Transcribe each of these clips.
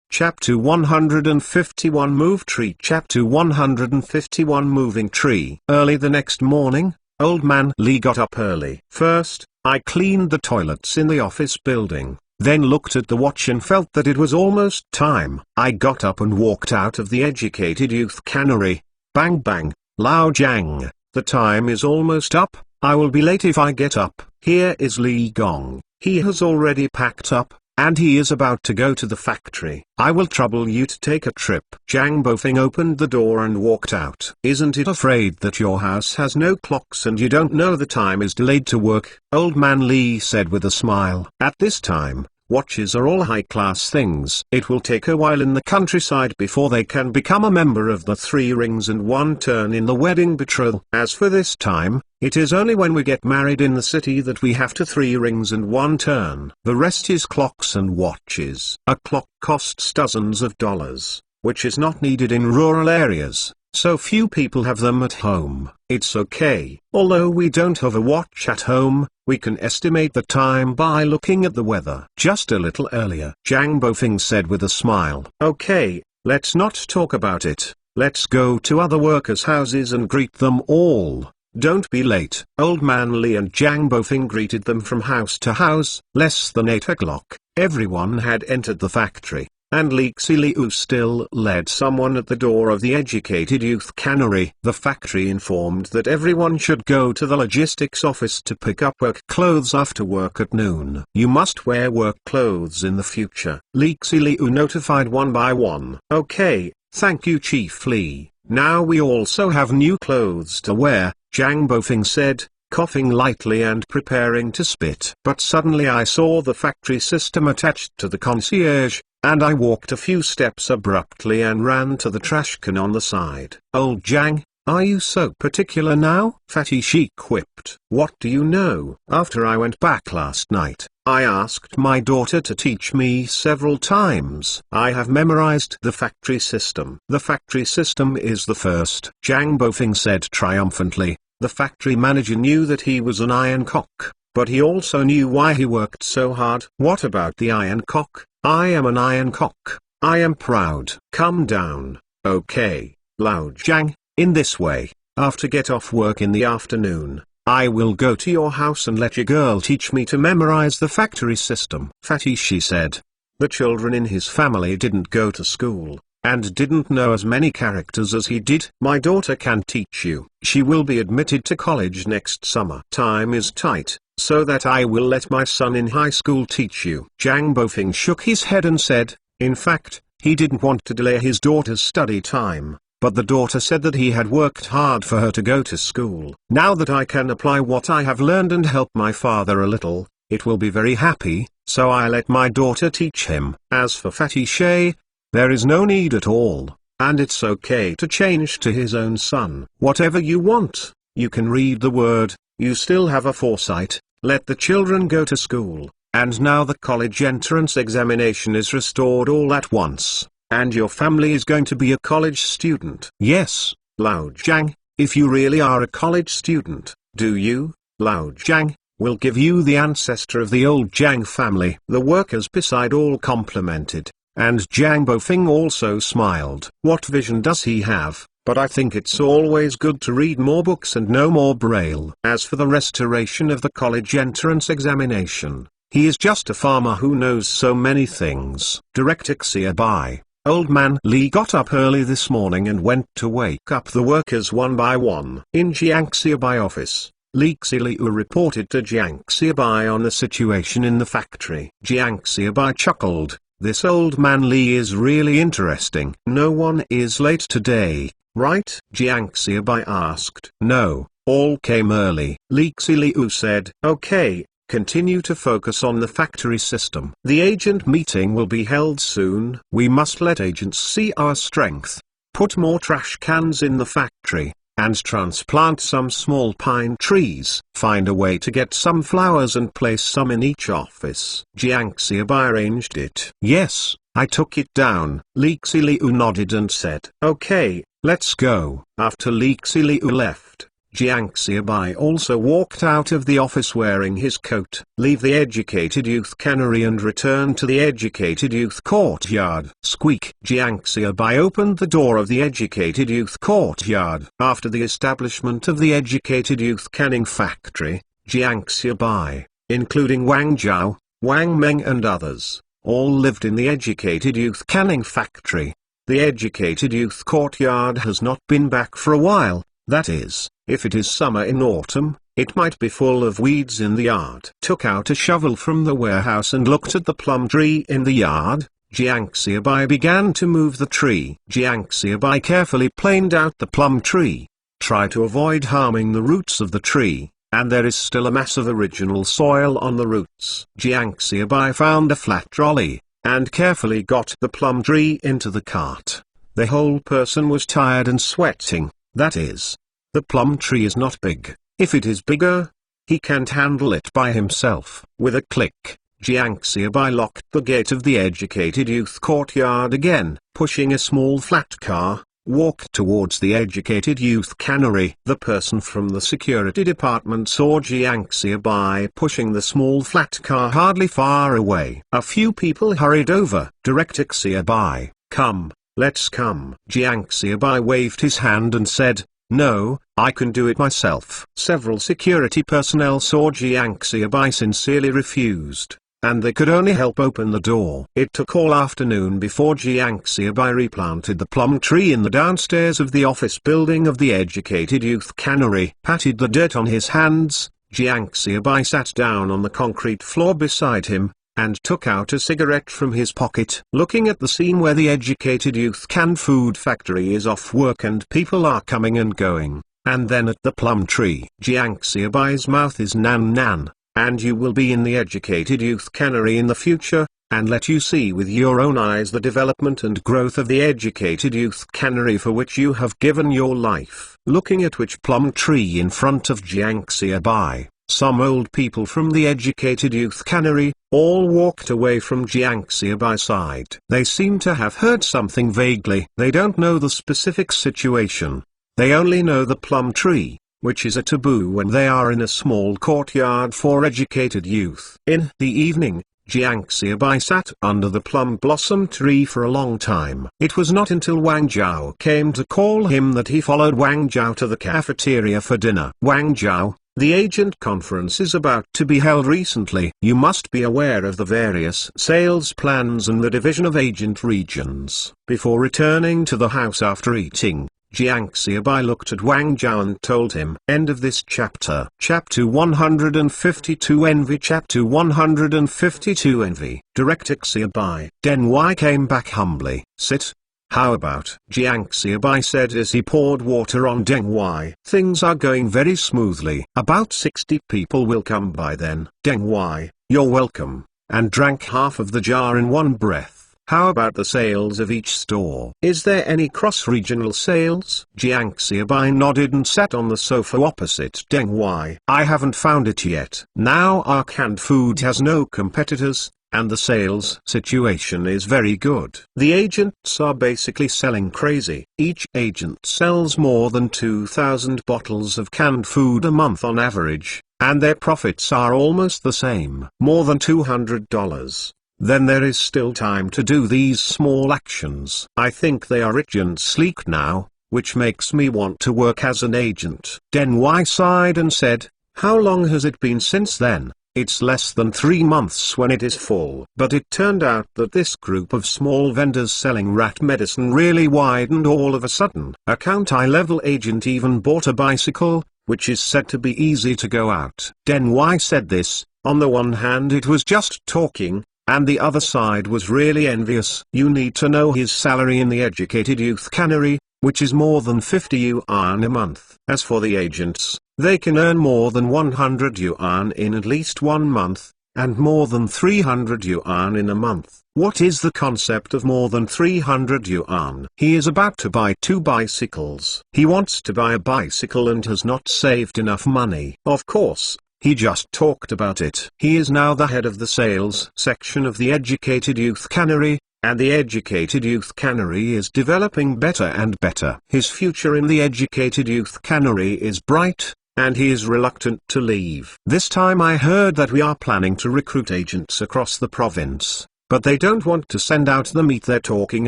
Chapter 151 Move Tree. Chapter 151 Moving Tree. Early the next morning, Old Man Lee got up early. First, I cleaned the toilets in the office building, then looked at the watch and felt that it was almost time. I got up and walked out of the Educated Youth Cannery. Bang bang, Lao Jang, the time is almost up, I will be late if I get up. Here is Li Gong, he has already packed up, and he is about to go to the factory. I will trouble you to take a trip. Zhang Bofing opened the door and walked out. Isn't it afraid that your house has no clocks and you don't know the time is delayed to work? Old Man Lee said with a smile. At this time, watches are all high-class things. It will take a while in the countryside before they can become a member of the 3 rings and 1 turn in the wedding betrothal. As for this time, it is only when we get married in the city that we have to 3 rings and 1 turn. The rest is clocks and watches. A clock costs dozens of dollars, which is not needed in rural areas, so few people have them at home. It's okay. Although we don't have a watch at home, we can estimate the time by looking at the weather. Just a little earlier, Zhang Bofing said with a smile. Okay, let's not talk about it. Let's go to other workers' houses and greet them all. Don't be late. Old Man Lee and Zhang Bofing greeted them from house to house. Less than 8 o'clock, everyone had entered the factory, and Li Xiu still led someone at the door of the Educated Youth Cannery. The factory informed that everyone should go to the logistics office to pick up work clothes after work at noon. You must wear work clothes in the future. Li Xiu notified one by one. Okay, thank you Chief Li. Now we also have new clothes to wear, Zhang Bofing said, coughing lightly and preparing to spit. But suddenly I saw the factory system attached to the concierge, and I walked a few steps abruptly and ran to the trash can on the side. Old Zhang, are you so particular now? Fatty She quipped. What do you know? After I went back last night, I asked my daughter to teach me several times. I have memorized the factory system. The factory system is the first, Zhang Bofing said triumphantly. The factory manager knew that he was an iron cock, but he also knew why he worked so hard. What about the iron cock? I am an iron cock. I am proud. Come down. Okay, Lao Zhang, in this way, after get off work in the afternoon, I will go to your house and let your girl teach me to memorize the factory system. Fatty She said. The children in his family didn't go to school, and didn't know as many characters as he did. My daughter can teach you. She will be admitted to college next summer. Time is tight, so that I will let my son in high school teach you. Zhang Bofing shook his head and said, in fact, he didn't want to delay his daughter's study time, but the daughter said that he had worked hard for her to go to school. Now that I can apply what I have learned and help my father a little, it will be very happy, so I let my daughter teach him. As for Fatty Shay, there is no need at all, and it's okay to change to his own son. Whatever you want, you can read the word, you still have a foresight. Let the children go to school, and now the college entrance examination is restored all at once, and your family is going to be a college student. Yes, Lao Zhang, if you really are a college student, do you? Lao Zhang will give you the ancestor of the old Zhang family. The workers beside all complimented, and Zhang Bofing also smiled. What vision does he have? But I think it's always good to read more books and know more Braille. As for the restoration of the college entrance examination, he is just a farmer who knows so many things. Direct Xia by. Old Man Lee got up early this morning and went to wake up the workers one by one. In Jiangxiabai office, Li Xiu reported to Jiangxiabai on the situation in the factory. Jiangxiabai chuckled. This Old Man Lee is really interesting. No one is late today, right? Jiangxiabai asked. No, all came early. Li Xiu said. Okay, continue to focus on the factory system. The agent meeting will be held soon. We must let agents see our strength. Put more trash cans in the factory, and transplant some small pine trees. Find a way to get some flowers and place some in each office. Jiangxiabai arranged it. Yes, I took it down. Li Xiu nodded and said, okay, let's go. After Li Xiu left, Jiang Xiaobai also walked out of the office wearing his coat. Leave the educated youth cannery and return to the educated youth courtyard. Squeak! Jiang Xiaobai opened the door of the educated youth courtyard. After the establishment of the educated youth canning factory, Jiang Xiaobai, including Wang Zhao, Wang Meng and others, all lived in the educated youth canning factory. The educated youth courtyard has not been back for a while, that is, if it is summer in autumn, it might be full of weeds in the yard. Took out a shovel from the warehouse and looked at the plum tree in the yard. Jiang Xiaobai began to move the tree. Jiang Xiaobai carefully planed out the plum tree. Try to avoid harming the roots of the tree, and there is still a mass of original soil on the roots. Jiang Xiaobai found a flat trolley, and carefully got the plum tree into the cart. The whole person was tired and sweating, that is, the plum tree is not big. If it is bigger, he can't handle it by himself. With a click, Jiang Xiaobai locked the gate of the educated youth courtyard again, pushing a small flat car, walked towards the educated youth cannery. The person from the security department saw Jiang Xiaobai pushing the small flat car hardly far away. A few people hurried over. Director Xiaobai, come, let's come. Jiang Xiaobai waved his hand and said, no, I can do it myself. Several security personnel saw Jiang Xiaobai sincerely refused, and they could only help open the door. It took all afternoon before Jiang Xiaobai replanted the plum tree in the downstairs of the office building of the educated youth cannery. Patted the dirt on his hands, Jiang Xiaobai sat down on the concrete floor beside him, and took out a cigarette from his pocket. Looking at the scene where the educated youth canned food factory is off work and people are coming and going, and then at the plum tree. Jiang Xiaobai's mouth is nan nan, and you will be in the educated youth cannery in the future, and let you see with your own eyes the development and growth of the educated youth cannery for which you have given your life. Looking at which plum tree in front of Jiang Xiaobai, some old people from the educated youth cannery, all walked away from Jiang Xiaobai's side. They seem to have heard something vaguely. They don't know the specific situation. They only know the plum tree, which is a taboo when they are in a small courtyard for educated youth. In the evening, Jiang Xiaobai sat under the plum blossom tree for a long time. It was not until Wang Zhao came to call him that he followed Wang Zhao to the cafeteria for dinner. Wang Zhao, the agent conference is about to be held recently. You must be aware of the various sales plans and the division of agent regions. Before returning to the house after eating, Jiang Xiaobai looked at Wang Zhao and told him. End of this chapter. Chapter 152 Envy. Chapter 152 Envy. Director Xiaobai. Den Wei came back humbly. Sit. How about? Jiang Xiaobai said as he poured water on Deng Wei. Things are going very smoothly. About 60 people will come by then. Deng Wei, you're welcome, and drank half of the jar in one breath. How about the sales of each store? Is there any cross-regional sales? Jiang Xiaobai nodded and sat on the sofa opposite Deng Wei. I haven't found it yet. Now our canned food has no competitors, and the sales situation is very good. The agents are basically selling crazy. Each agent sells more than 2,000 bottles of canned food a month on average, and their profits are almost the same. More than $200. Then there is still time to do these small actions. I think they are rich and sleek now, which makes me want to work as an agent. Den Wei sighed and said, how long has it been since then? It's less than 3 months when it is full. But it turned out that this group of small vendors selling rat medicine really widened all of a sudden. A county-level agent even bought a bicycle, which is said to be easy to go out. Den Wei said this. On the one hand it was just talking, and the other side was really envious. You need to know his salary in the educated youth cannery, which is more than 50 yuan a month. As for the agents, they can earn more than 100 yuan in at least 1 month, and more than 300 yuan in a month. What is the concept of more than 300 yuan? He is about to buy 2 bicycles. He wants to buy a bicycle and has not saved enough money. Of course, he just talked about it. He is now the head of the sales section of the educated youth cannery, and the educated youth cannery is developing better and better. His future in the educated youth cannery is bright, and he is reluctant to leave. This time I heard that we are planning to recruit agents across the province, but they don't want to send out the meat they're talking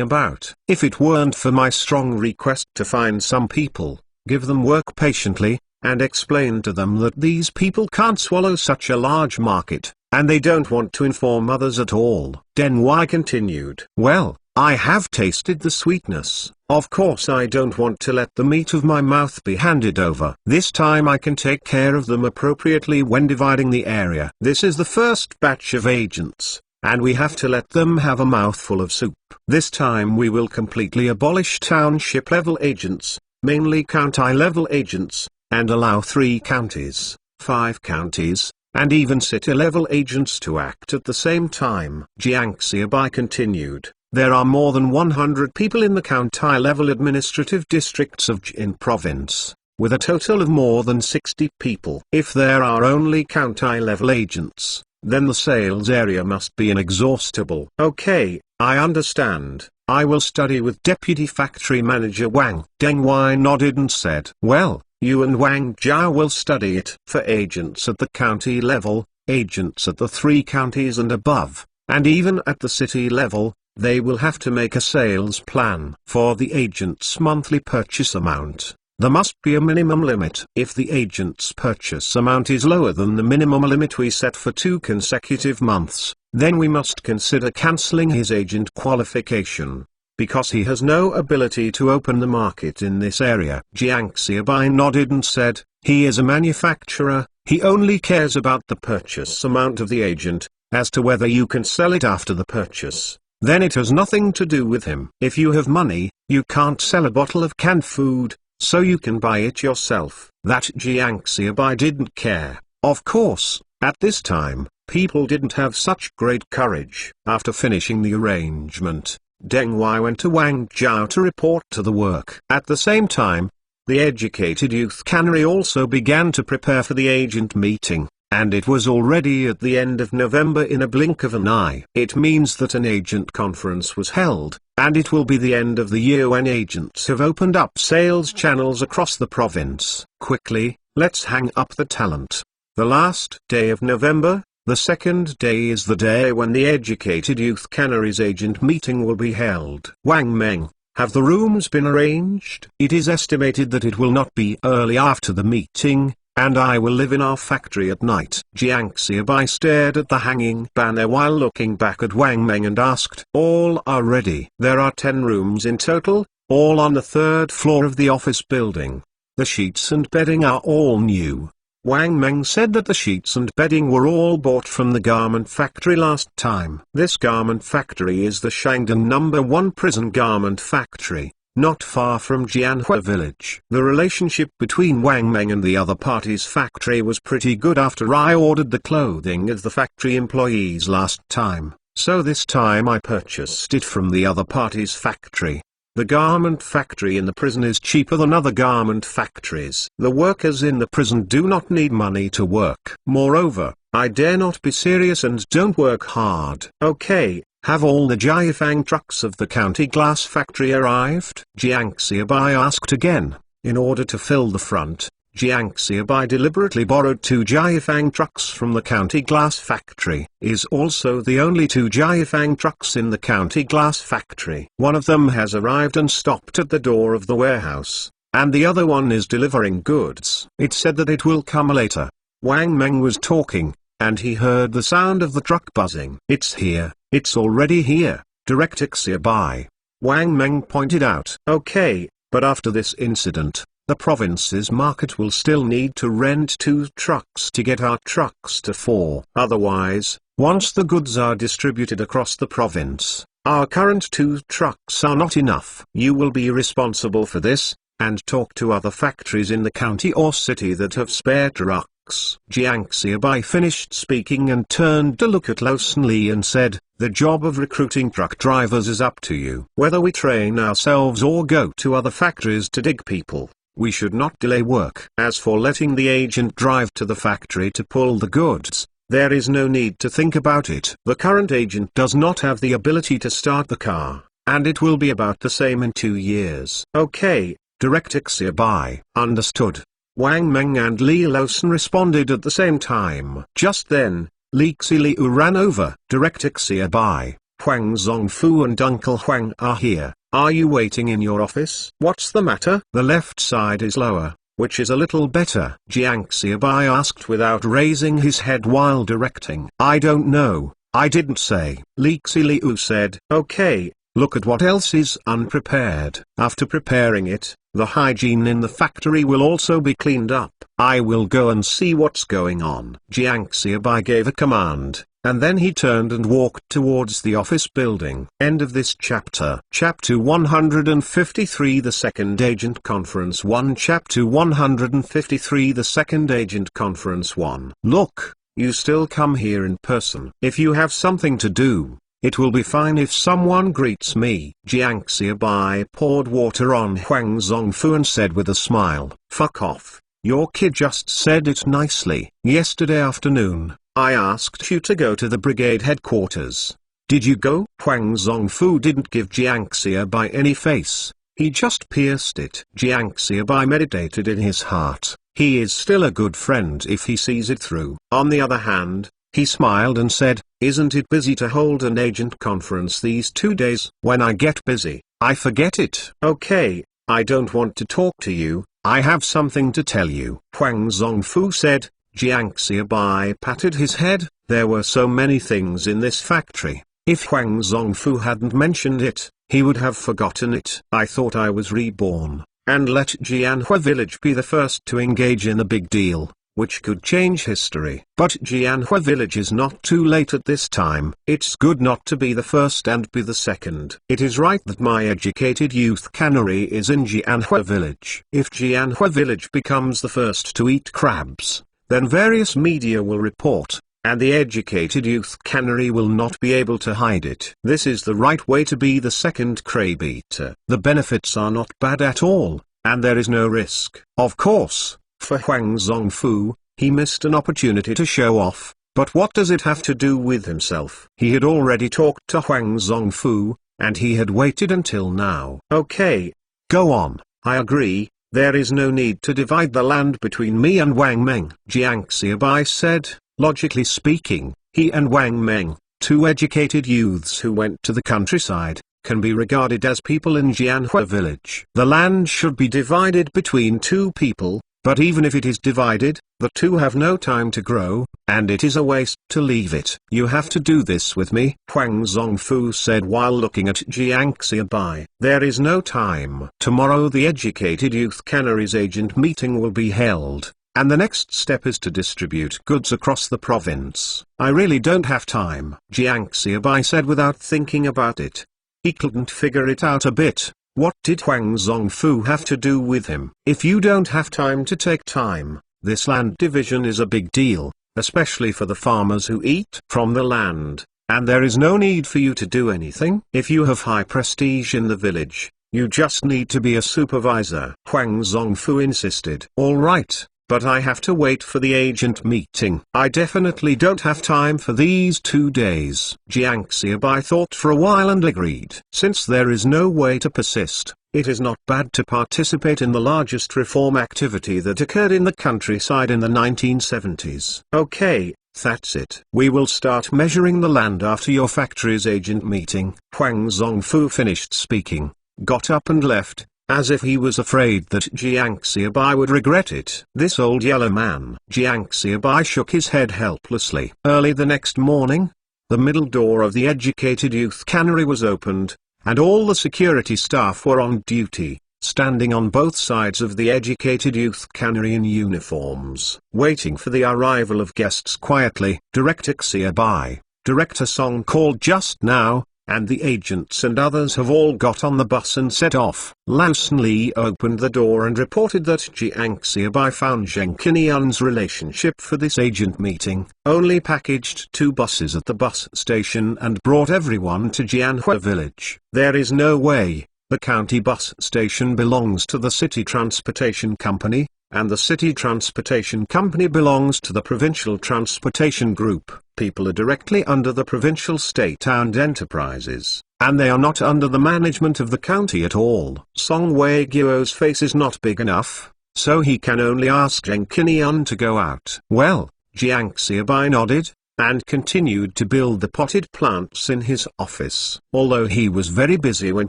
about. If it weren't for my strong request to find some people, give them work patiently, and explain to them that these people can't swallow such a large market, and they don't want to inform others at all. Deng Wai continued. Well, I have tasted the sweetness. Of course I don't want to let the meat of my mouth be handed over. This time I can take care of them appropriately when dividing the area. This is the first batch of agents, and we have to let them have a mouthful of soup. This time we will completely abolish township-level agents, mainly county-level agents, and allow 3 counties, 5 counties, and even city-level agents to act at the same time. Jiang Xiaobai continued. There are more than 100 people in the county-level administrative districts of Jin province, with a total of more than 60 people. If there are only county-level agents, then the sales area must be inexhaustible. Okay, I understand. I will study with Deputy Factory Manager Wang. Deng Wai nodded and said, well, you and Wang Jiao will study it. For agents at the county level, agents at the 3 counties and above, and even at the city level, they will have to make a sales plan. For the agent's monthly purchase amount, there must be a minimum limit. If the agent's purchase amount is lower than the minimum limit we set for 2 consecutive months, then we must consider cancelling his agent qualification, because he has no ability to open the market in this area. Jiang Xiaobai nodded and said, he is a manufacturer, he only cares about the purchase amount of the agent. As to whether you can sell it after the purchase, then it has nothing to do with him. If you have money, you can't sell a bottle of canned food, so you can buy it yourself. That Jiang Xiaobai didn't care. Of course, at this time, people didn't have such great courage. After finishing the arrangement, Deng Wai went to Wang Jiao to report to the work. At the same time, the educated youth cannery also began to prepare for the agent meeting, and it was already at the end of November in a blink of an eye. It means that an agent conference was held, and it will be the end of the year when agents have opened up sales channels across the province. Quickly, let's hang up the talent. The last day of November, the second day is the day when the educated youth cannery's agent meeting will be held. Wang Meng, have the rooms been arranged? It is estimated that it will not be early after the meeting, and I will live in our factory at night. Jiang Xiaobai stared at the hanging banner while looking back at Wang Meng and asked, all are ready. There are 10 rooms in total, all on the 3rd floor of the office building. The sheets and bedding are all new. Wang Meng said that the sheets and bedding were all bought from the garment factory last time. This garment factory is the Shangdong No. 1 prison garment factory, not far from Jianhua village. The relationship between Wang Meng and the other party's factory was pretty good after I ordered the clothing of the factory employees last time, so this time I purchased it from the other party's factory. The garment factory in the prison is cheaper than other garment factories. The workers in the prison do not need money to work. Moreover, I dare not be serious and don't work hard. Okay, have all the Jiafang trucks of the county glass factory arrived? Jiang Xiaobai asked again. In order to fill the front, Jiang Xiaobai deliberately borrowed 2 Jiafang trucks from the county glass factory. Is also the only 2 Jiafang trucks in the county glass factory. One of them has arrived and stopped at the door of the warehouse, and the other one is delivering goods. It said that it will come later. Wang Meng was talking, and he heard the sound of the truck buzzing. It's here, it's already here, Director Xiaobai. Wang Meng pointed out. Okay, but after this incident, the province's market will still need to rent 2 trucks to get our trucks to 4. Otherwise, once the goods are distributed across the province, our current 2 trucks are not enough. You will be responsible for this, and talk to other factories in the county or city that have spare trucks. Jiang Xiaobai finished speaking and turned to look at Lo Li and said, the job of recruiting truck drivers is up to you. Whether we train ourselves or go to other factories to dig people, we should not delay work. As for letting the agent drive to the factory to pull the goods, There is no need to think about it. The current agent does not have the ability to start the car, and it will be about the same in 2 years. Okay, Directixia bye. Understood. Wang Meng and Li Lawson responded at the same time. Just then, Li Xiliu ran over. Directixia bye. Huang Zongfu and Uncle Huang are here. Are you waiting in your office? What's the matter? The left side is lower, which is a little better. Jiang Xiaobai asked without raising his head while directing. I don't know, I didn't say. Li Xiliu said. Okay, look at what else is unprepared. After preparing it, the hygiene in the factory will also be cleaned up. I will go and see what's going on. Jiang Xiaobai gave a command, and then he turned and walked towards the office building. End of this chapter. Chapter 153 The Second Agent Conference 1. Chapter 153 The Second Agent Conference 1. Look, you still come here in person. If you have something to do, it will be fine if someone greets me. Jiang Xiaobai poured water on Huang Zongfu and said with a smile, fuck off, your kid just said it nicely. Yesterday afternoon, I asked you to go to the brigade headquarters. Did you go? Huang Zongfu didn't give Jiang Xiaobai any face, he just pierced it. Jiang Xiaobai meditated in his heart, he is still a good friend if he sees it through. On the other hand, he smiled and said, isn't it busy to hold an agent conference these 2 days? When I get busy, I forget it. Okay, I don't want to talk to you, I have something to tell you. Huang Zongfu said. Jiang Xiaobai patted his head, there were so many things in this factory, if Huang Zongfu hadn't mentioned it, he would have forgotten it. I thought I was reborn, and let Jianhua village be the first to engage in a big deal, which could change history. But Jianhua village is not too late at this time. It's good not to be the first and be the second. It is right that my educated youth cannery is in Jianhua village. If Jianhua village becomes the first to eat crabs, then various media will report, and the educated youth cannery will not be able to hide it. This is the right way to be the second crab eater. The benefits are not bad at all, and there is no risk. Of course, for Huang Zongfu, he missed an opportunity to show off, but what does it have to do with himself? He had already talked to Huang Zongfu, and he had waited until now. Okay, go on, I agree. There is no need to divide the land between me and Wang Meng. Jiang Xiaobai said, logically speaking, he and Wang Meng, two educated youths who went to the countryside, can be regarded as people in Jianhua village. The land should be divided between two people, but even if it is divided, the two have no time to grow, and it is a waste to leave it. You have to do this with me, Huang Zongfu said while looking at Jiang Xiaobai. There is no time. Tomorrow the educated youth cannery's agent meeting will be held, and the next step is to distribute goods across the province. I really don't have time, Jiang Xiaobai said without thinking about it. He couldn't figure it out a bit. What did Huang Zongfu have to do with him? If you don't have time to take time, this land division is a big deal, especially for the farmers who eat from the land, and there is no need for you to do anything. If you have high prestige in the village, you just need to be a supervisor. Huang Zongfu insisted. All right, but I have to wait for the agent meeting. I definitely don't have time for these 2 days. Jiang Xiaobai thought for a while and agreed. Since there is no way to persist, it is not bad to participate in the largest reform activity that occurred in the countryside in the 1970s. Okay, that's it. We will start measuring the land after your factory's agent meeting. Huang Zongfu finished speaking, got up and left, as if he was afraid that Jiang Xiaobai would regret it. This old yellow man. Jiang Xiaobai shook his head helplessly. Early the next morning, the middle door of the educated youth cannery was opened, and all the security staff were on duty, standing on both sides of the educated youth cannery in uniforms, waiting for the arrival of guests quietly. Director Xiaobai, Director Song called just now, and the agents and others have all got on the bus and set off. Lawson Li opened the door and reported that Jiang Xiaobai found Zheng Qinian's relationship for this agent meeting, only packaged 2 buses at the bus station and brought everyone to Jianhua village. There is no way, the county bus station belongs to the city transportation company, and the city transportation company belongs to the provincial transportation group. People are directly under the provincial state-owned enterprises, and they are not under the management of the county at all. Song Wei-gyo's face is not big enough, so he can only ask Jiang Qinian to go out. Well, Jiang Xiaobai nodded, and continued to build the potted plants in his office. Although he was very busy when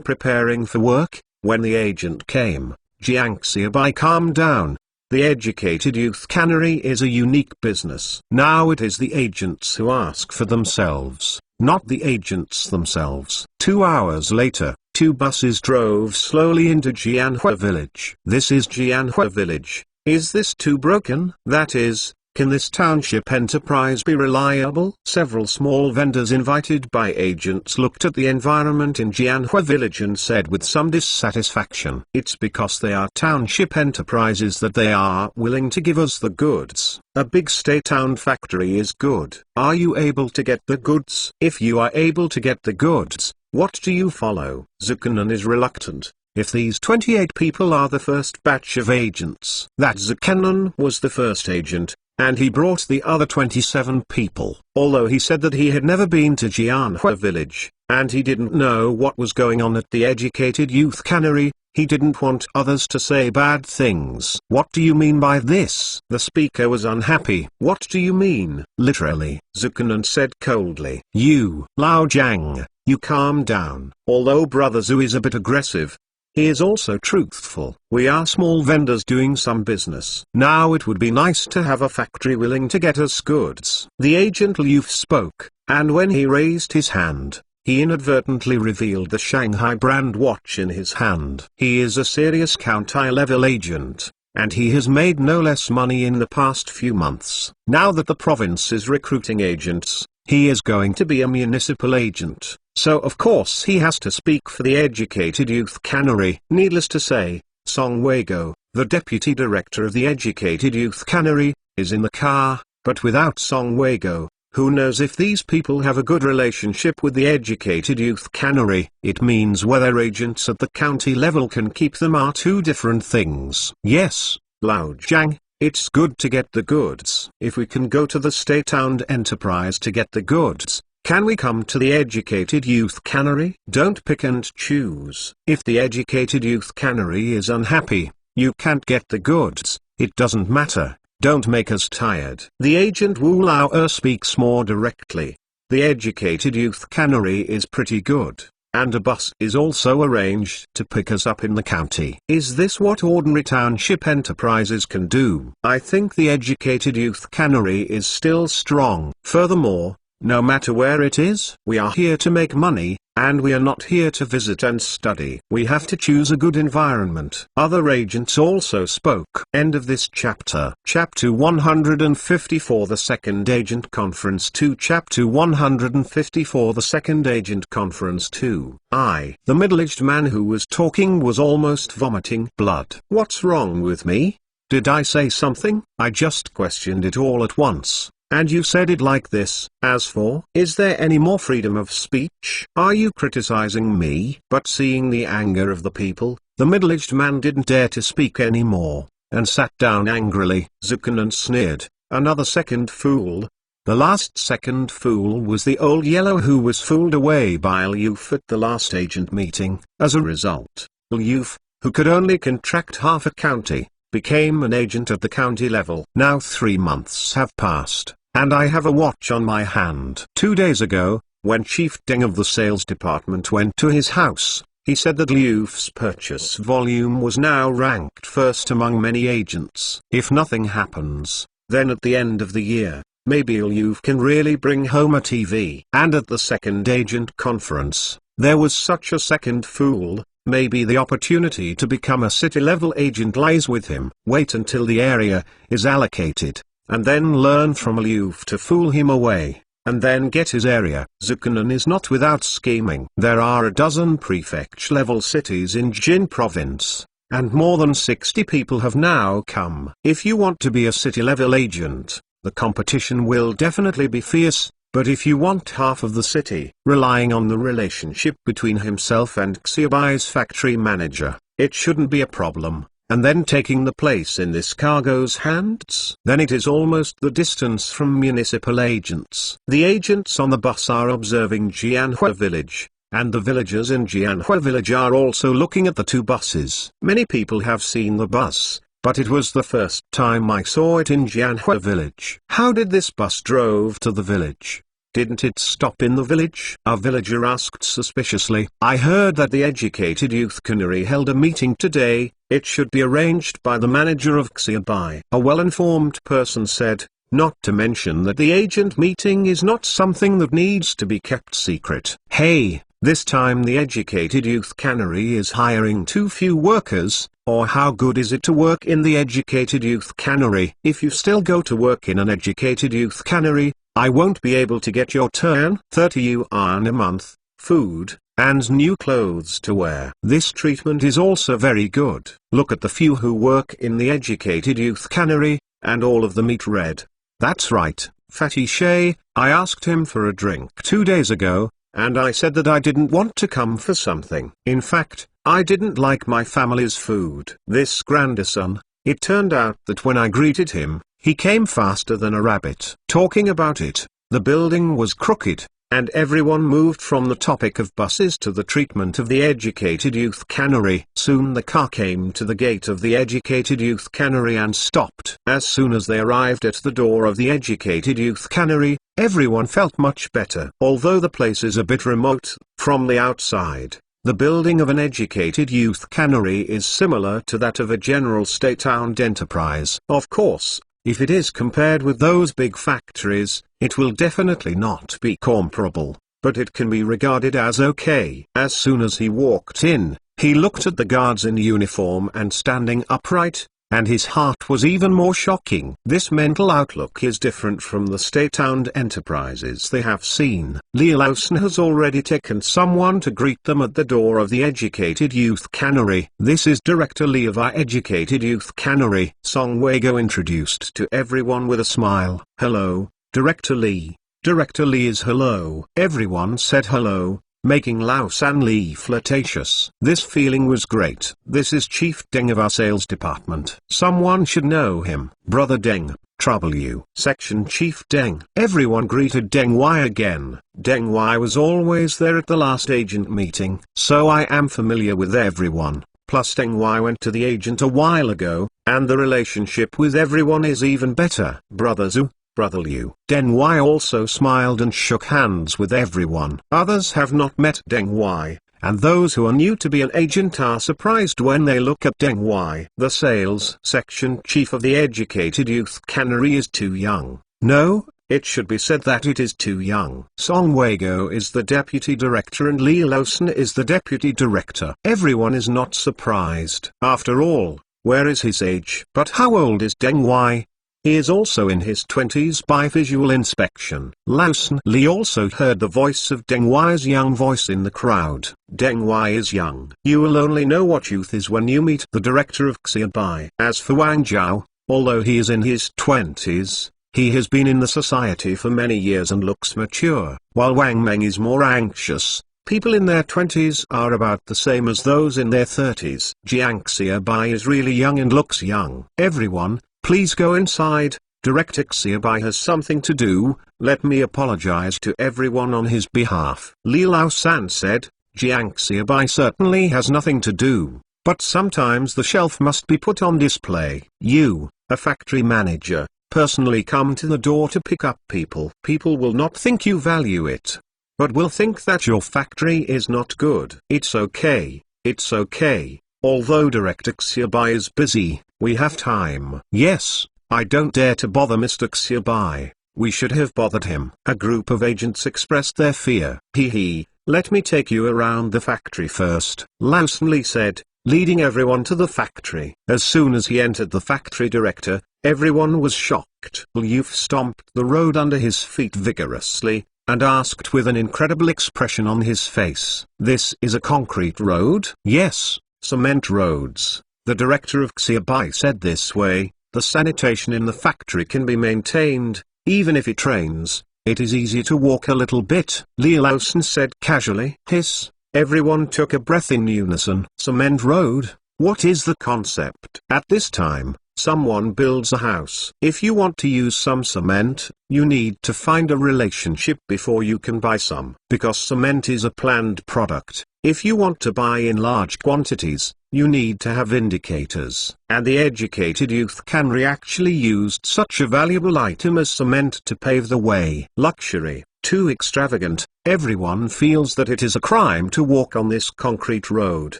preparing for work, when the agent came, Jiang Xiaobai calmed down. The educated youth cannery is a unique business. Now it is the agents who ask for themselves, not the agents themselves. 2 hours later, 2 buses drove slowly into Jianhua village. This is Jianhua village. Is this too broken? That is, can this township enterprise be reliable? Several small vendors invited by agents looked at the environment in Jianhua village and said with some dissatisfaction, "It's because they are township enterprises that they are willing to give us the goods. A big state-owned factory is good. Are you able to get the goods? If you are able to get the goods, what do you follow?" Zukanan is reluctant. If these 28 people are the first batch of agents, that Zukanan was the first agent, and he brought the other 27 people. Although he said that he had never been to Jianhua village, and he didn't know what was going on at the educated youth cannery, he didn't want others to say bad things. "What do you mean by this?" The speaker was unhappy. "What do you mean?" "Literally," Zukanan said coldly. "You, Lao Jiang, you calm down." Although Brother Zhu is a bit aggressive, he is also truthful. We are small vendors doing some business. Now it would be nice to have a factory willing to get us goods. The agent Liu spoke, and when he raised his hand, he inadvertently revealed the Shanghai brand watch in his hand. He is a serious county-level agent, and he has made no less money in the past few months. Now that the province is recruiting agents, he is going to be a municipal agent. So of course he has to speak for the educated youth cannery. Needless to say, Song Weigo, the deputy director of the educated youth cannery, is in the car, but without Song Weigo, who knows if these people have a good relationship with the educated youth cannery. It means whether agents at the county level can keep them are two different things. Yes, Lao Jiang, it's good to get the goods. If we can go to the state-owned enterprise to get the goods, can we come to the educated youth cannery? Don't pick and choose. If the educated youth cannery is unhappy, you can't get the goods, it doesn't matter. Don't make us tired. The agent Wu Lao speaks more directly. The educated youth cannery is pretty good, and a bus is also arranged to pick us up in the county. Is this what ordinary township enterprises can do? I think the educated youth cannery is still strong. Furthermore, no matter where it is, we are here to make money, and we are not here to visit and study. We have to choose a good environment. Other agents also spoke. End of this chapter. Chapter 154 The Second Agent Conference 2 Chapter 154 The Second Agent Conference 2 The middle-aged man who was talking was almost vomiting blood. What's wrong with me? Did I say something? I just questioned it all at once. And you said it like this. As for, is there any more freedom of speech? Are you criticizing me? But seeing the anger of the people, the middle-aged man didn't dare to speak anymore, and sat down angrily. Zukanan sneered, "Another second fool." The last second fool was the old yellow who was fooled away by Liu at the last agent meeting. As a result, Liu, who could only contract half a county, became an agent at the county level. Now 3 months have passed, and I have a watch on my hand. 2 days ago, when Chief Deng of the sales department went to his house, he said that Liu's purchase volume was now ranked first among many agents. If nothing happens, then at the end of the year, maybe Liu can really bring home a TV. And at the second agent conference, there was such a second fool. Maybe the opportunity to become a city-level agent lies with him. Wait until the area is allocated, and then learn from Liu to fool him away, and then get his area. Zukanan is not without scheming. There are a dozen prefecture-level cities in Jin province, and more than 60 people have now come. If you want to be a city-level agent, the competition will definitely be fierce. But if you want half of the city, relying on the relationship between himself and Xiaobai's factory manager, it shouldn't be a problem. and then taking the place in this cargo's hands. Then it is almost the distance from municipal agents. The agents on the bus are observing Jianhua village, and the villagers in Jianhua village are also looking at the two buses. Many people have seen the bus, but it was the first time I saw it in Jianhua village. How did this bus drove to the village? Didn't it stop in the village? A villager asked suspiciously. I heard that the Educated Youth Cannery held a meeting today. It should be arranged by the manager of Xiaobai. A well-informed person said, not to mention that the agent meeting is not something that needs to be kept secret. Hey, this time the Educated Youth Cannery is hiring too few workers, or how good is it to work in the Educated Youth Cannery? If you still go to work in an Educated Youth Cannery, I won't be able to get your turn. 30 yuan a month, food, and new clothes to wear. This treatment is also very good. Look at the few who work in the Educated Youth Cannery, and all of them eat red. That's right, Fatty Shay. I asked him for a drink 2 days ago, and I said that I didn't want to come for something. In fact, I didn't like my family's food. This grandson, it turned out that when I greeted him, he came faster than a rabbit. Talking about it, the building was crooked, and everyone moved from the topic of buses to the treatment of the Educated Youth Cannery. Soon the car came to the gate of the Educated Youth Cannery and stopped. As soon as they arrived at the door of the Educated Youth Cannery, everyone felt much better. Although the place is a bit remote from the outside, the building of an Educated Youth Cannery is similar to that of a general state-owned enterprise. Of course, if it is compared with those big factories, it will definitely not be comparable, but it can be regarded as okay. As soon as he walked in, he looked at the guards in uniform and standing upright, and his heart was even more shocking. This mental outlook is different from the state-owned enterprises they have seen. Li Laosan has already taken someone to greet them at the door of the Educated Youth Cannery. This is Director Li of our Educated Youth Cannery. Song Weigo introduced to everyone with a smile. Hello, Director Li. Director Li is hello. Everyone said hello, making Laosan Li flirtatious. This feeling was great. This is Chief Deng of our sales department. Someone should know him. Brother Deng, trouble you. Section Chief Deng. Everyone greeted Deng Y again. Deng Y was always there at the last agent meeting, so I am familiar with everyone. Plus Deng Y went to the agent a while ago, and the relationship with everyone is even better. Brother Zhu, Brother Liu. Deng Y also smiled and shook hands with everyone. Others have not met Deng Y, and those who are new to be an agent are surprised when they look at Deng Y. The sales section chief of the Educated Youth Cannery is too young. No, it should be said that it is too young. Song Weigo is the deputy director and Li Laosan is the deputy director. Everyone is not surprised. After all, where is his age? But how old is Deng Y? He is also in his 20s by visual inspection. Laosan Li also heard the voice of Deng Y's young voice in the crowd. Deng Y is young. You will only know what youth is when you meet the director of Xiaobai. As for Wang Zhao, although he is in his 20s, he has been in the society for many years and looks mature. While Wang Meng is more anxious, people in their 20s are about the same as those in their 30s. Jiang Xiaobai is really young and looks young. Everyone, please go inside. Director Xiaobai has something to do. Let me apologize to everyone on his behalf. Li Laosan said, Jiang Xiaobai certainly has nothing to do, but sometimes the shelf must be put on display. You, a factory manager, personally come to the door to pick up people. People will not think you value it, but will think that your factory is not good. It's okay, it's okay. Although Director Xiaobai is busy, we have time. Yes, I don't dare to bother Mr. Xiaobai. We should have bothered him. A group of agents expressed their fear. Hee, let me take you around the factory first. Laosan Li said, leading everyone to the factory. As soon as he entered the factory director, everyone was shocked. Liu stomped the road under his feet vigorously, and asked with an incredible expression on his face. This is a concrete road? Yes, cement roads. The director of Xiaobai said this way, the sanitation in the factory can be maintained, even if it rains. It is easy to walk a little bit. Li Laosan said casually. Hiss. Everyone took a breath in unison. Cement road? What is the concept? At this time, someone builds a house. If you want to use some cement, you need to find a relationship before you can buy some. Because cement is a planned product, if you want to buy in large quantities, you need to have indicators. And the educated youth cannery actually used such a valuable item as cement to pave the way. Luxury, too extravagant, everyone feels that it is a crime to walk on this concrete road.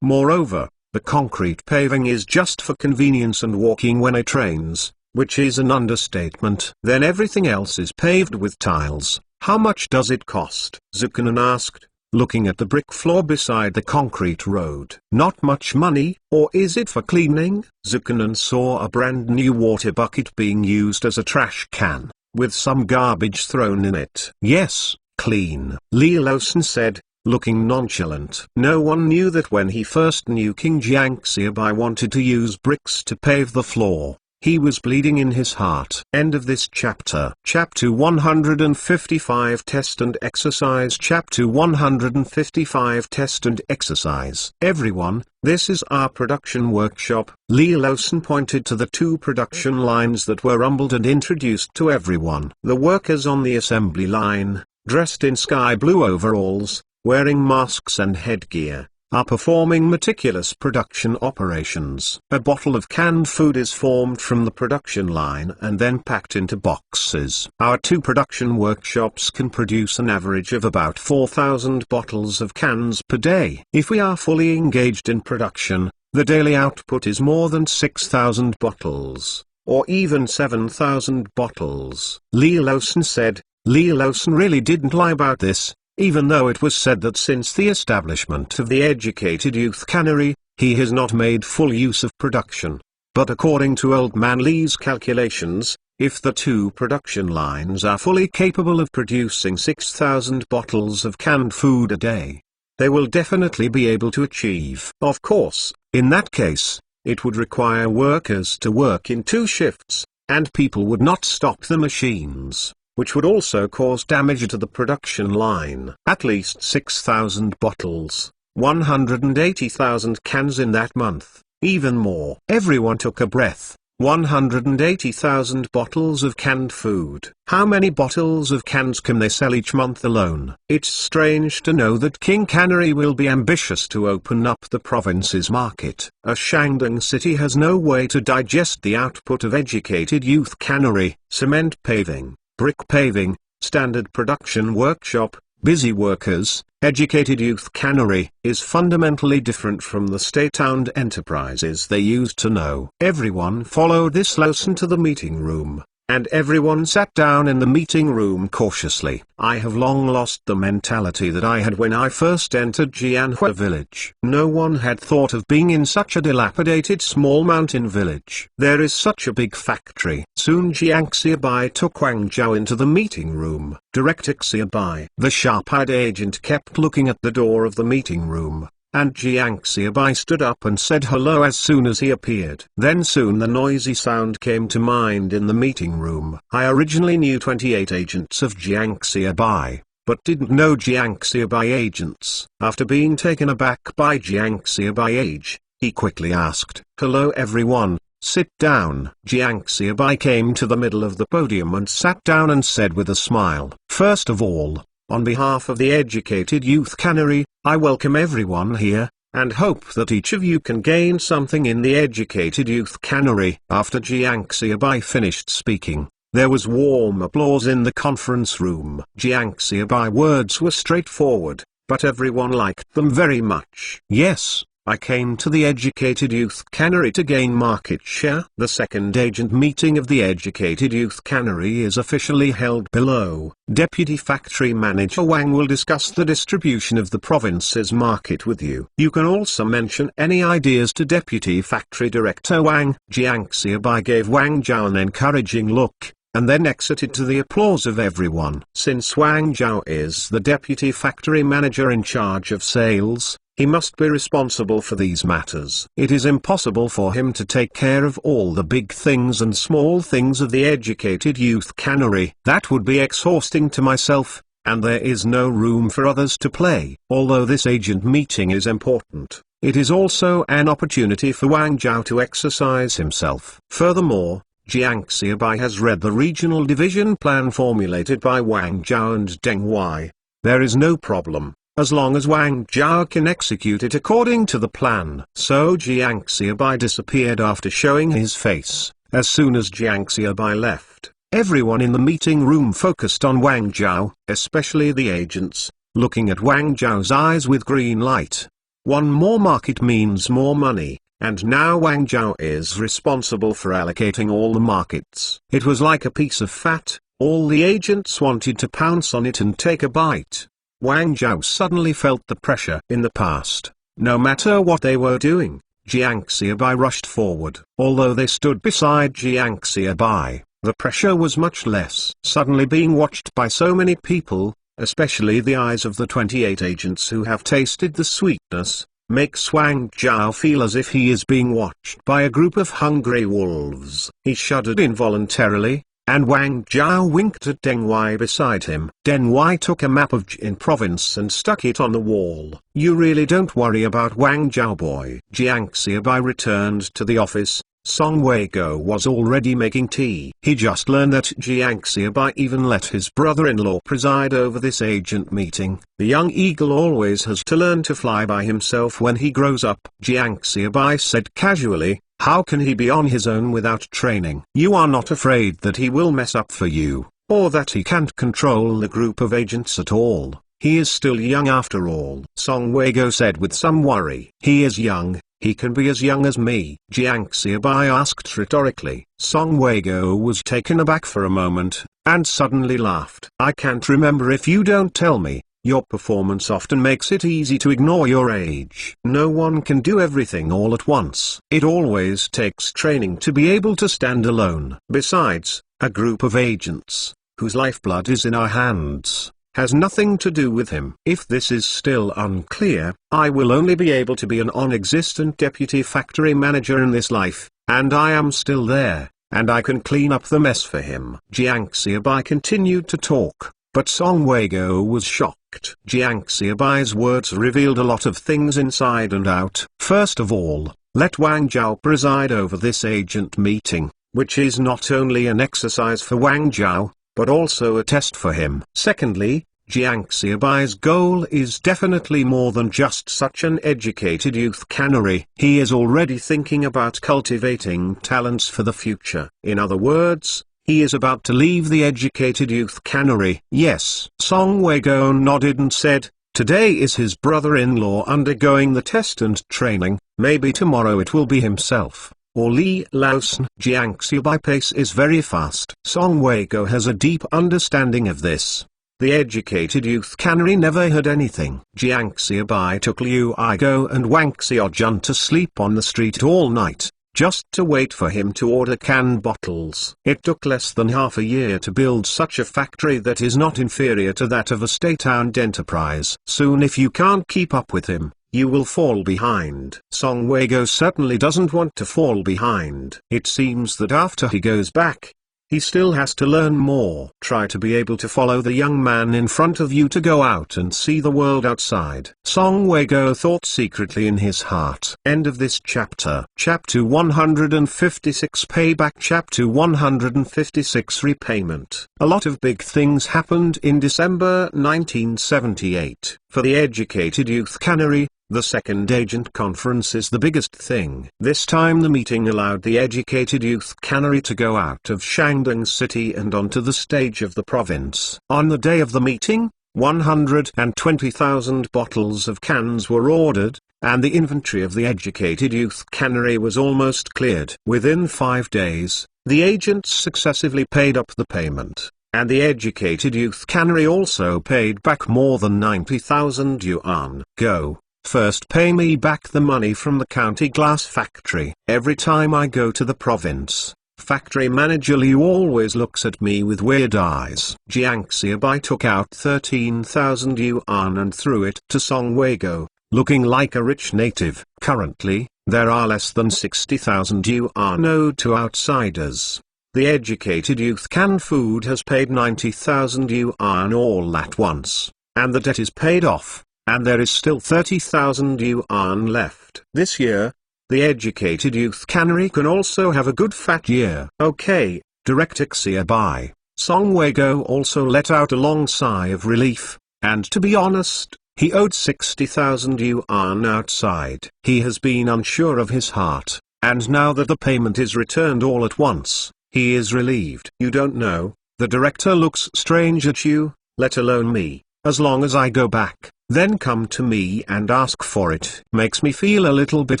Moreover, the concrete paving is just for convenience and walking when it rains, which is an understatement. Then everything else is paved with tiles. How much does it cost? Zukanan asked, looking at the brick floor beside the concrete road. Not much money, or is it for cleaning? Zukanan saw a brand new water bucket being used as a trash can, with some garbage thrown in it. Yes, clean, Leolowson said, looking nonchalant. No one knew that when he first knew King Jiangxiabai wanted to use bricks to pave the floor. He was bleeding in his heart. End of this chapter. Chapter 155 Test and Exercise. Chapter 155 Test and Exercise. Everyone, this is our production workshop. Leolowson pointed to the 2 production lines that were rumbled and introduced to everyone. The workers on the assembly line, dressed in sky blue overalls, wearing masks and headgear, are performing meticulous production operations. A bottle of canned food is formed from the production line and then packed into boxes. Our 2 production workshops can produce an average of about 4,000 bottles of cans per day. If we are fully engaged in production, the daily output is more than 6,000 bottles, or even 7,000 bottles. Leolowson said. Leolowson really didn't lie about this, even though it was said that since the establishment of the educated youth cannery, he has not made full use of production. But according to Old Man Lee's calculations, if the 2 production lines are fully capable of producing 6,000 bottles of canned food a day, they will definitely be able to achieve. Of course, in that case, it would require workers to work in 2 shifts, and people would not stop the machines, which would also cause damage to the production line. At least 6,000 bottles, 180,000 cans in that month, even more. Everyone took a breath. 180,000 bottles of canned food. How many bottles of cans can they sell each month alone? It's strange to know that King Cannery will be ambitious to open up the province's market. A Shandong city has no way to digest the output of educated youth cannery. Cement paving, brick paving, standard production workshop, busy workers, educated youth cannery is fundamentally different from the state-owned enterprises they used to know. Everyone followed this lesson to the meeting room, and everyone sat down in the meeting room cautiously. I have long lost the mentality that I had when I first entered Jianhua village. No one had thought of being in such a dilapidated small mountain village. There is such a big factory. Soon Jiangxiabai took Wang Zhao into the meeting room. Director Xiabai. The sharp-eyed agent kept looking at the door of the meeting room, and Jiangxiabai stood up and said hello as soon as he appeared. Then soon the noisy sound came to mind in the meeting room. I originally knew 28 agents of Jiangxiabai, but didn't know Jiangxiabai agents. After being taken aback by Jiangxiabai age, he quickly asked, "Hello everyone, sit down." Jiangxiabai came to the middle of the podium and sat down and said with a smile, "First of all, on behalf of the educated youth cannery, I welcome everyone here, and hope that each of you can gain something in the educated youth cannery." After Jiangxiabai finished speaking, there was warm applause in the conference room. Jiangxiabai words were straightforward, but everyone liked them very much. Yes, I came to the educated youth cannery to gain market share. The second agent meeting of the educated youth cannery is officially held below. Deputy Factory Manager Wang will discuss the distribution of the province's market with you. You can also mention any ideas to Deputy Factory Director Wang. Jiangxiabai gave Wang Zhao an encouraging look, and then exited to the applause of everyone. Since Wang Zhao is the Deputy Factory Manager in charge of sales, he must be responsible for these matters. It is impossible for him to take care of all the big things and small things of the educated youth cannery. That would be exhausting to myself, and there is no room for others to play. Although this agent meeting is important, it is also an opportunity for Wang Zhao to exercise himself. Furthermore, Jiang Xiaobai has read the regional division plan formulated by Wang Zhao and Deng Wei. There is no problem, as long as Wang Zhao can execute it according to the plan. So Jiang Xiaobai disappeared after showing his face. As soon as Jiang Xiaobai left, everyone in the meeting room focused on Wang Zhao, especially the agents, looking at Wang Zhao's eyes with green light. One more market means more money, and now Wang Zhao is responsible for allocating all the markets. It was like a piece of fat, all the agents wanted to pounce on it and take a bite. Wang Zhao suddenly felt the pressure. In the past, no matter what they were doing, Jiang Xiaobai rushed forward. Although they stood beside Jiang Xiaobai, the pressure was much less. Suddenly being watched by so many people, especially the eyes of the 28 agents who have tasted the sweetness, makes Wang Zhao feel as if he is being watched by a group of hungry wolves. He shuddered involuntarily, and Wang Zhao winked at Deng Wei beside him. Deng Wei took a map of Jin province and stuck it on the wall. You really don't worry about Wang Zhao boy. Jiang Xiaobai returned to the office. Song Weiguo was already making tea. He just learned that Jiang Xiaobai even let his brother-in-law preside over this agent meeting. The young eagle always has to learn to fly by himself when he grows up. Jiang Xiaobai said casually, how can he be on his own without training? You are not afraid that he will mess up for you, or that he can't control the group of agents at all? He is still young after all. Song Weiguo said with some worry. He is young. He can be as young as me. Jiang Xiaobai asked rhetorically. Song Weiguo was taken aback for a moment, and suddenly laughed. I can't remember if you don't tell me. Your performance often makes it easy to ignore your age. No one can do everything all at once. It always takes training to be able to stand alone. Besides, a group of agents, whose lifeblood is in our hands, has nothing to do with him. If this is still unclear, I will only be able to be an non-existent deputy factory manager in this life, and I am still there, and I can clean up the mess for him. Jiang Xiaobai continued to talk, but Song Weiguo was shocked. Jiang Xiaobai's words revealed a lot of things inside and out. First of all, let Wang Zhao preside over this agent meeting, which is not only an exercise for Wang Zhao, but also a test for him. Secondly, Jiang Xiaobai's goal is definitely more than just such an educated youth cannery. He is already thinking about cultivating talents for the future. In other words, he is about to leave the educated youth cannery. Yes. Song Weiguo nodded and said, today is his brother-in-law undergoing the test and training, maybe tomorrow it will be himself. Or Li Laosan. Jiang Xiaobai pace is very fast. Song Weiguo has a deep understanding of this. The educated youth cannery never had anything. Jiang Xiaobai took Liu Aigo and Wang Xiaojun to sleep on the street all night, just to wait for him to order canned bottles. It took less than half a year to build such a factory that is not inferior to that of a state-owned enterprise. Soon if you can't keep up with him, you will fall behind. Song Weiguo certainly doesn't want to fall behind. It seems that after he goes back, he still has to learn more. Try to be able to follow the young man in front of you to go out and see the world outside. Song Weiguo thought secretly in his heart. End of this chapter. Chapter 156 Payback. Chapter 156 Repayment. A lot of big things happened in December 1978. For the educated youth cannery, the second agent conference is the biggest thing. This time the meeting allowed the educated youth cannery to go out of Shandong city and onto the stage of the province. On the day of the meeting, 120,000 bottles of cans were ordered, and the inventory of the educated youth cannery was almost cleared. Within 5 days, the agents successively paid up the payment, and the educated youth cannery also paid back more than 90,000 yuan. Go. First pay me back the money from the county glass factory. Every time I go to the province, factory manager Liu always looks at me with weird eyes. Jiang Xiaobai took out 13,000 yuan and threw it to Song Weiguo, looking like a rich native. Currently, there are less than 60,000 yuan owed to outsiders. The educated youth can food has paid 90,000 yuan all at once, and the debt is paid off. and there is still 30,000 yuan left. This year, the educated youth cannery can also have a good fat year. Okay, Director Xiaobai. Song Weigo also let out a long sigh of relief, and to be honest, he owed 60,000 yuan outside. He has been unsure of his heart, and now that the payment is returned all at once, he is relieved. You don't know, the director looks strange at you, let alone me. As long as I go back, then come to me and ask for it. Makes me feel a little bit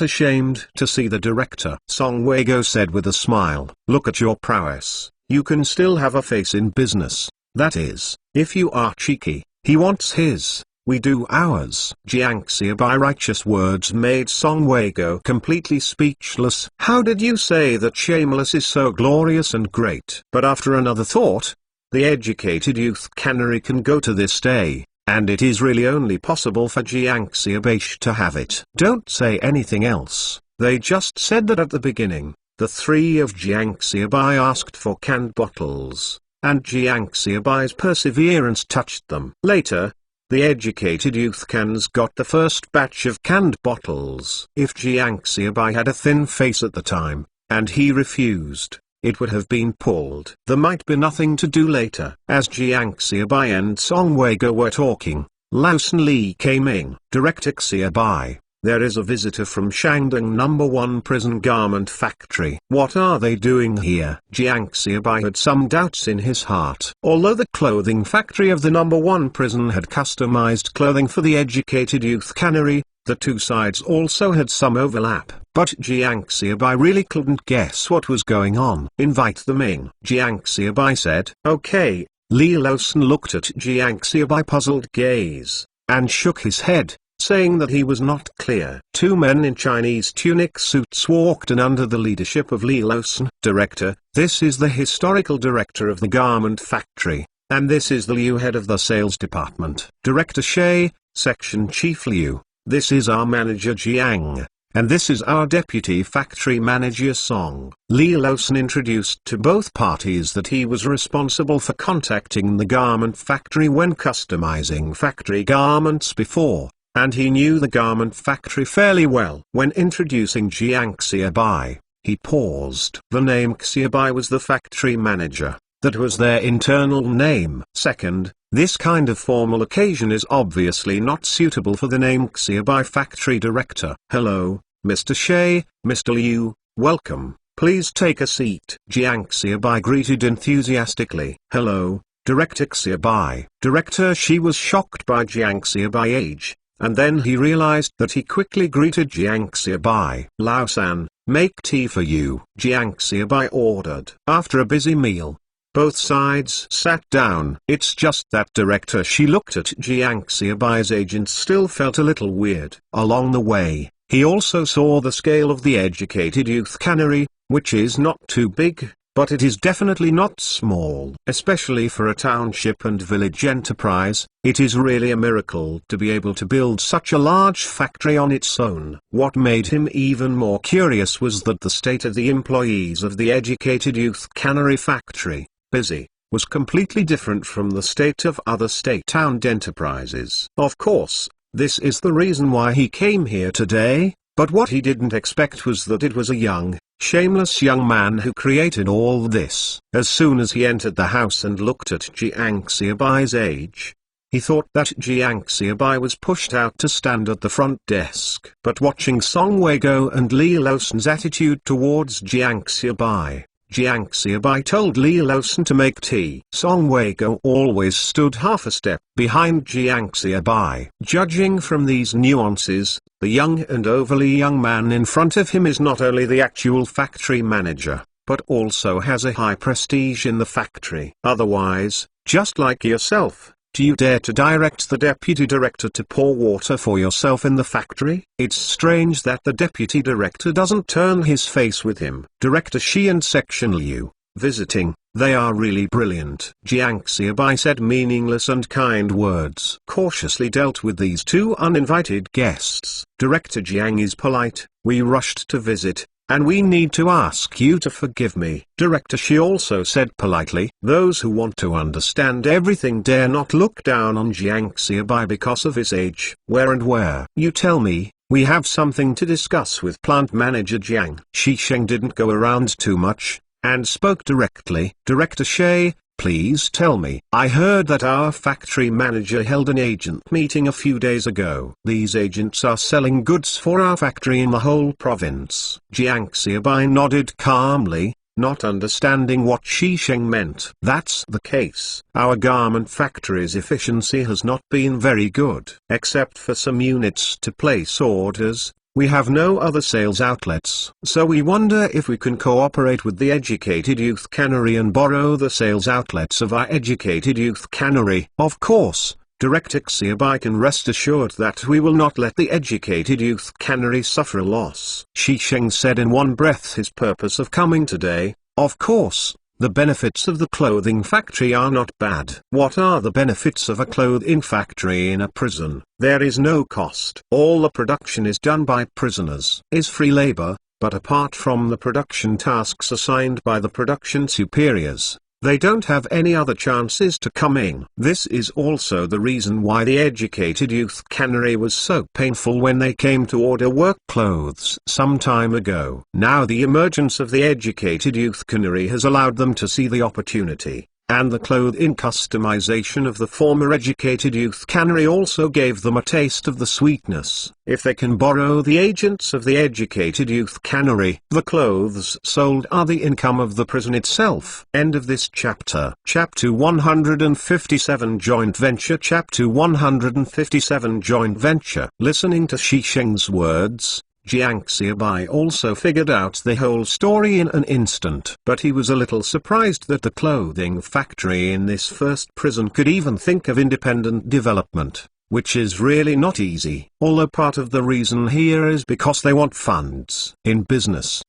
ashamed to see the director. Song Weigo said with a smile. Look at your prowess. You can still have a face in business. That is, if you are cheeky. He wants his, we do ours. Jiang Xiaobai righteous words made Song Weigo completely speechless. How did you say that shameless is so glorious and great? But after another thought, the educated youth cannery can go to this day, and it is really only possible for Jiang Xiaobai to have it. Don't say anything else. They just said that at the beginning. The three of Jiang Xiaobai asked for canned bottles, and Jiang Xiaobai's perseverance touched them. Later, the educated youth cans got the first batch of canned bottles. If Jiang Xiaobai had a thin face at the time, and he refused, it would have been pulled. There might be nothing to do later. As Jiang Xiaobai and Song Weigo were talking, Lausen Li came in. Director Xiaobai, there is a visitor from Shangdong number 1 prison garment factory. What are they doing here? Jiang Xiaobai had some doubts in his heart. Although the clothing factory of the number 1 prison had customized clothing for the educated youth cannery, the two sides also had some overlap. But Jiang Xiaobai really couldn't guess what was going on. Invite them in. Jiang Xiaobai said. Okay. Li Lausen looked at Jiang Xiaobai puzzled gaze, and shook his head, saying that he was not clear. Two men in Chinese tunic suits walked in under the leadership of Li Lausen. Director, this is the historical director of the garment factory, and this is the Liu head of the sales department. Director She, Section Chief Liu, this is our manager Jiang, and this is our deputy factory manager Song. Li Lausen introduced to both parties that he was responsible for contacting the garment factory when customizing factory garments before, and he knew the garment factory fairly well. When introducing Jiang Xiaobai, he paused. The name Xiaobai was the factory manager. That was their internal name. Second, this kind of formal occasion is obviously not suitable for the name Xiaobai factory director. Hello, Mr. She, Mr. Liu, welcome. Please take a seat. Jiang Xiaobai greeted enthusiastically. Hello, Director Xiaobai. Director She was shocked by Jiang Xiaobai age, and then he realized that he quickly greeted Jiang Xiaobai. Lao-san, make tea for you. Jiang Xiaobai ordered. After a busy meal, both sides sat down. It's just that Director She looked at Jiang Xiaobai's age and still felt a little weird. Along the way, he also saw the scale of the educated youth cannery, which is not too big, but it is definitely not small. Especially for a township and village enterprise, it is really a miracle to be able to build such a large factory on its own. What made him even more curious was that the state of the employees of the educated youth cannery factory, busy, was completely different from the state of other state-owned enterprises. Of course, this is the reason why he came here today, but what he didn't expect was that it was a young, shameless young man who created all this. As soon as he entered the house and looked at Jiang Xiaobai's age, he thought that Jiang Xiaobai was pushed out to stand at the front desk. But watching Song Weigo and Li Lausen's attitude towards Jiang Xiaobai, Jiang Xiaobai told Li Lausen to make tea. Song Weigo always stood half a step behind Jiang Xiaobai. Judging from these nuances, the young and overly young man in front of him is not only the actual factory manager, but also has a high prestige in the factory. Otherwise, just like yourself, do you dare to direct the deputy director to pour water for yourself in the factory? It's strange that the deputy director doesn't turn his face with him. Director Shi and Section Liu, visiting, they are really brilliant. Jiang Xiaobai said meaningless and kind words. Cautiously dealt with these two uninvited guests. Director Jiang is polite, we rushed to visit, and we need to ask you to forgive me. Director, she also said politely. Those who want to understand everything dare not look down on Jiang Xiaobai because of his age. Where you tell me, we have something to discuss with plant manager Jiang. Shisheng didn't go around too much, and spoke directly. Director She, please tell me. I heard that our factory manager held an agent meeting a few days ago. These agents are selling goods for our factory in the whole province. Jiang Xiaobai nodded calmly, not understanding what Shisheng meant. That's the case. Our garment factory's efficiency has not been very good. Except for some units to place orders, we have no other sales outlets. So we wonder if we can cooperate with the Educated Youth Cannery and borrow the sales outlets of our Educated Youth Cannery. Of course, Director Xiaobai can rest assured that we will not let the Educated Youth Cannery suffer a loss. Shisheng said in one breath his purpose of coming today. Of course, the benefits of the clothing factory are not bad. What are the benefits of a clothing factory in a prison? There is no cost. All the production is done by prisoners. Is free labor, but apart from the production tasks assigned by the production superiors, they don't have any other chances to come in. This is also the reason why the Educated Youth Cannery was so painful when they came to order work clothes some time ago. Now the emergence of the Educated Youth Cannery has allowed them to see the opportunity, and the clothing customization of the former Educated Youth Cannery also gave them a taste of the sweetness. If they can borrow the agents of the Educated Youth Cannery, the clothes sold are the income of the prison itself. End of this chapter. Chapter 157 Joint Venture. Chapter 157 Joint Venture. Listening to Shisheng's words, Jiang Xiaobai also figured out the whole story in an instant. But he was a little surprised that the clothing factory in this first prison could even think of independent development, which is really not easy. Although part of the reason here is because they want funds. In business,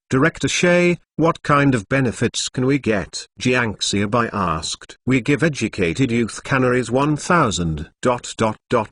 Director She, what kind of benefits can we get? Jiang Xiaobai asked. We give Educated Youth Canneries 1,000.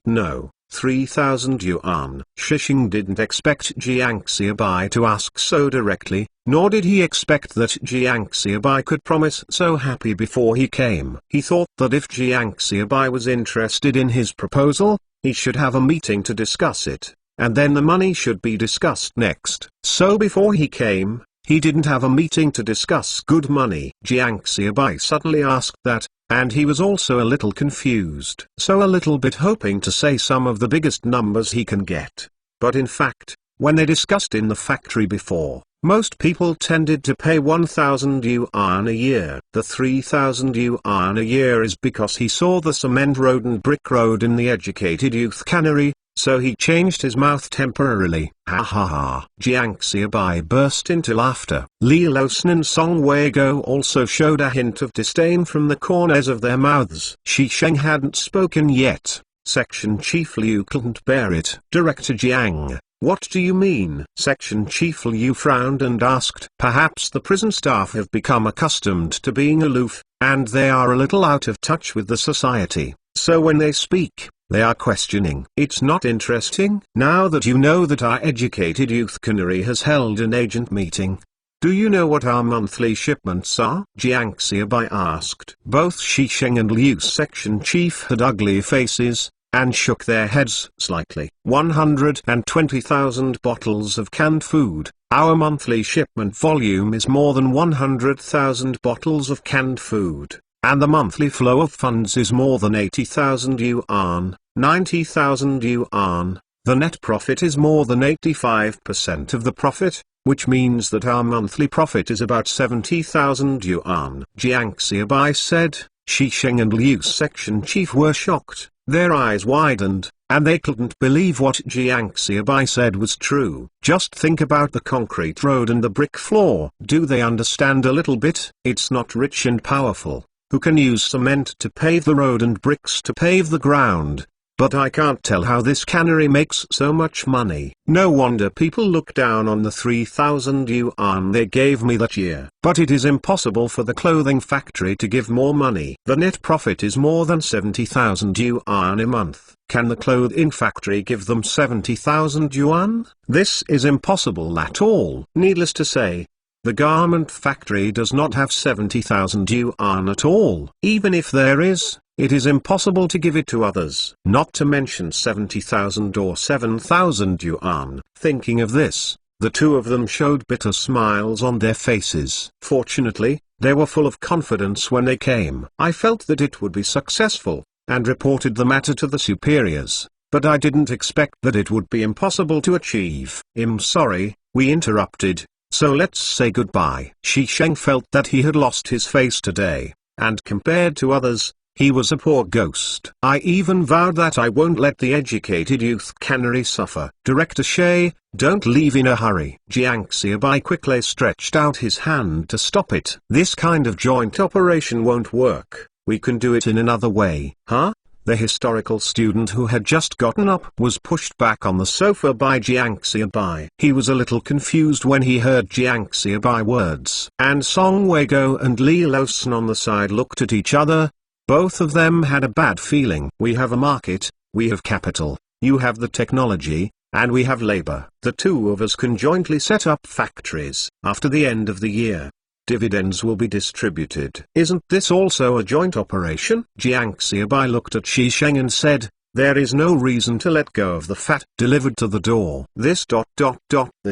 No. 3,000 yuan. Shisheng didn't expect Jiang Xiaobai to ask so directly, nor did he expect that Jiang Xiaobai could promise so happy before he came. He thought that if Jiang Xiaobai was interested in his proposal, he should have a meeting to discuss it, and then the money should be discussed next. So before he came, he didn't have a meeting to discuss good money. Jiang Xiaobai suddenly asked that, and he was also a little confused. So a little bit hoping to say some of the biggest numbers he can get. But in fact, when they discussed in the factory before, most people tended to pay 1,000 yuan a year. The 3,000 yuan a year is because he saw the cement road and brick road in the Educated Youth Cannery, so he changed his mouth temporarily. Ha ha ha. Jiang Xiaobai burst into laughter. Li Losan and Song Weigo also showed a hint of disdain from the corners of their mouths. Shisheng hadn't spoken yet. Section Chief Liu couldn't bear it. Director Jiang, what do you mean? Section Chief Liu frowned and asked. Perhaps the prison staff have become accustomed to being aloof, and they are a little out of touch with the society. So when they speak, they are questioning. It's not interesting. Now that you know that our Educated Youth Cannery has held an agent meeting, do you know what our monthly shipments are? Jiang Xiaobai asked. Both Shisheng and Liu's section chief had ugly faces, and shook their heads slightly. 120,000 bottles of canned food. Our monthly shipment volume is more than 100,000 bottles of canned food. And the monthly flow of funds is more than 80,000 yuan, 90,000 yuan. The net profit is more than 85% of the profit, which means that our monthly profit is about 70,000 yuan. Jiang Xiaobai said. Shisheng and Liu's section chief were shocked, their eyes widened, and they couldn't believe what Jiang Xiaobai said was true. Just think about the concrete road and the brick floor. Do they understand a little bit? It's not rich and powerful, who can use cement to pave the road and bricks to pave the ground. But I can't tell how this cannery makes so much money. No wonder people look down on the 3,000 yuan they gave me that year. But it is impossible for the clothing factory to give more money. The net profit is more than 70,000 yuan a month. Can the clothing factory give them 70,000 yuan? This is impossible at all. Needless to say, the garment factory does not have 70,000 yuan at all. Even if there is, it is impossible to give it to others. Not to mention 70,000 or 7,000 yuan. Thinking of this, the two of them showed bitter smiles on their faces. Fortunately, they were full of confidence when they came. I felt that it would be successful, and reported the matter to the superiors, but I didn't expect that it would be impossible to achieve. I'm sorry, we interrupted, so let's say goodbye. Shi Sheng felt that he had lost his face today, and compared to others, he was a poor ghost. I even vowed that I won't let the educated youth cannery suffer. Director Shay, don't leave in a hurry. Jiang Xiaobai quickly stretched out his hand to stop it. This kind of joint operation won't work. We can do it in another way. Huh? The historical student who had just gotten up was pushed back on the sofa by Jiang Xiaobai. He was a little confused when he heard Jiang Xiaobai words. And Song Weigo and Li Losun on the side looked at each other. Both of them had a bad feeling. We have a market, we have capital, you have the technology, and we have labor. The two of us can jointly set up factories. After the end of the year, dividends will be distributed. Isn't this also a joint operation? Jiang Xiaobai looked at Shi Sheng and said, there is no reason to let go of the fat. Delivered to the door. This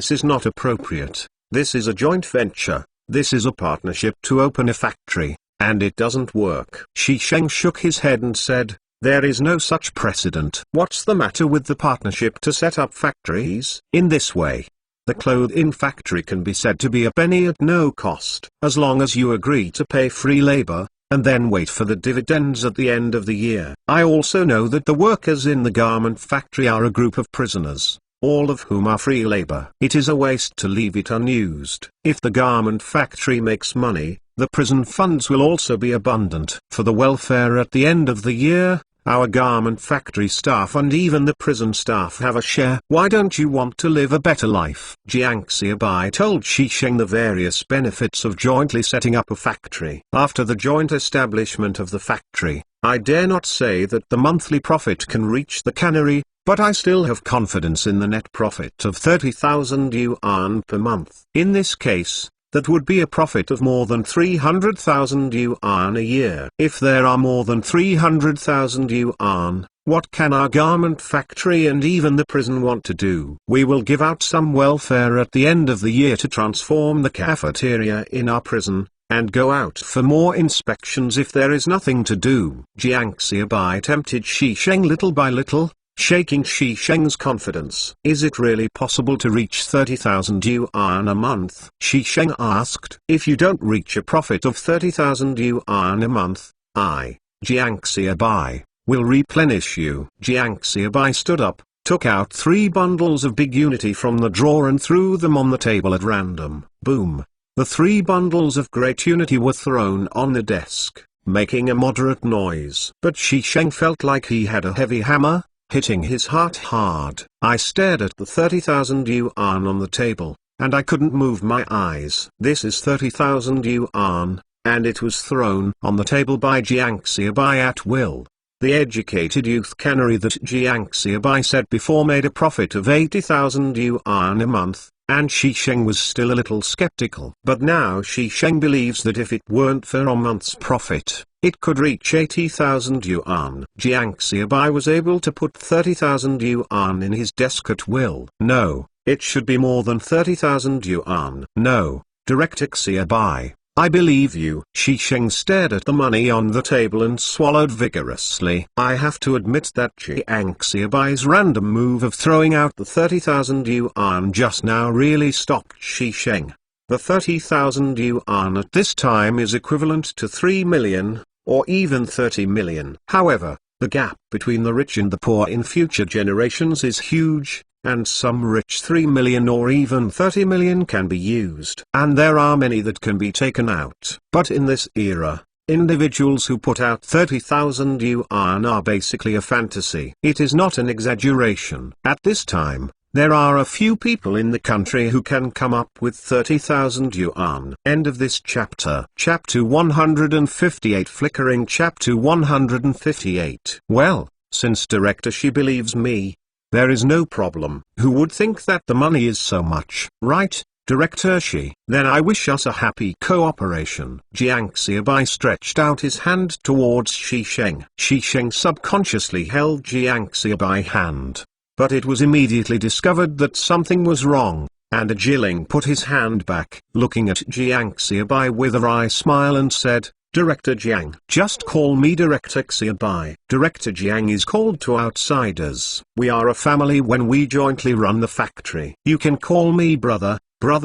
is not appropriate. This is a joint venture. This is a partnership to open a factory. And it doesn't work. Shi Sheng shook his head and said, there is no such precedent. What's the matter with the partnership to set up factories? In this way, the clothing factory can be said to be a penny at no cost. As long as you agree to pay free labor, and then wait for the dividends at the end of the year. I also know that the workers in the garment factory are a group of prisoners, all of whom are free labor. It is a waste to leave it unused. If the garment factory makes money, the prison funds will also be abundant. For the welfare at the end of the year, our garment factory staff and even the prison staff have a share. Why don't you want to live a better life? Jiang Xiaobai told Shi Sheng the various benefits of jointly setting up a factory. After the joint establishment of the factory, I dare not say that the monthly profit can reach the cannery, but I still have confidence in the net profit of 30,000 yuan per month. In this case, that would be a profit of more than 300,000 yuan a year. If there are more than 300,000 yuan, what can our garment factory and even the prison want to do? We will give out some welfare at the end of the year to transform the cafeteria in our prison, and go out for more inspections if there is nothing to do. Jiang Xiaobai tempted Shi Sheng little by little, shaking Shi Sheng's confidence. Is it really possible to reach 30,000 yuan a month? Shi Sheng asked. If you don't reach a profit of 30,000 yuan a month, I, Jiang Xiaobai, will replenish you. Jiang Xiaobai stood up, took out 3 bundles of big unity from the drawer and threw them on the table at random. Boom! The 3 bundles of great unity were thrown on the desk, making a moderate noise. But Shi Sheng felt like he had a heavy hammer, hitting his heart hard. I stared at the 30,000 yuan on the table, and I couldn't move my eyes. This is 30,000 yuan, and it was thrown on the table by Jiang Xiaobai at will. The educated youth cannery that Jiang Xiaobai said before made a profit of 80,000 yuan a month, and Shi Sheng was still a little skeptical. But now Shi Sheng believes that if it weren't for a month's profit, it could reach 80,000 yuan. Jiang Xiaobai was able to put 30,000 yuan in his desk at will. No, it should be more than 30,000 yuan. No, Director Xiaobai, I believe you. Shi Sheng stared at the money on the table and swallowed vigorously. I have to admit that Jiang Xiaobai's random move of throwing out the 30,000 yuan just now really stopped Shi Sheng. The 30,000 yuan at this time is equivalent to 3 million, or even 30 million. However, the gap between the rich and the poor in future generations is huge, and some rich 3 million or even 30 million can be used. And there are many that can be taken out. But in this era, Individuals who put out 30,000 yuan are basically a fantasy. It is not an exaggeration. At this time, there are a few people in the country who can come up with 30,000 yuan. End of this chapter. Chapter 158 Flickering. Chapter 158. Well, since Director She believes me, there is no problem. Who would think that the money is so much, right, Director She? Then I wish us a happy cooperation. Jiang Xiaobai stretched out his hand towards Shi Sheng. Shi Sheng subconsciously held Jiang Xiaobai's hand. But it was immediately discovered that something was wrong, and Jiling put his hand back, looking at Jiang Xiaobai with a wry smile and said, Director Jiang. Just call me Director Xiaobai. Director Jiang is called to outsiders. We are a family when we jointly run the factory. You can call me brother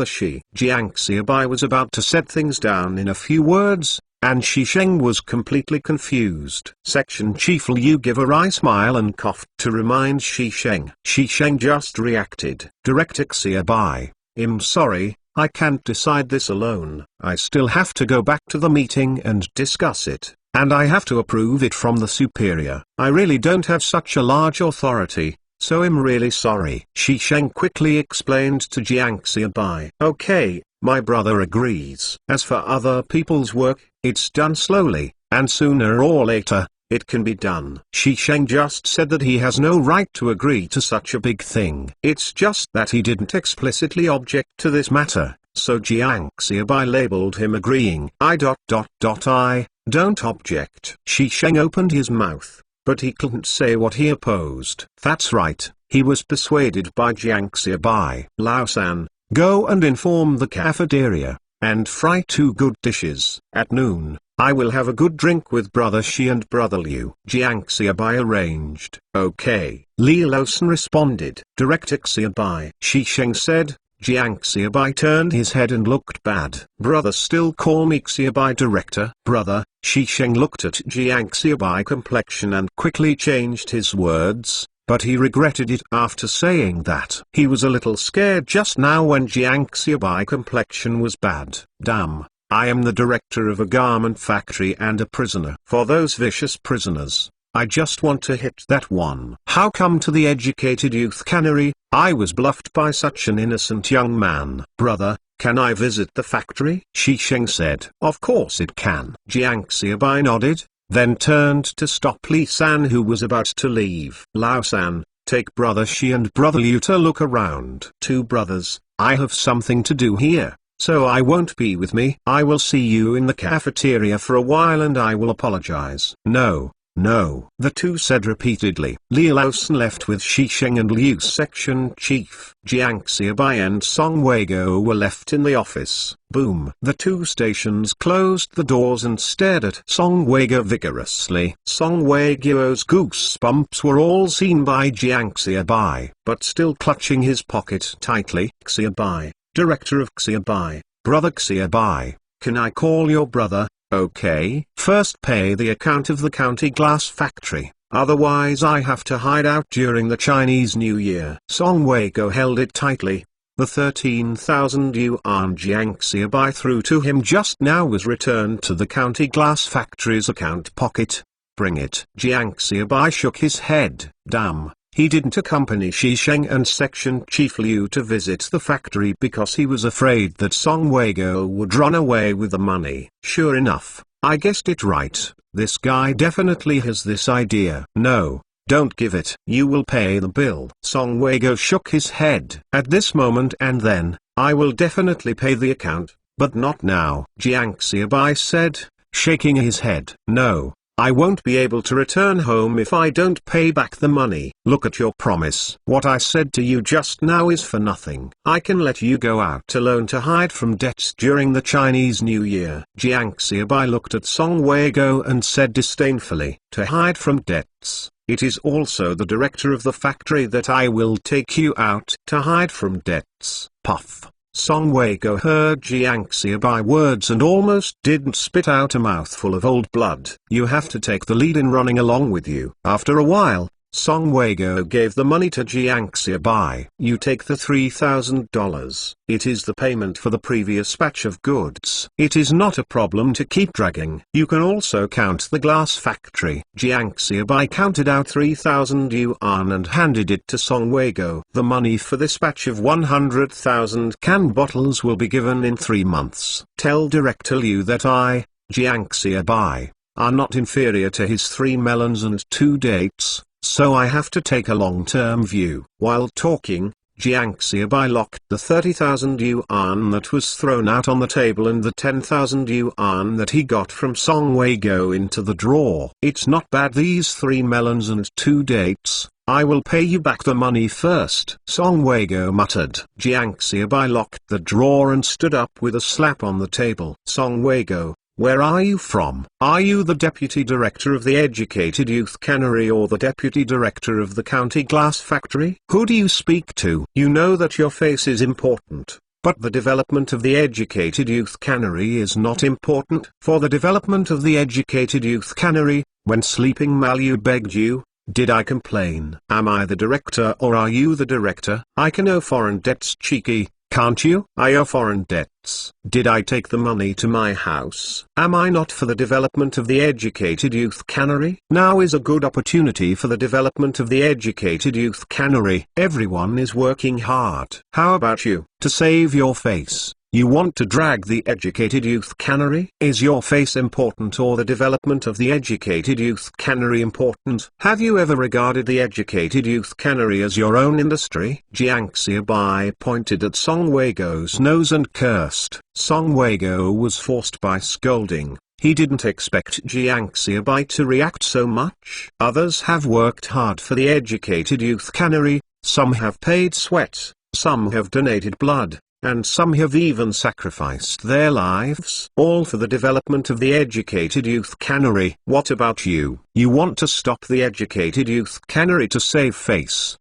Shi. Jiang Xiaobai was about to set things down in a few words, and Shi Sheng was completely confused. Section Chief Liu gave a wry smile and coughed to remind Shi Sheng. Shi Sheng just reacted. Director Xiaobai, I'm sorry, I can't decide this alone. I still have to go back to the meeting and discuss it, and I have to approve it from the superior. I really don't have such a large authority, so I'm really sorry. Shi Sheng quickly explained to Jiang Xiaobai. Okay, my brother agrees. As for other people's work, it's done slowly, and sooner or later, it can be done. Shi Sheng just said that he has no right to agree to such a big thing. It's just that he didn't explicitly object to this matter, so Jiang Xiaobai labeled him agreeing. I don't object. Shi Sheng opened his mouth, but he couldn't say what he opposed. That's right, he was persuaded by Jiang Xiaobai. Lao-san, go and inform the cafeteria, and fry 2 good dishes. At noon, I will have a good drink with Brother Shi and Brother Liu. Jiang Xiaobai arranged. Okay. Li Laosan responded. Director Xiaobai. Shi Sheng said. Jiang Xiaobai turned his head and looked bad. Brother, still call me Xiaobai Director. Brother. Shi Sheng looked at Jiang Xiaobai complexion and quickly changed his words, but he regretted it after saying that. He was a little scared just now when Jiang Xiaobai complexion was bad. Damn. I am the director of a garment factory and a prisoner. For those vicious prisoners, I just want to hit that one. How come to the educated youth cannery, I was bluffed by such an innocent young man? Brother, can I visit the factory? Shi Sheng said. Of course it can. Jiang Xiaobai nodded, then turned to stop Li San who was about to leave. Lao San, take Brother Shi and Brother Liu to look around. 2 brothers, I have something to do here, so I won't be with me. I will see you in the cafeteria for a while and I will apologize. No, the 2 said repeatedly. Li Laosan left with Shi Sheng and Liu's section chief. Jiang Xiaobai and Song Weiguo were left in the office. Boom. The 2 stations closed the doors and stared at Song Weiguo vigorously. Song Weiguo's goosebumps were all seen by Jiang Xiaobai, but still clutching his pocket tightly. Xiaobai. Director of Xiaobai, Brother Xiaobai, can I call your brother? Okay. First pay the account of the county glass factory, otherwise I have to hide out during the Chinese New Year. Song Weiguo held it tightly. The 13,000 yuan Jiang Xiaobai threw to him just now was returned to the county glass factory's account pocket. Bring it. Jiang Xiaobai shook his head. Damn. He didn't accompany Shi Sheng and Section Chief Liu to visit the factory because he was afraid that Song Weiguo would run away with the money. Sure enough, I guessed it right, this guy definitely has this idea. No, don't give it. You will pay the bill. Song Weiguo shook his head. At this moment and then, I will definitely pay the account, but not now. Jiang Xiaobai said, shaking his head. No. I won't be able to return home if I don't pay back the money. Look at your promise. What I said to you just now is for nothing. I can let you go out alone to hide from debts during the Chinese New Year. Jiang Xiaobai looked at Song Weiguo and said disdainfully, to hide from debts. It is also the director of the factory that I will take you out to hide from debts. Puff. Song Weiguo heard Jiang Xiaobai words and almost didn't spit out a mouthful of old blood. You have to take the lead in running along with you. After a while, Song Wei-go gave the money to Jiang Xiaobai. You take the $3,000. It is the payment for the previous batch of goods. It is not a problem to keep dragging. You can also count the glass factory. Jiang Xiaobai counted out 3,000 yuan and handed it to Song Wei-go. The money for this batch of 100,000 can bottles will be given in 3 months. Tell Director Liu that I, Jiang Xiaobai, are not inferior to his 3 melons and 2 dates. So I have to take a long-term view. While talking, Jiang Xiaobai locked the 30,000 yuan that was thrown out on the table and the 10,000 yuan that he got from Song Wei-go into the drawer. It's not bad, these 3 melons and 2 dates. I will pay you back the money first, Song Wei-go muttered. Jiang Xiaobai locked the drawer and stood up with a slap on the table. Song Wei-go, where are you from? Are you the deputy director of the Educated Youth Cannery or the deputy director of the county glass factory? Who do you speak to? You know that your face is important, but the development of the Educated Youth Cannery is not important. For the development of the Educated Youth Cannery, when Sleeping Malu begged you, did I complain? Am I the director or are you the director? I can owe foreign debts, cheeky. Can't you? I owe foreign debts. Did I take the money to my house? Am I not for the development of the Educated Youth Cannery? Now is a good opportunity for the development of the Educated Youth Cannery. Everyone is working hard. How about you? To save your face, you want to drag the Educated Youth Cannery? Is your face important or the development of the Educated Youth Cannery important? Have you ever regarded the Educated Youth Cannery as your own industry? Jiang Xiaobai pointed at Song Wei-go's nose and cursed. Song Wei-go was forced by scolding. He didn't expect Jiang Xiaobai to react so much. Others have worked hard for the Educated Youth Cannery, some have paid sweat, some have donated blood, and some have even sacrificed their lives, all for the development of the Educated Youth Cannery. What about you? You want to stop the Educated Youth Cannery to save face.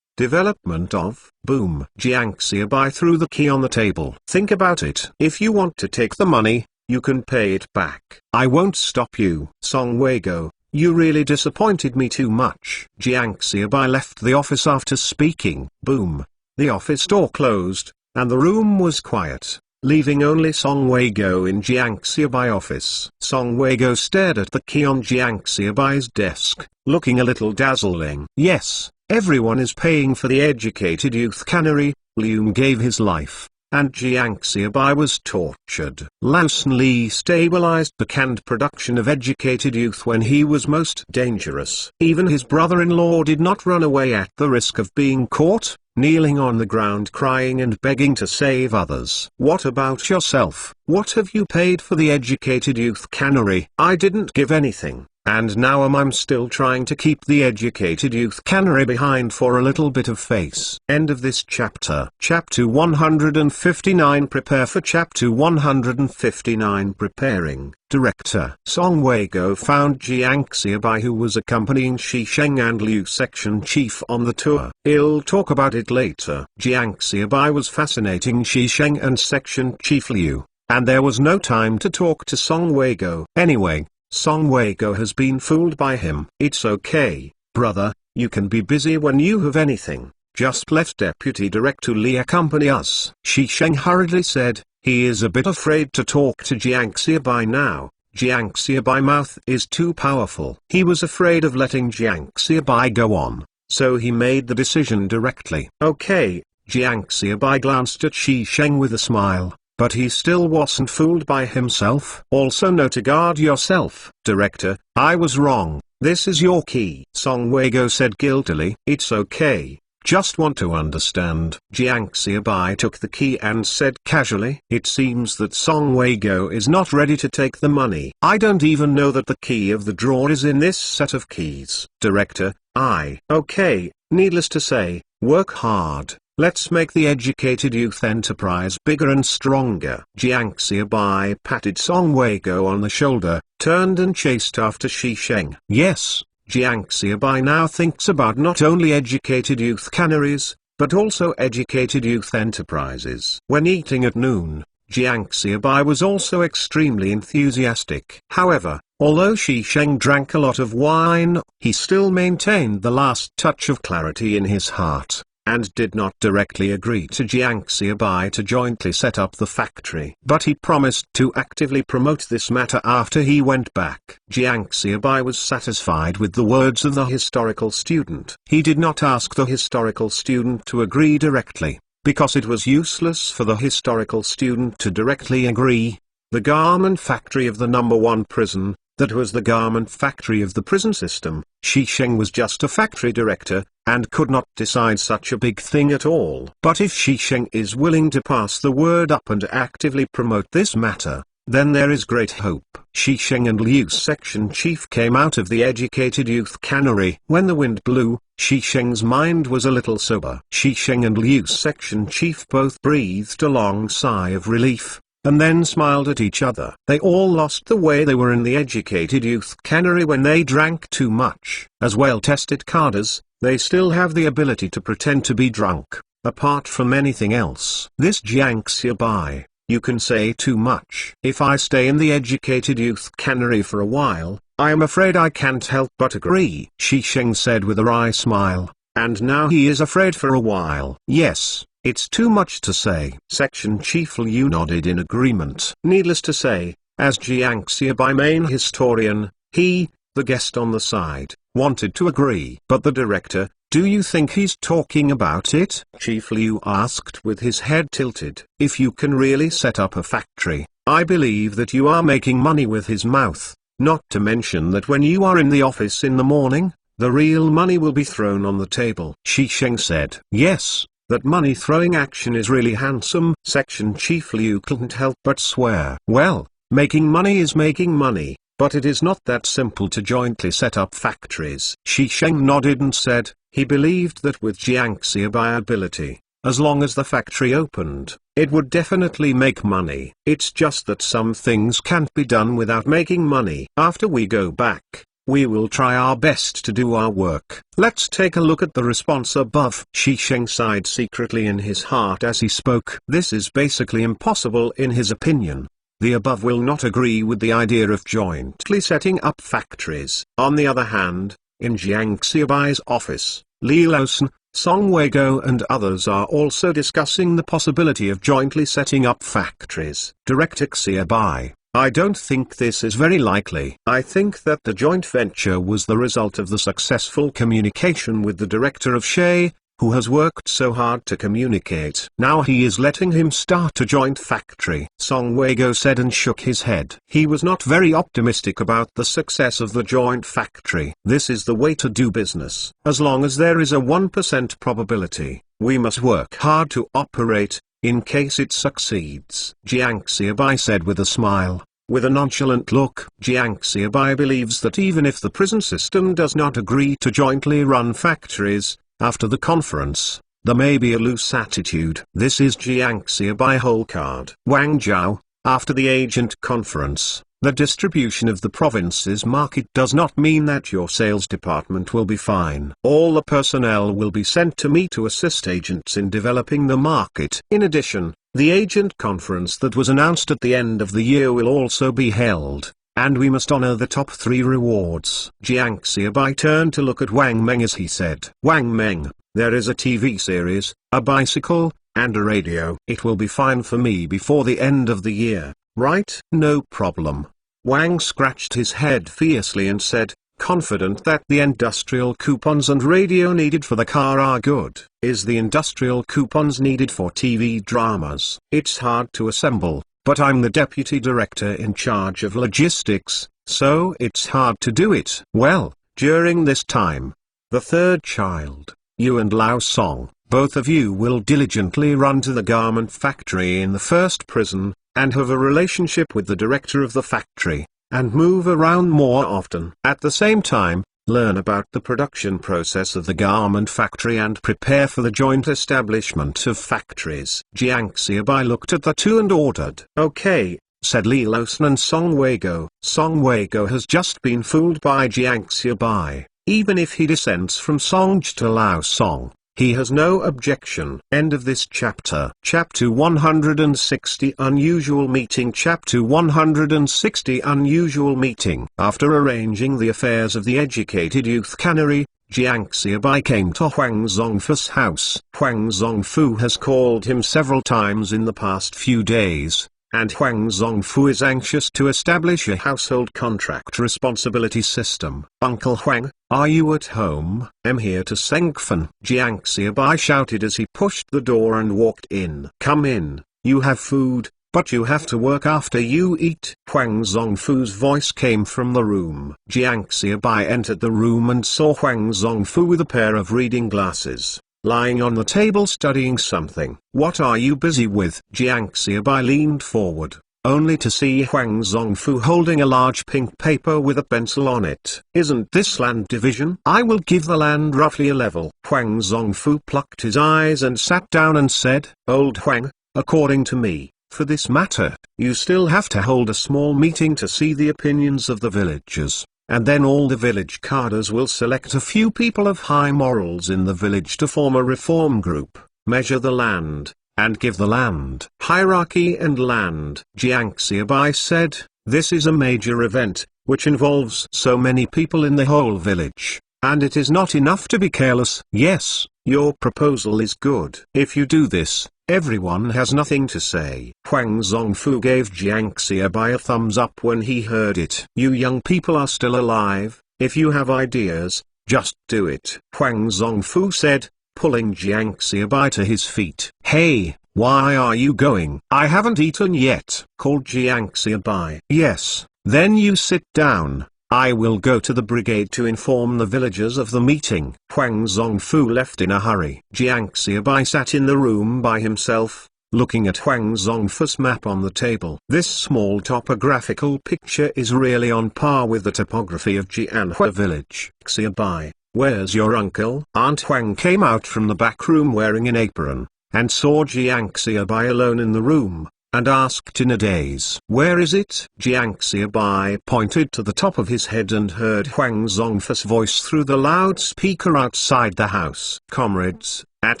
Development of, boom. Jiang Xiaobai threw the key on the table. Think about it. If you want to take the money, you can pay it back. I won't stop you. Song Wei-go, you really disappointed me too much. Jiang Xiaobai left the office after speaking. Boom. The office door closed, and the room was quiet, leaving only Song Wei-go in Jiang Xiaobai office. Song Wei-go stared at the key on Jiang Xiaobai's desk, looking a little dazzling. Yes, everyone is paying for the Educated Youth Cannery. Liu gave his life, and Jiang Xiaobai was tortured. Lao Li stabilized the canned production of Educated Youth when he was most dangerous. Even his brother-in-law did not run away at the risk of being caught, kneeling on the ground crying and begging to save others. What about yourself? What have you paid for the Educated Youth Cannery? I didn't give anything, and now I'm still trying to keep the Educated Youth Cannery behind for a little bit of face. End of this chapter. Chapter 159. Prepare for Chapter 159. Preparing. Director. Song Wei-go found Jiang Xiaobai, who was accompanying Shi Sheng and Liu section chief on the tour. I'll talk about it later. Jiang Xiaobai was fascinating Shi Sheng and section chief Liu, and there was no time to talk to Song Wei-go. Anyway, Song Wei-go has been fooled by him. It's okay, brother, you can be busy when you have anything. Just let Deputy Director Li accompany us. Shi Sheng hurriedly said. He is a bit afraid to talk to Jiang Xiaobai now. Jiang Xiaobai mouth is too powerful. He was afraid of letting Jiang Xiaobai go on, so he made the decision directly. Okay, Jiang Xiaobai glanced at Shi Sheng with a smile, but he still wasn't fooled by himself. Also know to guard yourself. Director, I was wrong. This is your key. Song Wei-go said guiltily. It's okay. Just want to understand. Jiang Xiaobai took the key and said casually. It seems that Song Wei-go is not ready to take the money. I don't even know that the key of the drawer is in this set of keys. Director, okay, needless to say, work hard. Let's make the Educated Youth Enterprise bigger and stronger. Jiang Xiaobai patted Song Wei-go on the shoulder, turned and chased after Shi Sheng. Yes. Jiang Xiaobai now thinks about not only Educated Youth Canneries, but also Educated Youth Enterprises. When eating at noon, Jiang Xiaobai was also extremely enthusiastic. However, although Shi Sheng drank a lot of wine, he still maintained the last touch of clarity in his heart, and did not directly agree to Jiang Xiaobai to jointly set up the factory. But he promised to actively promote this matter after he went back. Jiang Xiaobai was satisfied with the words of the historical student. He did not ask the historical student to agree directly, because it was useless for the historical student to directly agree. The garment factory of the number 1 prison, that was the garment factory of the prison system. Shi Sheng was just a factory director, and could not decide such a big thing at all. But if Shi Sheng is willing to pass the word up and actively promote this matter, then there is great hope. Shi Sheng and Liu's section chief came out of the educated youth cannery. When the wind blew, Shi Sheng's mind was a little sober. Shi Sheng and Liu's section chief both breathed a long sigh of relief, and then smiled at each other. They all lost the way they were in the educated youth cannery when they drank too much. As well-tested carders, they still have the ability to pretend to be drunk, apart from anything else. This Jiang Xiaobai, you can say too much. If I stay in the educated youth cannery for a while, I am afraid I can't help but agree, Shi Sheng said with a wry smile. And now he is afraid for a while. Yes. It's too much to say. Section Chief Liu nodded in agreement. Needless to say, as Jiang Xiaobai main historian, he, the guest on the side, wanted to agree. But the director, do you think he's talking about it? Chief Liu asked with his head tilted. If you can really set up a factory, I believe that you are making money with his mouth, not to mention that when you are in the office in the morning, the real money will be thrown on the table. Shi Sheng said. Yes. That money-throwing action is really handsome. Section Chief Liu couldn't help but swear. Well, making money is making money, but it is not that simple to jointly set up factories. Shi Sheng nodded and said, he believed that with Jiang Xiaobai ability, as long as the factory opened, it would definitely make money. It's just that some things can't be done without making money. After we go back, we will try our best to do our work. Let's take a look at the response above. Shi Sheng sighed secretly in his heart as he spoke. This is basically impossible in his opinion. The above will not agree with the idea of jointly setting up factories. On the other hand, in Jiang Xiaobai's office, Li Laosan, Song Weigou and others are also discussing the possibility of jointly setting up factories. Director Xiaobai, I don't think this is very likely. I think that the joint venture was the result of the successful communication with the director of Shay, who has worked so hard to communicate. Now he is letting him start a joint factory. Song Weigou said and shook his head. He was not very optimistic about the success of the joint factory. This is the way to do business. As long as there is a 1% probability, we must work hard to operate, in case it succeeds. Jiang Xiaobai said with a smile. With a nonchalant look, Jiang Xiaobai believes that even if the prison system does not agree to jointly run factories, after the conference, there may be a loose attitude. This is Jiang Xiaobai whole card. Wang Zhao, after the agent conference, the distribution of the province's market does not mean that your sales department will be fine. All the personnel will be sent to me to assist agents in developing the market. In addition, the agent conference that was announced at the end of the year will also be held, and we must honor the top 3 rewards. Jiang Xiaobai turned to look at Wang Meng as he said, Wang Meng, there is a TV series, a bicycle, and a radio. It will be fine for me before the end of the year, right? No problem. Wang scratched his head fiercely and said, confident that the industrial coupons and radio needed for the car are good. Is the industrial coupons needed for TV dramas? It's hard to assemble, but I'm the deputy director in charge of logistics, so it's hard to do it. Well, during this time, the third child, you and Lao Song, both of you will diligently run to the garment factory in the first prison, and have a relationship with the director of the factory, and move around more often. At the same time, learn about the production process of the garment factory and prepare for the joint establishment of factories. Jiang Xiaobai looked at the two and ordered. Okay, said Li Laosan and Song Weigou. Song Weigou has just been fooled by Jiang Xiaobai. Even if he descends from Song to Lao Song, he has no objection. End of this chapter. Chapter 160 Unusual Meeting. Chapter 160 Unusual Meeting. After arranging the affairs of the educated youth cannery, Jiang Xiaobai came to Huang Zongfu's house. Huang Zongfu has called him several times in the past few days, and Huang Zongfu is anxious to establish a household contract responsibility system. Uncle Huang, are you at home? I'm here to Sengfen, Jiang Xiaobai shouted as he pushed the door and walked in. Come in, you have food, but you have to work after you eat. Huang Zongfu's voice came from the room. Jiang Xiaobai entered the room and saw Huang Zongfu with a pair of reading glasses, lying on the table studying something. What are you busy with? Jiang Xiaobai leaned forward, only to see Huang Zongfu holding a large pink paper with a pencil on it. Isn't this land division? I will give the land roughly a level. Huang Zongfu plucked his eyes and sat down and said, Old Huang, according to me, for this matter, you still have to hold a small meeting to see the opinions of the villagers, and then all the village cadres will select a few people of high morals in the village to form a reform group, measure the land, and give the land. Hierarchy and land. Jiang Xiaobai said, this is a major event, which involves so many people in the whole village, and it is not enough to be careless. Yes, your proposal is good. If you do this, everyone has nothing to say. Huang Zongfu gave Jiang Xiaobai a thumbs up when he heard it. You young people are still alive, if you have ideas, just do it. Huang Zongfu said, pulling Jiang Xiaobai to his feet. Hey, why are you going? I haven't eaten yet, called Jiang Xiaobai. Yes, then you sit down. I will go to the brigade to inform the villagers of the meeting. Huang Zongfu left in a hurry. Jiang Xiaobai sat in the room by himself, looking at Huang Zongfu's map on the table. This small topographical picture is really on par with the topography of Jianhua village. Xiaobai, where's your uncle? Aunt Huang came out from the back room wearing an apron, and saw Jiang Xiaobai alone in the room, and asked in a daze. Where is it? Jiang Xiaobai pointed to the top of his head and heard Huang Zongfu's voice through the loudspeaker outside the house. Comrades, at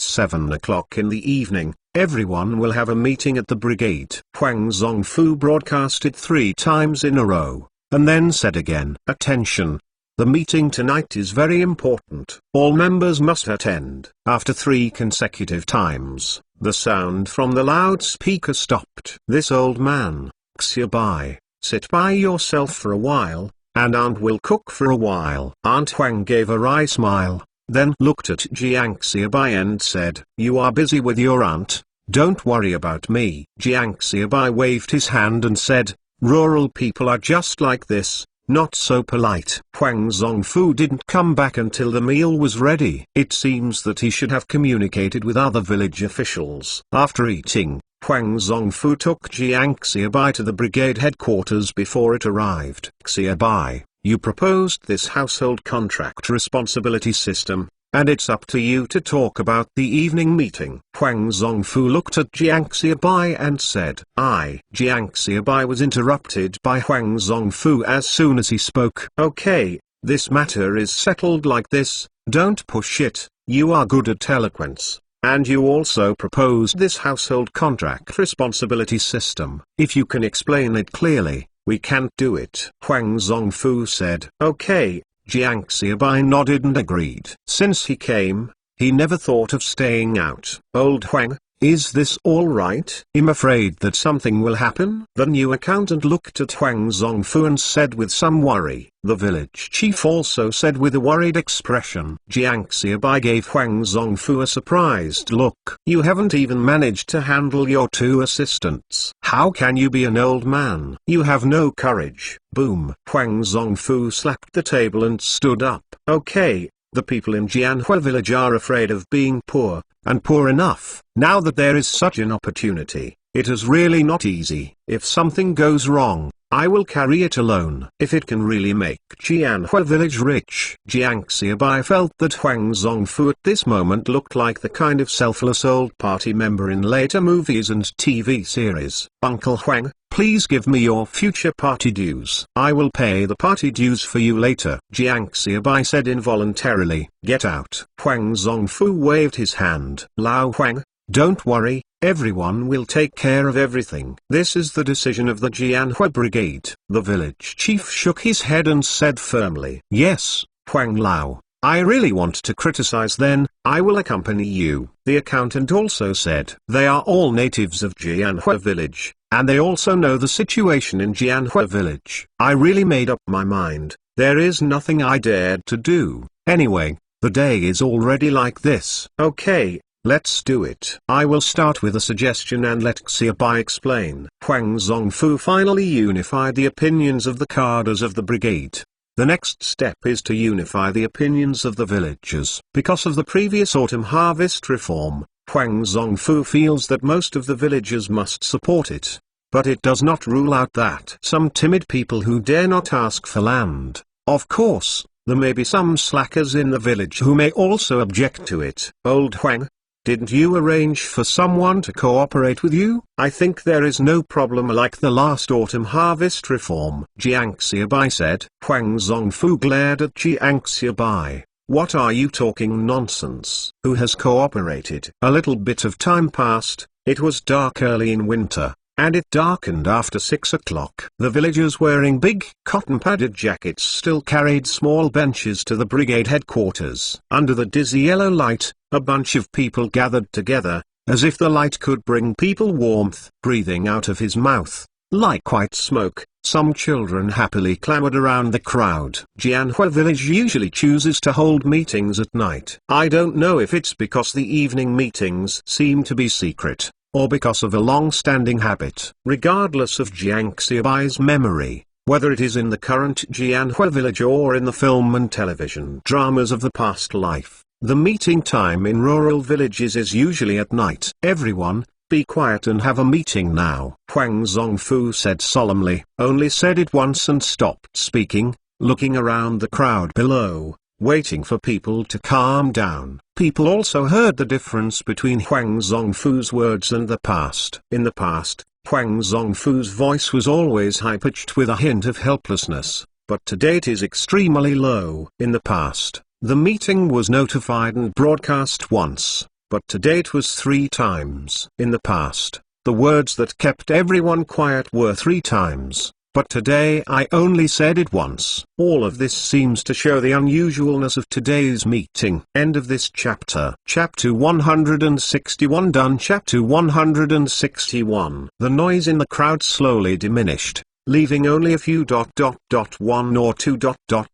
7 o'clock in the evening, everyone will have a meeting at the brigade. Huang Zongfu broadcasted 3 times in a row, and then said again, attention. The meeting tonight is very important. All members must attend. After 3 consecutive times, the sound from the loudspeaker stopped. This old man, Xiaobai, sit by yourself for a while, and Aunt will cook for a while. Aunt Huang gave a wry smile, then looked at Jiang Xiaobai and said, you are busy with your aunt, don't worry about me. Jiang Xiaobai waved his hand and said, rural people are just like this, not so polite. Huang Zongfu didn't come back until the meal was ready. It seems that he should have communicated with other village officials. After eating, Huang Zongfu took Jiang Xiaobai to the brigade headquarters before it arrived. Xiaobai, you proposed this household contract responsibility system, and it's up to you to talk about the evening meeting. Huang Zongfu looked at Jiang Xiaobai and said, Jiang Xiaobai was interrupted by Huang Zongfu as soon as he spoke. Okay, this matter is settled like this, don't push it, you are good at eloquence, and you also proposed this household contract responsibility system. If you can explain it clearly, we can't do it. Huang Zongfu said. Okay. Jiang Xiaobai nodded and agreed. Since he came, he never thought of staying out. Old Huang, is this all right? I'm afraid that something will happen. The new accountant looked at Huang Zongfu and said with some worry. The village chief also said with a worried expression. Jiang Xiaobai gave Huang Zongfu a surprised look. You haven't even managed to handle your 2 assistants. How can you be an old man? You have no courage. Boom. Huang Zongfu slapped the table and stood up. Okay, the people in Jianhua village are afraid of being poor, and poor enough. Now that there is such an opportunity, it is really not easy. If something goes wrong, I will carry it alone. If it can really make Jianhua village rich. Jiang Xiaobai felt that Huang Zongfu at this moment looked like the kind of selfless old party member in later movies and TV series. Uncle Huang, please give me your future party dues. I will pay the party dues for you later. Jiang Xiaobai said involuntarily. Get out. Huang Zongfu waved his hand. Lao Huang, don't worry, everyone will take care of everything. This is the decision of the Jianhua Brigade. The village chief shook his head and said firmly. Yes, Huang Lao, I really want to criticize then, I will accompany you. The accountant also said. They are all natives of Jianhua village, and they also know the situation in Jianhua village. I really made up my mind, there is nothing I dared to do. Anyway, the day is already like this. Okay. Let's do it. I will start with a suggestion and let Xiaobai explain. Huang Zongfu finally unified the opinions of the cadres of the brigade. The next step is to unify the opinions of the villagers. Because of the previous autumn harvest reform, Huang Zongfu feels that most of the villagers must support it. But it does not rule out that some timid people who dare not ask for land. Of course, there may be some slackers in the village who may also object to it. Old Huang, didn't you arrange for someone to cooperate with you? I think there is no problem like the last autumn harvest reform. Jiang Xiaobai said. Huang Zongfu glared at Jiang Xiaobai. What are you talking nonsense? Who has cooperated? A little bit of time passed, it was dark early in winter, and it darkened after 6 o'clock. The villagers wearing big cotton-padded jackets still carried small benches to the brigade headquarters. Under the dizzy yellow light, a bunch of people gathered together, as if the light could bring people warmth. Breathing out of his mouth, like white smoke, some children happily clamored around the crowd. Jianhua village usually chooses to hold meetings at night. I don't know if it's because the evening meetings seem to be secret, or because of a long-standing habit. Regardless of Jiang Xiaobai's memory, whether it is in the current Jianhua village or in the film and television dramas of the past life, the meeting time in rural villages is usually at night. Everyone, be quiet and have a meeting now. Huang Zongfu said solemnly, only said it once and stopped speaking, looking around the crowd below, waiting for people to calm down. People also heard the difference between Huang Zongfu's words and the past. In the past, Huang Zongfu's voice was always high-pitched with a hint of helplessness, but today it is extremely low. In the past, the meeting was notified and broadcast once, but today it was 3 times. In the past, the words that kept everyone quiet were 3 times, but today I only said it once. All of this seems to show the unusualness of today's meeting. End of this chapter. Chapter 161 done. Chapter 161. The noise in the crowd slowly diminished, leaving only a few ... 1 or 2 ...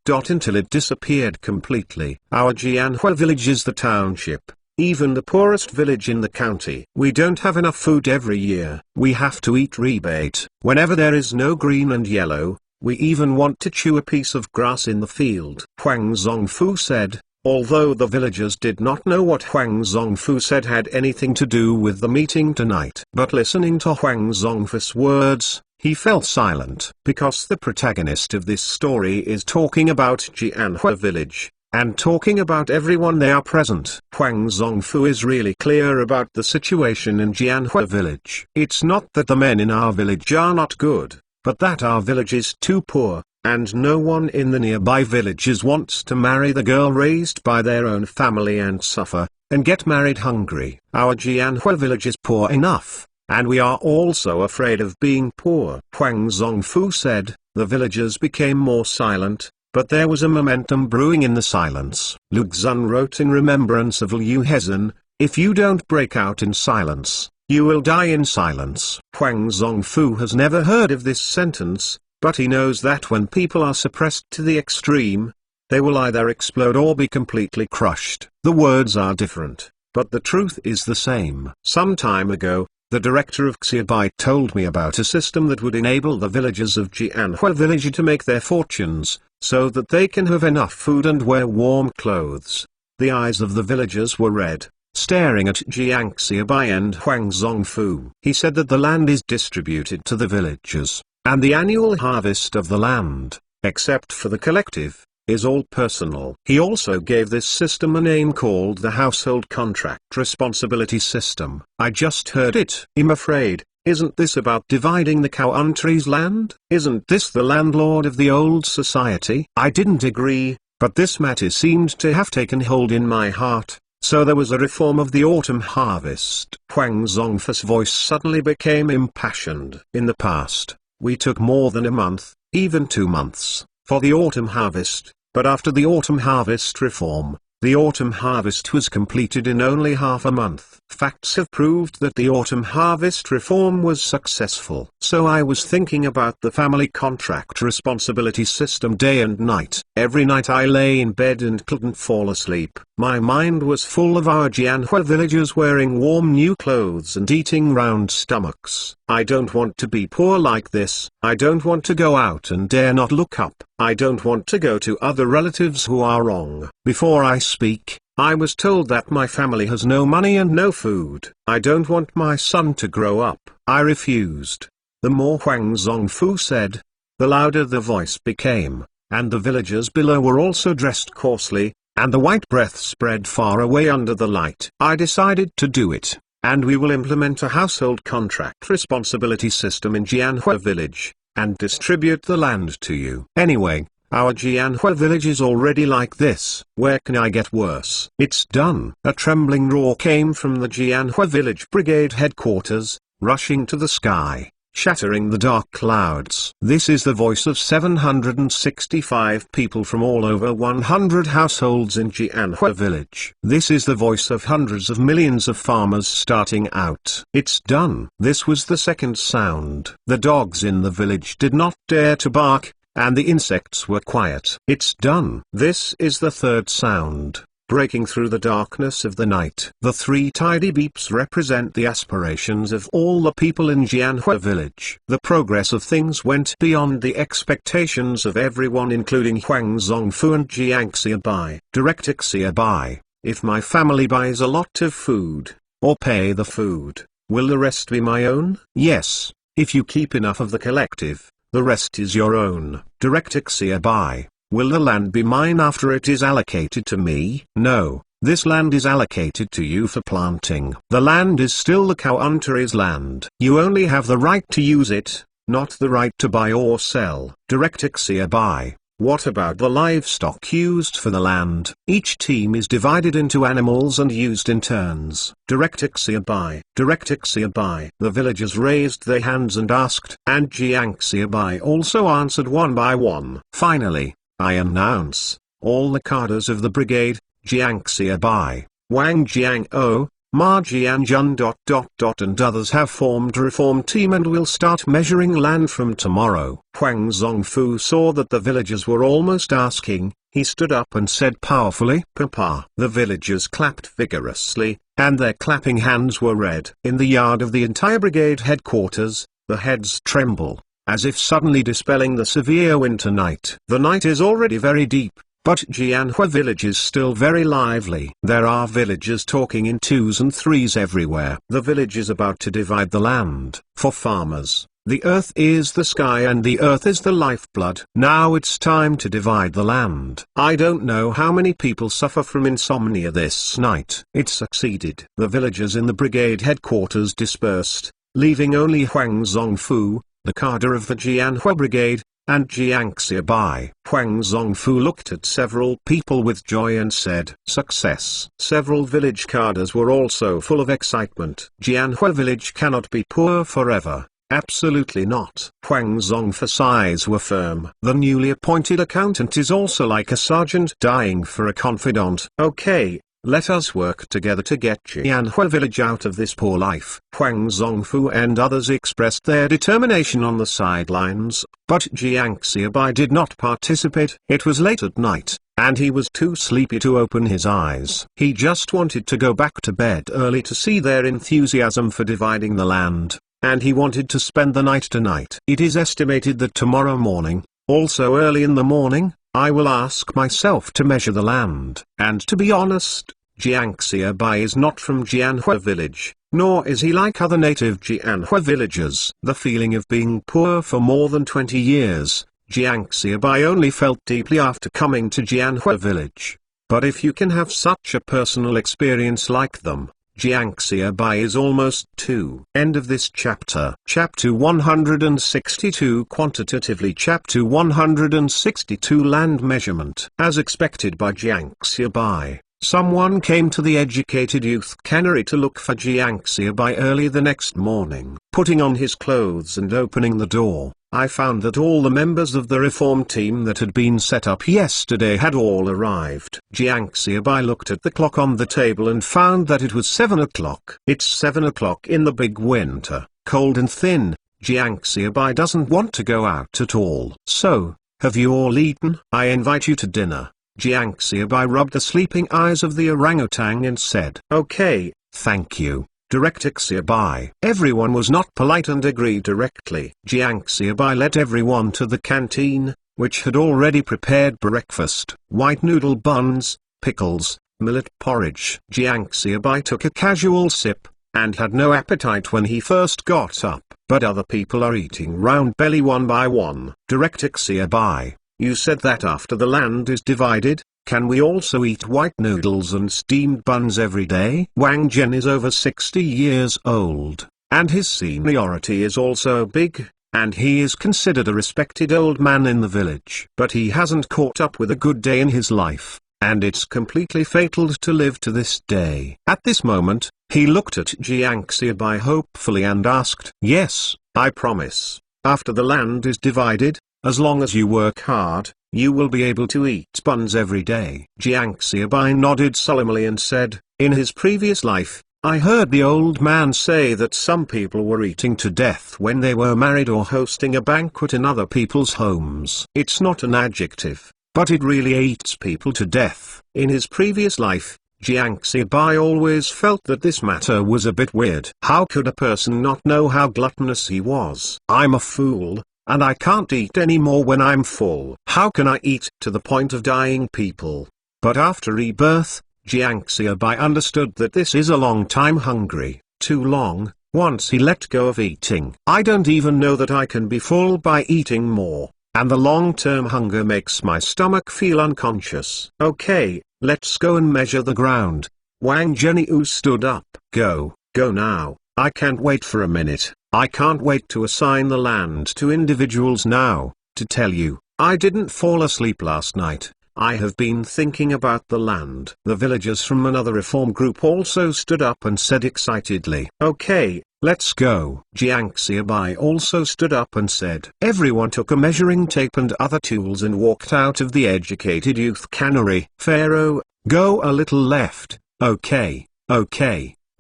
until it disappeared completely. Our Jianhua village is the township, even the poorest village in the county. We don't have enough food every year. We have to eat rebate. Whenever there is no green and yellow, we even want to chew a piece of grass in the field. Huang Zongfu said, although the villagers did not know what Huang Zongfu said had anything to do with the meeting tonight. But listening to Huang Zongfu's words, he fell silent. Because the protagonist of this story is talking about Jianhua village, and talking about everyone there present. Huang Zongfu is really clear about the situation in Jianhua village. It's not that the men in our village are not good, but that our village is too poor, and no one in the nearby villages wants to marry the girl raised by their own family and suffer, and get married hungry. Our Jianhua village is poor enough, and we are also afraid of being poor. Huang Zongfu said. The villagers became more silent, but there was a momentum brewing in the silence. Lu Xun wrote in remembrance of Liu Hezhen, if you don't break out in silence, you will die in silence. Huang Zongfu has never heard of this sentence, but he knows that when people are suppressed to the extreme, they will either explode or be completely crushed. The words are different, but the truth is the same. Some time ago, the director of Xiaobai told me about a system that would enable the villagers of Jianhua village to make their fortunes, so that they can have enough food and wear warm clothes. The eyes of the villagers were red, staring at Jiang Xiaobai and Huang Zongfu. He said that the land is distributed to the villagers, and the annual harvest of the land, except for the collective, is all personal. He also gave this system a name called the Household Contract Responsibility System. I just heard it. I'm afraid, isn't this about dividing the country's land? Isn't this the landlord of the old society? I didn't agree, but this matter seemed to have taken hold in my heart. So there was a reform of the autumn harvest. Huang Zongfu's voice suddenly became impassioned. In the past, we took more than a month, even 2 months, for the autumn harvest, but after the autumn harvest reform, the autumn harvest was completed in only half a month. Facts have proved that the autumn harvest reform was successful. So I was thinking about the family contract responsibility system day and night. Every night I lay in bed and couldn't fall asleep. My mind was full of our Jianhua villagers wearing warm new clothes and eating round stomachs. I don't want to be poor like this. I don't want to go out and dare not look up. I don't want to go to other relatives who are wrong. Before I speak, I was told that my family has no money and no food. I don't want my son to grow up. I refused. The more Huang Zongfu said, the louder the voice became, and the villagers below were also dressed coarsely, and the white breath spread far away under the light. I decided to do it, and we will implement a household contract responsibility system in Jianhua village, and distribute the land to you. Anyway, our Jianhua village is already like this. Where can I get worse? It's done. A trembling roar came from the Jianhua village brigade headquarters, rushing to the sky, shattering the dark clouds. This is the voice of 765 people from all over 100 households in Jianhua village. This is the voice of hundreds of millions of farmers starting out. It's done. This was the second sound. The dogs in the village did not dare to bark, and the insects were quiet. It's done. This is the third sound, breaking through the darkness of the night. The 3 tidy beeps represent the aspirations of all the people in Jianhua village. The progress of things went beyond the expectations of everyone, including Huang Zongfu and Jiang Xiaobai. Direct Xiaobai, if my family buys a lot of food, or pay the food, will the rest be my own? Yes, if you keep enough of the collective, the rest is your own. Direct Xiaobai, will the land be mine after it is allocated to me? No, this land is allocated to you for planting. The land is still the country's land. You only have the right to use it, not the right to buy or sell. Direct Xiaobai, what about the livestock used for the land? Each team is divided into animals and used in turns. Direct Xiaobai. Direct Xiaobai. The villagers raised their hands and asked, and Jiang Xiaobai also answered one by one. Finally, I announce, all the cadres of the brigade, Jiang Xiaobai, Wang Jiang-o, Ma Jianjun ... and others have formed a reform team and will start measuring land from tomorrow. Huang Zongfu saw that the villagers were almost asking. He stood up and said powerfully, "Papa." The villagers clapped vigorously, and their clapping hands were red. In the yard of the entire brigade headquarters, the heads tremble, as if suddenly dispelling the severe winter night. The night is already very deep, but Jianhua village is still very lively. There are villagers talking in 2s and 3s everywhere. The village is about to divide the land. For farmers, the earth is the sky and the earth is the lifeblood. Now it's time to divide the land. I don't know how many people suffer from insomnia this night. It succeeded. The villagers in the brigade headquarters dispersed, leaving only Huang Zongfu, the cadre of the Jianhua brigade, and Jiang Xiaobai. Huang Zongfu looked at several people with joy and said, "Success." Several village cadres were also full of excitement. Jianhua village cannot be poor forever. Absolutely not. Huang Zongfu's eyes were firm. The newly appointed accountant is also like a sergeant dying for a confidant. Okay, let us work together to get Jianhua village out of this poor life. Huang Zongfu and others expressed their determination on the sidelines, but Jiang Xiaobai did not participate. It was late at night, and he was too sleepy to open his eyes. He just wanted to go back to bed early to see their enthusiasm for dividing the land, and he wanted to spend the night tonight. It is estimated that tomorrow morning, also early in the morning, I will ask myself to measure the land. And to be honest, Jiang Xiaobai is not from Jianhua village. nor is he like other native Jianhua villagers. The feeling of being poor for more than 20 years, Jiang Xiaobai only felt deeply after coming to Jianhua village. But if you can have such a personal experience like them, Jiang Xiaobai is almost too. End of this chapter. Chapter 162 Quantitatively Chapter 162 Land Measurement. As expected by Jiang Xiaobai, someone came to the educated youth cannery to look for Jiang Xiaobai early the next morning. Putting on his clothes and opening the door, I found that all the members of the reform team that had been set up yesterday had all arrived. Jiang Xiaobai looked at the clock on the table and found that it was 7 o'clock. It's 7 o'clock in the big winter, cold and thin. Jiang Xiaobai doesn't want to go out at all. So, have you all eaten? I invite you to dinner. Jiang Xiaobai rubbed the sleeping eyes of the orangutan and said, "Okay, thank you, Director Xiaobai." Everyone was not polite and agreed directly. Jiang Xiaobai led everyone to the canteen, which had already prepared breakfast: white noodle buns, pickles, millet porridge. Jiang Xiaobai took a casual sip, and had no appetite when he first got up. But other people are eating round belly one by one. Director Xiaobai, you said that after the land is divided, can we also eat white noodles and steamed buns every day? Wang Zhen is over 60 years old, and his seniority is also big, and he is considered a respected old man in the village. But he hasn't caught up with a good day in his life, and it's completely fatal to live to this day. At this moment, he looked at Jiang Xiaobai hopefully and asked, "Yes, I promise. After the land is divided, as long as you work hard, you will be able to eat buns every day." Jiang Xiaobai nodded solemnly and said, "In his previous life, I heard the old man say that some people were eating to death when they were married or hosting a banquet in other people's homes. It's not an adjective, but it really eats people to death." In his previous life, Jiang Xiaobai always felt that this matter was a bit weird. How could a person not know how gluttonous he was? "I'm a fool, and I can't eat anymore when I'm full. How can I eat to the point of dying people?" But after rebirth, Jiang Xiaobai understood that this is a long time hungry, too long. Once he let go of eating. "I don't even know that I can be full by eating more, and the long-term hunger makes my stomach feel unconscious." "Okay, let's go and measure the ground." Wang Zheniu stood up. Go now. I can't wait for a minute. I can't wait to assign the land to individuals now. To tell you, I didn't fall asleep last night. I have been thinking about the land. The villagers from another reform group also stood up and said excitedly, "Okay, let's go." Jiang Xiaobai also stood up and said. Everyone took a measuring tape and other tools and walked out of the educated youth cannery. "Pharaoh, go a little left." Okay,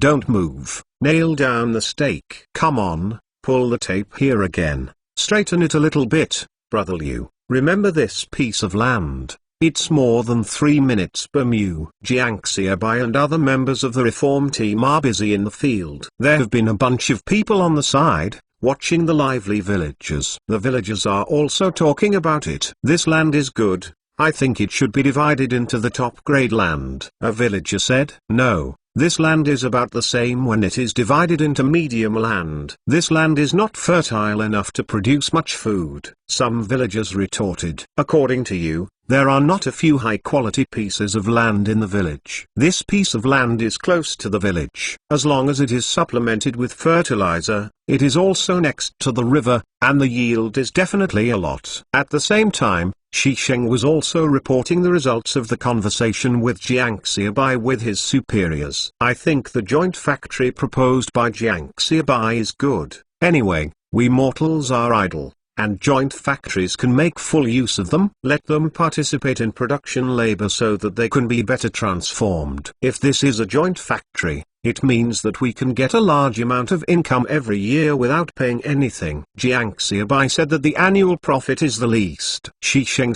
don't move. "Nail down the stake." "Come on, pull the tape here again. Straighten it a little bit, brother Liu. Remember this piece of land. It's more than 3 minutes per mu." Jiang Xiaobai and other members of the reform team are busy in the field. There have been a bunch of people on the side, watching the lively villagers. The villagers are also talking about it. "This land is good. I think it should be divided into the top grade land." A villager said. "No. This land is about the same when it is divided into medium land. This land is not fertile enough to produce much food." Some villagers retorted. "According to you, there are not a few high-quality pieces of land in the village. This piece of land is close to the village. As long as it is supplemented with fertilizer, it is also next to the river, and the yield is definitely a lot." At the same time, Shi Sheng was also reporting the results of the conversation with Jiang Xiaobai with his superiors. "I think the joint factory proposed by Jiang Xiaobai is good. Anyway, we mortals are idle, and joint factories can make full use of them. Let them participate in production labor so that they can be better transformed. If this is a joint factory, it means that we can get a large amount of income every year without paying anything." Jiang Xiaobai said that the annual profit is the least. Shi Sheng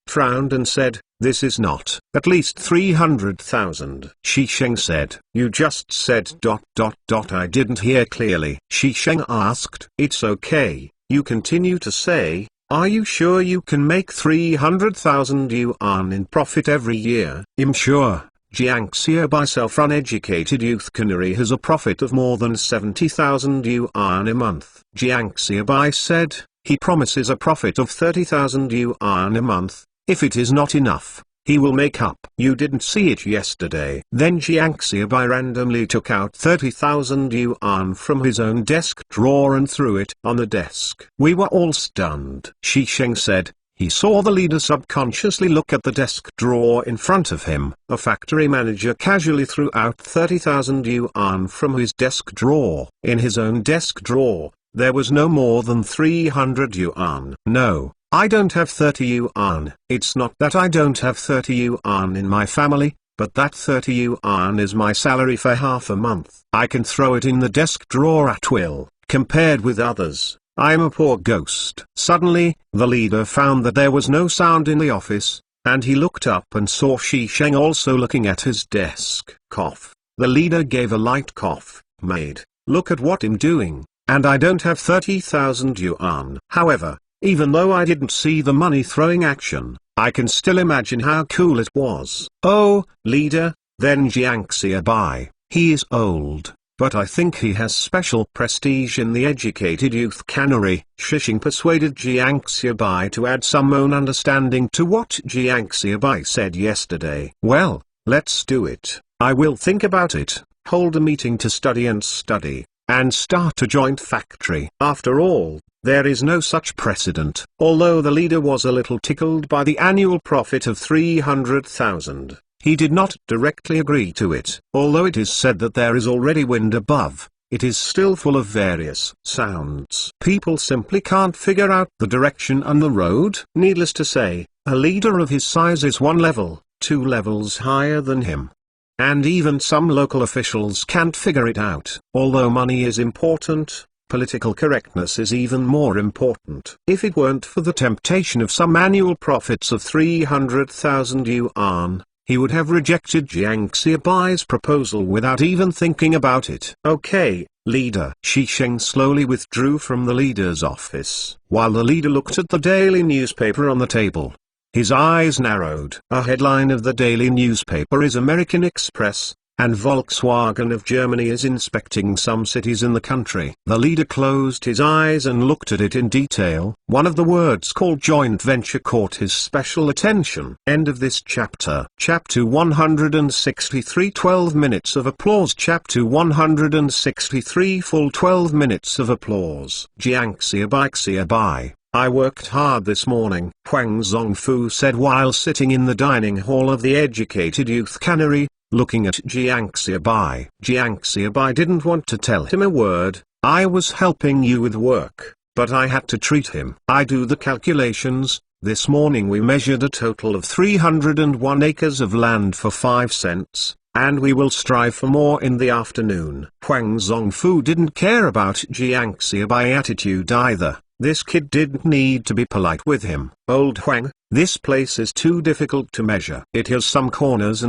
frowned and said, "This is not at least 300,000. Shi Sheng said, "You just said ... I didn't hear clearly." Shi Sheng asked. "It's okay. You continue to say, are you sure you can make 300,000 yuan in profit every year?" "I'm sure." Jiangxia self-run educated youth cannery has a profit of more than 70,000 yuan a month. Jiangxia said, he promises a profit of 30,000 yuan a month. If it is not enough, he will make up. You didn't see it yesterday. Then Jiangxia randomly took out 30,000 yuan from his own desk drawer and threw it on the desk. We were all stunned. Shi Sheng said, he saw the leader subconsciously look at the desk drawer in front of him. A factory manager casually threw out 30,000 yuan from his desk drawer. In his own desk drawer, there was no more than 300 yuan. No, I don't have 30 yuan. It's not that I don't have 30 yuan in my family, but that 30 yuan is my salary for half a month. I can throw it in the desk drawer at will. Compared with others, I'm a poor ghost. Suddenly, the leader found that there was no sound in the office, and he looked up and saw Shi Sheng also looking at his desk. Cough. The leader gave a light cough. Maid, look at what I'm doing, and I don't have 30,000 yuan. However, even though I didn't see the money throwing action, I can still imagine how cool it was. Oh, leader, then Jiangxia he is old, but I think he has special prestige in the educated youth cannery. Shishing persuaded Jiangxia to add some own understanding to what Jiangxia said yesterday. Well, let's do it. I will think about it, hold a meeting to study, and start a joint factory. After all, there is no such precedent. Although the leader was a little tickled by the annual profit of 300,000. He did not directly agree to it. Although it is said that there is already wind above, it is still full of various sounds. People simply can't figure out the direction and the road. Needless to say, a leader of his size is 1 level, 2 levels higher than him. And even some local officials can't figure it out. Although money is important, political correctness is even more important. If it weren't for the temptation of some annual profits of 300,000 yuan, he would have rejected Jiangxia's proposal without even thinking about it. Okay, leader. Shi Sheng slowly withdrew from the leader's office, while the leader looked at the daily newspaper on the table. His eyes narrowed. A headline of the daily newspaper is American Express, and Volkswagen of Germany is inspecting some cities in the country. The leader closed his eyes and looked at it in detail. One of the words called joint venture caught his special attention. End of this chapter. Chapter 163 12 minutes of applause. Chapter 163 full 12 minutes of applause. Jiangxia. I worked hard this morning, Huang Zongfu said while sitting in the dining hall of the educated youth cannery, looking at Jiangxia. Jiangxia didn't want to tell him a word. I was helping you with work, but I had to treat him. I do the calculations. This morning we measured a total of 301 acres of land for 5 cents, and we will strive for more in the afternoon. Huang Zongfu didn't care about Jiangxia attitude either. This kid didn't need to be polite with him. Old Huang, this place is too difficult to measure. It has some corners,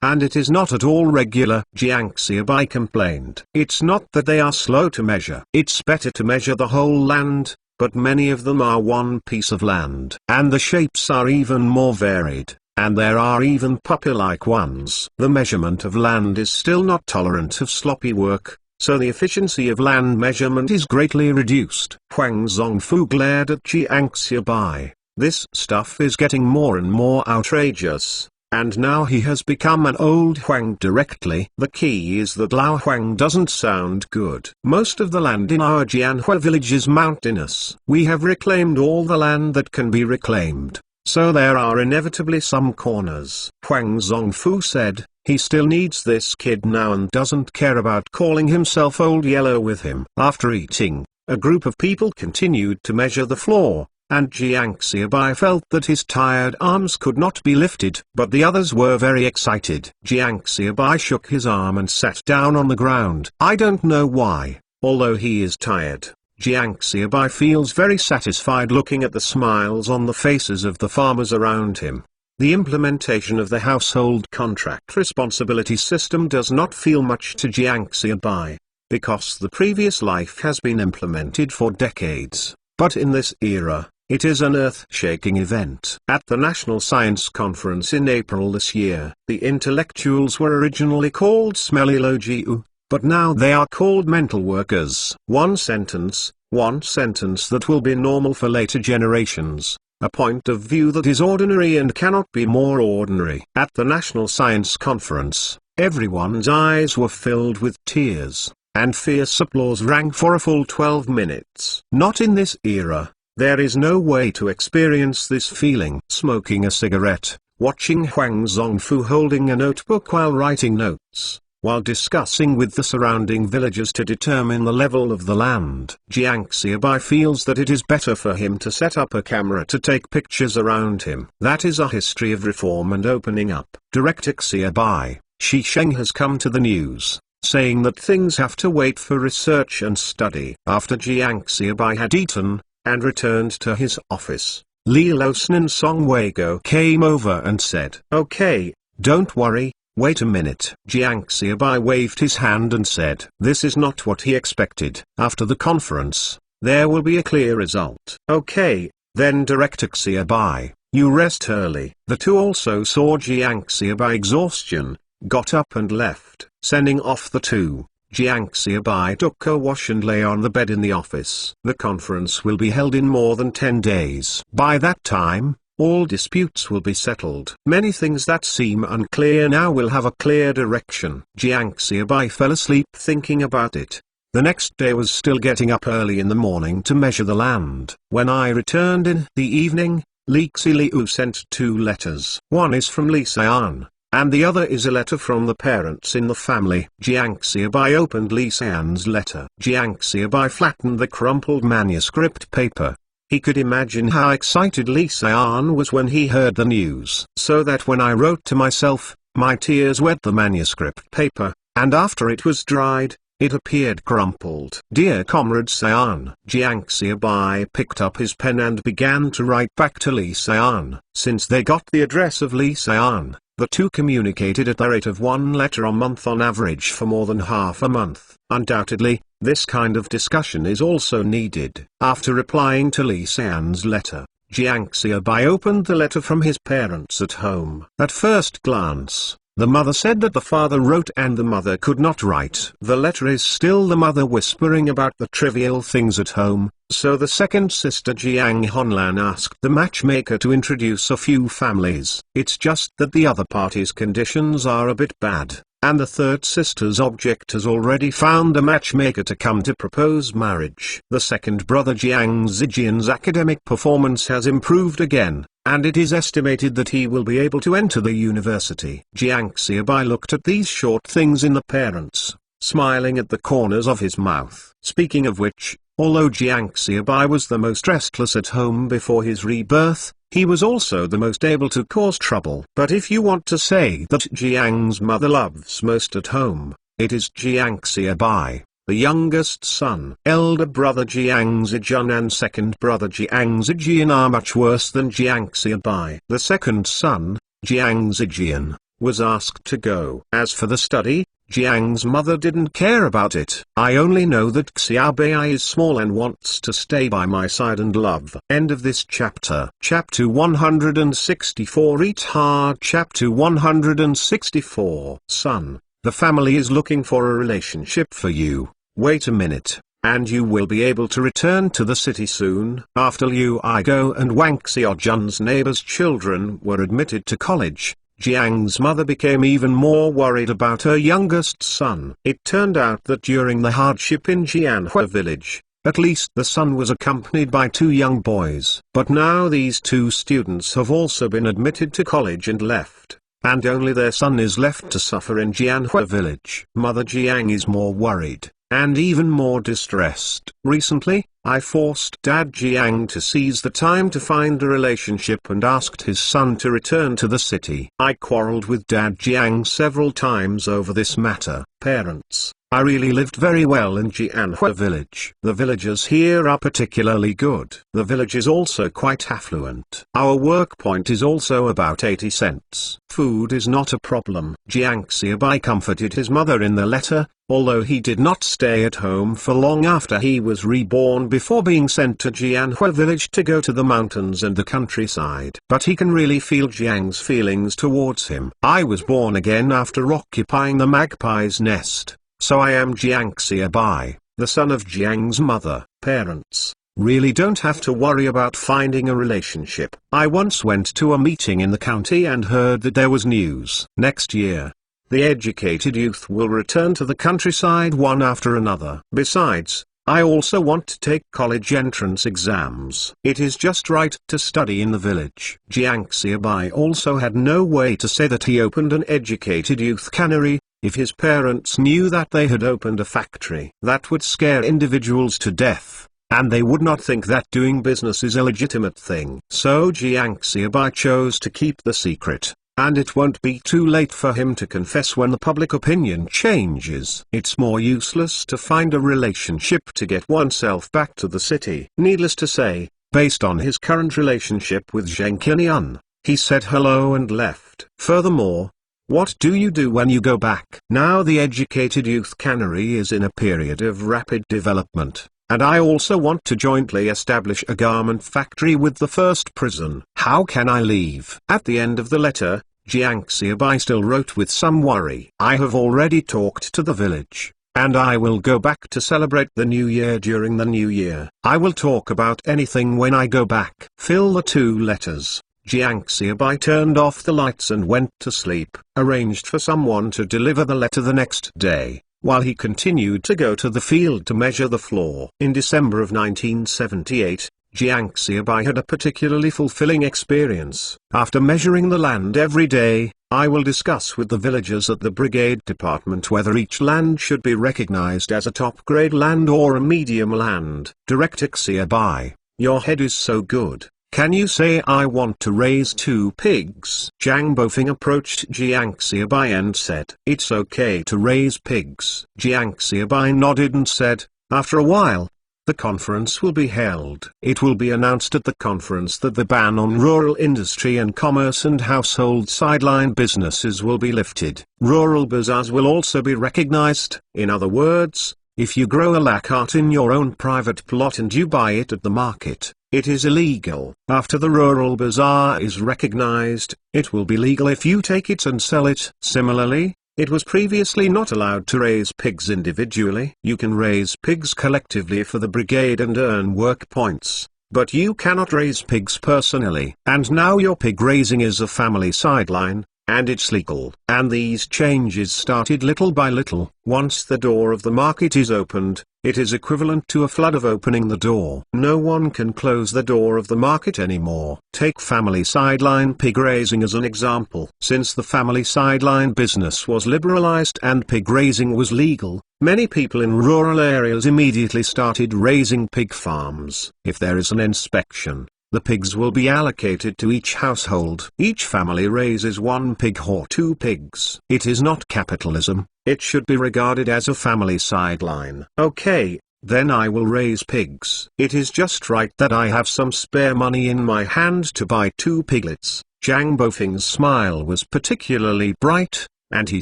and it is not at all regular. Jiangxia complained. It's not that they are slow to measure. It's better to measure the whole land, but many of them are one piece of land. And the shapes are even more varied, and there are even puppy-like ones. The measurement of land is still not tolerant of sloppy work, so the efficiency of land measurement is greatly reduced. Huang Zongfu glared at Jiangxia. This stuff is getting more and more outrageous, and now he has become an old Huang directly. The key is that Lao Huang doesn't sound good. Most of the land in our Jianhua village is mountainous. We have reclaimed all the land that can be reclaimed, so there are inevitably some corners. Huang Zongfu said, he still needs this kid now and doesn't care about calling himself Old Yellow with him. After eating, a group of people continued to measure the floor, and Jiangxia felt that his tired arms could not be lifted, but the others were very excited. Jiangxia shook his arm and sat down on the ground. I don't know why, although he is tired, Jiangxia feels very satisfied looking at the smiles on the faces of the farmers around him. The implementation of the household contract responsibility system does not feel much to Jiangxia because the previous life has been implemented for decades. But in this era, It is an earth-shaking event. At the National Science Conference in April this year, the intellectuals were originally called smelly logiu, but now they are called mental workers. One sentence that will be normal for later generations. A point of view that is ordinary and cannot be more ordinary. At the National Science Conference, everyone's eyes were filled with tears, and fierce applause rang for a full 12 minutes. Not in this era. There is no way to experience this feeling. Smoking a cigarette, watching Huang Zongfu holding a notebook while writing notes, while discussing with the surrounding villagers to determine the level of the land. Jiang Xiaobai feels that it is better for him to set up a camera to take pictures around him. That is a history of reform and opening up. Director Xiaobai, Shi Sheng has come to the news, saying that things have to wait for research and study. After Jiang Xiaobai had eaten, and returned to his office, Li Losan and Song Weigo came over and said, "Okay, don't worry. Wait a minute." Jiang Xiaobai waved his hand and said, this is not what he expected. After the conference, there will be a clear result. Okay, then Director Xiaobai, you rest early. The two also saw Jiang Xiaobai exhaustion, got up and left. Sending off the two, Jiang Xiaobai took a wash and lay on the bed in the office. The conference will be held in more than 10 days. By that time, all disputes will be settled. Many things that seem unclear now will have a clear direction. Jiang Xiaobai fell asleep thinking about it. The next day was still getting up early in the morning to measure the land. When I returned in the evening, Li Xiliu sent 2 letters. One is from Li Xian, and the other is a letter from the parents in the family. Jiang Xiaobai opened Li Xian's letter. Jiang Xiaobai flattened the crumpled manuscript paper. He could imagine how excited Li Xian was when he heard the news. So that when I wrote to myself, my tears wet the manuscript paper, and after it was dried, it appeared crumpled. Dear Comrade Xian. Jiang Xiaobai picked up his pen and began to write back to Li Xian. Since they got the address of Li Xian, the two communicated at the rate of 1 letter a month on average for more than half a month. Undoubtedly, this kind of discussion is also needed. After replying to Li Xian's letter, Jiang Xiaobai opened the letter from his parents at home. At first glance, the mother said that the father wrote and the mother could not write. The letter is still the mother whispering about the trivial things at home, so the second sister Jiang Honlan asked the matchmaker to introduce a few families. It's just that the other party's conditions are a bit bad, and the third sister's object has already found a matchmaker to come to propose marriage. The second brother Jiang Zijian's academic performance has improved again, and it is estimated that he will be able to enter the university. Jiang Xiaobai looked at these short things in the parents, smiling at the corners of his mouth. Speaking of which, although Jiang Xiaobai was the most restless at home before his rebirth, he was also the most able to cause trouble. But if you want to say that Jiang's mother loves most at home, it is Jiang Xiaobai, the youngest son. Elder brother Jiang Zijian and second brother Jiang Zijian are much worse than Jiang Xiaobai. The second son, Jiang Zijian, was asked to go. As for the study, Jiang's mother didn't care about it. I only know that Xiaobai is small and wants to stay by my side and love. End of this chapter. Chapter 164. Eat hard. Chapter 164. Son, the family is looking for a relationship for you. Wait a minute, and you will be able to return to the city soon. After Liu Igo and Wang Xiaojun's neighbor's children were admitted to college, Jiang's mother became even more worried about her youngest son. It turned out that during the hardship in Jianhua village, at least the son was accompanied by 2 young boys. But now these 2 students have also been admitted to college and left, and only their son is left to suffer in Jianhua village. Mother Jiang is more worried, and even more distressed. Recently, I forced Dad Jiang to seize the time to find a relationship and asked his son to return to the city. I quarreled with Dad Jiang several times over this matter. Parents, I really lived very well in Jianhua village. The villagers here are particularly good. The village is also quite affluent. Our work point is also about 80 cents. Food is not a problem. Jiang Xiaobai comforted his mother in the letter, although he did not stay at home for long after he was reborn before being sent to Jianhua village to go to the mountains and the countryside. But he can really feel Jiang's feelings towards him. I was born again after occupying the magpie's nest. So I am Jiang Xiaobai, the son of Jiang's mother. Parents really don't have to worry about finding a relationship. I once went to a meeting in the county and heard that there was news. Next year, the educated youth will return to the countryside one after another. Besides, I also want to take college entrance exams. It is just right to study in the village. Jiang Xiaobai also had no way to say that he opened an educated youth cannery. If his parents knew that they had opened a factory, that would scare individuals to death, and they would not think that doing business is a legitimate thing. So Jiang Xiaobai chose to keep the secret, and it won't be too late for him to confess when the public opinion changes. It's more useless to find a relationship to get oneself back to the city. Needless to say, based on his current relationship with Zheng Qinyan, he said hello and left. Furthermore, what do you do when you go back? Now the educated youth cannery is in a period of rapid development, and I also want to jointly establish a garment factory with the first prison. How can I leave? At the end of the letter, Jiang Xiaobai still wrote with some worry. I have already talked to the village, and I will go back to celebrate the new year during the new year. I will talk about anything when I go back. Fill the two letters. Jiang Xiaobai turned off the lights and went to sleep, arranged for someone to deliver the letter the next day, while he continued to go to the field to measure the floor. In December of 1978, Jiang Xiaobai had a particularly fulfilling experience. After measuring the land every day, I will discuss with the villagers at the brigade department whether each land should be recognized as a top-grade land or a medium land. Director Xiaobai, your head is so good. Can you say I want to raise 2 pigs? Zhang Bofeng approached Jiang Xiaobai and said, it's okay to raise pigs. Jiang Xiaobai nodded and said, after a while, the conference will be held. It will be announced at the conference that the ban on rural industry and commerce and household sideline businesses will be lifted. Rural bazaars will also be recognized. In other words, if you grow a lacart in your own private plot and you buy it at the market, it is illegal. After the rural bazaar is recognized, it will be legal if you take it and sell it. Similarly, it was previously not allowed to raise pigs individually. You can raise pigs collectively for the brigade and earn work points, but you cannot raise pigs personally. And now your pig raising is a family sideline, and it's legal. And these changes started little by little. Once the door of the market is opened, it is equivalent to a flood of opening the door. No one can close the door of the market anymore. Take family sideline pig raising as an example. Since the family sideline business was liberalized and pig raising was legal, many people in rural areas immediately started raising pig farms. If there is an inspection, the pigs will be allocated to each household. Each family raises 1 pig or 2 pigs. It is not capitalism. It should be regarded as a family sideline. Okay, then I will raise pigs. It is just right that I have some spare money in my hand to buy 2 piglets. Zhang Bofeng's smile was particularly bright, and he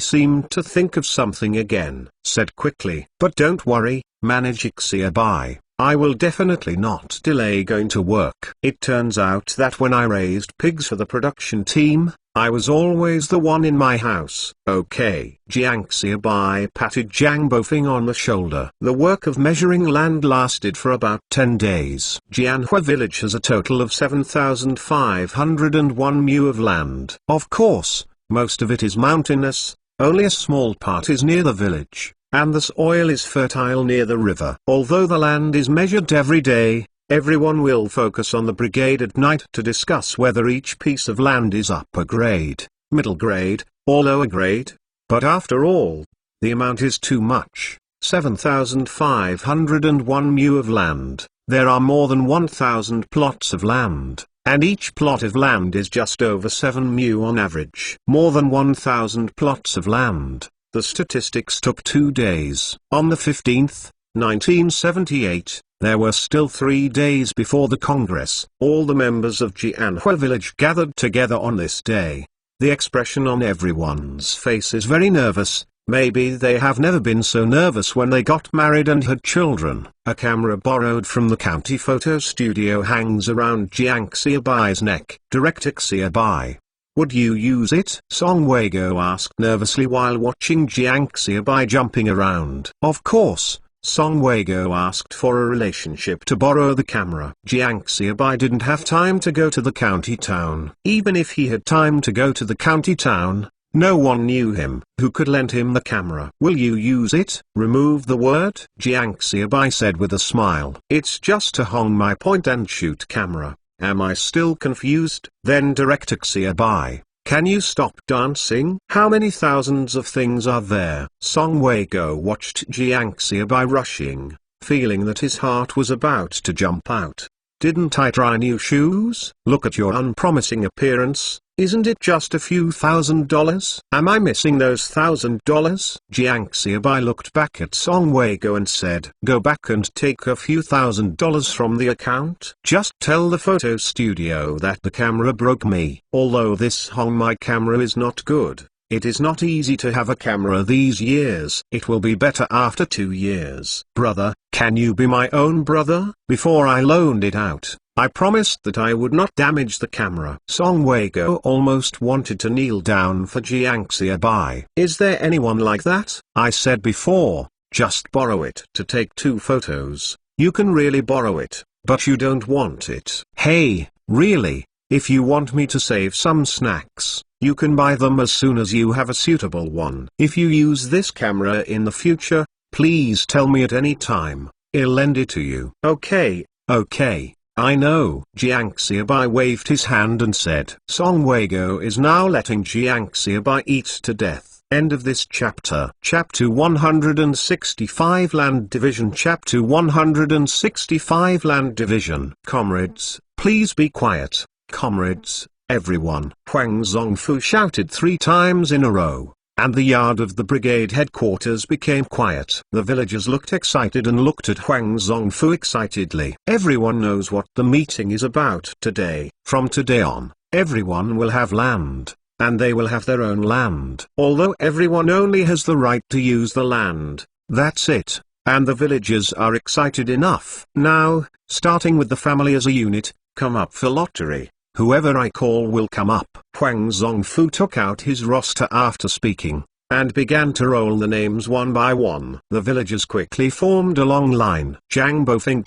seemed to think of something again. Said quickly, but don't worry, Manager Xiaobai. I will definitely not delay going to work. It turns out that when I raised pigs for the production team, I was always the one in my house. Okay. Jiang Xiaobai patted Zhang Bofeng on the shoulder. The work of measuring land lasted for about 10 days. Jianhua village has a total of 7,501 mu of land. Of course, most of it is mountainous, only a small part is near the village, and the soil is fertile near the river. Although the land is measured every day, everyone will focus on the brigade at night to discuss whether each piece of land is upper grade, middle grade, or lower grade. But after all, the amount is too much. 7,501 mu of land. There are more than 1,000 plots of land, and each plot of land is just over 7 mu on average. More than 1,000 plots of land. The statistics took 2 days. On the 15th, 1978, there were still 3 days before the Congress. All the members of Jianhua village gathered together on this day. The expression on everyone's face is very nervous. Maybe they have never been so nervous when they got married and had children. A camera borrowed from the county photo studio hangs around Jiang Xiaobai's neck. Director Xiaobai, would you use it? Song Weigo asked nervously while watching Jiang Xiaobai jumping around. Of course. Song Weigo asked for a relationship to borrow the camera. Jiang Xiaobai didn't have time to go to the county town. Even if he had time to go to the county town, no one knew him. Who could lend him the camera? Will you use it? Remove the word? Jiang Xiaobai said with a smile. It's just a hong my point and shoot camera. Am I still confused? Then Director Xiaobai, can you stop dancing? How many thousands of things are there? Song Weigo watched Jiang Xiaobai rushing, feeling that his heart was about to jump out. Didn't I try new shoes? Look at your unpromising appearance. Isn't it just a few $1,000s? Am I missing those $1,000? Jiang Xiaobai looked back at Song Weigo and said, go back and take a few $1,000s from the account. Just tell the photo studio that the camera broke me. Although this hong my camera is not good, it is not easy to have a camera these years. It will be better after 2 years. Brother, can you be my own brother? Before I loaned it out, I promised that I would not damage the camera. Song Weigo almost wanted to kneel down for Jiang Xiaobai. Is there anyone like that? I said before, just borrow it to take 2 photos. You can really borrow it, but you don't want it. Hey, really? If you want me to save some snacks, you can buy them as soon as you have a suitable one. If you use this camera in the future, please tell me at any time. I'll lend it to you. Okay, I know. Jiang Xiaobai waved his hand and said. Song Weigo is now letting Jiang Xiaobai eat to death. End of this chapter. Chapter 165 Land Division. Chapter 165 Land Division. Comrades, please be quiet. Comrades, everyone. Huang Zongfu shouted 3 times in a row, and the yard of the brigade headquarters became quiet. The villagers looked excited and looked at Huang Zongfu excitedly. Everyone knows what the meeting is about today. From today on, everyone will have land, and they will have their own land. Although everyone only has the right to use the land, that's it, and the villagers are excited enough. Now, starting with the family as a unit, come up for lottery. Whoever I call will come up. Huang Zongfu took out his roster after speaking, and began to roll the names one by one. The villagers quickly formed a long line. Zhang Bofeng ...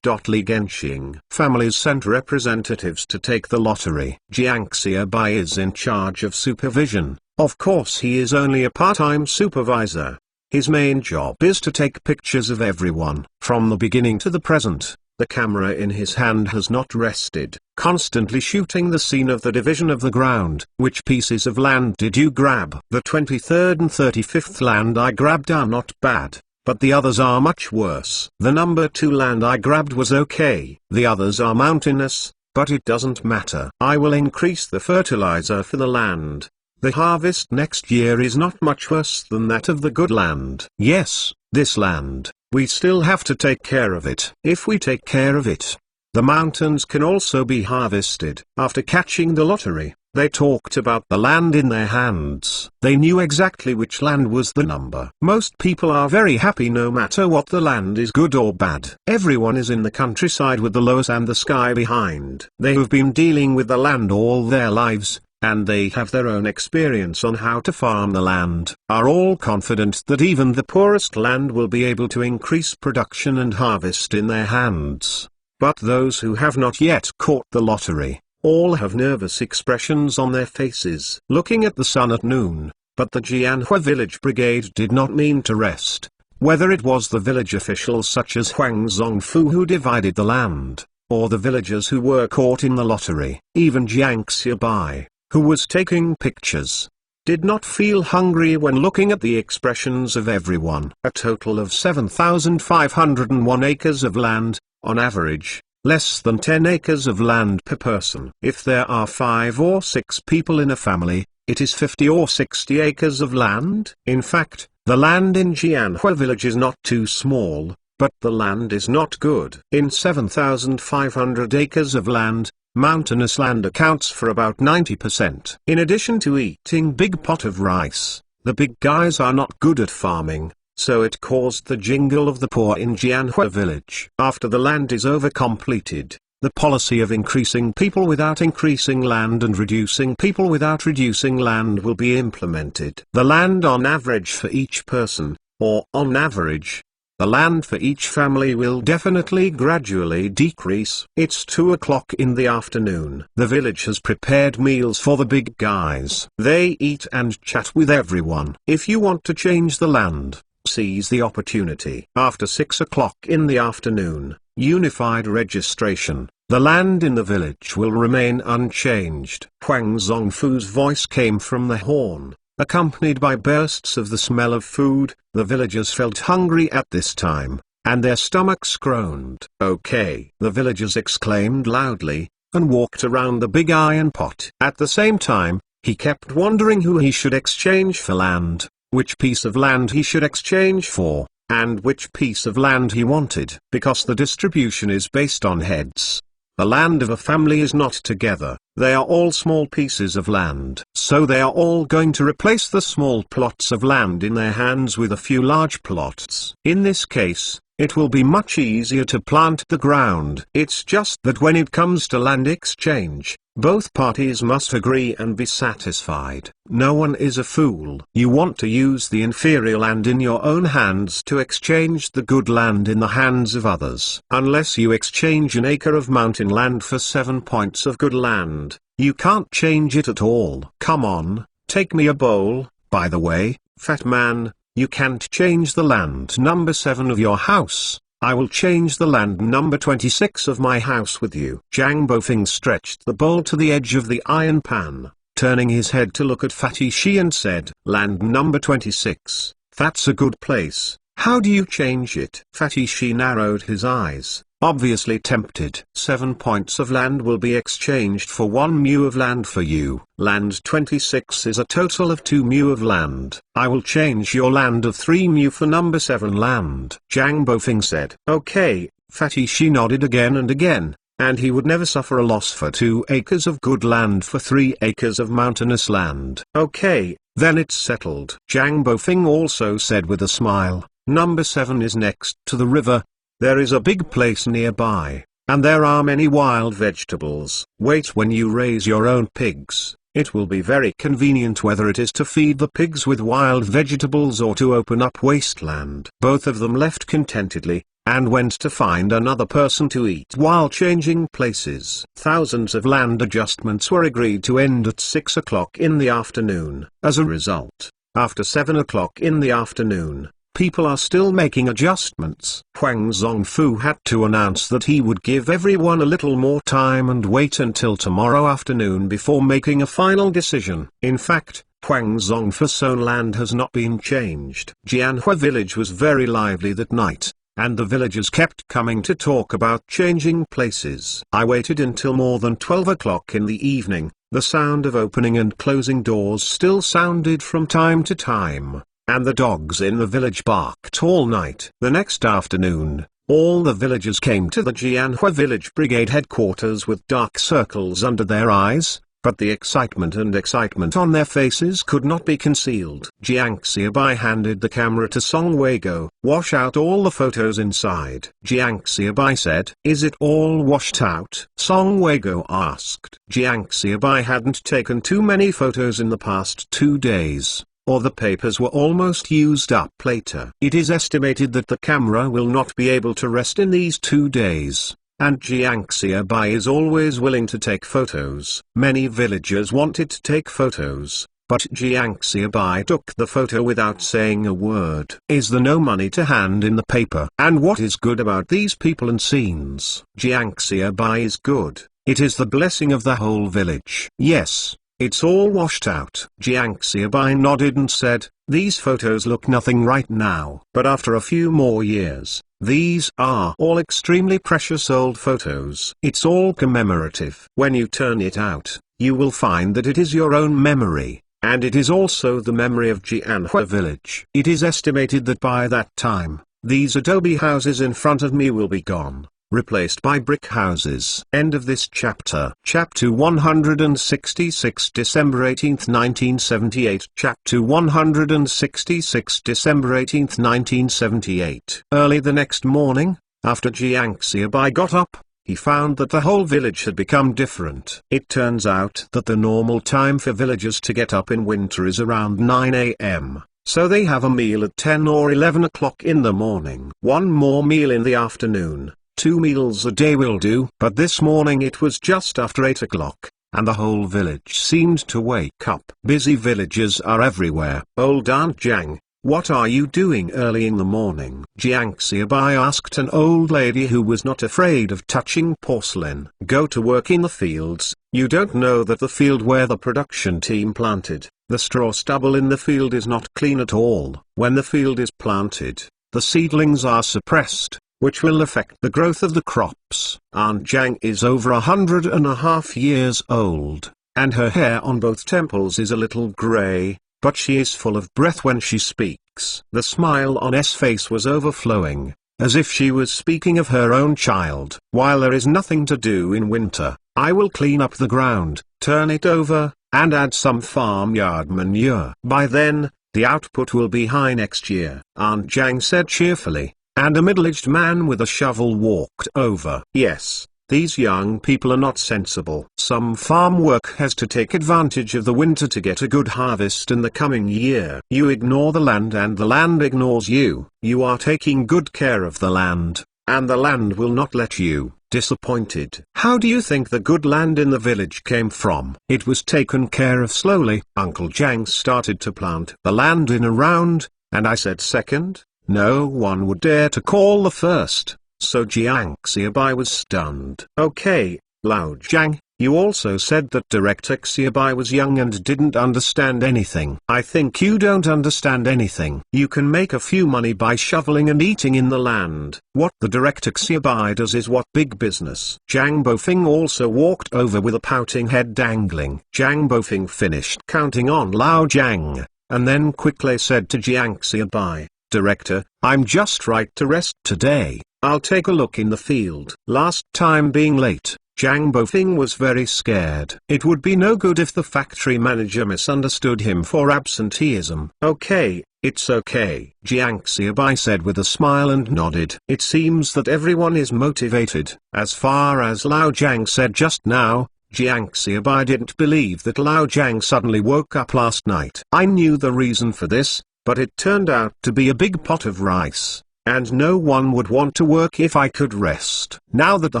Li Genxing. Families sent representatives to take the lottery. Jiang Xiaobai is in charge of supervision. Of course he is only a part-time supervisor. His main job is to take pictures of everyone. From the beginning to the present, the camera in his hand has not rested, constantly shooting the scene of the division of the ground. Which pieces of land did you grab? The 23rd and 35th land I grabbed are not bad, but the others are much worse. The number 2 land I grabbed was okay. The others are mountainous, but it doesn't matter. I will increase the fertilizer for the land. The harvest next year is not much worse than that of the good land. Yes, this land, we still have to take care of it. If we take care of it, the mountains can also be harvested. After catching the lottery, they talked about the land in their hands. They knew exactly which land was the number. Most people are very happy no matter what the land is good or bad. Everyone is in the countryside with the loess and the sky behind. They have been dealing with the land all their lives, and they have their own experience on how to farm the land, are all confident that even the poorest land will be able to increase production and harvest in their hands. But those who have not yet caught the lottery, all have nervous expressions on their faces. Looking at the sun at noon, but the Jianhua village brigade did not mean to rest. Whether it was the village officials such as Huang Zongfu who divided the land, or the villagers who were caught in the lottery, even Jiang Xiaobai, who was taking pictures, did not feel hungry when looking at the expressions of everyone. A total of 7,501 acres of land, on average, less than 10 acres of land per person. If there are 5 or 6 people in a family, it is 50 or 60 acres of land. In fact, the land in Jianhua village is not too small, but the land is not good. In 7,500 acres of land, mountainous land accounts for about 90%. In addition to eating big pot of rice, the big guys are not good at farming, so it caused the jingle of the poor in Jianhua village. After the land is over-completed, the policy of increasing people without increasing land and reducing people without reducing land will be implemented. The land on average for each person, or on average, the land for each family will definitely gradually decrease. It's 2 o'clock in the afternoon. The village has prepared meals for the big guys. They eat and chat with everyone. If you want to change the land, seize the opportunity. After 6 o'clock in the afternoon, unified registration, the land in the village will remain unchanged. Huang Zongfu's voice came from the horn, accompanied by bursts of the smell of food. The villagers felt hungry at this time, and their stomachs groaned. "Okay!" the villagers exclaimed loudly, and walked around the big iron pot. At the same time, he kept wondering who he should exchange for land, which piece of land he should exchange for, and which piece of land he wanted. Because the distribution is based on heads, the land of a family is not together, they are all small pieces of land. So they are all going to replace the small plots of land in their hands with a few large plots. In this case, it will be much easier to plant the ground. It's just that when it comes to land exchange, both parties must agree and be satisfied. No one is a fool. You want to use the inferior land in your own hands to exchange the good land in the hands of others. Unless you exchange an acre of mountain land for 7 points of good land, you can't change it at all. Come on, take me a bowl. By the way, fat man, you can't change the land number 7 of your house. I will change the land number 26 of my house with you. Zhang Bofeng stretched the bowl to the edge of the iron pan, turning his head to look at Fatty Shi and said, "Land number 26, that's a good place. How do you change it?" Fatty Shi narrowed his eyes, obviously tempted. 7 points of land will be exchanged for 1 mu of land for you. Land 26 is a total of 2 mu of land. I will change your land of 3 mu for number 7 land. Zhang Bofeng said. Okay, Fatty Shi nodded again and again, and he would never suffer a loss for 2 acres of good land for 3 acres of mountainous land. Okay, then it's settled. Zhang Bofeng also said with a smile, number 7 is next to the river. There is a big place nearby, and there are many wild vegetables. Wait, when you raise your own pigs, it will be very convenient whether it is to feed the pigs with wild vegetables or to open up wasteland. Both of them left contentedly, and went to find another person to eat while changing places. Thousands of land adjustments were agreed to end at 6 o'clock in the afternoon. As a result, after 7 o'clock in the afternoon, people are still making adjustments. Huang Zongfu had to announce that he would give everyone a little more time and wait until tomorrow afternoon before making a final decision. In fact, Huang Zongfu's own land has not been changed. Jianhua village was very lively that night, and the villagers kept coming to talk about changing places. I waited until more than 12 o'clock in the evening. The sound of opening and closing doors still sounded from time to time, and the dogs in the village barked all night. The next afternoon, all the villagers came to the Jianhua village brigade headquarters with dark circles under their eyes, but the excitement on their faces could not be concealed. Jiang Xiaobai handed the camera to Song Weigo. Wash out all the photos inside. Jiang Xiaobai said. Is it all washed out? Song Weigo asked. Jiang Xiaobai hadn't taken too many photos in the past 2 days, or the papers were almost used up later. It is estimated that the camera will not be able to rest in these 2 days, and Jiang Xiaobai is always willing to take photos. Many villagers wanted to take photos, but Jiang Xiaobai took the photo without saying a word. Is there no money to hand in the paper? And what is good about these people and scenes? Jiang Xiaobai is good. It is the blessing of the whole village. Yes. It's all washed out. Jiang Xiaobai nodded and said, these photos look nothing right now. But after a few more years, these are all extremely precious old photos. It's all commemorative. When you turn it out, you will find that it is your own memory. and it is also the memory of Jianhua village. It is estimated that by that time, these adobe houses in front of me will be gone, replaced by brick houses. End of this chapter. Chapter 166, December 18, 1978. Chapter 166, December 18, 1978. Early the next morning, after Jiang Xiaobai got up, he found that the whole village had become different. It turns out that the normal time for villagers to get up in winter is around 9 a.m. So they have a meal at 10 or 11 o'clock in the morning. One more meal in the afternoon. 2 meals a day will do. But this morning it was just after 8 o'clock, and the whole village seemed to wake up. Busy villagers are everywhere. Old Aunt Jiang, what are you doing early in the morning? Jiang Xiaobai asked an old lady who was not afraid of touching porcelain. Go to work in the fields. You don't know that the field where the production team planted, the straw stubble in the field is not clean at all. When the field is planted, the seedlings are suppressed, which will affect the growth of the crops. Aunt Jiang is over 100.5 years old, and her hair on both temples is a little gray, but she is full of breath when she speaks. The smile on her face was overflowing, as if she was speaking of her own child. While there is nothing to do in winter, I will clean up the ground, turn it over, and add some farmyard manure. By then, the output will be high next year, Aunt Jiang said cheerfully, and a middle-aged man with a shovel walked over. Yes, these young people are not sensible. Some farm work has to take advantage of the winter to get a good harvest in the coming year. You ignore the land and the land ignores you. You are taking good care of the land, and the land will not let you. Disappointed. How do you think the good land in the village came from? It was taken care of slowly. Uncle Jiang started to plant the land in a round, and I said second. No one would dare to call the first, so Jiang Xiaobai was stunned. Okay, Lao Jiang, you also said that Director Xiaobai was young and didn't understand anything. I think you don't understand anything. You can make a few money by shoveling and eating in the land. What the Director Xiaobai does is what big business. Zhang Bofing also walked over with a pouting head dangling. Zhang Bofing finished counting on Lao Jiang, and then quickly said to Jiang Xiaobai, Director, I'm just right to rest today. I'll take a look in the field. Last time being late, Zhang Bofing was very scared. It would be no good if the factory manager misunderstood him for absenteeism. Okay, it's okay, Jiang Xiaobai said with a smile and nodded. It seems that everyone is motivated. As far as Lao Jiang said just now, Jiang Xiaobai didn't believe that Lao Jiang suddenly woke up last night. I knew the reason for this, but it turned out to be a big pot of rice. And no one would want to work if I could rest. Now that the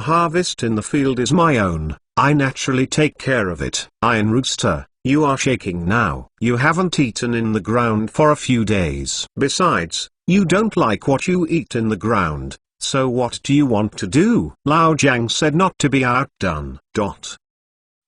harvest in the field is my own, I naturally take care of it. Iron Rooster, you are shaking now. You haven't eaten in the ground for a few days. Besides, you don't like what you eat in the ground, so what do you want to do? Lao Jiang said not to be outdone.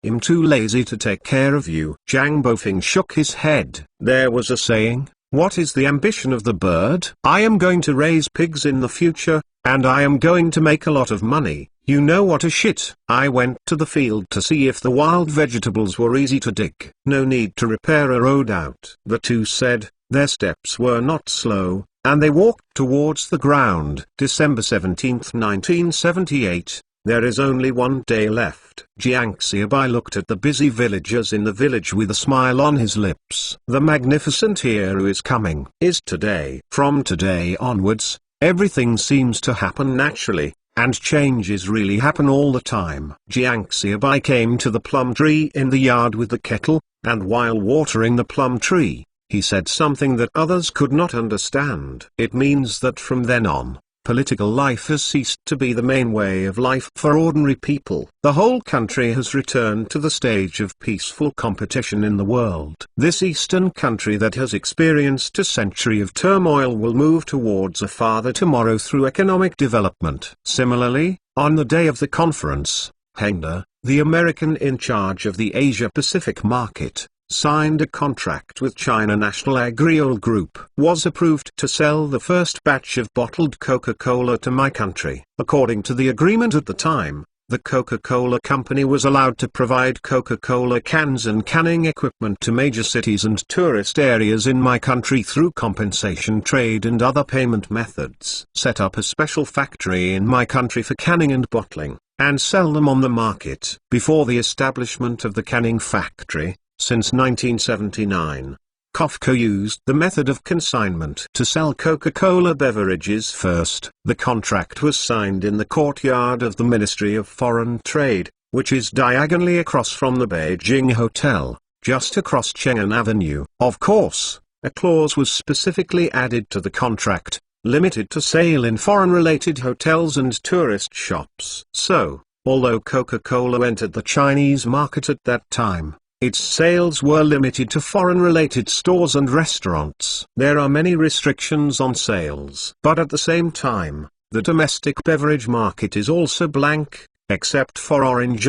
I'm too lazy to take care of you. Zhang Bofing shook his head. There was a saying. What is the ambition of the bird? I am going to raise pigs in the future, and I am going to make a lot of money. You know what a shit. I went to the field to see if the wild vegetables were easy to dig. No need to repair a road out. The two said, their steps were not slow, and they walked towards the ground. December 17, 1978. There is only one day left. Jiang Xiaobai looked at the busy villagers in the village with a smile on his lips. The magnificent hero is coming. Is today. From today onwards, everything seems to happen naturally, and changes really happen all the time. Jiang Xiaobai came to the plum tree in the yard with the kettle, and while watering the plum tree, he said something that others could not understand. It means that from then on, political life has ceased to be the main way of life for ordinary people. The whole country has returned to the stage of peaceful competition in the world. This eastern country that has experienced a century of turmoil will move towards a farther tomorrow through economic development. Similarly, on the day of the conference, Hengda, the American in charge of the Asia-Pacific market, signed a contract with China National Agriol Group. Was approved to sell the first batch of bottled Coca-Cola to my country. According to the agreement at the time, the Coca-Cola Company was allowed to provide Coca-Cola cans and canning equipment to major cities and tourist areas in my country through compensation trade and other payment methods. Set up a special factory in my country for canning and bottling, and sell them on the market. Before the establishment of the canning factory, since 1979, COFCO used the method of consignment to sell Coca-Cola beverages first. The contract was signed in the courtyard of the Ministry of Foreign Trade, which is diagonally across from the Beijing Hotel, just across Cheng'an Avenue. Of course, a clause was specifically added to the contract, limited to sale in foreign-related hotels and tourist shops. So, although Coca-Cola entered the Chinese market at that time, its sales were limited to foreign-related stores and restaurants. There are many restrictions on sales. But at the same time, the domestic beverage market is also blank, except for orange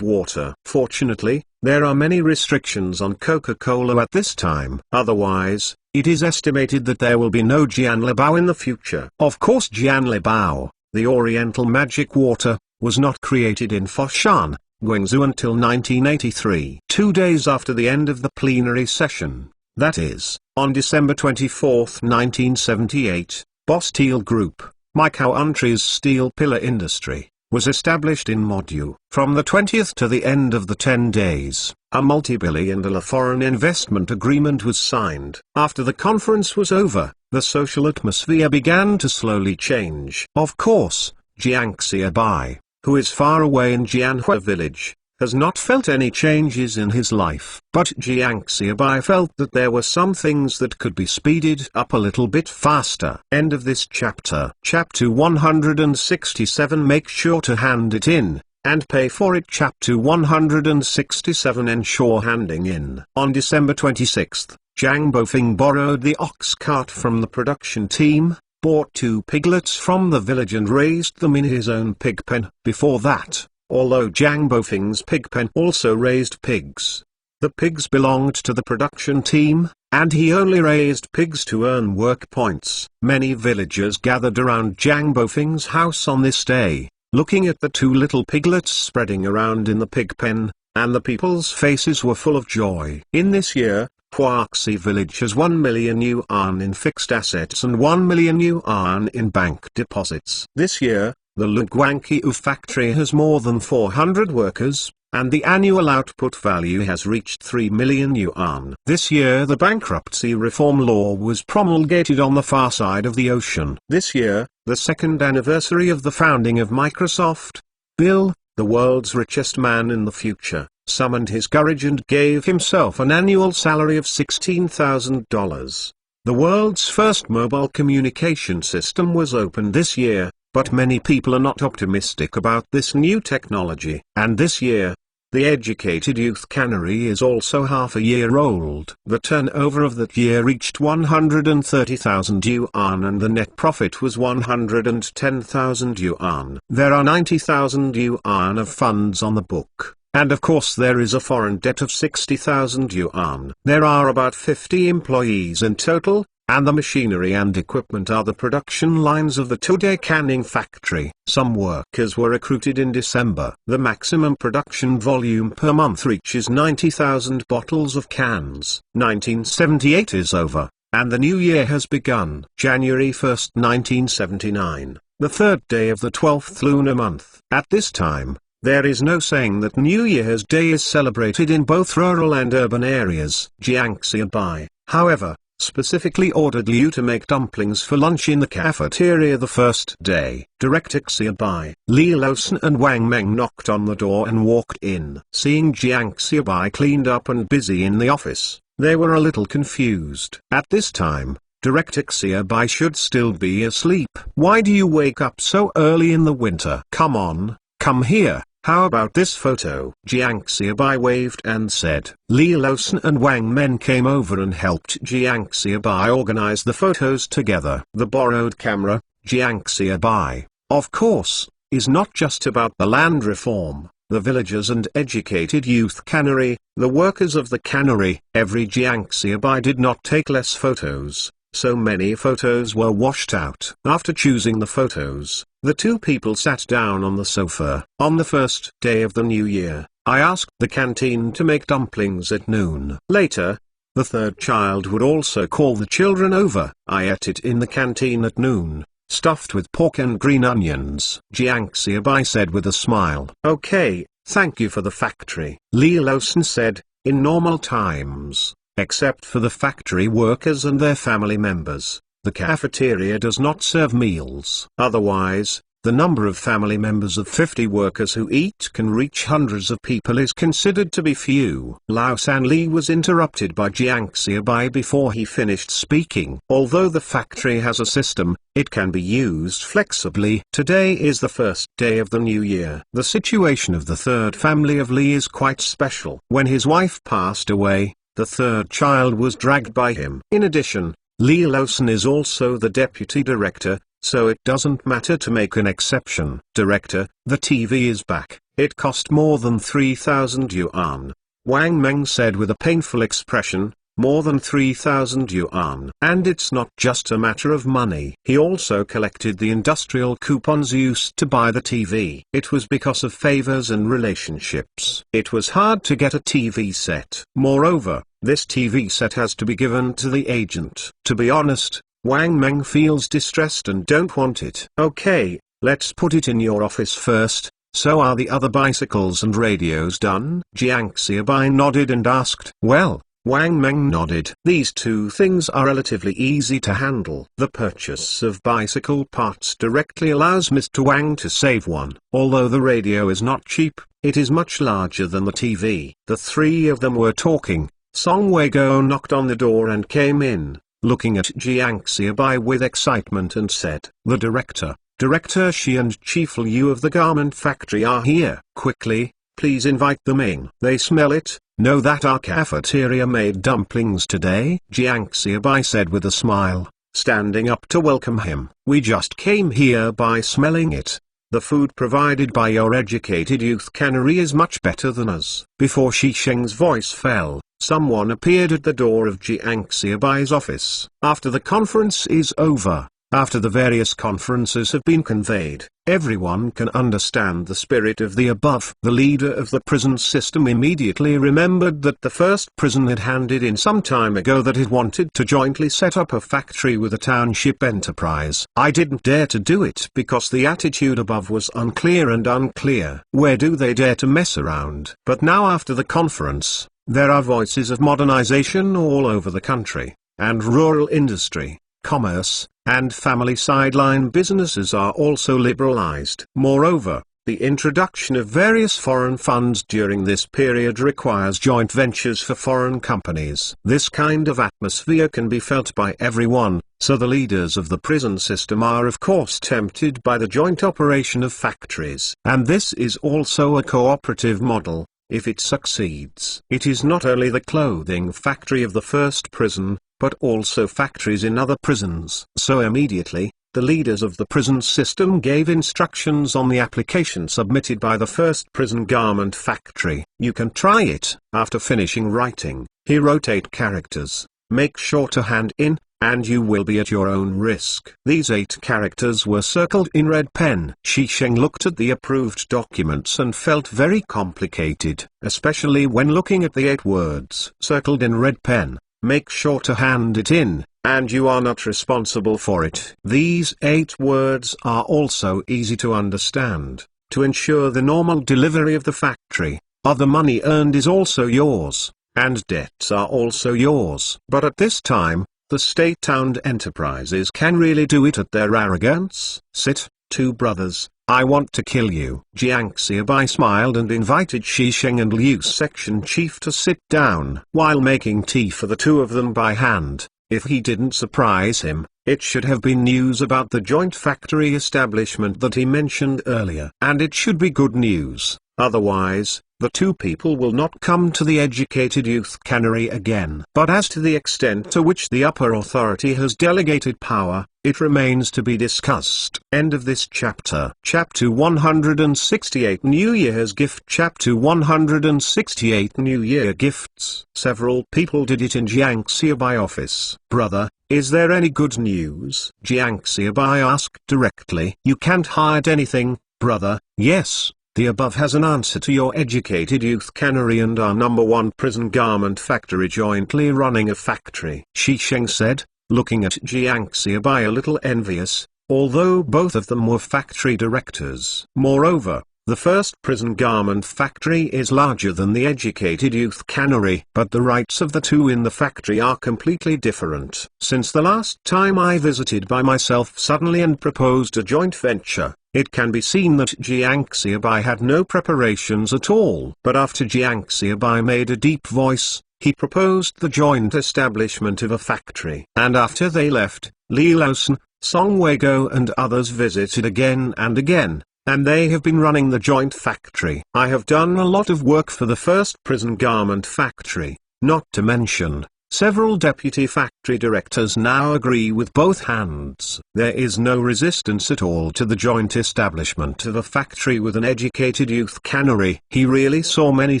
water. Fortunately, there are many restrictions on Coca-Cola at this time. Otherwise, it is estimated that there will be no Jianlibao in the future. Of course, Jianlibao, the Oriental magic water, was not created in Foshan, Guangzhou until 1983. 2 days after the end of the plenary session, that is, on December 24, 1978, Bosteel Group, my country's steel pillar industry, was established in Modou. From the 20th to the end of the 10 days, a multi-billion-dollar foreign investment agreement was signed. After the conference was over, the social atmosphere began to slowly change. Of course, Jiang Xiaobai, who is far away in Jianhua village, has not felt any changes in his life. But Jiang Xiaobai felt that there were some things that could be speeded up a little bit faster. End of this chapter. Chapter 167. Make sure to hand it in, and pay for it. Chapter 167. Ensure handing in. On December 26, Zhang Bofeng borrowed the ox cart from the production team, bought 2 piglets from the village and raised them in his own pig pen. Before that, although Zhang Bofeng's pig pen also raised pigs, the pigs belonged to the production team, and he only raised pigs to earn work points. Many villagers gathered around Zhang Bofeng's house on this day, looking at the 2 little piglets spreading around in the pig pen, and the people's faces were full of joy. In this year, Huaxi village has 1 million yuan in fixed assets and 1 million yuan in bank deposits. This year, the Luguangqiu factory has more than 400 workers, and the annual output value has reached 3 million yuan. This year the bankruptcy reform law was promulgated on the far side of the ocean. This year, the 2nd anniversary of the founding of Microsoft, Bill, the world's richest man in the future, summoned his courage and gave himself an annual salary of $16,000. The world's first mobile communication system was opened this year, but many people are not optimistic about this new technology. And this year, the educated youth cannery is also half a year old. The turnover of that year reached 130,000 yuan and the net profit was 110,000 yuan. There are 90,000 yuan of funds on the book. And of course there is a foreign debt of 60,000 yuan. There are about 50 employees in total, and the machinery and equipment are the production lines of the two-day canning factory. Some workers were recruited in December. The maximum production volume per month reaches 90,000 bottles of cans. 1978 is over, and the new year has begun. January 1, 1979, the 3rd day of the 12th lunar month. At this time, there is no saying that New Year's Day is celebrated in both rural and urban areas. Jiang Xiaobai, however, specifically ordered Liu to make dumplings for lunch in the cafeteria the first day. Director Xiaobai, Li Laosan and Wang Meng knocked on the door and walked in. Seeing Jiang Xiaobai cleaned up and busy in the office, they were a little confused. At this time, Director Xiaobai should still be asleep. Why do you wake up so early in the winter? Come on, come here. How about this photo? Jiang Xiaobai waved and said. Li Laosan and Wang Men came over and helped Jiang Xiaobai organize the photos together. The borrowed camera, Jiang Xiaobai, of course, is not just about the land reform, the villagers and educated youth cannery, the workers of the cannery. Every Jiang Xiaobai did not take less photos. so many photos were washed out. After choosing the photos, the two people sat down on the sofa. On the first day of the new year, I asked the canteen to make dumplings at noon. Later, the third child would also call the children over. I ate it in the canteen at noon, stuffed with pork and green onions. Jiang Xiaobai said with a smile. Okay, thank you for the factory. Li Lawson said, in normal times, except for the factory workers and their family members, the cafeteria does not serve meals. Otherwise, the number of family members of 50 workers who eat can reach hundreds of people is consideed to be few. Lao San Li was interrupted by Jiang Xiaobai before he finished speaking. Although the factory has a system, it can be used flexibly. Today is the first day of the new year. The situation of the third family of Li is quite special. When his wife passed away, the third child was dragged by him. In addition, Li Lawson is also the deputy director, so it doesn't matter to make an exception. Director, the TV is back. It cost more than 3,000 yuan. Wang Meng said with a painful expression, more than 3,000 yuan. And it's not just a matter of money. He also collected the industrial coupons used to buy the TV. It was because of favors and relationships. It was hard to get a TV set. Moreover, this TV set has to be given to the agent. To be honest, Wang Meng feels distressed and don't want it. Okay, let's put it in your office first. So are the other bicycles and radios done? Jiang Xiaobai nodded and asked. Well, Wang Meng nodded. These two things are relatively easy to handle. The purchase of bicycle parts directly allows Mr. Wang to save one. Although the radio is not cheap, it is much larger than the TV. The three of them were talking. Song Weigo knocked on the door and came in, looking at Jiang Xiaobai with excitement and said, the director, Director Shi and Chief Liu of the garment factory are here. Quickly, please invite them in. They smell it, know that our cafeteria made dumplings today? Jiang Xiaobai said with a smile, standing up to welcome him. We just came here by smelling it. The food provided by your educated youth cannery is much better than us. Before Shi Sheng's voice fell, someone appeared at the door of Jiang Xiaobai's office. After the conference is over, after the various conferences have been conveyed, everyone can understand the spirit of the above. The leader of the prison system immediately remembered that the first prison had handed in some time ago that it wanted to jointly set up a factory with a township enterprise. I didn't dare to do it because the attitude above was unclear. Where do they dare to mess around? But now after the conference, there are voices of modernization all over the country, and rural industry, commerce, and family sideline businesses are also liberalized. Moreover, the introduction of various foreign funds during this period requires joint ventures for foreign companies. This kind of atmosphere can be felt by everyone, so the leaders of the prison system are of course tempted by the joint operation of factories. And this is also a cooperative model. If it succeeds, it is not only the clothing factory of the first prison, but also factories in other prisons. So immediately, the leaders of the prison system gave instructions on the application submitted by the first prison garment factory. You can try it. After finishing writing, he wrote 8 characters. Make sure to hand in, and you will be at your own risk. These 8 characters were circled in red pen. Shi Sheng looked at the approved documents and felt very complicated, especially when looking at the 8 words circled in red pen. Make sure to hand it in, and you are not responsible for it. These 8 words are also easy to understand. To ensure the normal delivery of the factory, other money earned is also yours, and debts are also yours. But at this time, the state-owned enterprises can really do it at their arrogance. Sit, 2 brothers, I want to kill you. Jiang Xiaobai smiled and invited Shi Sheng and Liu's section chief to sit down. While making tea for the 2 of them by hand, if he didn't surprise him, it should have been news about the joint factory establishment that he mentioned earlier. And it should be good news, otherwise, the 2 people will not come to the educated youth cannery again. But as to the extent to which the upper authority has delegated power, it remains to be discussed. End of this chapter. Chapter 168 New Year's Gift. Chapter 168 New Year Gifts. Several people did it in Jiang Xiaobai office. Brother, Is there any good news? Jiang Xiaobai asked directly. You can't hide anything, brother. Yes, the above has an answer to your educated youth cannery and our #1 prison garment factory jointly running a factory. Shi Sheng said, looking at Jiang Xiaobai a little envious, although both of them were factory directors. Moreover, the first prison garment factory is larger than the educated youth cannery, but the rights of the two in the factory are completely different. Since the last time I visited by myself suddenly and proposed a joint venture, it can be seen that Jiang Xiaobai had no preparations at all. But after Jiang Xiaobai made a deep voice, he proposed the joint establishment of a factory. And after they left, Li Laosan, Song Weigo and others visited again and again, and they have been running the joint factory. I have done a lot of work for the first prison garment factory, not to mention, several deputy factory directors now agree with both hands. There is no resistance at all to the joint establishment of a factory with an educated youth cannery. He really saw many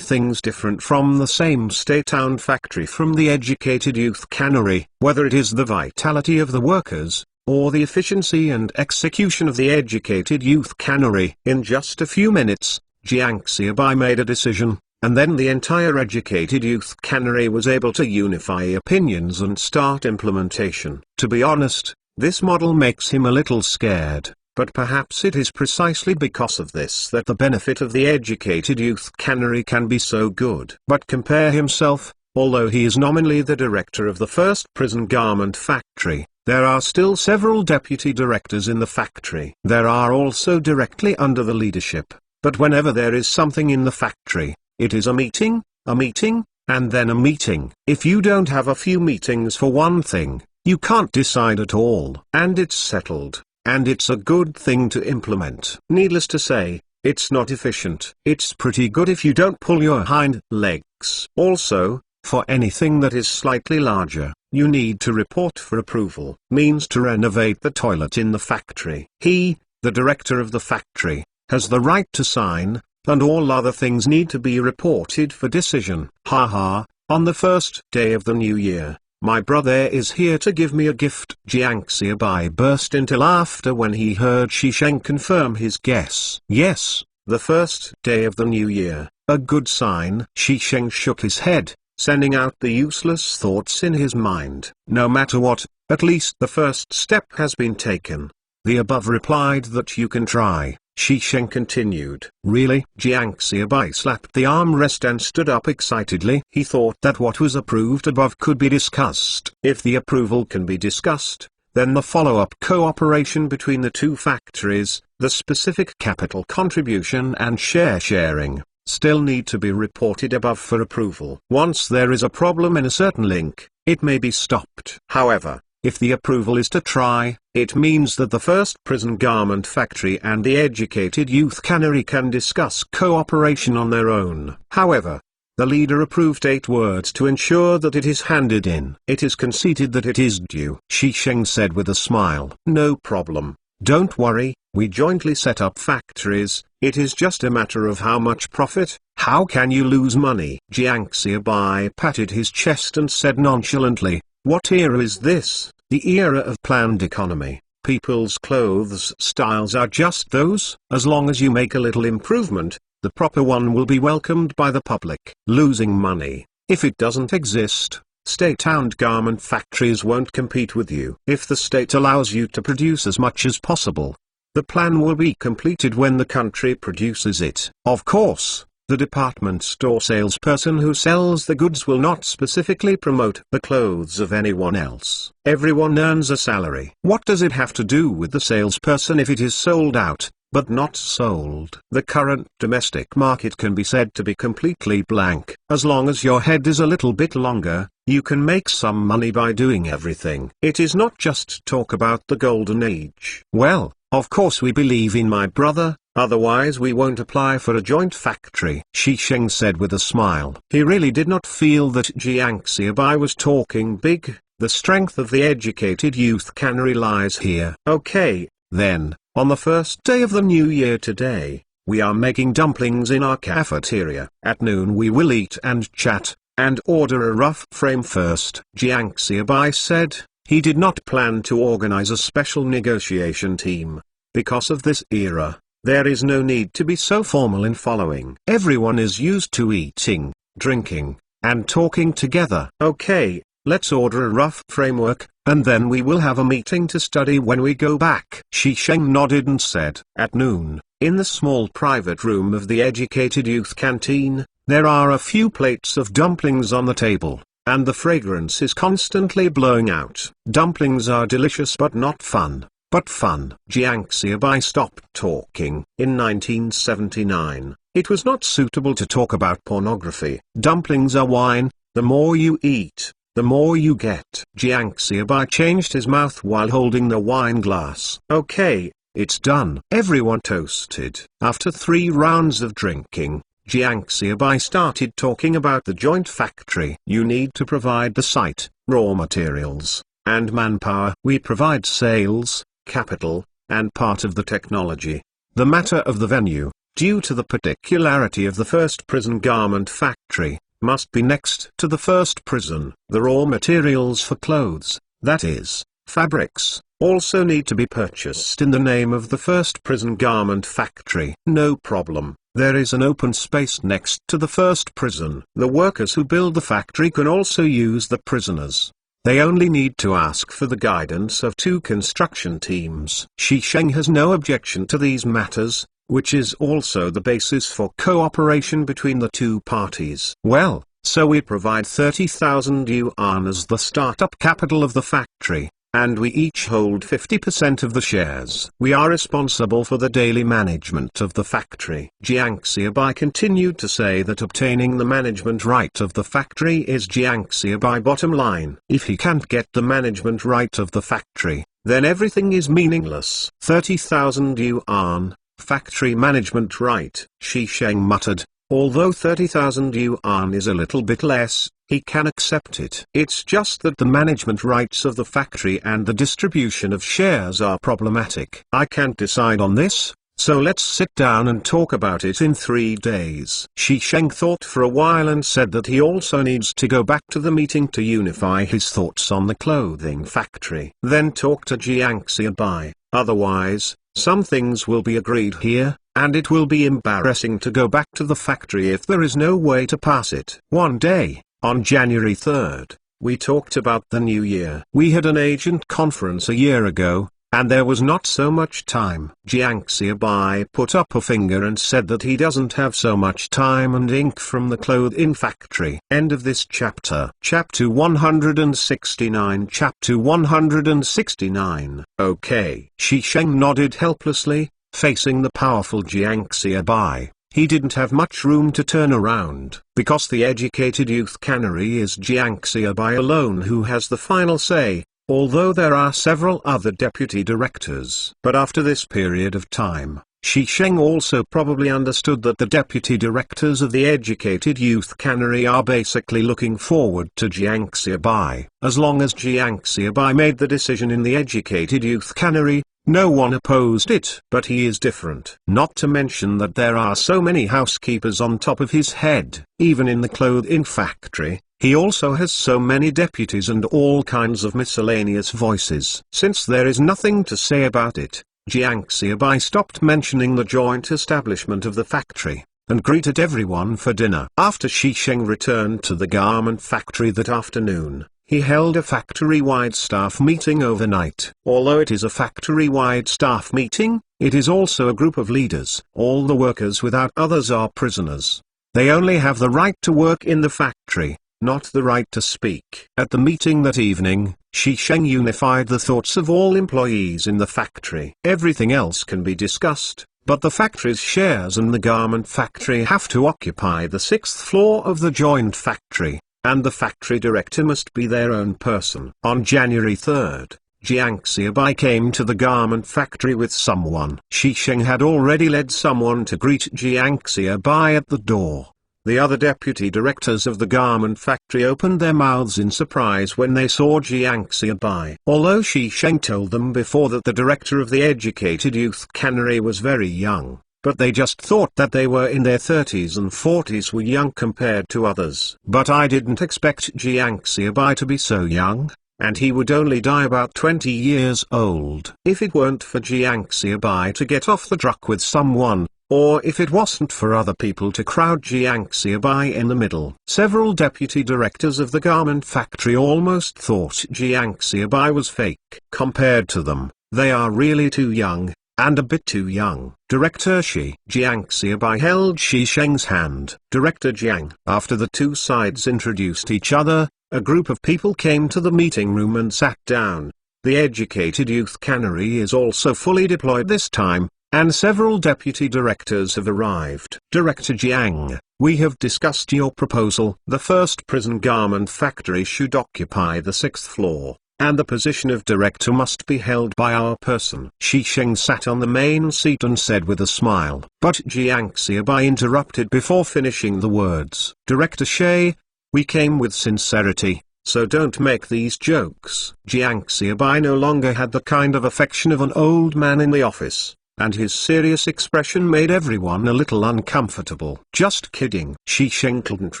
things different from the same state-owned factory from the educated youth cannery, whether it is the vitality of the workers, or the efficiency and execution of the educated youth cannery. In just a few minutes, Jiang Xiaobai made a decision, and then the entire educated youth cannery was able to unify opinions and start implementation. To be honest, this model makes him a little scared, but perhaps it is precisely because of this that the benefit of the educated youth cannery can be so good. But compare himself, although he is nominally the director of the first prison garment factory, there are still several deputy directors in the factory. There are also directly under the leadership, but whenever there is something in the factory, it is a meeting, and then a meeting. If you don't have a few meetings for one thing, you can't decide at all. And it's settled, and it's a good thing to implement. Needless to say, it's not efficient. It's pretty good if you don't pull your hind legs. Also, for anything that is slightly larger, you need to report for approval. Means to renovate the toilet in the factory. He, the director of the factory, has the right to sign, and all other things need to be reported for decision. Haha, on the first day of the new year, my brother is here to give me a gift. Jiang Xiaobai burst into laughter when he heard Shi Sheng confirm his guess. Yes, the first day of the new year, a good sign. Shi Sheng shook his head, sending out the useless thoughts in his mind. No matter what, at least the first step has been taken. The above replied that you can try. Shi Sheng continued. Really? Jiang Xiaobai slapped the armrest and stood up excitedly. He thought that what was approved above could be discussed. If the approval can be discussed, then the follow-up cooperation between the two factories, the specific capital contribution and share sharing, still need to be reported above for approval. Once there is a problem in a certain link, it may be stopped. However, if the approval is to try, it means that the first prison garment factory and the educated youth cannery can discuss cooperation on their own. However, the leader approved 8 words to ensure that it is handed in. It is conceded that it is due. Shi Sheng said with a smile. No problem. Don't worry, we jointly set up factories, it is just a matter of how much profit. How can you lose money? Jiang Xiaobai patted his chest and said nonchalantly, what era is this? The era of planned economy. People's clothes styles are just those. As long as you make a little improvement, the proper one will be welcomed by the public. Losing money, if it doesn't exist, state-owned garment factories won't compete with you. If the state allows you to produce as much as possible, the plan will be completed when the country produces it. Of course, the department store salesperson who sells the goods will not specifically promote the clothes of anyone else. Everyone earns a salary. What does it have to do with the salesperson if it is sold out, but not sold? The current domestic market can be said to be completely blank. As long as your head is a little bit longer, you can make some money by doing everything. It is not just talk about the golden age. Well, of course we believe in my brother, otherwise we won't apply for a joint factory. Shi Sheng said with a smile. He really did not feel that Jiang Xiaobai was talking big. The strength of the educated youth cannery lies here. Okay, then, on the first day of the new year today, we are making dumplings in our cafeteria. At noon we will eat and chat, and order a rough frame first. Jiang Xiaobai said, He did not plan to organize a special negotiation team. Because of this era, there is no need to be so formal in following. Everyone is used to eating, drinking, and talking together. Okay, let's order a rough framework, and then we will have a meeting to study when we go back. Shi Sheng nodded and said, at noon, in the small private room of the educated youth canteen, there are a few plates of dumplings on the table, and the fragrance is constantly blowing out. Dumplings are delicious but not fun. But fun. Jiang Xiaobai stopped talking. In 1979, it was not suitable to talk about pornography. Dumplings are wine, the more you eat, the more you get. Jiang Xiaobai changed his mouth while holding the wine glass. Okay, it's done. Everyone toasted. After 3 rounds of drinking, Jiang Xiaobai started talking about the joint factory. You need to provide the site, raw materials, and manpower. We provide sales, capital, and part of the technology. The matter of the venue, due to the particularity of the first prison garment factory, must be next to the first prison. The raw materials for clothes, that is, fabrics, also need to be purchased in the name of the first prison garment factory. No problem. There is an open space next to the first prison. The workers who build the factory can also use the prisoners. They only need to ask for the guidance of 2 construction teams. Shi Sheng has no objection to these matters, which is also the basis for cooperation between the 2 parties. Well, so we provide 30,000 yuan as the startup capital of the factory, and we each hold 50% of the shares. We are responsible for the daily management of the factory. Jiang Xiaobai continued to say that obtaining the management right of the factory is Jiang Xiaobai bottom line. If he can't get the management right of the factory, then everything is meaningless. 30,000 yuan, factory management right. Shi Sheng muttered, although 30,000 yuan is a little bit less, he can accept it. It's just that the management rights of the factory and the distribution of shares are problematic. I can't decide on this, so let's sit down and talk about it in 3 days. Shi Sheng thought for a while and said that he also needs to go back to the meeting to unify his thoughts on the clothing factory. Then talk to Jiang Xiaobai, otherwise, some things will be agreed here, and it will be embarrassing to go back to the factory if there is no way to pass it. One day, on January 3rd, we talked about the new year. We had an agent conference a year ago, and there was not so much time. Jiang Xiaobai put up a finger and said that he doesn't have so much time and ink from the clothing factory. End of this chapter. Chapter 169. Chapter 169. Okay. Shi Sheng nodded helplessly, facing the powerful Jiang Xiaobai. He didn't have much room to turn around, because the educated youth cannery is Jiang Xiaobai alone who has the final say, although there are several other deputy directors. But after this period of time, Shi Sheng also probably understood that the deputy directors of the educated youth cannery are basically looking forward to Jiang Xiaobai. As long as Jiang Xiaobai made the decision in the educated youth cannery, no one opposed it. But he is different. Not to mention that there are so many housekeepers on top of his head. Even in the clothing factory, he also has so many deputies and all kinds of miscellaneous voices. Since there is nothing to say about it, Jiang Xiaobai stopped mentioning the joint establishment of the factory, and greeted everyone for dinner. After Shi Sheng returned to the garment factory that afternoon, he held a factory-wide staff meeting overnight. Although it is a factory-wide staff meeting, it is also a group of leaders. All the workers without others are prisoners. They only have the right to work in the factory, not the right to speak. At the meeting that evening, Shi Sheng unified the thoughts of all employees in the factory. Everything else can be discussed, but the factory's shares and the garment factory have to occupy the 6th floor of the joint factory, and the factory director must be their own person. On January 3rd, Jiang Xiaobai came to the garment factory with someone. Shi Sheng had already led someone to greet Jiang Xiaobai at the door. The other deputy directors of the garment factory opened their mouths in surprise when they saw Jiang Xiaobai. Although Shi Sheng told them before that the director of the educated youth cannery was very young, but they just thought that they were in their 30s and 40s were young compared to others. But I didn't expect Jiang Xiaobai to be so young, and he would only die about 20 years old. If it weren't for Jiang Xiaobai to get off the truck with someone, or if it wasn't for other people to crowd Jiang Xiaobai in the middle. Several deputy directors of the garment factory almost thought Jiang Xiaobai was fake. Compared to them, they are really too young, and a bit too young. Director Jiang Xiaobai held Shi Sheng's hand. Director Jiang. After the two sides introduced each other, a group of people came to the meeting room and sat down. The educated youth cannery is also fully deployed this time, and several deputy directors have arrived. Director Jiang, we have discussed your proposal. The first prison garment factory should occupy the 6th floor, and the position of director must be held by our person. Shi Sheng sat on the main seat and said with a smile. But Jiang Xiaobai interrupted before finishing the words. Director Shi, we came with sincerity, so don't make these jokes. Jiang Xiaobai no longer had the kind of affection of an old man in the office, and his serious expression made everyone a little uncomfortable. Just kidding. Shi Sheng couldn't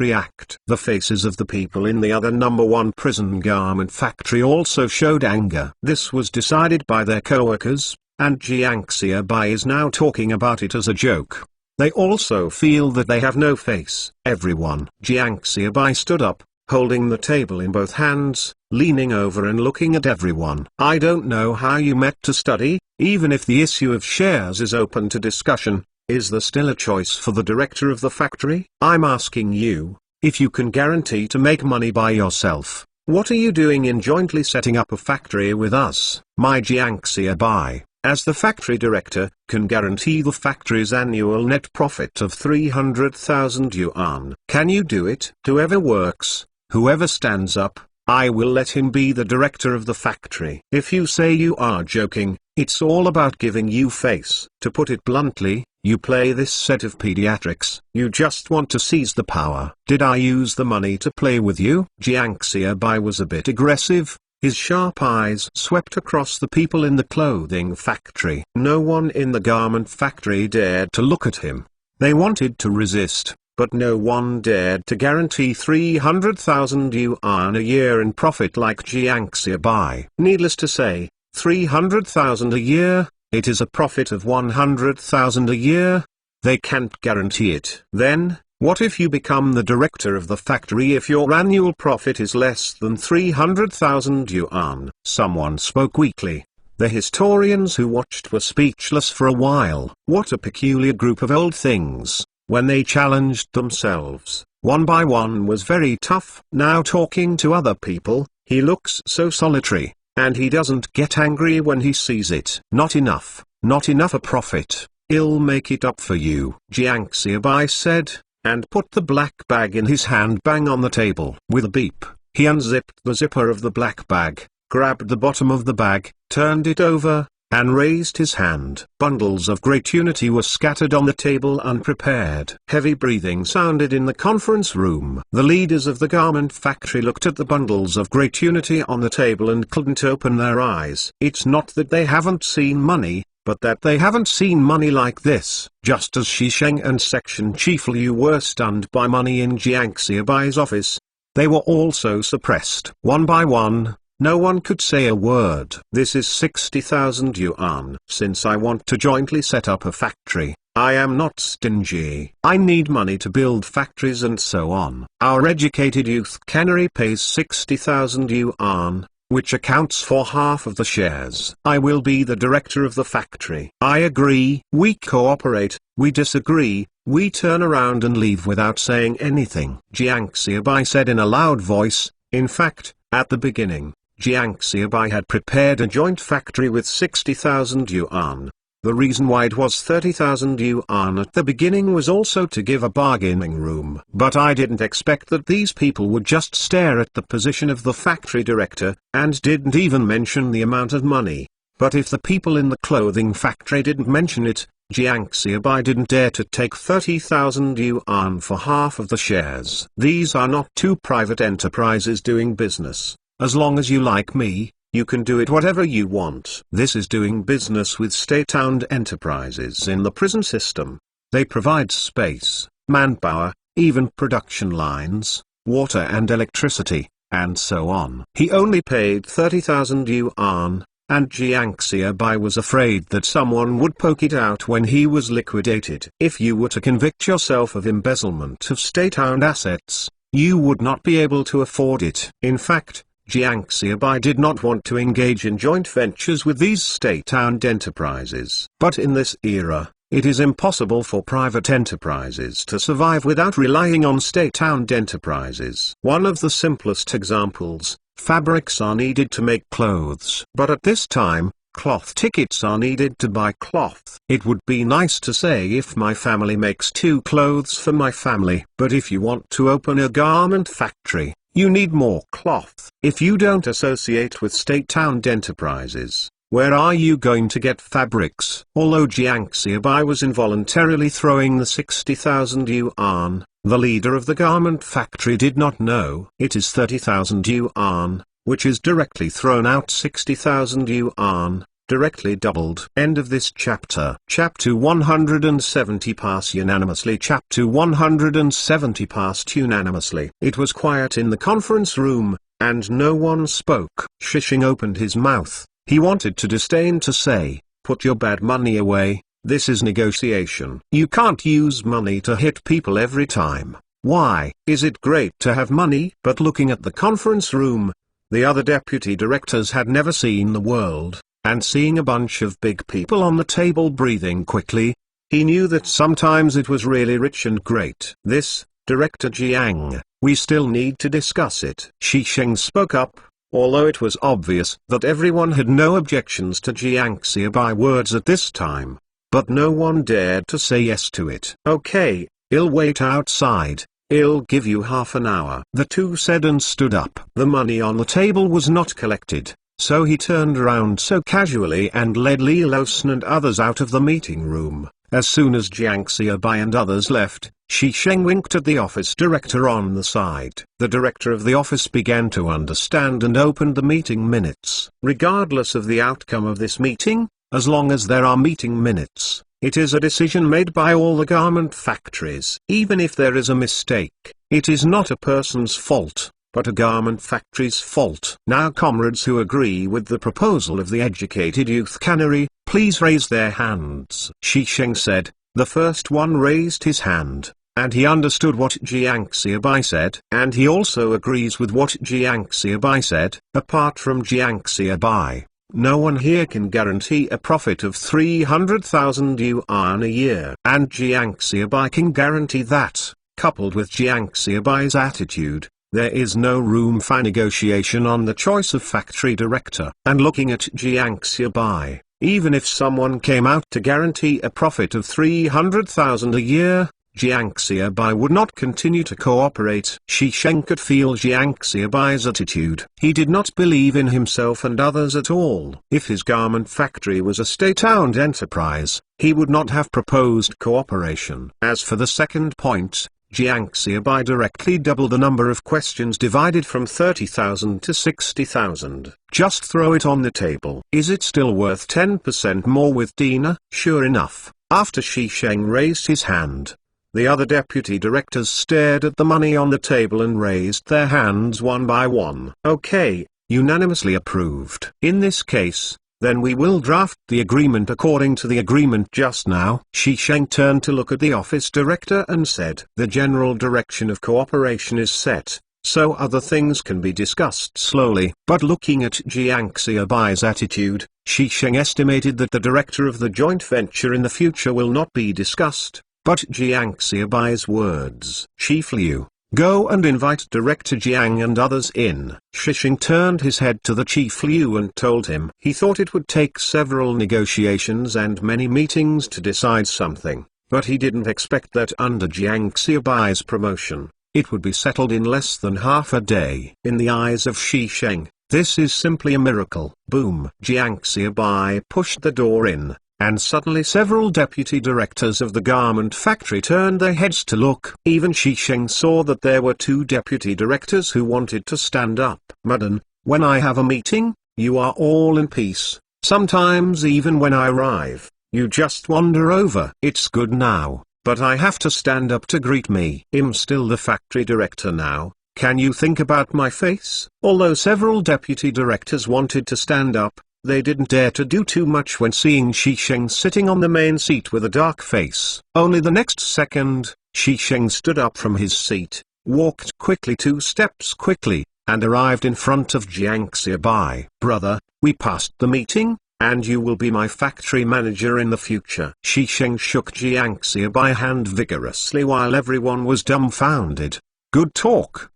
react. The faces of the people in the other number 1 prison garment factory also showed anger. This was decided by their co-workers, and Jiang Xiaobai is now talking about it as a joke. They also feel that they have no face. Everyone. Jiang Xiaobai stood up, holding the table in both hands, leaning over and looking at everyone. I don't know how you met to study. Even if the issue of shares is open to discussion, is there still a choice for the director of the factory? I'm asking you, if you can guarantee to make money by yourself, what are you doing in jointly setting up a factory with us? My Jiang Xiaobai, as the factory director, can guarantee the factory's annual net profit of 300,000 yuan. Can you do it? Whoever works, whoever stands up, I will let him be the director of the factory. If you say you are joking, it's all about giving you face. To put it bluntly, you play this set of pediatrics. You just want to seize the power. Did I use the money to play with you? Jiang Xiaobai was a bit aggressive. His sharp eyes swept across the people in the clothing factory. No one in the garment factory dared to look at him. They wanted to resist, but no one dared to guarantee 300,000 yuan a year in profit like Jiang Xiaobai. Needless to say, 300,000 a year, it is a profit of 100,000 a year. They can't guarantee it. Then, what if you become the director of the factory if your annual profit is less than 300,000 yuan? Someone spoke weakly. The historians who watched were speechless for a while. What a peculiar group of old things. When they challenged themselves, one by one was very tough. Now talking to other people, he looks so solitary. And he doesn't get angry when he sees it. Not enough a profit. I'll make it up for you, Jiang Xiaobai said, and put the black bag in his hand bang on the table. With a beep, he unzipped the zipper of the black bag, grabbed the bottom of the bag, turned it over, and raised his hand. Bundles of great unity were scattered on the table unprepared. Heavy breathing sounded in the conference room. The leaders of the garment factory looked at the bundles of great unity on the table and couldn't open their eyes. It's not that they haven't seen money, but that they haven't seen money like this. Just as Shi Sheng and Section Chief Liu were stunned by money in Jiang Xiaobai's office, they were also suppressed. One by one, no one could say a word. This is 60,000 yuan. Since I want to jointly set up a factory, I am not stingy. I need money to build factories and so on. Our educated youth cannery pays 60,000 yuan, which accounts for half of the shares. I will be the director of the factory. I agree. We cooperate. We disagree. We turn around and leave without saying anything. Jiang Xiaobai said in a loud voice. In fact, at the beginning, Jiang Xiaobai had prepared a joint factory with 60,000 yuan. The reason why it was 30,000 yuan at the beginning was also to give a bargaining room. But I didn't expect that these people would just stare at the position of the factory director, and didn't even mention the amount of money. But if the people in the clothing factory didn't mention it, Jiang Xiaobai didn't dare to take 30,000 yuan for half of the shares. These are not two private enterprises doing business. As long as you like me, you can do it whatever you want. This is doing business with state-owned enterprises in the prison system. They provide space, manpower, even production lines, water and electricity, and so on. He only paid 30,000 yuan, and Jiang Xiaobai was afraid that someone would poke it out when he was liquidated. If you were to convict yourself of embezzlement of state-owned assets, you would not be able to afford it. In fact, Jiang Xiaobai did not want to engage in joint ventures with these state-owned enterprises. But in this era, it is impossible for private enterprises to survive without relying on state-owned enterprises. One of the simplest examples: fabrics are needed to make clothes. But at this time, cloth tickets are needed to buy cloth. It would be nice to say, if my family makes 2 clothes for my family. But if you want to open a garment factory, you need more cloth. If you don't associate with state-owned enterprises, where are you going to get fabrics? Although Jiang Xiaobai was involuntarily throwing the 60,000 yuan, the leader of the garment factory did not know it is 30,000 yuan, which is directly thrown out 60,000 yuan, directly doubled. End of this chapter. Chapter 170 passed unanimously. Chapter 170 passed unanimously. It was quiet in the conference room, and no one spoke. Shishing opened his mouth. He wanted to disdain to say, "Put your bad money away, this is negotiation. You can't use money to hit people every time. Why is it great to have money?" But looking at the conference room, the other deputy directors had never seen the world, and seeing a bunch of big people on the table breathing quickly, he knew that sometimes it was really rich and great. "This, Director Jiang, we still need to discuss it." Shi Sheng spoke up. Although it was obvious that everyone had no objections to Jiang Xiaobai words at this time, but no one dared to say yes to it. "Okay, I'll wait outside, I'll give you half an hour," the two said and stood up. The money on the table was not collected, so he turned around so casually and led Li Lawson and others out of the meeting room. As soon as Jiang Xiaobai and others left, Shi Sheng winked at the office director on the side. The director of the office began to understand and opened the meeting minutes. Regardless of the outcome of this meeting, as long as there are meeting minutes, it is a decision made by all the garment factories. Even if there is a mistake, it is not a person's fault, but a garment factory's fault. Now, comrades who agree with the proposal of the educated youth cannery, please raise their hands. Shi Sheng said. The first one raised his hand, and he understood what Jiang Xiaobai said. And he also agrees with what Jiang Xiaobai said. Apart from Jiang Xiaobai, no one here can guarantee a profit of 300,000 yuan a year. And Jiang Xiaobai can guarantee that, coupled with Jiang Xiaobai's attitude, there is no room for negotiation on the choice of factory director. And looking at Jiang Xiaobai, even if someone came out to guarantee a profit of 300,000 a year, Jiang Xiaobai would not continue to cooperate. Shi Sheng could feel Jiang Xiaobai's attitude. He did not believe in himself and others at all. If his garment factory was a state-owned enterprise, he would not have proposed cooperation. As for the second point, Jiang Xiaobai directly doubled the number of questions divided from 30,000 to 60,000. Just throw it on the table. Is it still worth 10% more with Dina? Sure enough, after Shi Sheng raised his hand, the other deputy directors stared at the money on the table and raised their hands one by one. Okay, unanimously approved. In this case, then we will draft the agreement according to the agreement just now. Shi Sheng turned to look at the office director and said, the general direction of cooperation is set, so other things can be discussed slowly. But looking at Jiang Xiaobai's attitude, Shi Sheng estimated that the director of the joint venture in the future will not be discussed. But Jiang Xiaobai's words, Chief Liu, go and invite Director Jiang and others in. Shishing turned his head to the Chief Liu and told him he thought it would take several negotiations and many meetings to decide something, but he didn't expect that under Jiang Xiaobai's promotion, it would be settled in less than half a day. In the eyes of Shi Sheng, this is simply a miracle. Boom! Jiang Xiaobai pushed the door in, and suddenly several deputy directors of the garment factory turned their heads to look. Even Shi Sheng saw that there were two deputy directors who wanted to stand up. Madam, when I have a meeting, you are all in peace. Sometimes even when I arrive, you just wander over. It's good now, but I have to stand up to greet me. I'm still the factory director now, Can you think about my face? Although several deputy directors wanted to stand up, they didn't dare to do too much when seeing Shi Sheng sitting on the main seat with a dark face. Only the next second, Shi Sheng stood up from his seat, walked quickly 2 steps quickly, and arrived in front of Jiang Xiaobai. Brother, we passed the meeting, and you will be my factory manager in the future. Shi Sheng shook Jiang Xiaobai's hand vigorously while everyone was dumbfounded. Good talk,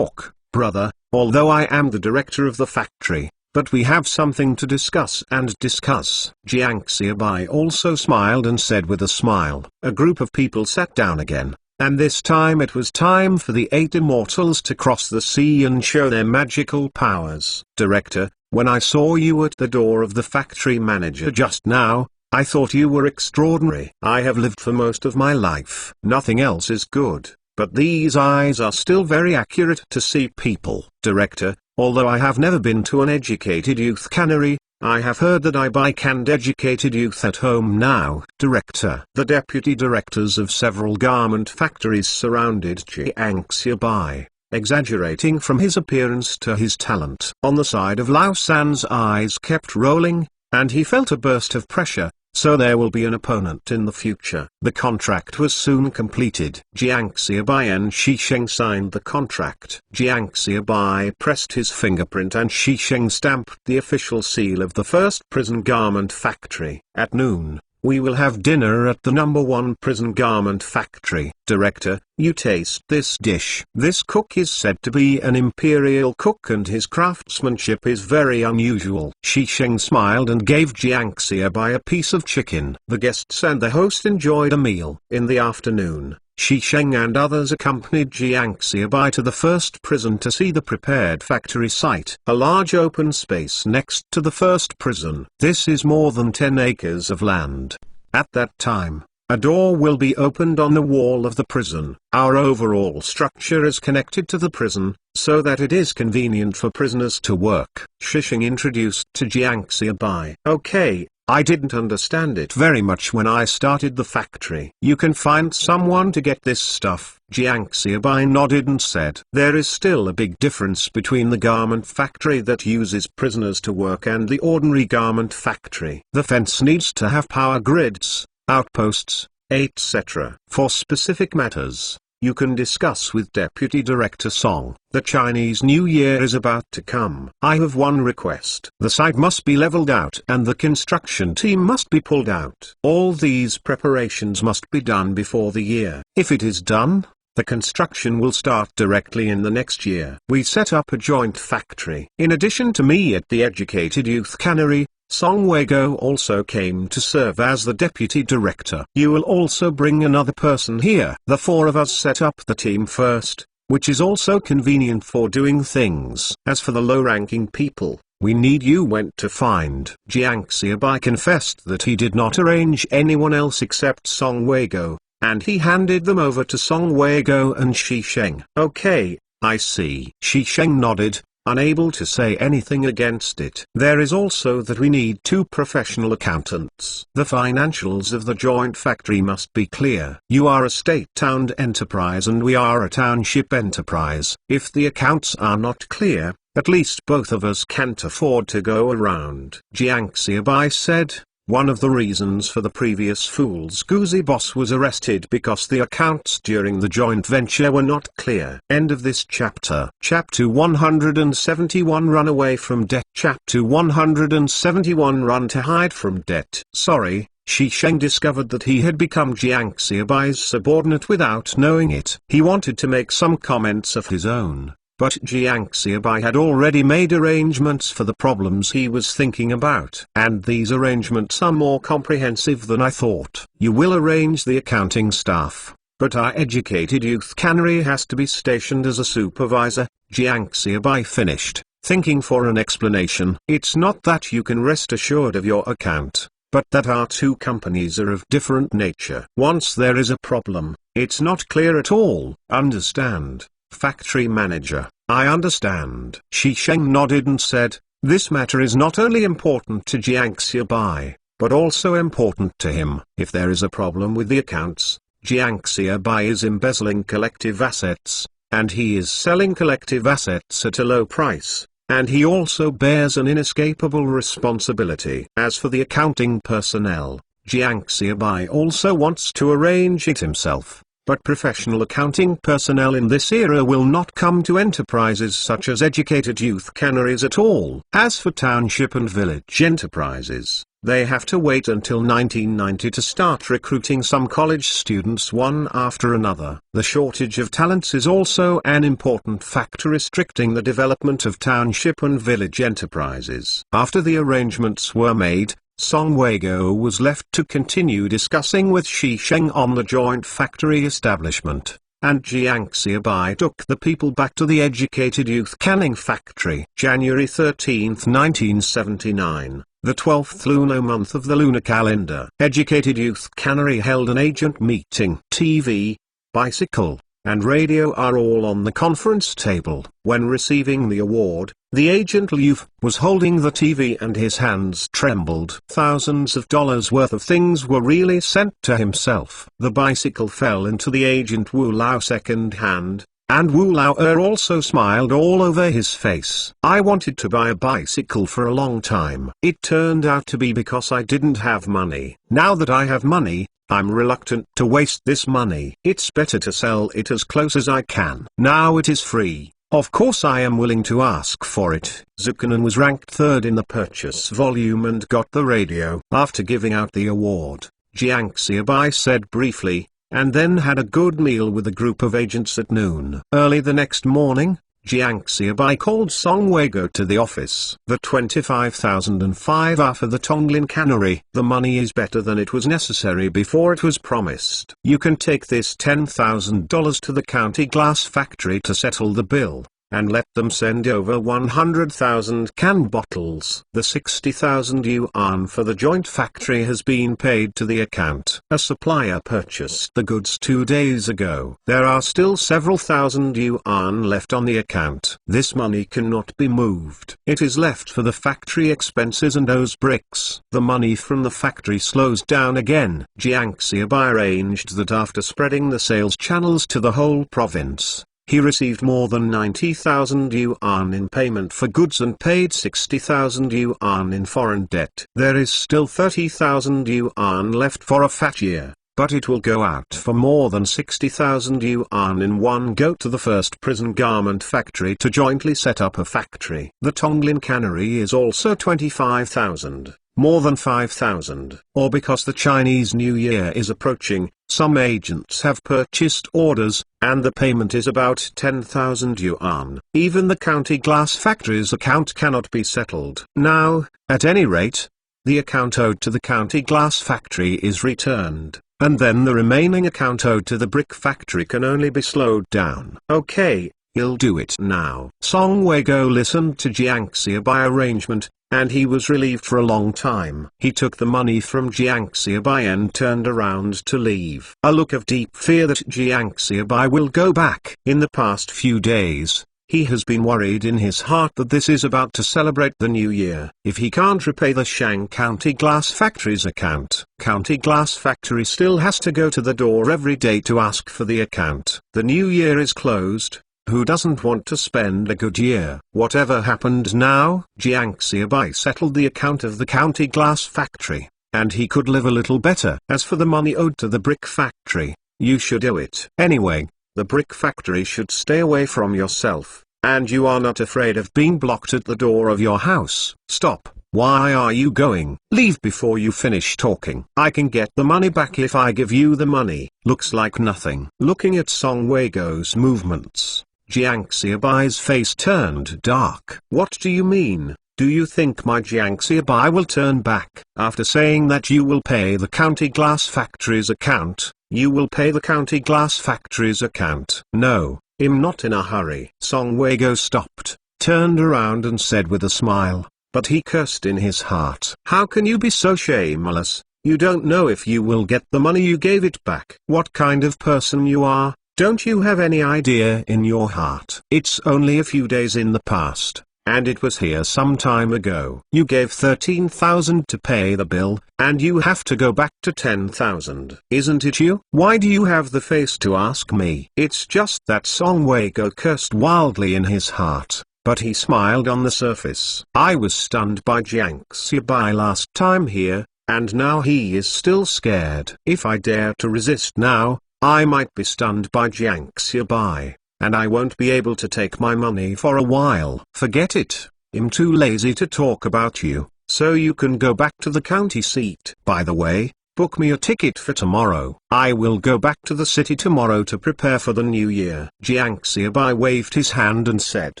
brother, although I am the director of the factory. But we have something to discuss. Jiang Xiaobai also smiled and said with a smile. A group of people sat down again, and this time it was time for the 8 immortals to cross the sea and show their magical powers. Director, when I saw you at the door of the factory manager just now, I thought you were extraordinary. I have lived for most of my life. Nothing else is good, but these eyes are still very accurate to see people. Director, although I have never been to an educated youth cannery, I have heard that I buy canned educated youth at home now. Director. The deputy directors of several garment factories surrounded Jiang Xiaobai, exaggerating from his appearance to his talent. On the side of Lao San's eyes kept rolling, and he felt a burst of pressure. So there will be an opponent in the future. The contract was soon completed. Jiang Xiaobai and Shi Sheng signed the contract. Jiang Xiaobai pressed his fingerprint and Shi Sheng stamped the official seal of the first prison garment factory. At noon, we will have dinner at the #1 prison garment factory. Director, you taste this dish. This cook is said to be an imperial cook and his craftsmanship is very unusual. Shi Sheng smiled and gave Jiang Xiaobai a piece of chicken. The guests and the host enjoyed a meal. In the afternoon, Shi Sheng and others accompanied Jiang Xiaobai to the first prison to see the prepared factory site. A large open space next to the first prison. This is more than 10 acres of land. At that time, a door will be opened on the wall of the prison. Our overall structure is connected to the prison, so that it is convenient for prisoners to work. Shi Sheng introduced to Jiang Xiaobai. Okay, I didn't understand it very much when I started the factory. You can find someone to get this stuff. Jiang Xiaobai nodded and said, there is still a big difference between the garment factory that uses prisoners to work and the ordinary garment factory. The fence needs to have power grids, outposts, etc. For specific matters, you can discuss with Deputy Director Song. The Chinese New Year is about to come. I have one request. The site must be leveled out and the construction team must be pulled out. All these preparations must be done before the year. If it is done, the construction will start directly in the next year. We set up a joint factory. In addition to me at the Educated Youth Cannery, Song Weigo also came to serve as the deputy director. You will also bring another person here. The 4 of us set up the team first, which is also convenient for doing things. As for the low-ranking people, we need you went to find. Jiang Xiaobai confessed that he did not arrange anyone else except Song Weigo, and he handed them over to Song Weigo and Shi Sheng. Okay, I see. Shi Sheng nodded, unable to say anything against it. There is also that we need 2 professional accountants. The financials of the joint factory must be clear. You are a state-owned enterprise and we are a township enterprise. If the accounts are not clear, at least both of us can't afford to go around. Jiang Xiaobai said, one of the reasons for the previous Fool's Goosey boss was arrested because the accounts during the joint venture were not clear. End of this chapter. Chapter 171 Run away from debt. Chapter 171 Run to hide from debt. Sorry, Shi Sheng discovered that he had become Jiang Xiaobai's subordinate without knowing it. He wanted to make some comments of his own, but Jiang Xiaobai had already made arrangements for the problems he was thinking about. And these arrangements are more comprehensive than I thought. You will arrange the accounting staff, but our Educated Youth Cannery has to be stationed as a supervisor. Jiang Xiaobai finished, thinking for an explanation. It's not that you can rest assured of your account, but that our 2 companies are of different nature. Once there is a problem, it's not clear at all. Understand? Factory manager, I understand. Shi Sheng nodded and said, this matter is not only important to Jiang Xiaobai, but also important to him. If there is a problem with the accounts, Jiang Xiaobai is embezzling collective assets, and he is selling collective assets at a low price. And he also bears an inescapable responsibility. As for the accounting personnel, Jiang Xiaobai also wants to arrange it himself. But professional accounting personnel in this era will not come to enterprises such as educated youth canneries at all. As for township and village enterprises, they have to wait until 1990 to start recruiting some college students one after another. The shortage of talents is also an important factor restricting the development of township and village enterprises. After the arrangements were made, Song Weiguo was left to continue discussing with Shi Sheng on the joint factory establishment, and Jiang Xiaobai took the people back to the educated youth canning factory. January 13, 1979, the 12th lunar month of the lunar calendar. Educated Youth Cannery held an agent meeting. TV, bicycle, and radio are all on the conference table. When receiving the award, the agent Liu was holding the TV and his hands trembled. Thousands of dollars worth of things were really sent to himself. The bicycle fell into the agent Wu Lao's second hand, and Wu Lao also smiled all over his face. I wanted to buy a bicycle for a long time. It turned out to be because I didn't have money. Now that I have money, I'm reluctant to waste this money. It's better to sell it as close as I can. Now it is free. Of course I am willing to ask for it. Zukanen was ranked third in the purchase volume and got the radio. After giving out the award, Jiang Xiaobai said briefly, and then had a good meal with a group of agents at noon. Early the next morning, Jiang Xiaobai called Song Weiguo to the office. The 25,005 are for the Tonglin cannery. The money is better than it was necessary before it was promised. You can take this $10,000 to the county glass factory to settle the bill, and let them send over 100,000 can bottles. The 60,000 yuan for the joint factory has been paid to the account. A supplier purchased the goods 2 days ago. There are still several thousand yuan left on the account. This money cannot be moved. It is left for the factory expenses and those bricks. The money from the factory slows down again. Jiang Xiaobai arranged that after spreading the sales channels to the whole province, he received more than 90,000 yuan in payment for goods and paid 60,000 yuan in foreign debt. There is still 30,000 yuan left for a fat year, but it will go out for more than 60,000 yuan in one go to the first prison garment factory to jointly set up a factory. The Tonglin cannery is also 25,000. More than 5,000. Or because the Chinese New Year is approaching, some agents have purchased orders, and the payment is about 10,000 yuan. Even the county glass factory's account cannot be settled. Now, at any rate, the account owed to the county glass factory is returned, and then the remaining account owed to the brick factory can only be slowed down. Okay, he'll do it now. Song Weiguo listened to Jiang Xiaobai arrangement, and he was relieved for a long time. He took the money from Jiang Xiaobai and turned around to leave. A look of deep fear that Jiang Xiaobai will go back. In the past few days, he has been worried in his heart that this is about to celebrate the new year. If he can't repay the Shang County Glass Factory's account, County Glass Factory still has to go to the door every day to ask for the account. The new year is closed. Who doesn't want to spend a good year? Whatever happened now, Jiang Xiaobai settled the account of the county glass factory, and he could live a little better. As for the money owed to the brick factory, you should owe it. Anyway, the brick factory should stay away from yourself, and you are not afraid of being blocked at the door of your house. Stop. Why are you going? Leave before you finish talking. I can get the money back if I give you the money. Looks like nothing. Looking at Song Weiguo's movements, Jiang Xiaobai's face turned dark. What do you mean? Do you think my Jiang Xiaobai will turn back? After saying that you will pay the county glass factory's account, you will pay the county glass factory's account. No, I'm not in a hurry. Song Weiguo stopped, turned around and said with a smile, but he cursed in his heart. How can you be so shameless? You don't know if you will get the money you gave it back. What kind of person you are? Don't you have any idea in your heart? It's only a few days in the past, and it was here some time ago. You gave 13,000 to pay the bill, and you have to go back to 10,000. Isn't it you? Why do you have the face to ask me? It's just that Song Wei-go cursed wildly in his heart, but he smiled on the surface. I was stunned by Jiang Xiaobai last time here, and now he is still scared. If I dare to resist now, I might be stunned by Jiang Xiaobai, and I won't be able to take my money for a while. Forget it. I'm too lazy to talk about you, so you can go back to the county seat. By the way, book me a ticket for tomorrow. I will go back to the city tomorrow to prepare for the new year. Jiang Xiaobai waved his hand and said,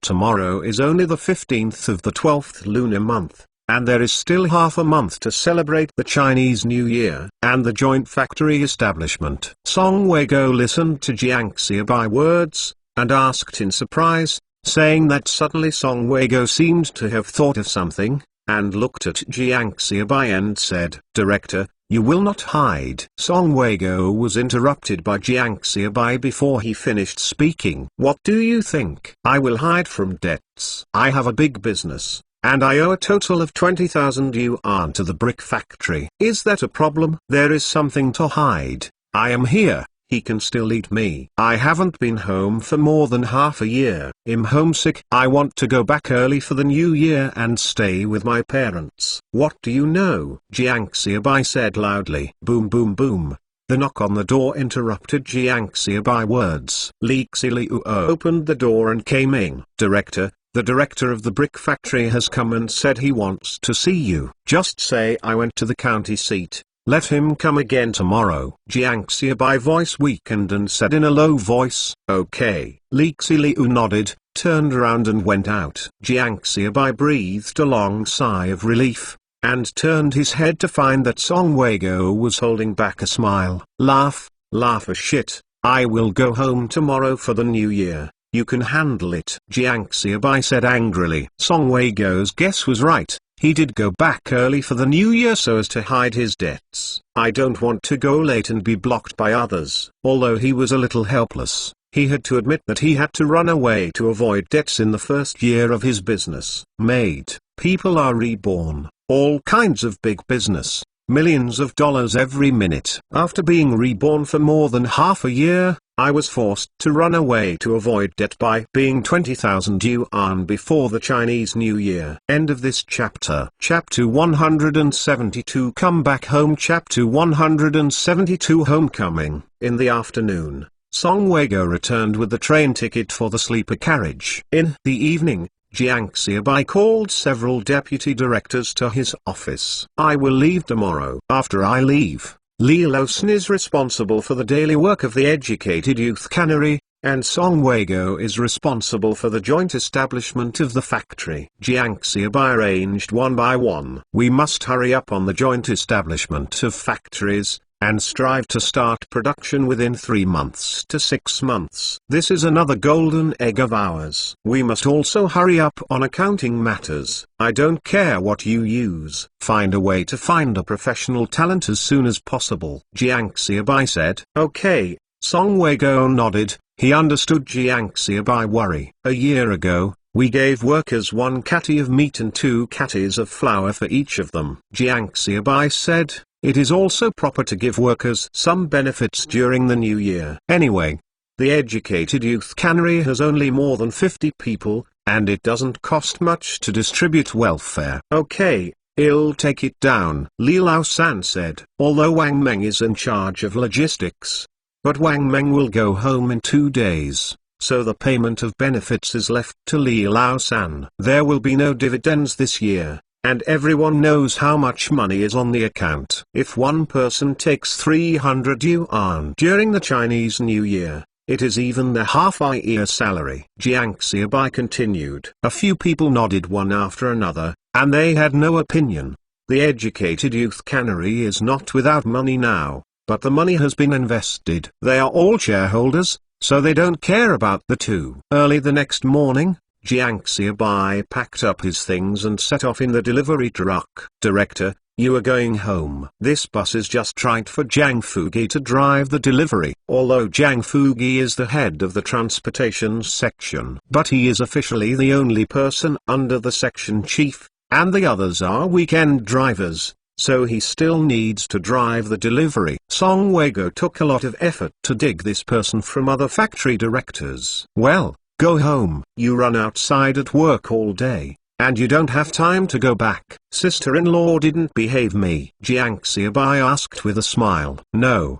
tomorrow is only the 15th of the 12th lunar month, and there is still half a month to celebrate the Chinese New Year and the joint factory establishment. Song Wei-go listened to Jiang Xiaobai words, and asked in surprise, saying that suddenly Song Wei-go seemed to have thought of something, and looked at Jiang Xiaobai and said, Director, you will not hide. Song Wei-go was interrupted by Jiang Xiaobai before he finished speaking. What do you think? I will hide from debts. I have a big business, and I owe a total of 20,000 yuan to the brick factory. Is that a problem? There is something to hide. I am here. He can still eat me. I haven't been home for more than half a year. I'm homesick. I want to go back early for the new year and stay with my parents. What do you know? Jiang Xiaobai said loudly. Boom boom boom. The knock on the door interrupted Jiang Xiaobai words. Li Xiliu opened the door and came in. Director, the director of the brick factory has come and said he wants to see you. Just say I went to the county seat. Let him come again tomorrow. Jiang Xiaobai voice weakened and said in a low voice, okay. Li Xiliu nodded, turned around and went out. Jiang Xiaobai breathed a long sigh of relief, and turned his head to find that Song Wei-go was holding back a smile. Laugh a shit. I will go home tomorrow for the new year. You can handle it. Jiang Xiaobai said angrily. Song Wei-go's guess was right. He did go back early for the new year so as to hide his debts. I don't want to go late and be blocked by others. Although he was a little helpless, he had to admit that he had to run away to avoid debts in the first year of his business. Made. People are reborn. All kinds of big business. Millions of dollars every minute. After being reborn for more than half a year, I was forced to run away to avoid debt by being 20,000 yuan before the Chinese New Year. End of this chapter. Chapter 172 Come Back Home. Chapter 172 Homecoming. In the afternoon, Song Wei-go returned with the train ticket for the sleeper carriage. In the evening, Jiang Xiaobai called several deputy directors to his office. I will leave tomorrow. After I leave, Li Laosan is responsible for the daily work of the educated youth cannery, and Song Wei-go is responsible for the joint establishment of the factory. Jiang Xiaobai arranged one by one. We must hurry up on the joint establishment of factories, and strive to start production within 3 months to 6 months. This is another golden egg of ours. We must also hurry up on accounting matters. I don't care what you use. Find a way to find a professional talent as soon as possible. Jiang Xiaobai said. Okay. Song Wei-go nodded. He understood Jiang Xiaobai worry. A year ago, we gave workers 1 catty of meat and 2 catties of flour for each of them. Jiang Xiaobai said. It is also proper to give workers some benefits during the new year. Anyway, the educated youth cannery has only more than 50 people, and it doesn't cost much to distribute welfare. Okay, I'll take it down. Li Laosan said. Although Wang Meng is in charge of logistics, but Wang Meng will go home in 2 days, so the payment of benefits is left to Li Laosan. There will be no dividends this year, and everyone knows how much money is on the account. If one person takes 300 yuan during the Chinese New Year, it is even their half-a-year salary. Jiang Xiaobai continued. A few people nodded one after another, and they had no opinion. The educated youth cannery is not without money now, but the money has been invested. They are all shareholders, so they don't care about the two. Early the next morning, Jiang Xiaobai packed up his things and set off in the delivery truck. Director, you are going home. This bus is just right for Jang Fugi to drive the delivery. Although Jang Fugi is the head of the transportation section, but he is officially the only person under the section chief, and the others are weekend drivers. So he still needs to drive the delivery. Song Wei-go took a lot of effort to dig this person from other factory directors. Well, go home. You run outside at work all day, and you don't have time to go back. Sister-in-law didn't behave me, Jiang Xiaobai asked with a smile. No,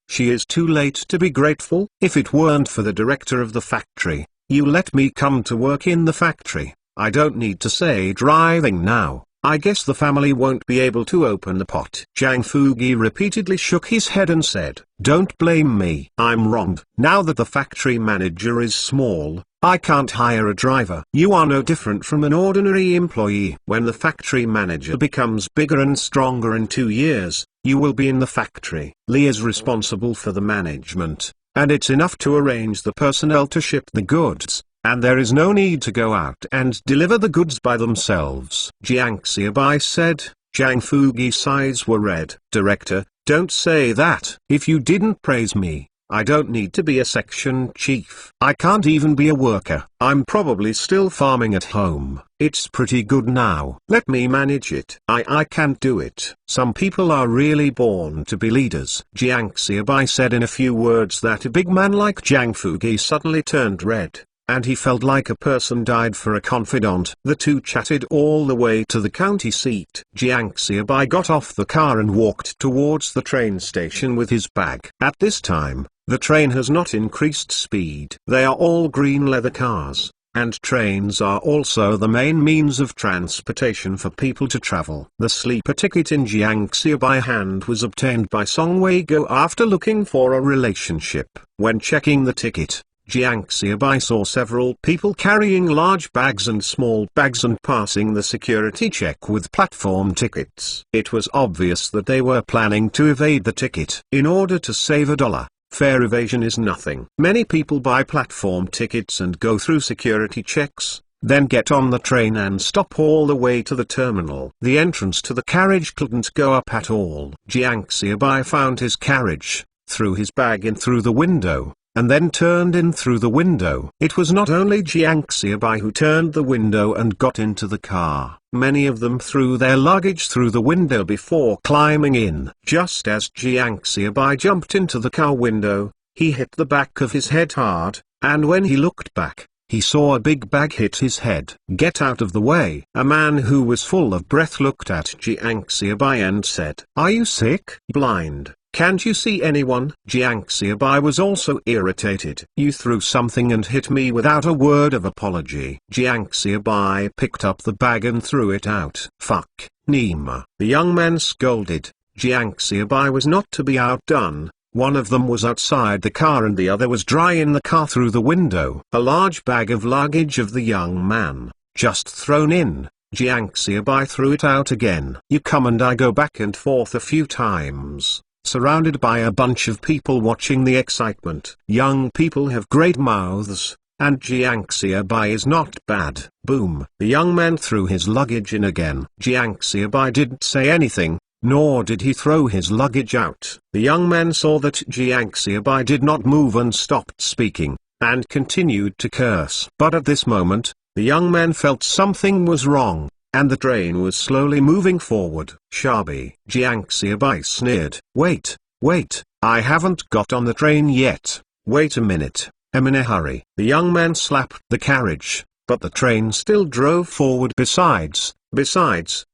she is too late to be grateful. If it weren't for the director of the factory, you let me come to work in the factory. I don't need to say driving now. I guess the family won't be able to open the pot. Jang Fugi repeatedly shook his head and said, don't blame me. I'm wrong. Now that the factory manager is small, I can't hire a driver. You are no different from an ordinary employee. When the factory manager becomes bigger and stronger in 2 years, you will be in the factory. Lee is responsible for the management, and it's enough to arrange the personnel to ship the goods. And there is no need to go out and deliver the goods by themselves. Jiang Xiaobai said. Jang Fugi's eyes were red. Director, don't say that. If you didn't praise me, I don't need to be a section chief. I can't even be a worker. I'm probably still farming at home. It's pretty good now. Let me manage it. I can't do it. Some people are really born to be leaders. Jiang Xiaobai said in a few words that a big man like Jang Fugi suddenly turned red, and he felt like a person died for a confidant. The two chatted all the way to the county seat. Jiang Xiaobai got off the car and walked towards the train station with his bag. At this time, the train has not increased speed. They are all green leather cars, and trains are also the main means of transportation for people to travel. The sleeper ticket in Jiang Xiaobai's hand was obtained by Song Wei-go after looking for a relationship. When checking the ticket, Jiang Xiaobai saw several people carrying large bags and small bags and passing the security check with platform tickets. It was obvious that they were planning to evade the ticket. In order to save $1, fare evasion is nothing. Many people buy platform tickets and go through security checks, then get on the train and stop all the way to the terminal. The entrance to the carriage couldn't go up at all. Jiang Xiaobai found his carriage, threw his bag in through the window, and then turned in through the window. It was not only Jiang Xiaobai who turned the window and got into the car. Many of them threw their luggage through the window before climbing in. Just as Jiang Xiaobai jumped into the car window, he hit the back of his head hard, and when he looked back, he saw a big bag hit his head. Get out of the way. A man who was full of breath looked at Jiang Xiaobai and said, are you sick? Blind? Can't you see anyone? Jiang Xiaobai was also irritated. You threw something and hit me without a word of apology. Jiang Xiaobai picked up the bag and threw it out. Fuck, Nima. The young man scolded. Jiang Xiaobai was not to be outdone. One of them was outside the car and the other was dry in the car through the window. A large bag of luggage of the young man, just thrown in. Jiang Xiaobai threw it out again. You come and I go back and forth a few times, surrounded by a bunch of people watching the excitement. Young people have great mouths, and Jiang Xiaobai is not bad. Boom. The young man threw his luggage in again. Jiang Xiaobai didn't say anything, nor did he throw his luggage out. The young man saw that Jiang Xiaobai did not move and stopped speaking, and continued to curse. But at this moment, the young man felt something was wrong, and the train was slowly moving forward. Shabi. Jiang Xiaobai sneered. Wait, I haven't got on the train yet. Wait a minute, I'm in a hurry. The young man slapped the carriage, but the train still drove forward. Besides,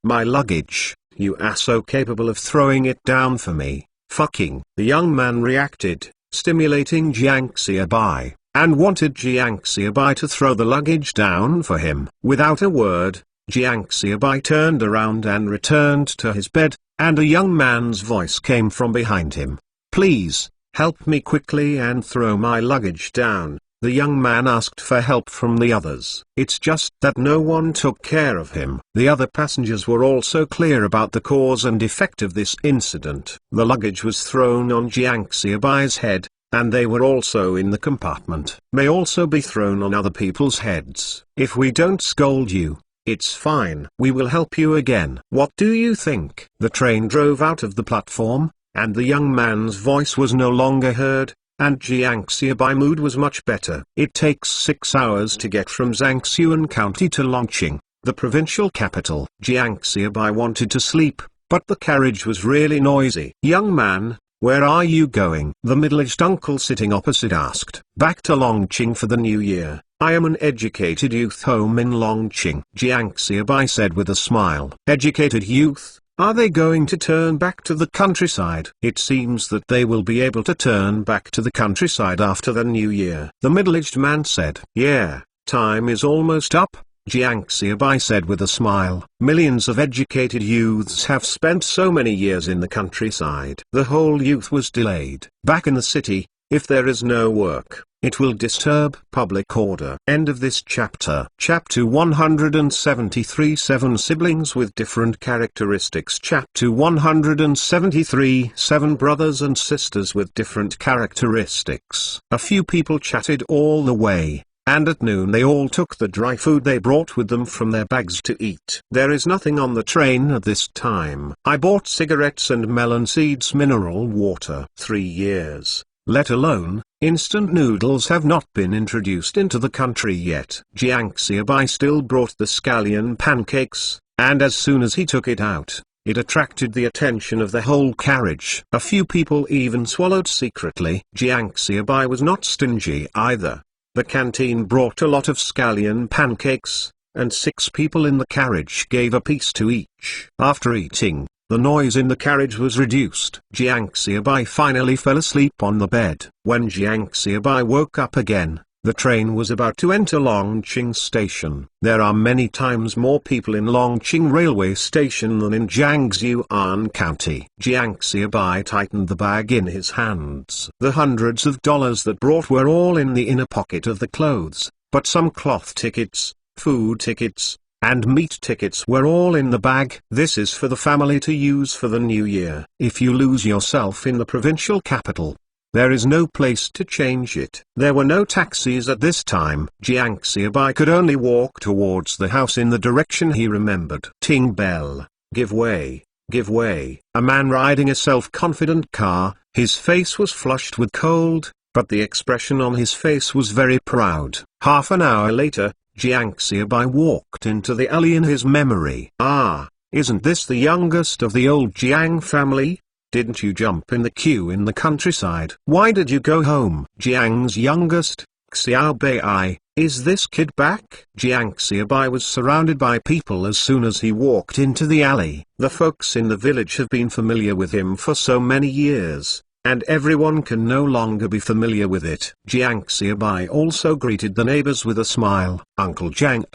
my luggage, you are so capable of throwing it down for me. Fucking. The young man reacted, stimulating Jiang Xiaobai, and wanted Jiang Xiaobai to throw the luggage down for him. Without a word, Jiang Xiaobai turned around and returned to his bed, and a young man's voice came from behind him. Please, help me quickly and throw my luggage down. The young man asked for help from the others. It's just that no one took care of him. The other passengers were also clear about the cause and effect of this incident. The luggage was thrown on Jiang Xiaobai's head, and they were also in the compartment. May also be thrown on other people's heads. If we don't scold you, it's fine. We will help you again. What do you think? The train drove out of the platform, and the young man's voice was no longer heard, and Jiang Xiaobai mood was much better. It takes 6 hours to get from Zhangxuan County to Longqing, the provincial capital. Jiang Xiaobai wanted to sleep, but the carriage was really noisy. Young man, where are you going? The middle-aged uncle sitting opposite asked. Back to Longqing for the new year. I am an educated youth home in Longqing. Jiang Xiaobai said with a smile. Educated youth? Are they going to turn back to the countryside? It seems that they will be able to turn back to the countryside after the new year. The middle-aged man said. Yeah, time is almost up, Jiang Xiaobai said with a smile. Millions of educated youths have spent so many years in the countryside. The whole youth was delayed. Back in the city, if there is no work, it will disturb public order. End of this chapter. Chapter 173. 7 siblings with different characteristics. Chapter 173. 7 brothers and sisters with different characteristics. A few people chatted all the way, and at noon they all took the dry food they brought with them from their bags to eat. There is nothing on the train at this time. I bought cigarettes and melon seeds, mineral water. 3 years. Let alone, instant noodles have not been introduced into the country yet. Jiang Xiaobai still brought the scallion pancakes, and as soon as he took it out, it attracted the attention of the whole carriage. A few people even swallowed secretly. Jiang Xiaobai was not stingy either. The canteen brought a lot of scallion pancakes, and 6 people in the carriage gave a piece to each. After eating, the noise in the carriage was reduced. Jiang Xiaobai finally fell asleep on the bed. When Jiang Xiaobai woke up again, the train was about to enter Longqing Station. There are many times more people in Longqing Railway Station than in Jiangxuan County. Jiang Xiaobai tightened the bag in his hands. The hundreds of dollars that brought were all in the inner pocket of the clothes, but some cloth tickets, food tickets, and meat tickets were all in the bag. This is for the family to use for the new year. If you lose yourself in the provincial capital, there is no place to change it. There were no taxis at this time. Jiang Xiaobai could only walk towards the house in the direction he remembered. Ting bell, give way, give way. A man riding a self-confident car, his face was flushed with cold, but the expression on his face was very proud. Half an hour later, Jiang Xiaobai walked into the alley in his memory. Ah, isn't this the youngest of the old Jiang family? Didn't you jump in the queue in the countryside? Why did you go home? Jiang's youngest, Xiaobai, is this kid back? Jiang Xiaobai was surrounded by people as soon as he walked into the alley. The folks in the village have been familiar with him for so many years, and everyone can no longer be familiar with it. Jiang Xiaobai also greeted the neighbors with a smile. Uncle Jiang,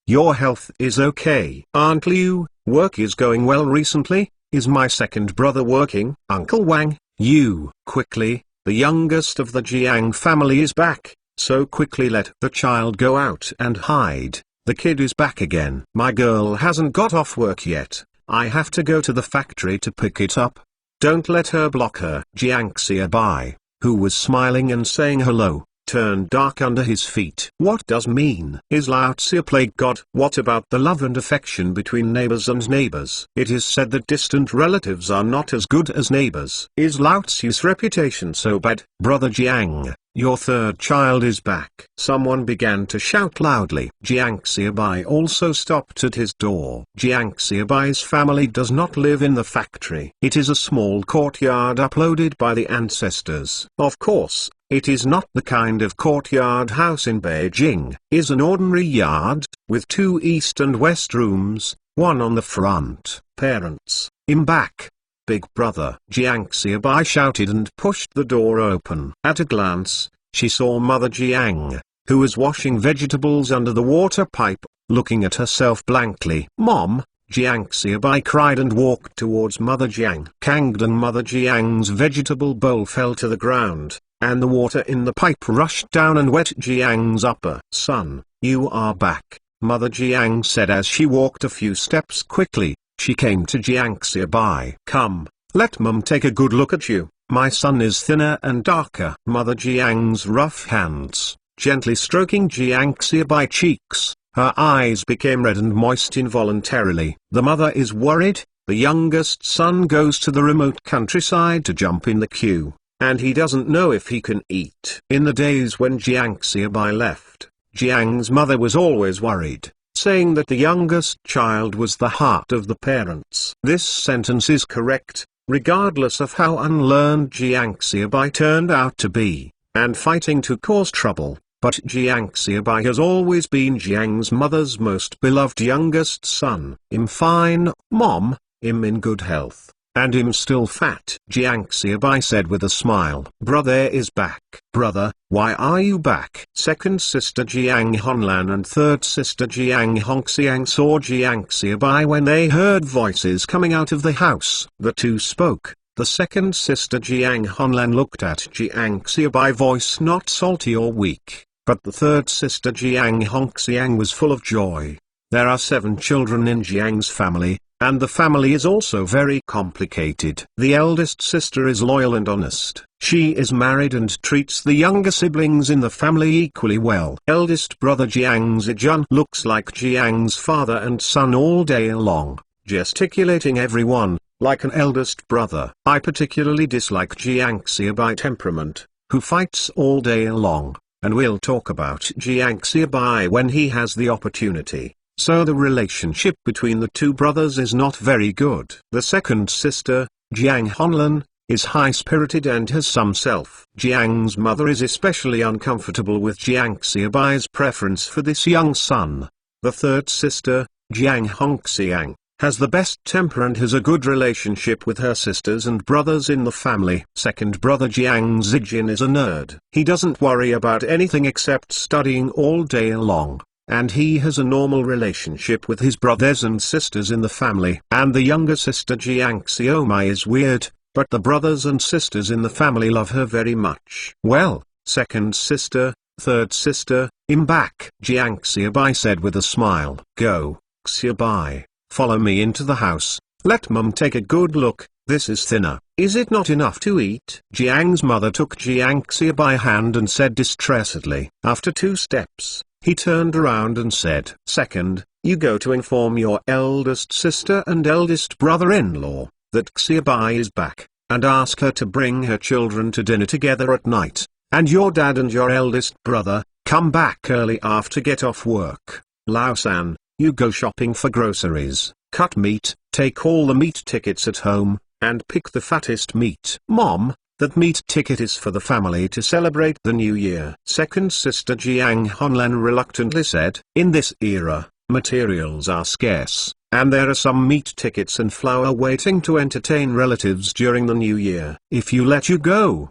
your health is okay. Aunt Liu, work is going well recently? Is my second brother working? Uncle Wang, you. Quickly, the youngest of the Jiang family is back, so quickly let the child go out and hide. The kid is back again. My girl hasn't got off work yet. I have to go to the factory to pick it up. Don't let her block her. Jiang Xiaobai, who was smiling and saying hello, turned dark under his feet. What does mean? Is Lao Tzu a plague god? What about the love and affection between neighbors and neighbors? It is said that distant relatives are not as good as neighbors. Is Lao Tzu's reputation so bad? Brother Jiang, your third child is back. Someone began to shout loudly. Jiang Xiaobai also stopped at his door. Jiang Xiaobai's family does not live in the factory. It is a small courtyard uploaded by the ancestors. Of course, it is not the kind of courtyard house in Beijing. Is an ordinary yard, with 2 east and west rooms, one on the front. Parents, in back. Big brother. Jiang Xiaobai shouted and pushed the door open. At a glance, she saw Mother Jiang, who was washing vegetables under the water pipe, looking at herself blankly. Mom, Jiang Xiaobai cried and walked towards Mother Jiang. Kangdong. Mother Jiang's vegetable bowl fell to the ground, and the water in the pipe rushed down and wet Jiang's upper. Son, you are back, Mother Jiang said as she walked a few steps quickly. She came to Jiang Xiaobai. Come, let Mum take a good look at you. My son is thinner and darker. Mother Jiang's rough hands, gently stroking Jiang Xiaobai's cheeks, Her eyes became red and moist involuntarily. The mother is worried. The youngest son goes to the remote countryside to jump in the queue, and he doesn't know if he can eat. In the days when Jiang Xiaobai left, Jiang's mother was always worried, saying that the youngest child was the heart of the parents. This sentence is correct, regardless of how unlearned Jiang Xiaobai turned out to be, and fighting to cause trouble. But Jiang Xiaobai has always been Jiang's mother's most beloved youngest son. "I'm fine, Mom. I'm in good health, and I'm still fat," Jiang Xiaobai said with a smile. "Brother is back." "Brother, why are you back?" Second sister Jiang Honlan and third sister Jiang Hongxiang saw Jiang Xiaobai when they heard voices coming out of the house. The two spoke. The second sister Jiang Honlan looked at Jiang Xiaobai, voice not salty or weak, but the third sister Jiang Hongxiang was full of joy. There are 7 children in Jiang's family, and the family is also very complicated. The eldest sister is loyal and honest. She is married and treats the younger siblings in the family equally well. Eldest brother Jiang Zijun looks like Jiang's father and son all day long, gesticulating everyone, like an eldest brother. I particularly dislike Jiang Xiaobai temperament, who fights all day long, and we'll talk about Jiang Xiaobai when he has the opportunity. So the relationship between the two brothers is not very good. The second sister, Jiang Honlan, is high-spirited and has some self. Jiang's mother is especially uncomfortable with Jiang Xiaobai's preference for this young son. The third sister, Jiang Hongxiang, has the best temper and has a good relationship with her sisters and brothers in the family. Second brother Jiang Zijin is a nerd. He doesn't worry about anything except studying all day long, and he has a normal relationship with his brothers and sisters in the family. And the younger sister Jiang Xiaomai is weird, but the brothers and sisters in the family love her very much. "Well, second sister, third sister, I'm back," Jiang Xiaobai said with a smile. "Go, Xiaobai, follow me into the house. Let Mum take a good look. This is thinner. Is it not enough to eat?" Jiang's mother took Jiang Xiaobai's hand and said distressedly. After 2 steps, he turned around and said, "Second, you go to inform your eldest sister and eldest brother-in-law that Xiaobai is back, and ask her to bring her children to dinner together at night. And your dad and your eldest brother, come back early after get off work. Lao-san, you go shopping for groceries, cut meat, take all the meat tickets at home, and pick the fattest meat." "Mom, that meat ticket is for the family to celebrate the new year," second sister Jiang Honlan reluctantly said. "In this era, materials are scarce, and there are some meat tickets and flour waiting to entertain relatives during the new year. If you let you go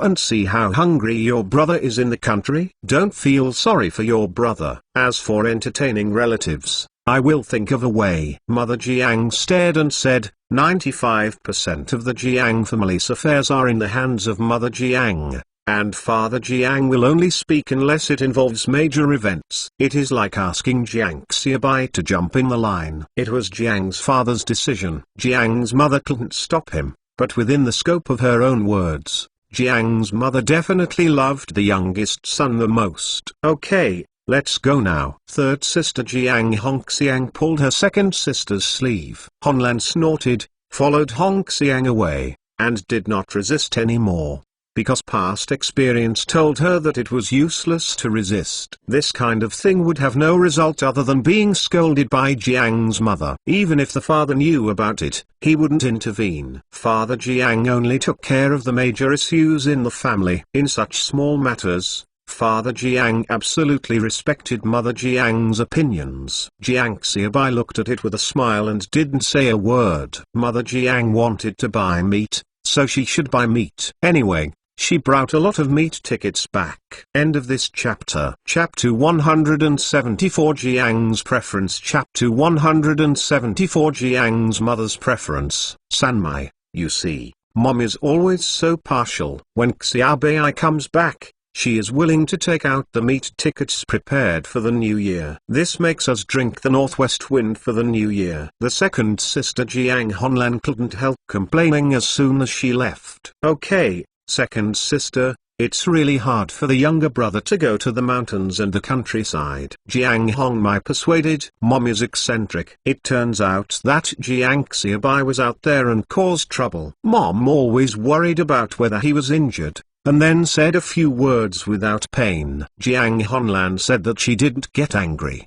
and see how hungry your brother is in the country. Don't feel sorry for your brother. As for entertaining relatives, I will think of a way." Mother Jiang stared and said, 95% of the Jiang family's affairs are in the hands of Mother Jiang, and Father Jiang will only speak unless it involves major events. It is like asking Jiang Xiaobai to jump in the line. It was Jiang's father's decision. Jiang's mother couldn't stop him, but within the scope of her own words, Jiang's mother definitely loved the youngest son the most. "Okay, let's go now." Third sister Jiang Hongxiang pulled her second sister's sleeve. Honlan snorted, followed Hongxiang away, and did not resist anymore, because past experience told her that it was useless to resist. This kind of thing would have no result other than being scolded by Jiang's mother. Even if the father knew about it, he wouldn't intervene. Father Jiang only took care of the major issues in the family. In such small matters, Father Jiang absolutely respected Mother Jiang's opinions. Jiang Xiaobai looked at it with a smile and didn't say a word. Mother Jiang wanted to buy meat, so she should buy meat. Anyway, she brought a lot of meat tickets back. End of this chapter. Chapter 174 Jiang's Preference. Chapter 174 Jiang's Mother's Preference. Sanmai, you see, Mom is always so partial. When Xiaobai comes back, she is willing to take out the meat tickets prepared for the new year. This makes us drink the northwest wind for the new year. The second sister Jiang Honlan couldn't help complaining as soon as she left. "Okay, second sister, It's really hard for the younger brother to go to the mountains and the countryside. Jiang Hongmai persuaded. Mom is eccentric. It turns out that Jiang Xiaobai was out there and caused trouble. Mom always worried about whether he was injured, and then said a few words without pain. Jiang Honlan said that she didn't get angry.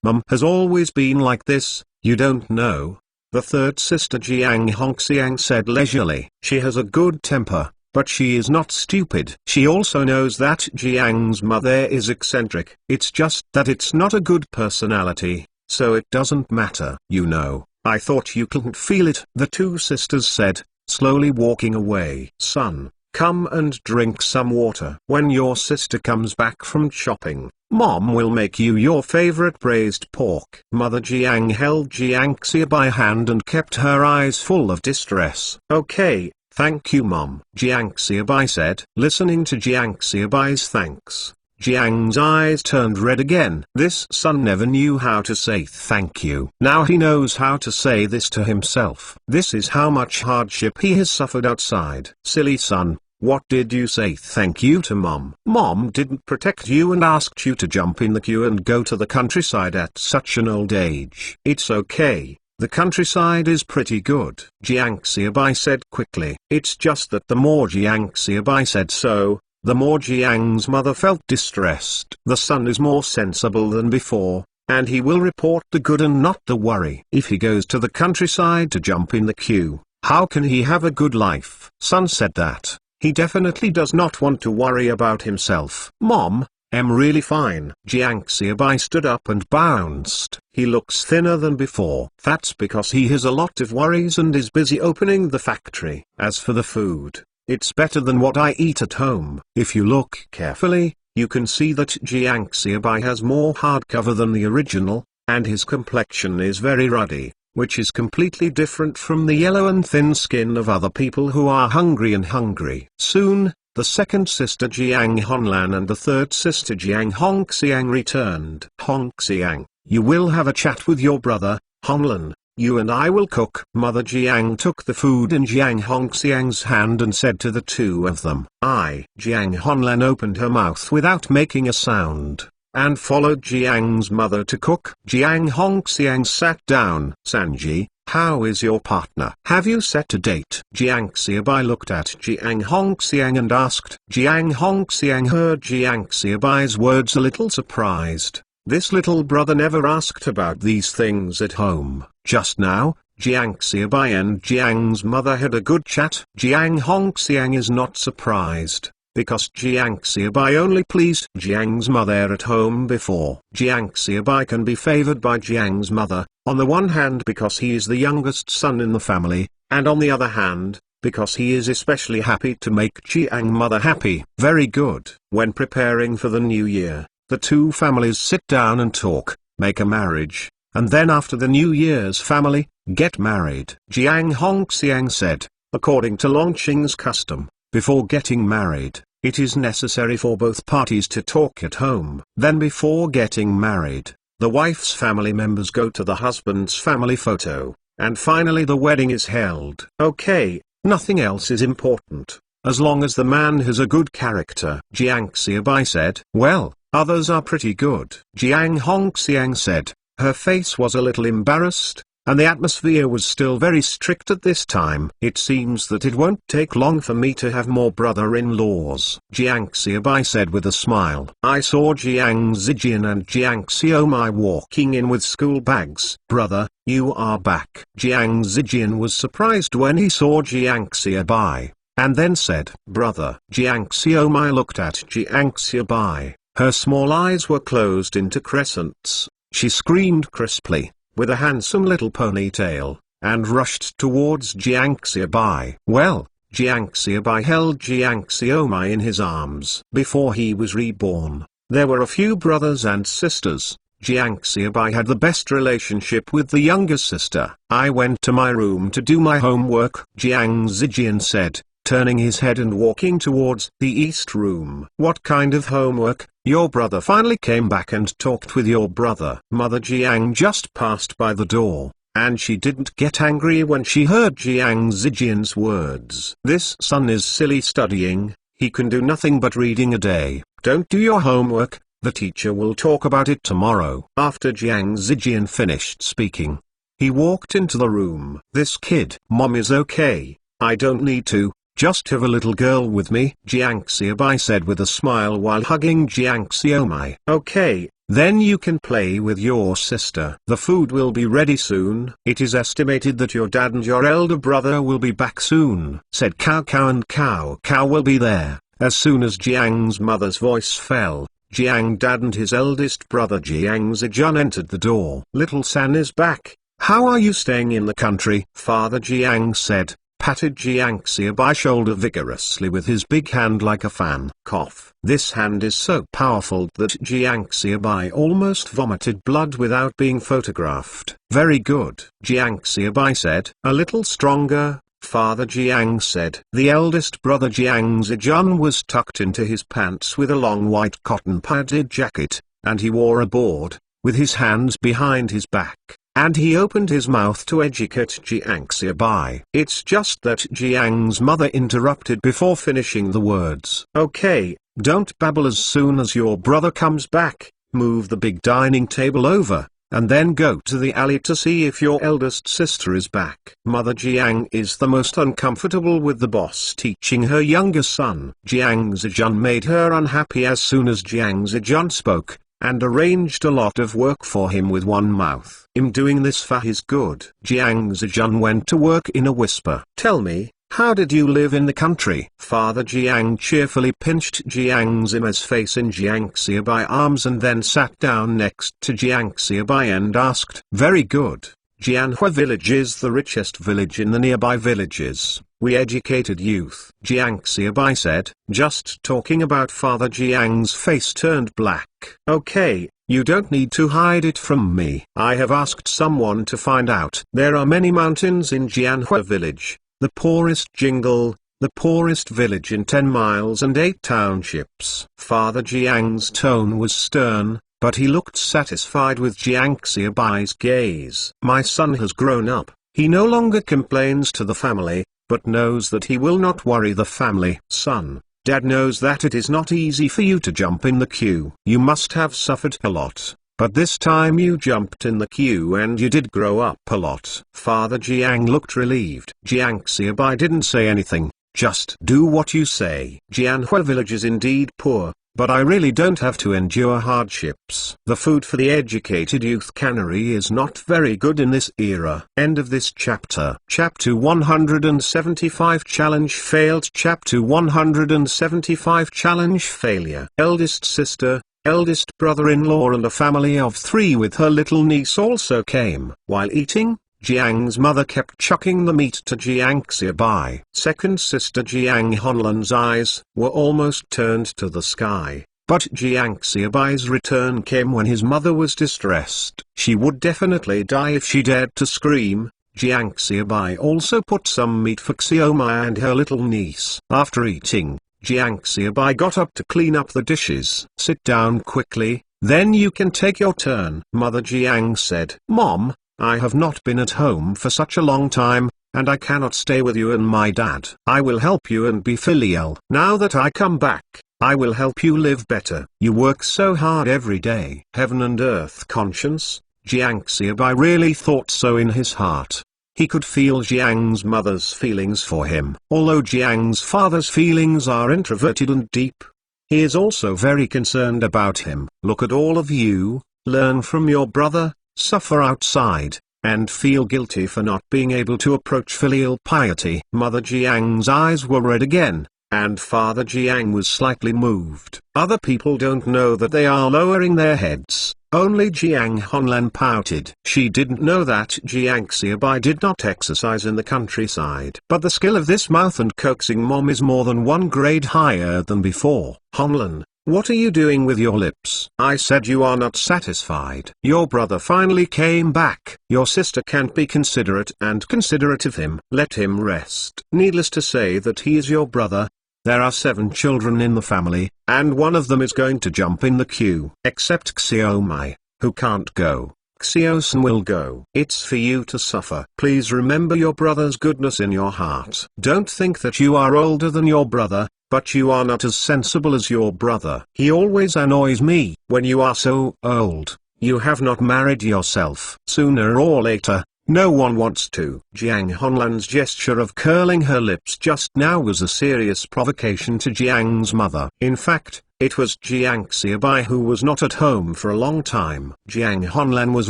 Mum has always been like this, you don't know. The third sister Jiang Hongxiang said leisurely. She has a good temper, but she is not stupid. She also knows that Jiang's mother is eccentric. It's just that it's not a good personality, so it doesn't matter. You know, I thought you couldn't feel it, the two sisters said, slowly walking away. Son, come and drink some water. When your sister comes back from shopping, Mom will make you your favorite braised pork. Mother Jiang held Jiang Xia by hand and kept her eyes full of distress. Okay, thank you Mom, Jiang Xiaobai said. Listening to Jiang Xiaobai's thanks, Jiang's eyes turned red again. This son never knew how to say thank you. Now he knows how to say this to himself. This is how much hardship he has suffered outside. Silly son, what did you say thank you to Mom? Mom didn't protect you and asked you to jump in the queue and go to the countryside at such an old age. It's okay. The countryside is pretty good, Jiang Xiaobai said quickly. It's just that the more Jiang Xiaobai said so, the more Jiang's mother felt distressed. The son is more sensible than before, and he will report the good and not the worry. If he goes to the countryside to jump in the queue, how can he have a good life? Son said that he definitely does not want to worry about himself. Mom, I'm really fine. Jiang Xiaobai stood up and bounced. He looks thinner than before. That's because he has a lot of worries and is busy opening the factory. As for the food, it's better than what I eat at home. If you look carefully, you can see that Jiang Xiaobai has more hardcover than the original, and his complexion is very ruddy, which is completely different from the yellow and thin skin of other people who are hungry. Soon, the second sister Jiang Honlan and the third sister Jiang Hongxiang returned. Hongxiang, you will have a chat with your brother, Honlan. You and I will cook. Mother Jiang took the food in Jiang Hongxiang's hand and said to the two of them, Jiang Honlan opened her mouth without making a sound, and followed Jiang's mother to cook. Jiang Hongxiang sat down. Sanji, how is your partner? Have you set a date? Jiang Xiaobai looked at Jiang Hongxiang and asked. Jiang Hongxiang heard Jiang Xiaobai's words a little surprised. This little brother never asked about these things at home. Just now, Jiang Xiaobai and Jiang's mother had a good chat. Jiang Hongxiang is not surprised, because Jiang Xiaobai only pleased Jiang's mother at home before. Jiang Xiaobai can be favored by Jiang's mother, on the one hand because he is the youngest son in the family, and on the other hand, because he is especially happy to make Jiang's mother happy. Very good. When preparing for the new year, the two families sit down and talk, make a marriage, and then after the New Year's family, get married. Jiang Hongxiang said, according to Longqing's custom, before getting married, it is necessary for both parties to talk at home. Then before getting married, the wife's family members go to the husband's family photo, and finally the wedding is held. Okay, nothing else is important, as long as the man has a good character. Jiang Xiaobai said. Well, others are pretty good. Jiang Hongxiang said. Her face was a little embarrassed, and the atmosphere was still very strict at this time. It seems that it won't take long for me to have more brother-in-laws. Jiang Xiaobai said with a smile. I saw Jiang Zijian and Jiang Xiaomai walking in with school bags. Brother, you are back. Jiang Zijian was surprised when he saw Jiang Xiaobai, and then said, Brother. Jiang Xiaomai looked at Jiang Xiaobai. Her small eyes were closed into crescents. She screamed crisply, with a handsome little ponytail, and rushed towards Jiang Xiaobai. Well, Jiang Xiaobai held Jiang Xiaomai in his arms. Before he was reborn, there were a few brothers and sisters. Jiang Xiaobai had the best relationship with the younger sister. I went to my room to do my homework, Jiang Zijian said, turning his head and walking towards the east room. What kind of homework? Your brother finally came back and talked with your brother. Mother Jiang just passed by the door, and she didn't get angry when she heard Jiang Zijian's words. This son is silly studying, he can do nothing but reading a day. Don't do your homework, the teacher will talk about it tomorrow. After Jiang Zijian finished speaking, he walked into the room. This kid. Mom is okay, I don't need to, just have a little girl with me, Jiang Xiaobai said with a smile while hugging Jiang Xiaomai. Okay, then you can play with your sister. The food will be ready soon. It is estimated that your dad and your elder brother will be back soon, said Cao Cao, and Cao Cao will be there. As soon as Jiang's mother's voice fell, Jiang Dad and his eldest brother Jiang Zijun entered the door. Little San is back. How are you staying in the country? Father Jiang said, patted Jiang Xiaobai shoulder vigorously with his big hand like a fan. Cough. This hand is so powerful that Jiang Xiaobai almost vomited blood without being photographed. Very good, Jiang Xiaobai said. A little stronger, Father Jiang said. The eldest brother Jiang Zijun was tucked into his pants with a long white cotton padded jacket, and he wore a board, with his hands behind his back. And he opened his mouth to educate Jiang Xiaobai. It's just that Jiang's mother interrupted before finishing the words. Okay, don't babble. As soon as your brother comes back, move the big dining table over, and then go to the alley to see if your eldest sister is back. Mother Jiang is the most uncomfortable with the boss teaching her younger son. Jiang Zijun made her unhappy as soon as Jiang Zijun spoke, and arranged a lot of work for him with one mouth. Him doing this for his good. Jiang Zijun went to work in a whisper. Tell me, how did you live in the country? Father Jiang cheerfully pinched Jiang Zima's face in Jiang Xiaobai arms and then sat down next to Jiang Xiaobai and asked. Very good. Jianhua village is the richest village in the nearby villages. We educated youth. Jiang Xiaobai said. Just talking about Father Jiang's face turned black. Okay, you don't need to hide it from me. I have asked someone to find out. There are many mountains in Jianhua village. The poorest jingle, the poorest village in 10 miles and 8 townships. Father Jiang's tone was stern, but he looked satisfied with Jiang Xiaobai's gaze. My son has grown up. He no longer complains to the family, but knows that he will not worry the family. Son, Dad knows that it is not easy for you to jump in the queue. You must have suffered a lot, but this time you jumped in the queue and you did grow up a lot. Father Jiang looked relieved. Jiang Xiaobai didn't say anything, just do what you say. Jianhua village is indeed poor, but I really don't have to endure hardships. The food for the educated youth cannery is not very good in this era. End of this chapter. Chapter 175 Challenge failed. Chapter 175 Challenge failure. Eldest sister, eldest brother-in-law and a family of 3 with her little niece also came. While eating, Jiang's mother kept chucking the meat to Jiang Xiaobai. Second sister Jiang Honlan's eyes were almost turned to the sky, but Jiang Xiaobai's return came when his mother was distressed. She would definitely die if she dared to scream. Jiang Xiaobai also put some meat for Xiaomai and her little niece. After eating, Jiang Xiaobai got up to clean up the dishes. Sit down quickly, then you can take your turn. Mother Jiang said. Mom, I have not been at home for such a long time, and I cannot stay with you and my dad. I will help you and be filial. Now that I come back, I will help you live better. You work so hard every day. Heaven and earth conscience, Jiang Xiaobai really thought so in his heart. He could feel Jiang's mother's feelings for him. Although Jiang's father's feelings are introverted and deep, he is also very concerned about him. Look at all of you, learn from your brother, suffer outside, and feel guilty for not being able to approach filial piety. Mother Jiang's eyes were red again, and Father Jiang was slightly moved. Other people don't know that they are lowering their heads. Only Jiang Honlan pouted. She didn't know that Jiang Xiaobai did not exercise in the countryside. But the skill of this mouth and coaxing mom is more than 1 grade higher than before. Honlan, what are you doing with your lips? I said you are not satisfied. Your brother finally came back. Your sister can't be considerate and considerate of him. Let him rest. Needless to say that he is your brother. There are 7 children in the family, and one of them is going to jump in the queue. Except Xiaomai, who can't go. Xiaosan will go. It's for you to suffer. Please remember your brother's goodness in your heart. Don't think that you are older than your brother. but you are not as sensible as your brother. He always annoys me. When you are so old, you have not married yourself. Sooner or later, no one wants to. Jiang Honlan's gesture of curling her lips just now was a serious provocation to Jiang's mother. In fact, it was Jiang Xiaobai who was not at home for a long time. Jiang Honlan was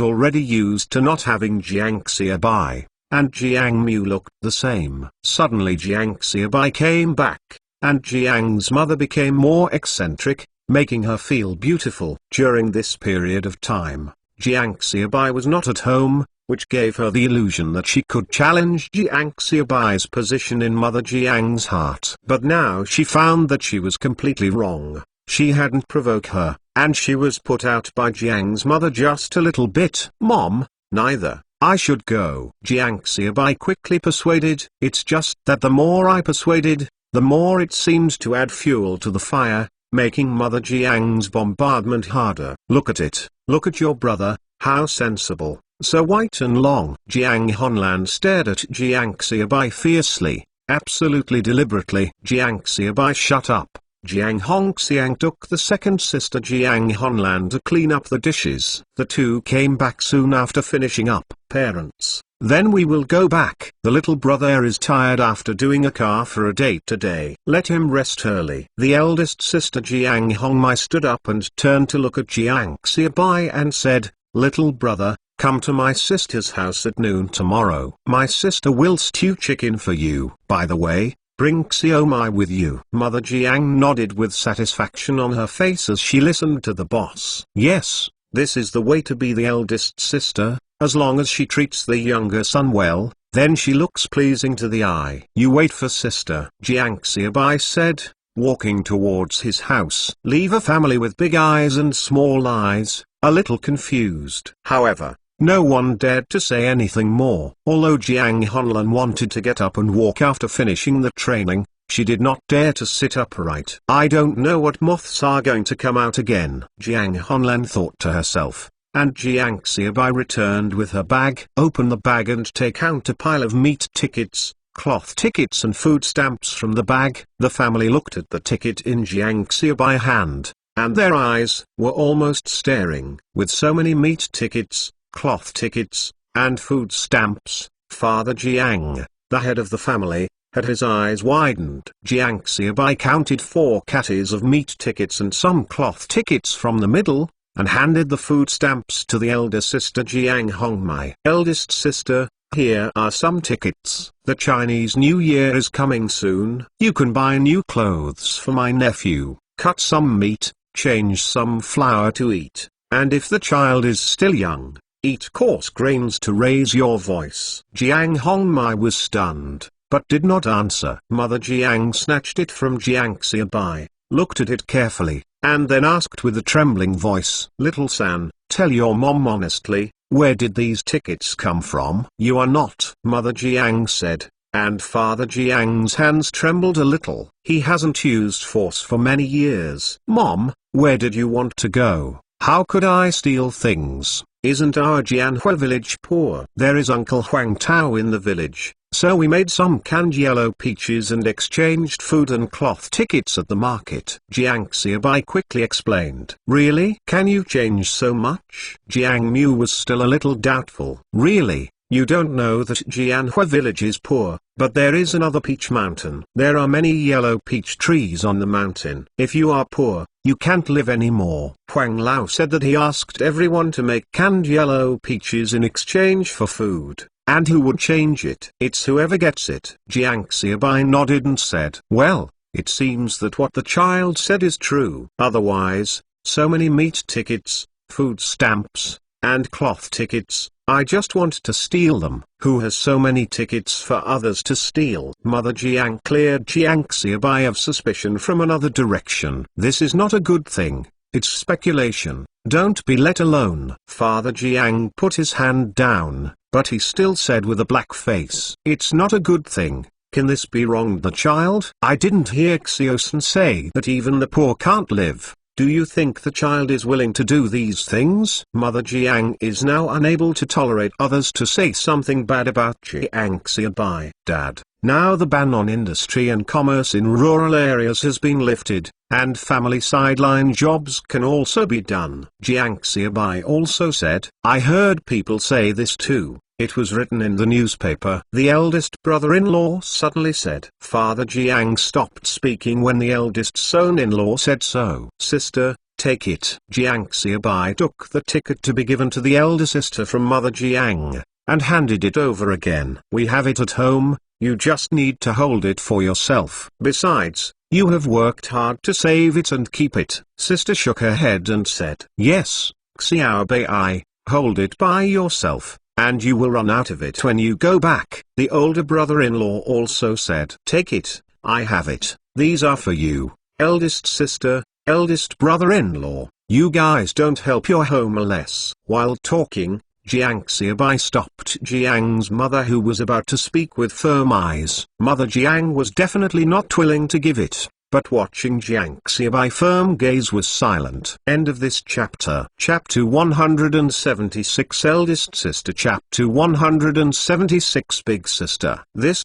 already used to not having Jiang Xiaobai, and Jiang Mu looked the same. Suddenly Jiang Xiaobai came back, and Jiang's mother became more eccentric, making her feel beautiful. During this period of time, Jiang Xiaobai was not at home, which gave her the illusion that she could challenge Jiang Xiaobai's position in Mother Jiang's heart. But now she found that she was completely wrong. She hadn't provoked her, and she was put out by Jiang's mother just a little bit. Mom, neither. I should go. Jiang Xiaobai quickly persuaded. It's just that the more I persuaded, the more it seemed to add fuel to the fire, making Mother Jiang's bombardment harder. Look at it. Look at your brother, how sensible. So white and long. Jiang Honlan stared at Jiang Xiaobai fiercely, absolutely deliberately. Jiang Xiaobai shut up. Jiang Hongxiang took the second sister Jiang Honlan to clean up the dishes. The two came back soon after finishing up. Parents, then we will go back. The little brother is tired after doing a car for a date today. Let him rest early. The eldest sister Jiang Hongmai stood up and turned to look at Jiang Xiaobai and said, "Little brother, come to my sister's house at noon tomorrow. My sister will stew chicken for you. By the way, bring Xiaomai with you." Mother Jiang nodded with satisfaction on her face as she listened to the boss. Yes, this is the way to be the eldest sister. As long as she treats the younger son well, then she looks pleasing to the eye. You wait for sister, Jiang Xiaobai said, walking towards his house. Leave a family with big eyes and small eyes, a little confused. However, no one dared to say anything more. Although Jiang Honlan wanted to get up and walk after finishing the training, she did not dare to sit upright. I don't know what moths are going to come out again, Jiang Honlan thought to herself, and Jiang Xiaobai returned with her bag. Open the bag and take out a pile of meat tickets, cloth tickets and food stamps from the bag. The family looked at the ticket in Jiang Xiaobai's hand, and their eyes were almost staring. With so many meat tickets, cloth tickets, and food stamps, Father Jiang, the head of the family, had his eyes widened. Jiang Xiaobai counted 4 catties of meat tickets and some cloth tickets from the middle, and handed the food stamps to the elder sister Jiang Hongmai. Eldest sister, here are some tickets. The Chinese New Year is coming soon. You can buy new clothes for my nephew, cut some meat, change some flour to eat, and if the child is still young, eat coarse grains to raise your voice. Jiang Hongmai was stunned, but did not answer. Mother Jiang snatched it from Jiang Xiaobai, looked at it carefully, and then asked with a trembling voice, Little San, tell your mom honestly, where did these tickets come from? You are not, Mother Jiang said, and Father Jiang's hands trembled a little. He hasn't used force for many years. Mom, where did you want to go? How could I steal things? Isn't our Jianhua village poor? There is Uncle Huang Tao in the village, so we made some canned yellow peaches and exchanged food and cloth tickets at the market. Jiang Xiaobai quickly explained. Really? Can you change so much? Jiang Mu was still a little doubtful. Really? You don't know that Jianhua village is poor, but there is another peach mountain. There are many yellow peach trees on the mountain. If you are poor, you can't live anymore. Huang Lao said that he asked everyone to make canned yellow peaches in exchange for food, and who would change it? It's whoever gets it. Jiang Xiaobai nodded and said, well, it seems that what the child said is true. Otherwise, so many meat tickets, food stamps, and cloth tickets, I just want to steal them. Who has so many tickets for others to steal? Mother Jiang cleared Jiang Xiaobai of suspicion from another direction. This is not a good thing. It's speculation. Don't be let alone. Father Jiang put his hand down, but he still said with a black face, it's not a good thing. Can this be wrong? The child? I didn't hear Xiao-san say that even the poor can't live. Do you think the child is willing to do these things? Mother Jiang is now unable to tolerate others to say something bad about Jiang Xiaobai. Dad, Now the ban on industry and commerce in rural areas has been lifted, and family sideline jobs can also be done. Jiang Xiaobai also said, I heard people say this too. It was written in the newspaper. The eldest brother-in-law suddenly said. Father Jiang stopped speaking when the eldest son-in-law said so. Sister, take it. Jiang Xiaobai took the ticket to be given to the elder sister from Mother Jiang, and handed it over again. We have it at home, you just need to hold it for yourself. Besides, you have worked hard to save it and keep it. Sister shook her head and said, Yes, Xiaobai, hold it by yourself, and you will run out of it when you go back. The older brother-in-law also said, Take it, I have it, these are for you. Eldest sister, eldest brother-in-law, you guys don't help your home less. While talking, Jiang Xiaobai stopped Jiang's mother, who was about to speak with firm eyes. Mother Jiang was definitely not willing to give it, but watching Jiang Xiaobai firm gaze was silent. End of this chapter. Chapter 176 Eldest Sister. Chapter 176 Big Sister. This.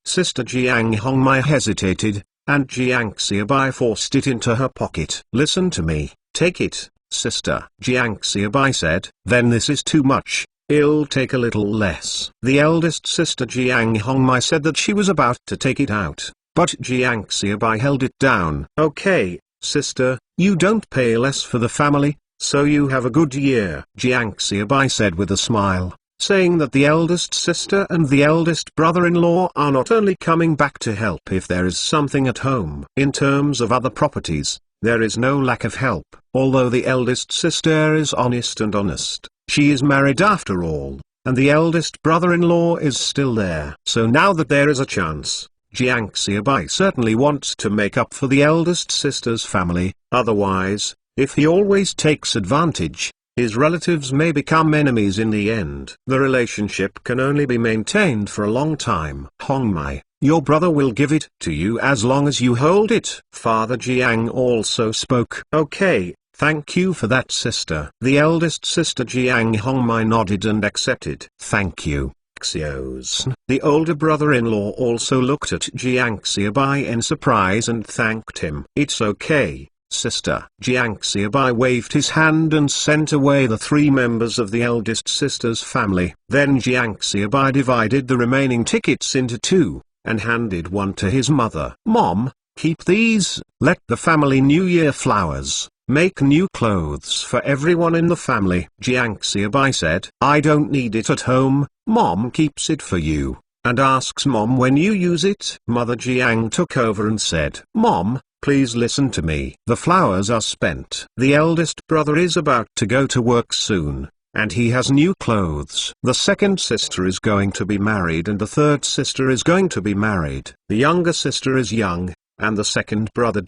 Sister Jiang Hongmai hesitated, and Jiang Xiaobai forced it into her pocket. Listen to me, take it, sister. Jiang Xiaobai said, then this is too much, I'll take a little less. The eldest sister Jiang Hongmai said that she was about to take it out, but Jiang Xiaobai held it down. Okay, sister, you don't pay less for the family, so you have a good year. Jiang Xiaobai said with a smile, saying that the eldest sister and the eldest brother-in-law are not only coming back to help if there is something at home. In terms of other properties, there is no lack of help. Although the eldest sister is honest, she is married after all, and the eldest brother-in-law is still there. So now that there is a chance, Jiang Xiaobai certainly wants to make up for the eldest sister's family. Otherwise, if he always takes advantage, his relatives may become enemies in the end. The relationship can only be maintained for a long time. Hongmai, your brother will give it to you as long as you hold it. Father Jiang also spoke. Okay, thank you for that, sister. The eldest sister Jiang Hongmai nodded and accepted. Thank you, Xiaos. The older brother-in-law also looked at Jiang Xiaobai in surprise and thanked him. It's okay, sister. Jiang Xiaobai waved his hand and sent away the 3 members of the eldest sister's family. Then Jiang Xiaobai divided the remaining tickets into 2, and handed one to his mother. Mom, keep these. Let the family New Year flowers. Make new clothes for everyone in the family. Jiang Xiaobai said, I don't need it at home, Mom keeps it for you, and asks Mom when you use it. Mother Jiang took over and said, Mom, please listen to me. The flowers are spent. The eldest brother is about to go to work soon, and he has new clothes. The second sister is going to be married, and the third sister is going to be married. The younger sister is young, and the second brother.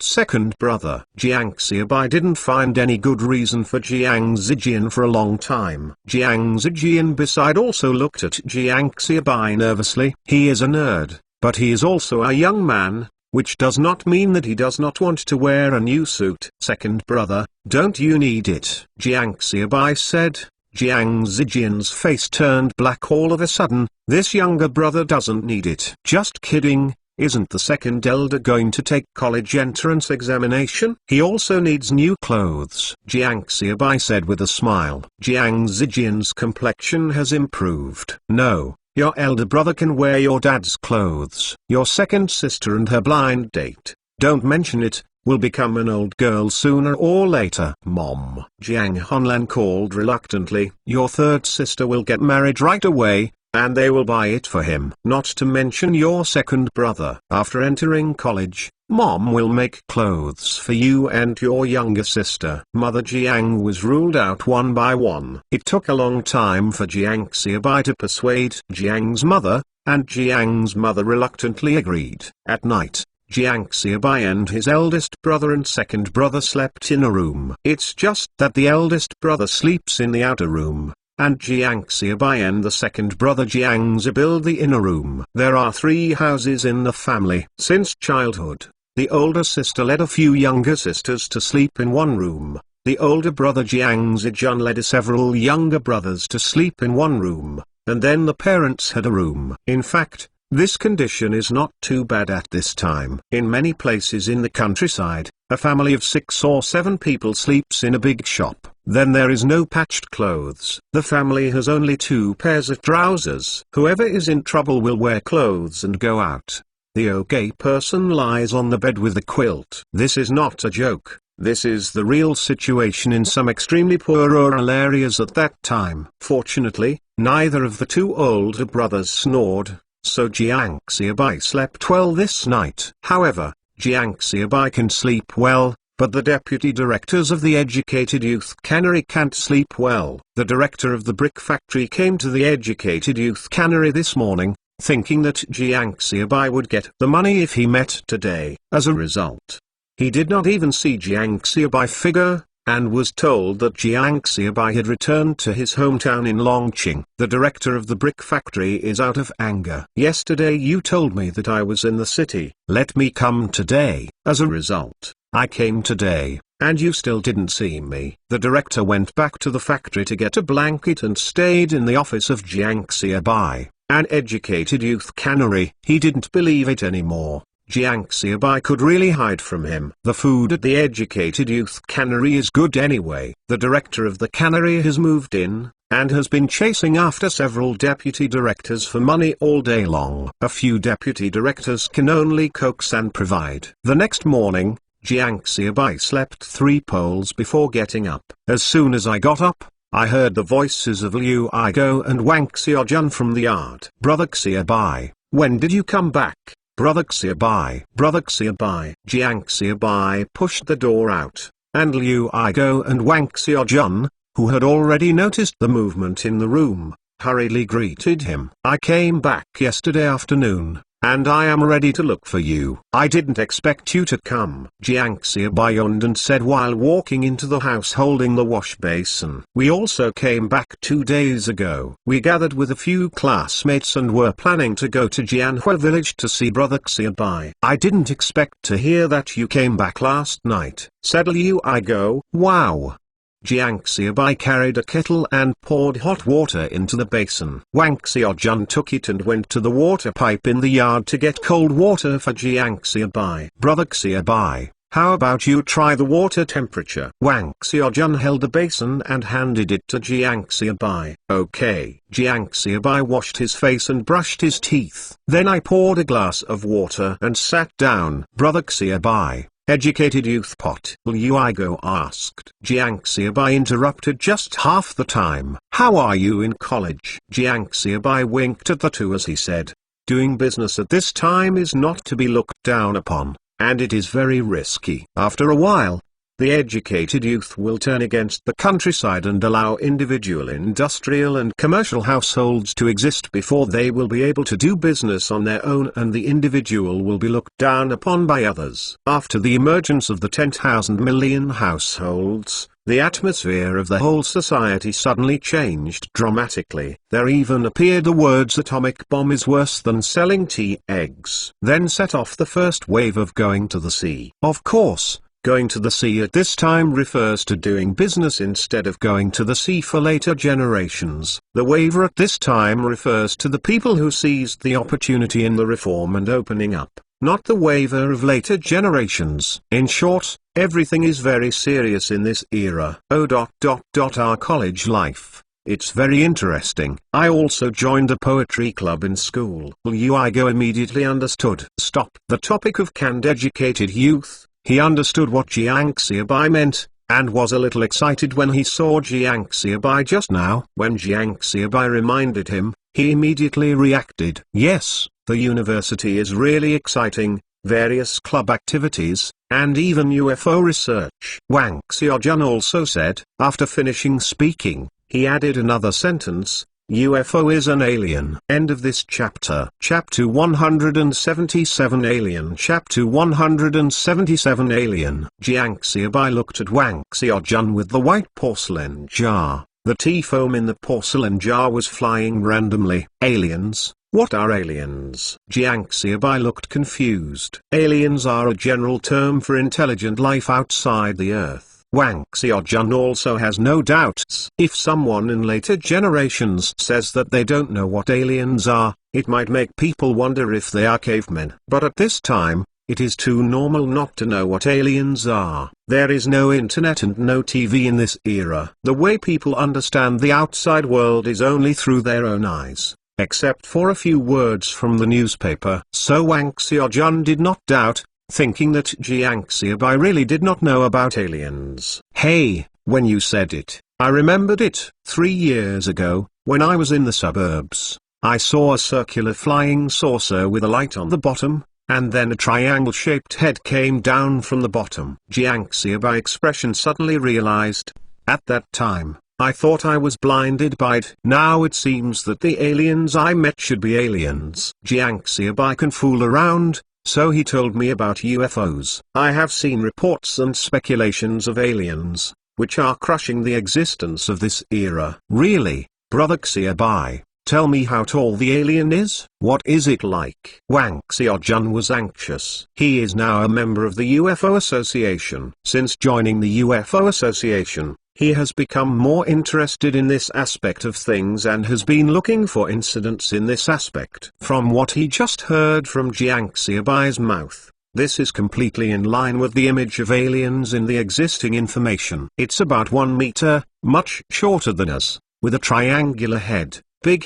Second brother. Jiang Xiaobai didn't find any good reason for Jiang Zijian for a long time. Jiang Zijian beside also looked at Jiang Xiaobai nervously. He is a nerd, but he is also a young man, which does not mean that he does not want to wear a new suit. Second brother, don't you need it? Jiang Xiaobai said. Jiang Zijian's face turned black all of a sudden. This younger brother doesn't need it. Just kidding. Isn't the second elder going to take college entrance examination? He also needs new clothes. Jiang Xiaobai said with a smile. Jiang Zijian's complexion has improved. No, your elder brother can wear your dad's clothes. Your second sister and her blind date, don't mention it, will become an old girl sooner or later. Mom. Jiang Honlan called reluctantly. Your third sister will get married right away, and they will buy it for him. Not to mention your second brother. After entering college, Mom will make clothes for you and your younger sister. Mother Jiang was ruled out one by one. It took a long time for Jiang Xiaobai to persuade Jiang's mother, and Jiang's mother reluctantly agreed. At night, Jiang Xiaobai and his eldest brother and second brother slept in a room. It's just that the eldest brother sleeps in the outer room, and Jiang Xiaobai and the second brother Jiang Zi build the inner room. There are 3 houses in the family. Since childhood, the older sister led a few younger sisters to sleep in one room. The older brother Jiang Zijun led several younger brothers to sleep in one room, and then the parents had a room. In fact, this condition is not too bad at this time. In many places in the countryside, a family of 6 or 7 people sleeps in a big shop. Then there is no patched clothes. The family has only 2 pairs of trousers. Whoever is in trouble will wear clothes and go out. The okay person lies on the bed with a quilt. This is not a joke. This is the real situation in some extremely poor rural areas at that time. Fortunately, neither of the 2 older brothers snored, so Jiang Xiaobai slept well this night. However, Jiang Xiaobai can sleep well, but the deputy directors of the educated youth cannery can't sleep well. The director of the brick factory came to the educated youth cannery this morning, thinking that Jiang Xiaobai would get the money if he met today. As a result, he did not even see Jiang Xiaobai figure, and was told that Jiang Xiaobai had returned to his hometown in Longqing. The director of the brick factory is out of anger. Yesterday you told me that I was in the city. Let me come today. As a result, I came today, and you still didn't see me. The director went back to the factory to get a blanket and stayed in the office of Jiang Xiaobai, an educated youth cannery. He didn't believe it anymore. Jiang Xiaobai could really hide from him. The food at the educated youth cannery is good anyway. The director of the cannery has moved in, and has been chasing after several deputy directors for money all day long. A few deputy directors can only coax and provide. The next morning, Jiang Xiaobai slept 3 poles before getting up. As soon as I got up, I heard the voices of Liu Aigo and Wang Xiaojun from the yard. Brother Xiaobai, when did you come back? Brother Xiaobai. Brother Xiaobai. Jiang Xiaobai pushed the door out, and Liu Aigo and Wang Xiaojun, who had already noticed the movement in the room, hurriedly greeted him. I came back yesterday afternoon, and I am ready to look for you. I didn't expect you to come. Jiang Xiaobai yawned and said while walking into the house holding the wash basin. We also came back 2 days ago. We gathered with a few classmates and were planning to go to Jianhua village to see Brother Xiaobai. I didn't expect to hear that you came back last night, said Liu Aigo. Wow. Jiang Xiaobai carried a kettle and poured hot water into the basin. Wang Xiaojun took it and went to the water pipe in the yard to get cold water for Jiang Xiaobai. Brother Xiaobai, how about you try the water temperature? Wang Xiaojun held the basin and handed it to Jiang Xiaobai. Okay. Jiang Xiaobai washed his face and brushed his teeth. Then I poured a glass of water and sat down. Brother Xiaobai, educated youth pot? Liu Aigo asked. Jiang Xiaobai interrupted just half the time. How are you in college? Jiang Xiaobai winked at the 2 as he said, doing business at this time is not to be looked down upon, and it is very risky. After a while, the educated youth will turn against the countryside and allow individual industrial and commercial households to exist before they will be able to do business on their own, and the individual will be looked down upon by others. After the emergence of the 10,000 million households, the atmosphere of the whole society suddenly changed dramatically. There even appeared the words atomic bomb is worse than selling tea eggs. Then set off the first wave of going to the sea. Of course, going to the sea at this time refers to doing business instead of going to the sea for later generations. The wave at this time refers to the people who seized the opportunity in the reform and opening up, not the waver of later generations. In short, everything is very serious in this era. Our college life. It's very interesting. I also joined a poetry club in school. Liu Aigo immediately understood. Stop. The topic of canned educated youth. He understood what Jiang Xiaobai meant, and was a little excited when he saw Jiang Xiaobai just now. When Jiang Xiaobai reminded him, he immediately reacted. Yes, the university is really exciting, various club activities, and even UFO research. Wang Xiaojun also said. After finishing speaking, he added another sentence. UFO is an alien. End of this chapter. Chapter 177 Alien. Chapter 177 Alien. Jiang Xiaobai looked at Wang Xiaojun with the white porcelain jar. The tea foam in the porcelain jar was flying randomly. Aliens? What are aliens? Jiang Xiaobai looked confused. Aliens are a general term for intelligent life outside the Earth. Wang Xiaojun also has no doubts. If someone in later generations says that they don't know what aliens are, it might make people wonder if they are cavemen. But at this time, it is too normal not to know what aliens are. There is no internet and no TV in this era. The way people understand the outside world is only through their own eyes, except for a few words from the newspaper. So Wang Xiaojun did not doubt, thinking that Jiang Xiaobai really did not know about aliens. Hey, when you said it, I remembered it. 3 years ago, when I was in the suburbs, I saw a circular flying saucer with a light on the bottom, and then a triangle-shaped head came down from the bottom. Jiang Xiaobai expression suddenly realized. At that time, I thought I was blinded by it. Now it seems that the aliens I met should be aliens. Jiang Xiaobai can fool around, so he told me about UFOs. I have seen reports and speculations of aliens, which are crushing the existence of this era. Really, Brother Xiaobai? Tell me how tall the alien is. What is it like? Wang Xiaojun was anxious. He is now a member of the UFO Association. Since joining the UFO Association, he has become more interested in this aspect of things and has been looking for incidents in this aspect. From what he just heard from Jiang Xiaobai's mouth, this is completely in line with the image of aliens in the existing information. It's about 1 meter, much shorter than us, with a triangular head, big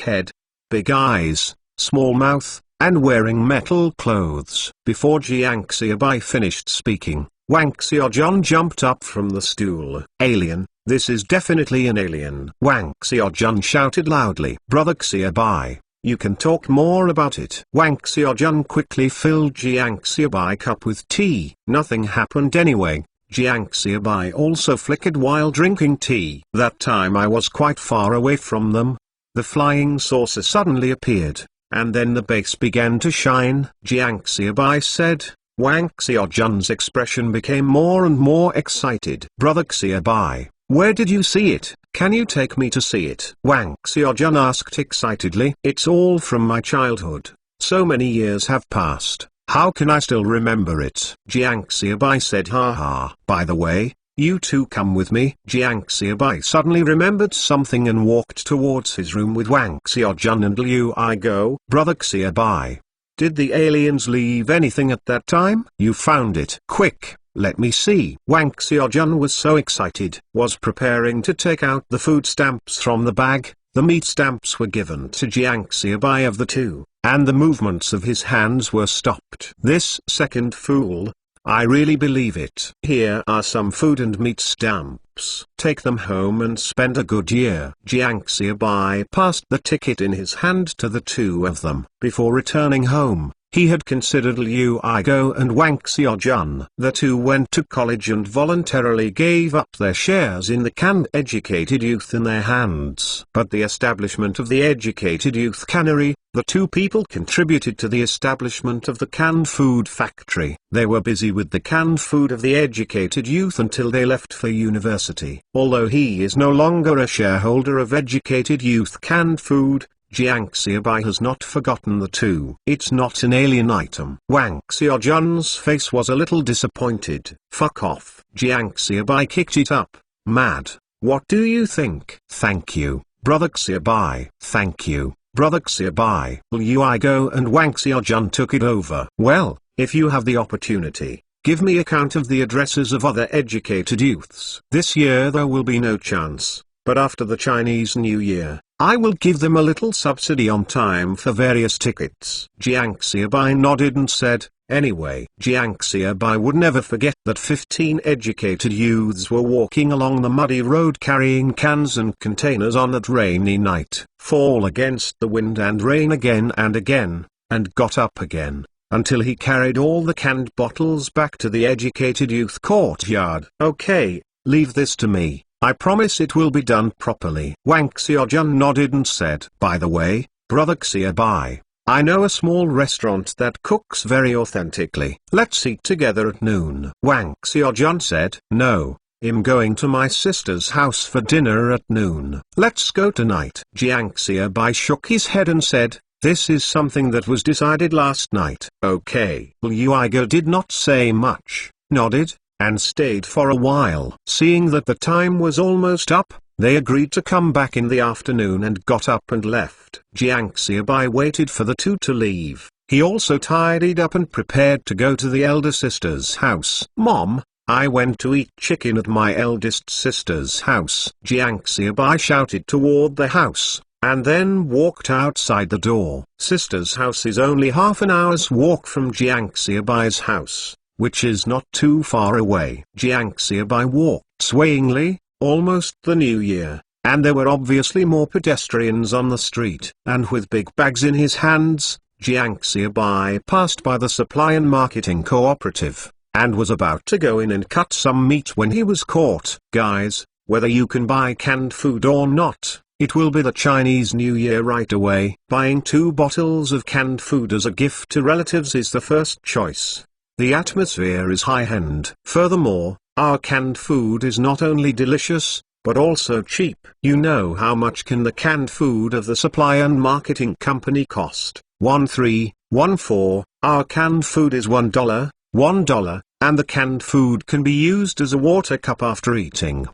eyes, small mouth, and wearing metal clothes. Before Jiang Xiaobai finished speaking, Wang Xiaojun jumped up from the stool. Alien, this is definitely an alien. Wang Xiaojun shouted loudly. Brother Xiaobai, you can talk more about it. Wang Xiaojun quickly filled Jiang Xiaobai cup with tea. Nothing happened anyway. Jiang Xiaobai also flickered while drinking tea. That time I was quite far away from them. The flying saucer suddenly appeared, and then the base began to shine. Jiang Xiaobai said. Wang Xiaojun's expression became more and more excited. Brother Xiaobai, where did you see it? Can you take me to see it? Wang Xiaojun asked excitedly. It's all from my childhood. So many years have passed. How can I still remember it? Jiang Xiaobai said. Haha. By the way, you two come with me. Jiang Xiaobai suddenly remembered something and walked towards his room with Wang Xiaojun and Liu I go. Brother Xiaobai, did the aliens leave anything at that time? You found it. Quick, let me see. Wang Xiaojun was so excited, was preparing to take out the food stamps from the bag. The meat stamps were given to Jiang Xiaobai of the two, and the movements of his hands were stopped. This second fool, I really believe it. Here are some food and meat stamps. Take them home and spend a good year. Jiang Xiaobai passed the ticket in his hand to the two of them. Before returning home, he had considered Liu Igo and Wang Xiaojun. The two went to college and voluntarily gave up their shares in the canned Educated Youth in their hands. But the establishment of the Educated Youth Cannery, the two people contributed to the establishment of the canned food factory. They were busy with the canned food of the Educated Youth until they left for university. Although he is no longer a shareholder of Educated Youth canned food, Jiang Xiaobai has not forgotten the two. It's not an alien item. Wang Xiaojun's face was a little disappointed. Fuck off. Jiang Xiaobai kicked it up. Mad. What do you think? Thank you, Brother Xiaobai. Thank you, Brother Xiaobai. Liu Igo and Wang Xiaojun took it over. Well, if you have the opportunity, give me a count of the addresses of other educated youths. This year there will be no chance, but after the Chinese New Year, I will give them a little subsidy on time for various tickets. Jiang Xiaobai nodded and said, anyway. Jiang Xiaobai would never forget that 15 educated youths were walking along the muddy road carrying cans and containers on that rainy night, fall against the wind and rain again, and got up again, until he carried all the canned bottles back to the educated youth courtyard. Okay, leave this to me. I promise it will be done properly. Wang Xiaojun nodded and said, by the way, Brother Xiaobai, I know a small restaurant that cooks very authentically. Let's eat together at noon. Wang Xiaojun said, no, I'm going to my sister's house for dinner at noon. Let's go tonight. Jiang Xiaobai shook his head and said, this is something that was decided last night. Okay. Liu Igo did not say much, nodded, and stayed for a while. Seeing that the time was almost up, they agreed to come back in the afternoon and got up and left. Jiang Xiaobai waited for the two to leave. He also tidied up and prepared to go to the elder sister's house. "Mom, I went to eat chicken at my eldest sister's house." Jiang Xiaobai shouted toward the house, and then walked outside the door. Sister's house is only half an hour's walk from Jiang Xiaobai's house, which is not too far away. Jiang Xiaobai walked swayingly, almost the new year, and there were obviously more pedestrians on the street. And with big bags in his hands, Jiang Xiaobai passed by the Supply and Marketing Cooperative, and was about to go in and cut some meat when he was caught. "Guys, whether you can buy canned food or not, it will be the Chinese New Year right away. Buying 2 bottles of canned food as a gift to relatives is the first choice. The atmosphere is high-end. Furthermore, our canned food is not only delicious, but also cheap. You know how much can the canned food of the Supply and Marketing Company cost? 1314. Our canned food is $1, and the canned food can be used as a water cup after eating.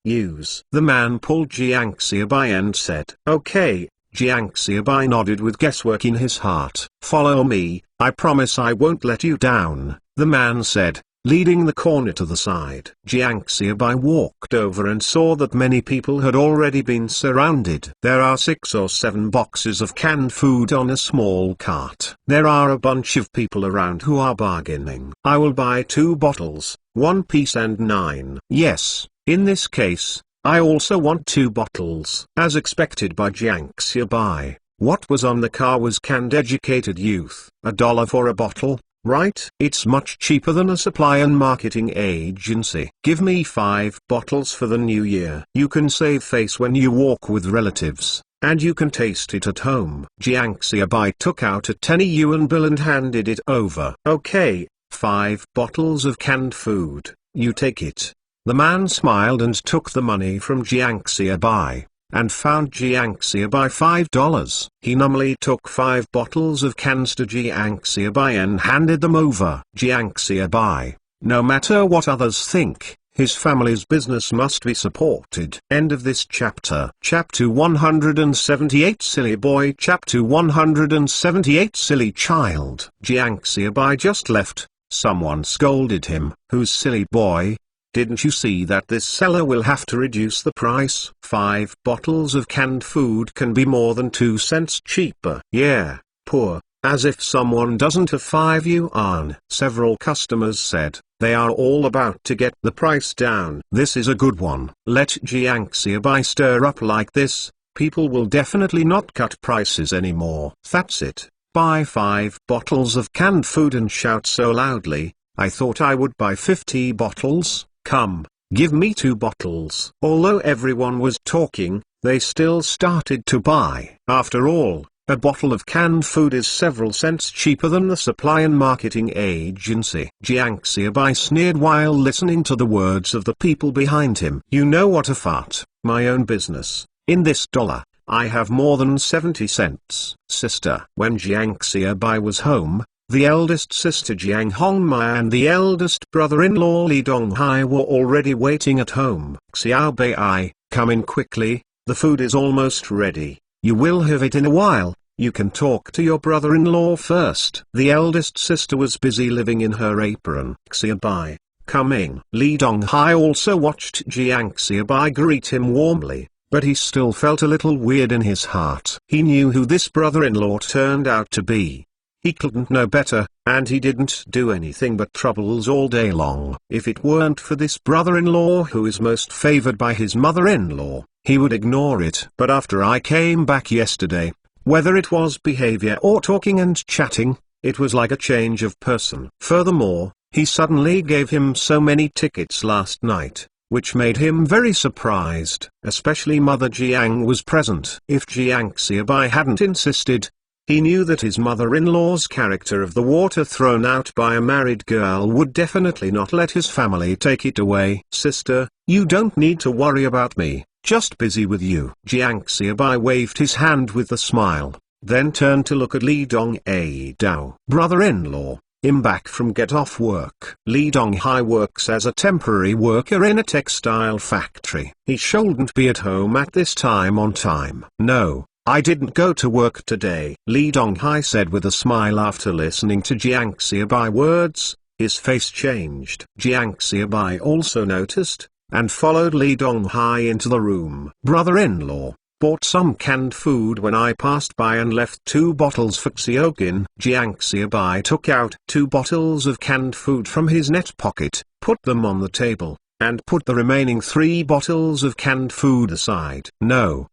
Use." The man pulled Jiang Xiaobai and said, "Okay." Jiang Xiaobai nodded with guesswork in his heart. "Follow me, I promise I won't let you down," the man said, leading the corner to the side. Jiang Xiaobai walked over and saw that many people had already been surrounded. There are 6 or 7 boxes of canned food on a small cart. There are a bunch of people around who are bargaining. "I will buy 2 bottles, 1 piece and 9. Yes, in this case, I also want 2 bottles." As expected by Jiang Xiaobai, what was on the car was canned educated youth. $1 for a bottle, right? It's much cheaper than a supply and marketing agency. "Give me 5 bottles for the new year. You can save face when you walk with relatives, and you can taste it at home." Jiang Xiaobai took out a 10 yuan bill and handed it over. "Okay, 5 bottles of canned food, you take it." The man smiled and took the money from Jiang Xiaobai, and found Jiang Xiaobai $5. He numbly took 5 bottles of cans to Jiang Xiaobai and handed them over. Jiang Xiaobai, no matter what others think, his family's business must be supported. End of this chapter. Chapter 178 Silly Boy. Chapter 178 Silly Child. Jiang Xiaobai just left. Someone scolded him. "Who's silly boy? Didn't you see that this seller will have to reduce the price? 5 bottles of canned food can be more than 2 cents cheaper." "Yeah, poor, as if someone doesn't have 5 yuan. Several customers said, they are all about to get the price down. This is a good one. Let Jiang Xiaobai stir up like this, people will definitely not cut prices anymore. That's it. Buy 5 bottles of canned food and shout so loudly, I thought I would buy 50 bottles. Come, give me 2 bottles. Although everyone was talking, they still started to buy. After all, a bottle of canned food is several cents cheaper than the supply and marketing agency. Jiang Xiaobai sneered while listening to the words of the people behind him. "You know what a fart, my own business. In this dollar, I have more than 70 cents. Sister." When Jiang Xiaobai was home, the eldest sister Jiang Hongmai and the eldest brother-in-law Li Donghai were already waiting at home. "Xiaobai, come in quickly, the food is almost ready. You will have it in a while. You can talk to your brother-in-law first." The eldest sister was busy living in her apron. "Xiaobai, coming." Li Donghai also watched Jiang Xiaobai greet him warmly, but he still felt a little weird in his heart. He knew who this brother-in-law turned out to be. He couldn't know better, and he didn't do anything but troubles all day long. If it weren't for this brother-in-law who is most favored by his mother-in-law, he would ignore it. "But after I came back yesterday, whether it was behavior or talking and chatting, it was like a change of person. Furthermore, he suddenly gave him so many tickets last night, which made him very surprised. Especially Mother Jiang was present. If Jiang Xiaobai hadn't insisted, he knew that his mother-in-law's character of the water thrown out by a married girl would definitely not let his family take it away. "Sister, you don't need to worry about me, just busy with you." Jiang Xiaobai waved his hand with a smile, then turned to look at Li Dong Dao. "Brother-in-law, him back from get off work. Lee Dong-hai works as a temporary worker in a textile factory. He shouldn't be at home at this time on time. No, I didn't go to work today, Lee Dong-hai said with a smile after listening to Jiang Xiaobai words. His face changed. Jiang Xiaobai also noticed, and followed Lee Dong-hai into the room. Brother-in-law bought some canned food when I passed by and left 2 bottles for Xiaoqin. Jiang Xiaobai took out 2 bottles of canned food from his net pocket, put them on the table, and put the remaining 3 bottles of canned food aside. No,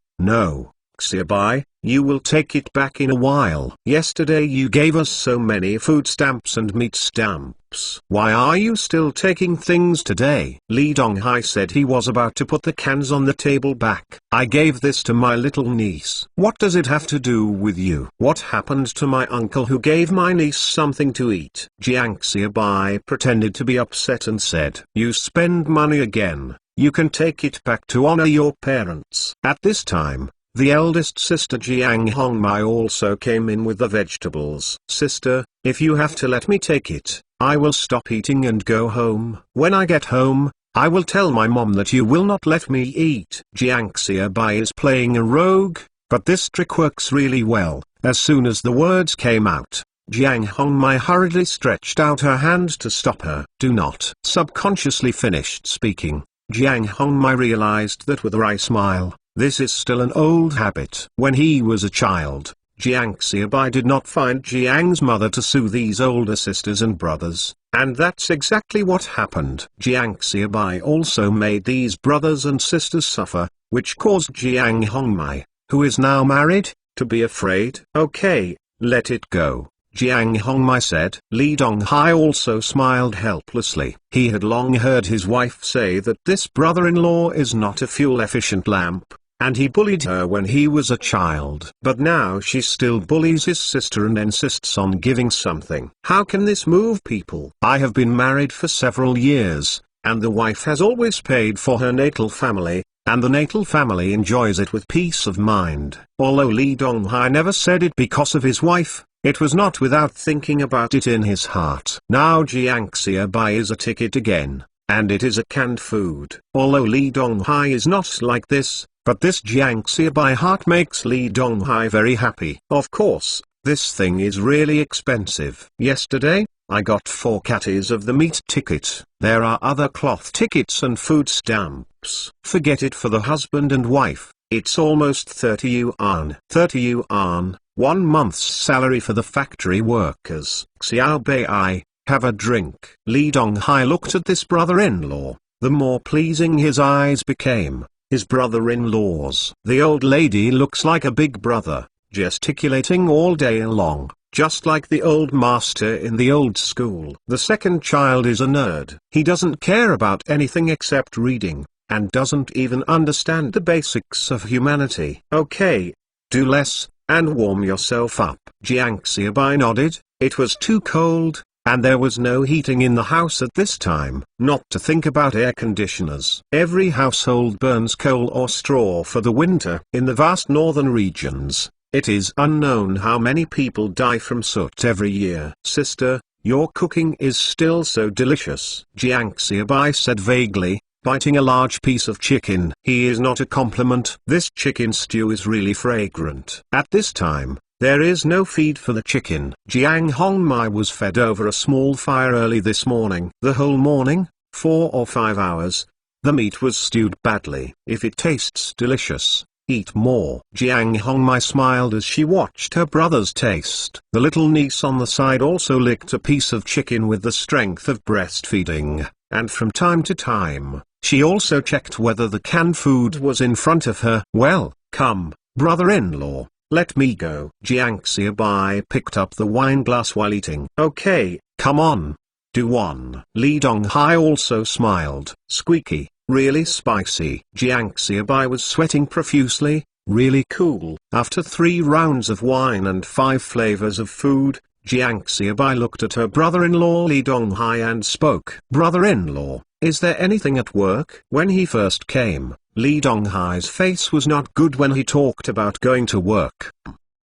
Xiaobai, you will take it back in a while. Yesterday you gave us so many food stamps and meat stamps. Why are you still taking things today? Lee Dong-hai said he was about to put the cans on the table back. I gave this to my little niece. What does it have to do with you? What happened to my uncle who gave my niece something to eat? Jiang Xiaobai pretended to be upset and said, you spend money again. You can take it back to honor your parents. At this time, the eldest sister Jiang Hongmai also came in with the vegetables. Sister, if you have to let me take it, I will stop eating and go home. When I get home, I will tell my mom that you will not let me eat. Jiang Xiaobai is playing a rogue, but this trick works really well. As soon as the words came out, Jiang Hongmai hurriedly stretched out her hand to stop her. Do not. Subconsciously finished speaking, Jiang Hongmai realized that with a wry smile. This is still an old habit. When he was a child, Jiang Xiaobai did not find Jiang's mother to sue these older sisters and brothers, and that's exactly what happened. Jiang Xiaobai also made these brothers and sisters suffer, which caused Jiang Hongmai, who is now married, to be afraid. Okay, let it go, Jiang Hongmai said. Lee Dong-hai also smiled helplessly. He had long heard his wife say that this brother-in-law is not a fuel-efficient lamp, and he bullied her when he was a child. But now she still bullies his sister and insists on giving something. How can this move people? I have been married for several years, and the wife has always paid for her natal family, and the natal family enjoys it with peace of mind. Although Lee Dong-hai never said it because of his wife, it was not without thinking about it in his heart. Now Jiang Xiaobai is a ticket again, and it is a canned food. Although Lee Dong-hai is not like this, but this Jiang Xiaobai heart makes Lee Dong-hai very happy. Of course, this thing is really expensive. Yesterday, I got 4 catties of the meat ticket. There are other cloth tickets and food stamps. Forget it for the husband and wife. It's almost 30 yuan. 30 yuan, 1 month's salary for the factory workers. Xiaobai, have a drink. Lee Dong-hai looked at this brother-in-law. The more pleasing his eyes became, his brother-in-laws. The old lady looks like a big brother, gesticulating all day long, just like the old master in the old school. The second child is a nerd. He doesn't care about anything except reading, and doesn't even understand the basics of humanity. Okay, do less, and warm yourself up. Jiang Xiaobai nodded. It was too cold, and there was no heating in the house at this time, not to think about air conditioners. Every household burns coal or straw for the winter. In the vast northern regions, it is unknown how many people die from soot every year. Sister, your cooking is still so delicious, Jiang Xiaobai said vaguely, biting a large piece of chicken. He is not a compliment. This chicken stew is really fragrant. At this time, there is no feed for the chicken. Jiang Hongmai was fed over a small fire early this morning. The whole morning, 4 or 5 hours, the meat was stewed badly. If it tastes delicious, eat more. Jiang Hongmai smiled as she watched her brother's taste. The little niece on the side also licked a piece of chicken with the strength of breastfeeding, and from time to time, she also checked whether the canned food was in front of her. Well, come, brother-in-law. Let me go. Jiang Xiaobai picked up the wine glass while eating. Okay, come on. Do one. Lee Dong-hai also smiled. Squeaky, really spicy. Jiang Xiaobai was sweating profusely, really cool. After 3 rounds of wine and 5 flavors of food, Jiang Xiaobai looked at her brother-in-law Lee Dong-hai and spoke. Brother-in-law, is there anything at work? When he first came, Lee Dong-hai's face was not good when he talked about going to work.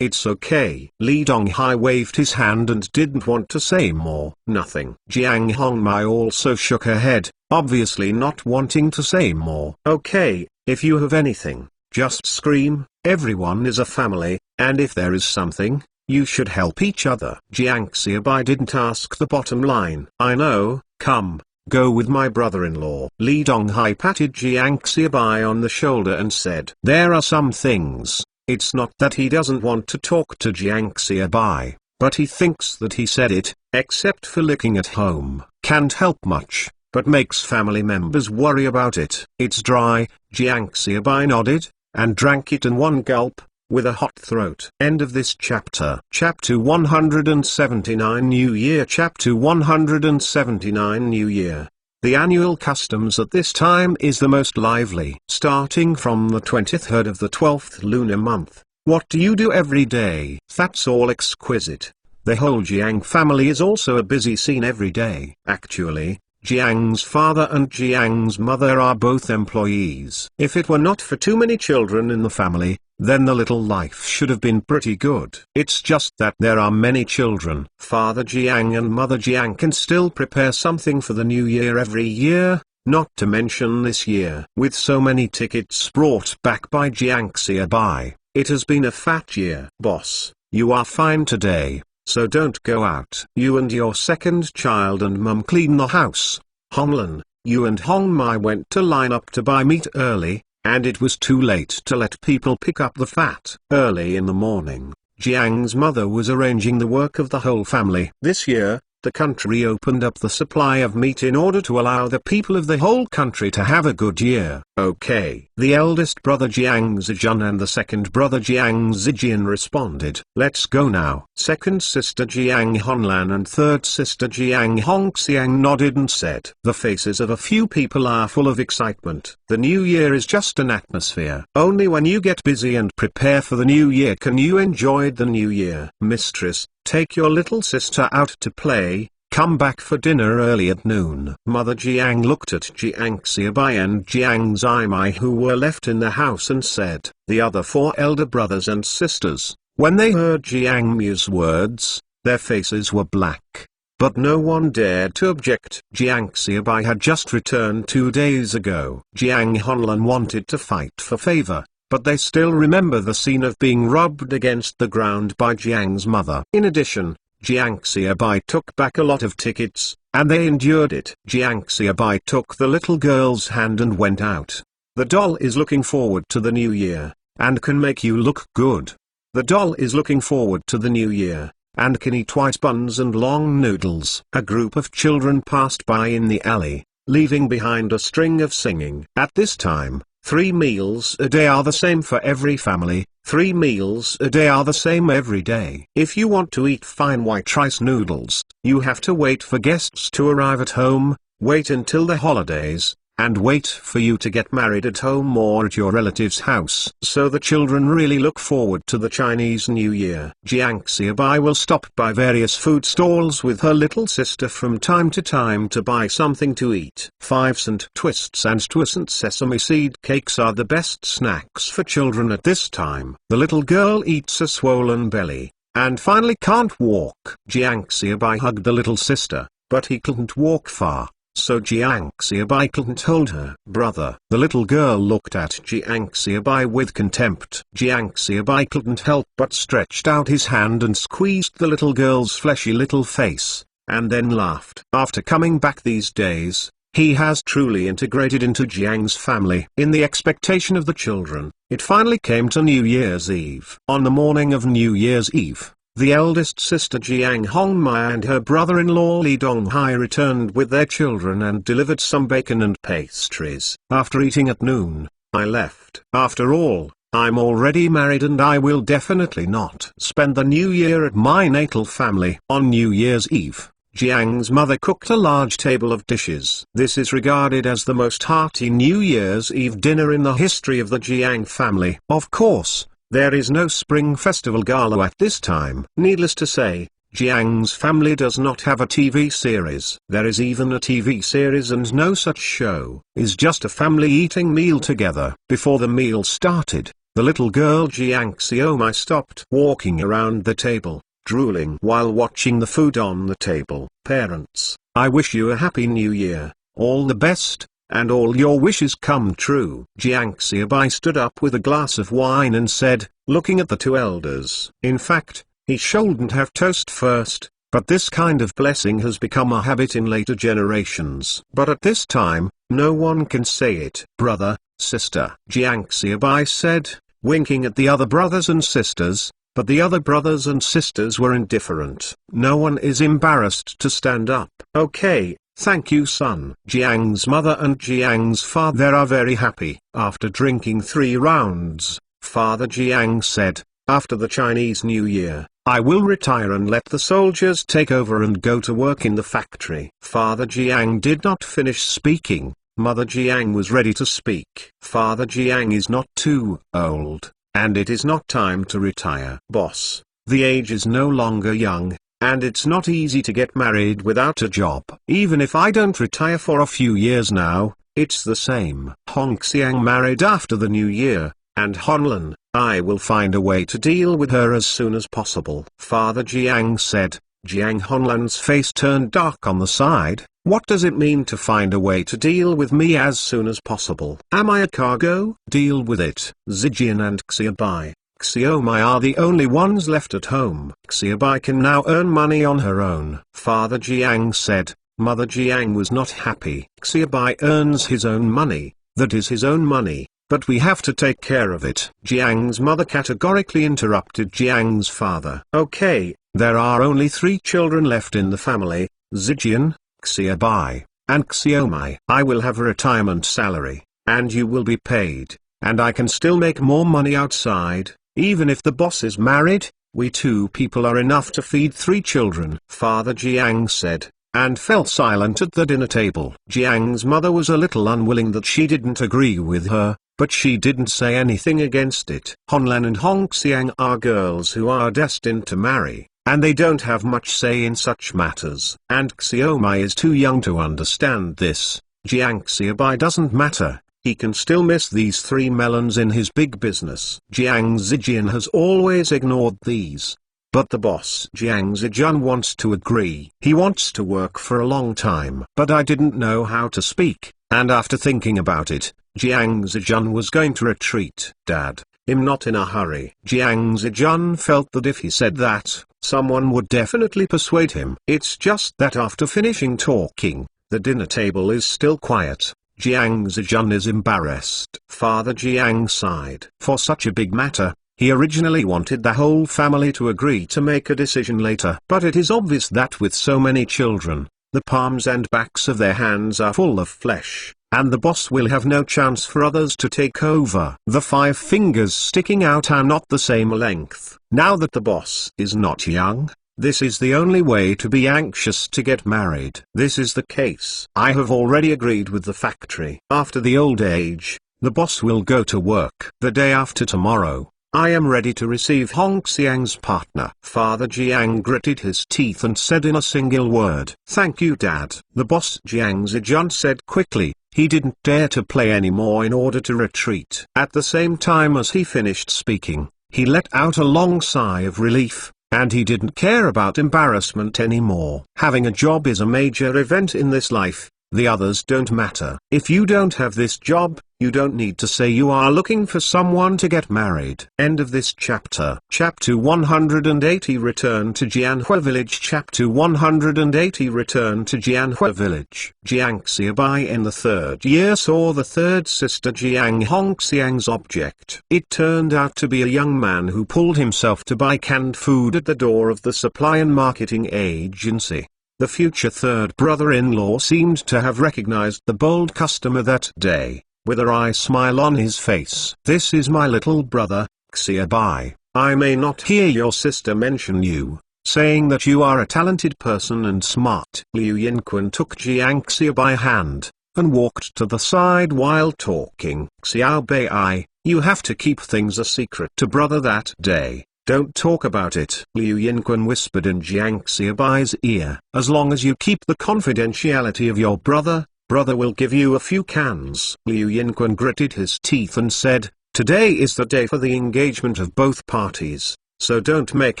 it's okay. Li Donghai waved his hand and didn't want to say more. Nothing. Jiang Hongmai also shook her head, obviously not wanting to say more. Okay, if you have anything, just scream. Everyone is a family, and if there is something, you should help each other. Jiang Xiaobai didn't ask the bottom line. I know, come, go with my brother-in-law. Li Donghai patted Jiang Xiaobai on the shoulder and said, there are some things, it's not that he doesn't want to talk to Jiang Xiaobai, but he thinks that he said it, except for licking at home, can't help much, but makes family members worry about it. It's dry. Jiang Xiaobai nodded, and drank it in one gulp, with a hot throat. End of this chapter. Chapter 179 New Year. Chapter 179 New Year. The annual customs at this time is the most lively. Starting from the 23rd of the 12th lunar month, what do you do every day? That's all exquisite. The whole Jiang family is also a busy scene every day. Actually, Jiang's father and Jiang's mother are both employees. If it were not for too many children in the family, then the little life should have been pretty good. It's just that there are many children. Father Jiang and Mother Jiang can still prepare something for the new year every year, not to mention this year. With so many tickets brought back by Jiang Xiaobai, it has been a fat year. Boss, you are fine today, so don't go out. You and your second child and mum clean the house. Honglan, you and Hongmai went to line up to buy meat early, and it was too late to let people pick up the fat. Early in the morning, Jiang's mother was arranging the work of the whole family. This year, the country opened up the supply of meat in order to allow the people of the whole country to have a good year. Okay. The eldest brother Jiang Zijun and the second brother Jiang Zijian responded. Let's go now. Second sister Jiang Honlan and third sister Jiang Hongxiang nodded and said. The faces of a few people are full of excitement. The new year is just an atmosphere. Only when you get busy and prepare for the new year can you enjoy the new year. Mistress, take your little sister out to play, come back for dinner early at noon. Mother Jiang looked at Jiang Xiaobai and Jiang Zimai who were left in the house and said, the other four elder brothers and sisters, when they heard Jiang Mu's words, their faces were black. But no one dared to object. Jiang Xiaobai had just returned 2 days ago. Jiang Honlan wanted to fight for favor, but they still remember the scene of being rubbed against the ground by Jiang's mother. In addition, Jiang Xiaobai took back a lot of tickets, and they endured it. Jiang Xiaobai took the little girl's hand and went out. The doll is looking forward to the new year, and can make you look good. The doll is looking forward to the new year, and can eat white buns and long noodles. A group of children passed by in the alley, leaving behind a string of singing. At this time, 3 meals a day are the same for every family. 3 meals a day are the same every day. If you want to eat fine white rice noodles, you have to wait for guests to arrive at home, wait until the holidays, and wait for you to get married at home or at your relative's house. So the children really look forward to the Chinese New Year. Jiang Xiaobai will stop by various food stalls with her little sister from time to time to buy something to eat. 5-cent twists and 2-cent sesame seed cakes are the best snacks for children at this time. The little girl eats a swollen belly, and finally can't walk. Jiang Xiaobai hugged the little sister, but he couldn't walk far. So Jiang Xiaobai couldn't hold her brother. The little girl looked at Jiang Xiaobai with contempt. Jiang Xiaobai couldn't help but stretched out his hand and squeezed the little girl's fleshy little face, and then laughed. After coming back these days, he has truly integrated into Jiang's family. In the expectation of the children, it finally came to New Year's Eve. On the morning of New Year's Eve, the eldest sister Jiang Hongmai and her brother-in-law Li Donghai returned with their children and delivered some bacon and pastries. After eating at noon, I left. After all, I'm already married and I will definitely not spend the new year at my natal family. On New Year's Eve, Jiang's mother cooked a large table of dishes. This is regarded as the most hearty New Year's Eve dinner in the history of the Jiang family. Of course, there is no Spring Festival Gala at this time. Needless to say, Jiang's family does not have a TV series. There is even a TV series and no such show. It's just a family eating meal together. Before the meal started, The little girl Jiang Xiaomai stopped walking around the table, drooling while watching the food on the table. Parents, I wish you a happy new year, all the best, and all your wishes come true. Jiang Xiaomai stood up with a glass of wine and said, looking at the two elders. In fact, he shouldn't have toast first, but this kind of blessing has become a habit in later generations. But at this time, no one can say it. Brother, sister, Jiang Xiaomai said, winking at the other brothers and sisters, but the other brothers and sisters were indifferent. No one is embarrassed to stand up. Okay, thank you son. Jiang's mother and Jiang's father are very happy. After drinking 3 rounds, Father Jiang said, after the Chinese New Year, I will retire and let the soldiers take over and go to work in the factory. Father Jiang did not finish speaking. Mother Jiang was ready to speak. Father Jiang is not too old, and it is not time to retire. Boss, the age is no longer young, and it's not easy to get married without a job. Even if I don't retire for a few years now, it's the same. Hong Xiang married after the new year, and Honlin, I will find a way to deal with her as soon as possible. Father Jiang said. Jiang Honlin's face turned dark on the side. What does it mean to find a way to deal with me as soon as possible? Am I a cargo? Deal with it. Zijian and Xiaomai are the only ones left at home. Xiaomai can now earn money on her own. Father Jiang said. Mother Jiang was not happy. Xiaomai earns his own money, that is his own money, but we have to take care of it. Jiang's mother categorically interrupted Jiang's father. Okay, there are only 3 children left in the family, Zijian, Xiaomai, and Xiaomai. I will have a retirement salary, and you will be paid, and I can still make more money outside. Even if the boss is married, we 2 people are enough to feed 3 children. Father Jiang said, and fell silent at the dinner table. Jiang's mother was a little unwilling that she didn't agree with her, but she didn't say anything against it. Honlan and Hong Xiang are girls who are destined to marry, and they don't have much say in such matters. And Xiaomai is too young to understand this. Jiang Xiaomai doesn't matter, he can still miss these 3 melons in his big business. Jiang Zijian has always ignored these. But the boss Jiang Zijian wants to agree. He wants to work for a long time. But I didn't know how to speak, and after thinking about it, Jiang Zijian was going to retreat. Dad, I'm not in a hurry. Jiang Zijian felt that if he said that, someone would definitely persuade him. It's just that after finishing talking, the dinner table is still quiet. Jiang Zijian is embarrassed. Father Jiang sighed. For such a big matter, he originally wanted the whole family to agree to make a decision later. But it is obvious that with so many children, the palms and backs of their hands are full of flesh, and the boss will have no chance for others to take over. The 5 fingers sticking out are not the same length. Now that the boss is not young, this is the only way to be anxious to get married. This is the case. I have already agreed with the factory. After the old age, the boss will go to work. The day after tomorrow, I am ready to receive Hong Xiang's partner. Father Jiang gritted his teeth and said in a single word, Thank you Dad. The boss Jiang Zijian said quickly. He didn't dare to play anymore in order to retreat. At the same time as he finished speaking, he let out a long sigh of relief, and he didn't care about embarrassment anymore. Having a job is a major event in this life. The others don't matter. If you don't have this job, you don't need to say you are looking for someone to get married. End of this chapter. Chapter 180 Return to Jianhua Village. Chapter 180 Return to Jianhua Village. Jiang Xiaomai in the 3rd year saw the 3rd sister Jiang Hongxiang's object. It turned out to be a young man who pulled himself to buy canned food at the door of the supply and marketing agency. The future 3rd brother-in-law seemed to have recognized the bold customer that day, with a wry smile on his face. This is my little brother, Xiaomai. I may not hear your sister mention you, saying that you are a talented person and smart. Liu Yinquan took Jiang Xiaomai's hand, and walked to the side while talking. Xiaomai, you have to keep things a secret to brother that day. Don't talk about it. Liu Yinquan whispered in Jiang Xiaomai's ear. As long as you keep the confidentiality of your brother will give you a few cans. Liu Yinquan gritted his teeth and said, Today is the day for the engagement of both parties, so don't make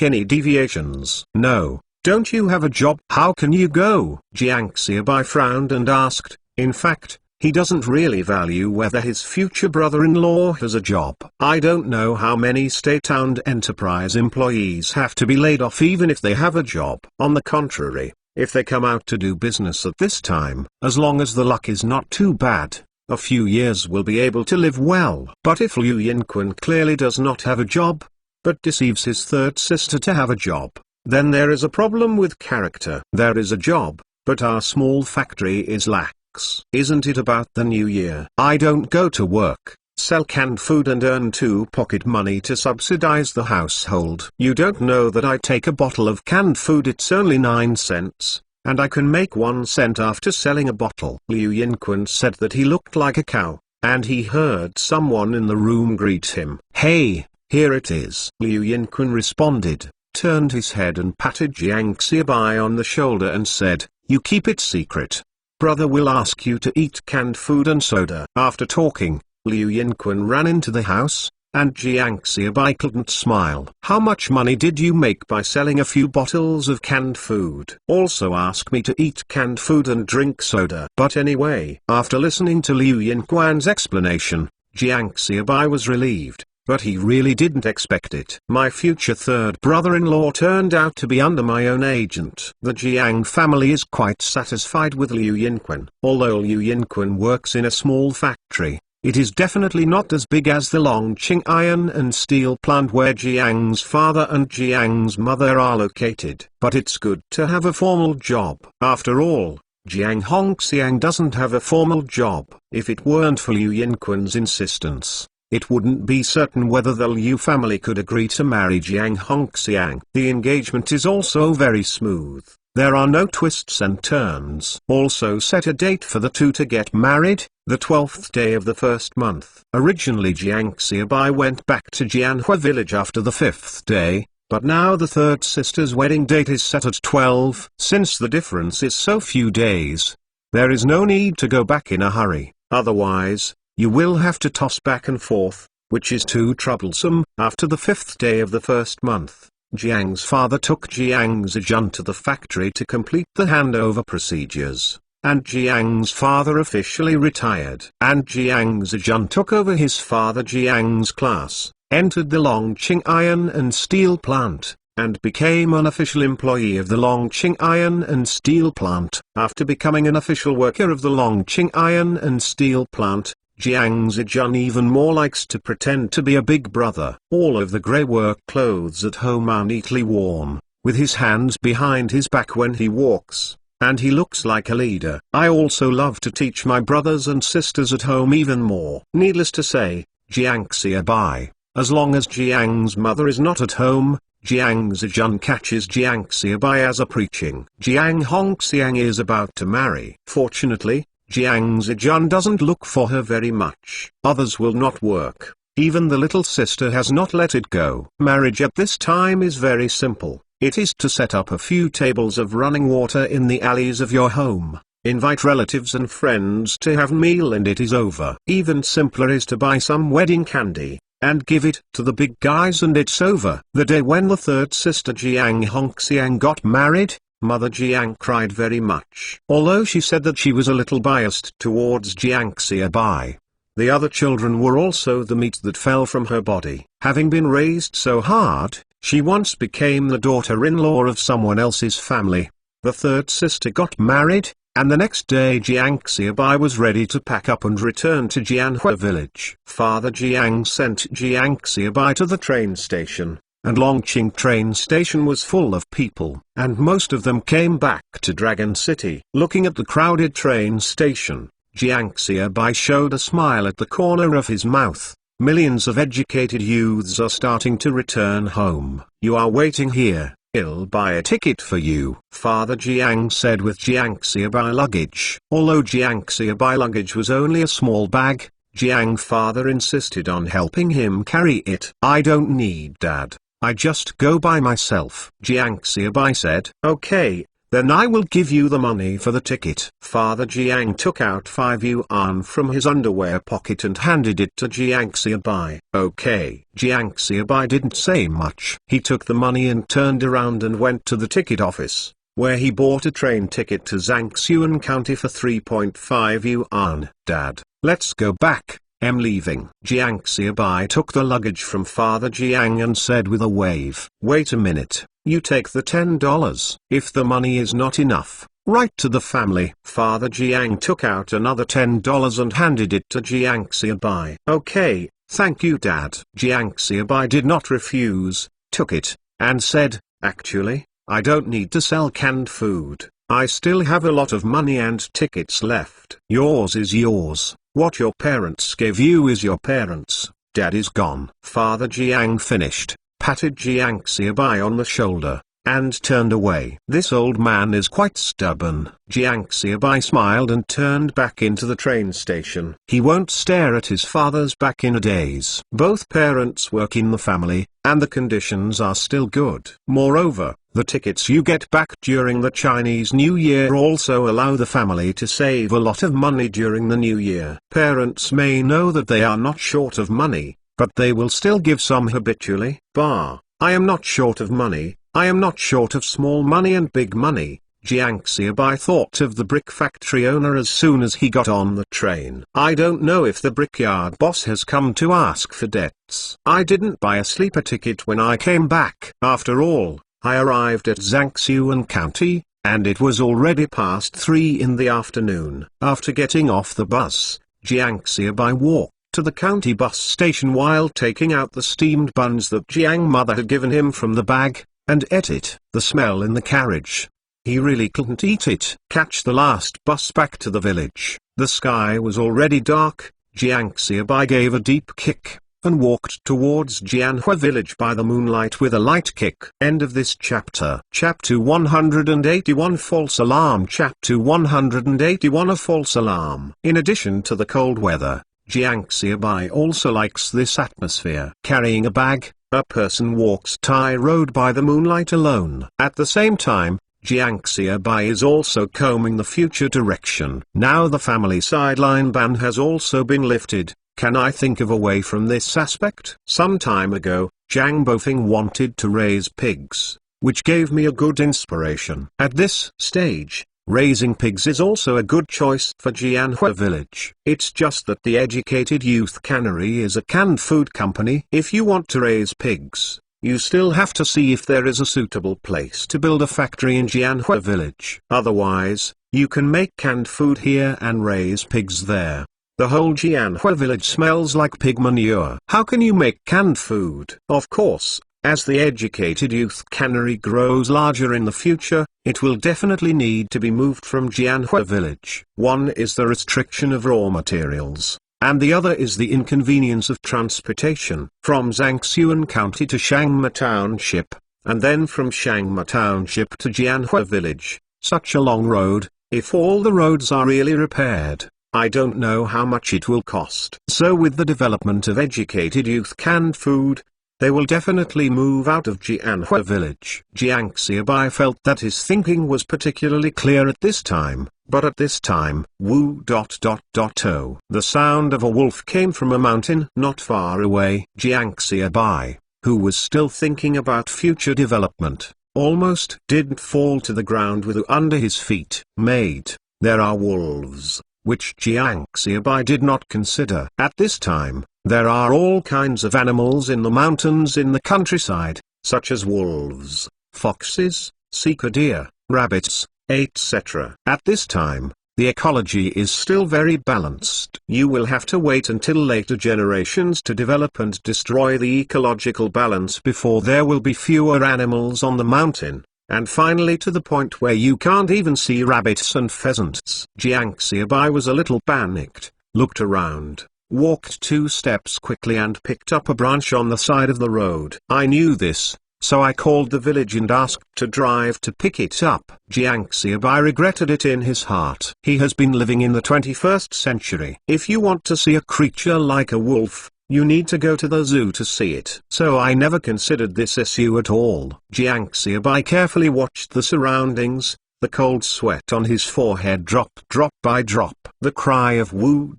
any deviations. No, don't you have a job? How can you go? Jiang Xiaobai frowned and asked. In fact, he doesn't really value whether his future brother-in-law has a job. I don't know how many state-owned enterprise employees have to be laid off even if they have a job. On the contrary, if they come out to do business at this time, as long as the luck is not too bad, a few years will be able to live well. But if Liu Yinquan clearly does not have a job, but deceives his third sister to have a job, then there is a problem with character. There is a job, but our small factory is lax. Isn't it about the new year? I don't go to work, sell canned food and earn 2 pocket money to subsidize the household. You don't know that I take a bottle of canned food, it's only 9 cents, and I can make 1 cent after selling a bottle. Liu Yinquan said that he looked like a cow, and he heard someone in the room greet him. Hey, here it is. Liu Yinquan responded, turned his head and patted Jiang Xiaobai on the shoulder and said, you keep it secret. Brother will ask you to eat canned food and soda. After talking, Liu Yinquan ran into the house, and Jiang Xiaobai couldn't smile. How much money did you make by selling a few bottles of canned food? Also ask me to eat canned food and drink soda. But anyway, after listening to Liu Yinquan's explanation, Jiang Xiaobai was relieved. But he really didn't expect it. My future third brother-in-law turned out to be under my own agent. The Jiang family is quite satisfied with Liu Yinquan. Although Liu Yinquan works in a small factory, it is definitely not as big as the Longqing iron and steel plant where Jiang's father and Jiang's mother are located. But it's good to have a formal job. After all, Jiang Hongxiang doesn't have a formal job. If it weren't for Liu Yinquan's insistence, it wouldn't be certain whether the Liu family could agree to marry Jiang Hongxiang. The engagement is also very smooth. There are no twists and turns. Also set a date for the two to get married, the 12th day of the first month. Originally Jiang Xiaobai went back to Jianhua village after the 5th day, but now the third sister's wedding date is set at 12. Since the difference is so few days, there is no need to go back in a hurry. Otherwise, you will have to toss back and forth, which is too troublesome. After the 5th day of the first month, Jiang's father took Jiang Zijun to the factory to complete the handover procedures, and Jiang's father officially retired. And Jiang Zijun took over his father Jiang's class, entered the Longqing iron and steel plant, and became an official employee of the Longqing iron and steel plant. After becoming an official worker of the Longqing iron and steel plant, Jiang Zijun even more likes to pretend to be a big brother. All of the grey work clothes at home are neatly worn, with his hands behind his back when he walks, and he looks like a leader. I also love to teach my brothers and sisters at home even more. Needless to say, Jiang Xiaobai, as long as Jiang's mother is not at home, Jiang Zijun catches Jiang Xiaobai as a preaching. Jiang Hongxiang is about to marry. Fortunately, Jiang Zijun doesn't look for her very much. Others will not work. Even the little sister has not let it go. Marriage at this time is very simple. It is to set up a few tables of running water in the alleys of your home, invite relatives and friends to have a meal, and it is over. Even simpler is to buy some wedding candy, and give it to the big guys, and it's over. The day when the third sister Jiang Hongxiang got married, Mother Jiang cried very much. Although she said that she was a little biased towards Jiang Xiaobai, the other children were also the meat that fell from her body. Having been raised so hard, she once became the daughter-in-law of someone else's family. The third sister got married, and the next day Jiang Xiaobai was ready to pack up and return to Jianhua village. Father Jiang sent Jiang Xiaobai to the train station, and Longqing train station was full of people, and most of them came back to Dragon City. Looking at the crowded train station, Jiang Xiaobai showed a smile at the corner of his mouth. Millions of educated youths are starting to return home. You are waiting here, I'll buy a ticket for you, Father Jiang said with Jiang Xiaobai luggage. Although Jiang Xiaobai luggage was only a small bag, Jiang father insisted on helping him carry it. I don't need Dad. I just go by myself, Jiang Xiaobai said. Okay, then I will give you the money for the ticket. Father Jiang took out 5 yuan from his underwear pocket and handed it to Jiang Xiaobai. Okay. Jiang Xiaobai didn't say much. He took the money and turned around and went to the ticket office, where he bought a train ticket to Zhangxuan County for 3.5 yuan. Dad, let's go back. I'm leaving. Jiang Xiaobai took the luggage from Father Jiang and said with a wave, wait a minute, you take the $10. If the money is not enough, write to the family. Father Jiang took out another $10 and handed it to Jiang Xiaobai. Okay, thank you Dad. Jiang Xiaobai did not refuse, took it, and said, actually, I don't need to sell canned food. I still have a lot of money and tickets left. Yours is yours. What your parents gave you is your parents. Dad is gone. Father Jiang finished, patted Jiang Xiaobai on the shoulder, and turned away. This old man is quite stubborn. Jiang Xiaobai smiled and turned back into the train station. He won't stare at his father's back in a daze. Both parents work in the family, and the conditions are still good. Moreover, the tickets you get back during the Chinese New Year also allow the family to save a lot of money during the New Year. Parents may know that they are not short of money, but they will still give some habitually. I am not short of money, I am not short of small money and big money. Jiang Xiaobai thought of the brick factory owner as soon as he got on the train. I don't know if the brickyard boss has come to ask for debts. I didn't buy a sleeper ticket when I came back. After all, I arrived at Zhangxuan County, and it was already past 3 in the afternoon. After getting off the bus, Jiang Xiaobai walked to the county bus station while taking out the steamed buns that Jiang mother had given him from the bag, and ate it. The smell in the carriage. He really couldn't eat it. Catch the last bus back to the village. The sky was already dark. Jiang Xiaobai gave a deep kick, and walked towards Jianhua village by the moonlight with a light kick. End of this chapter. Chapter 181 False Alarm. Chapter 181 A false alarm. In addition to the cold weather, Jiang Xiaobai also likes this atmosphere. Carrying a bag, a person walks Thai road by the moonlight alone. At the same time, Jiang Xiaobai is also combing the future direction. Now the family sideline ban has also been lifted. Can I think of a way from this aspect? Some time ago, Zhang Bofeng wanted to raise pigs, which gave me a good inspiration. At this stage, raising pigs is also a good choice for Jianhua village. It's just that the Educated Youth Cannery is a canned food company. If you want to raise pigs, you still have to see if there is a suitable place to build a factory in Jianhua village. Otherwise, you can make canned food here and raise pigs there. The whole Jianhua village smells like pig manure. How can you make canned food? Of course, as the Educated Youth Cannery grows larger in the future, it will definitely need to be moved from Jianhua village. One is the restriction of raw materials, and the other is the inconvenience of transportation. From Zhangxuan County to Shangma Township, and then from Shangma Township to Jianhua village, such a long road. If all the roads are really repaired, I don't know how much it will cost. So with the development of Educated Youth canned food, they will definitely move out of Jianhua village. Jiang Xiaobai felt that his thinking was particularly clear at this time, but at this time, woo. The sound of a wolf came from a mountain not far away. Jiang Xiaobai, who was still thinking about future development, almost didn't fall to the ground with under his feet. Mate, there are wolves, which Jiang Xiaobai did not consider. At this time, there are all kinds of animals in the mountains in the countryside, such as wolves, foxes, sika deer, rabbits, etc. At this time, the ecology is still very balanced. You will have to wait until later generations to develop and destroy the ecological balance before there will be fewer animals on the mountain, and finally to the point where you can't even see rabbits and pheasants. Jiang Xiaobai was a little panicked, looked around, walked 2 steps quickly and picked up a branch on the side of the road. I knew this, so I called the village and asked to drive to pick it up. Jiang Xiaobai regretted it in his heart. He has been living in the 21st century. If you want to see a creature like a wolf, you need to go to the zoo to see it. So I never considered this issue at all. Jiang Xiaobai carefully watched the surroundings, the cold sweat on his forehead dropped drop by drop. The cry of woo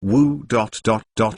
woo,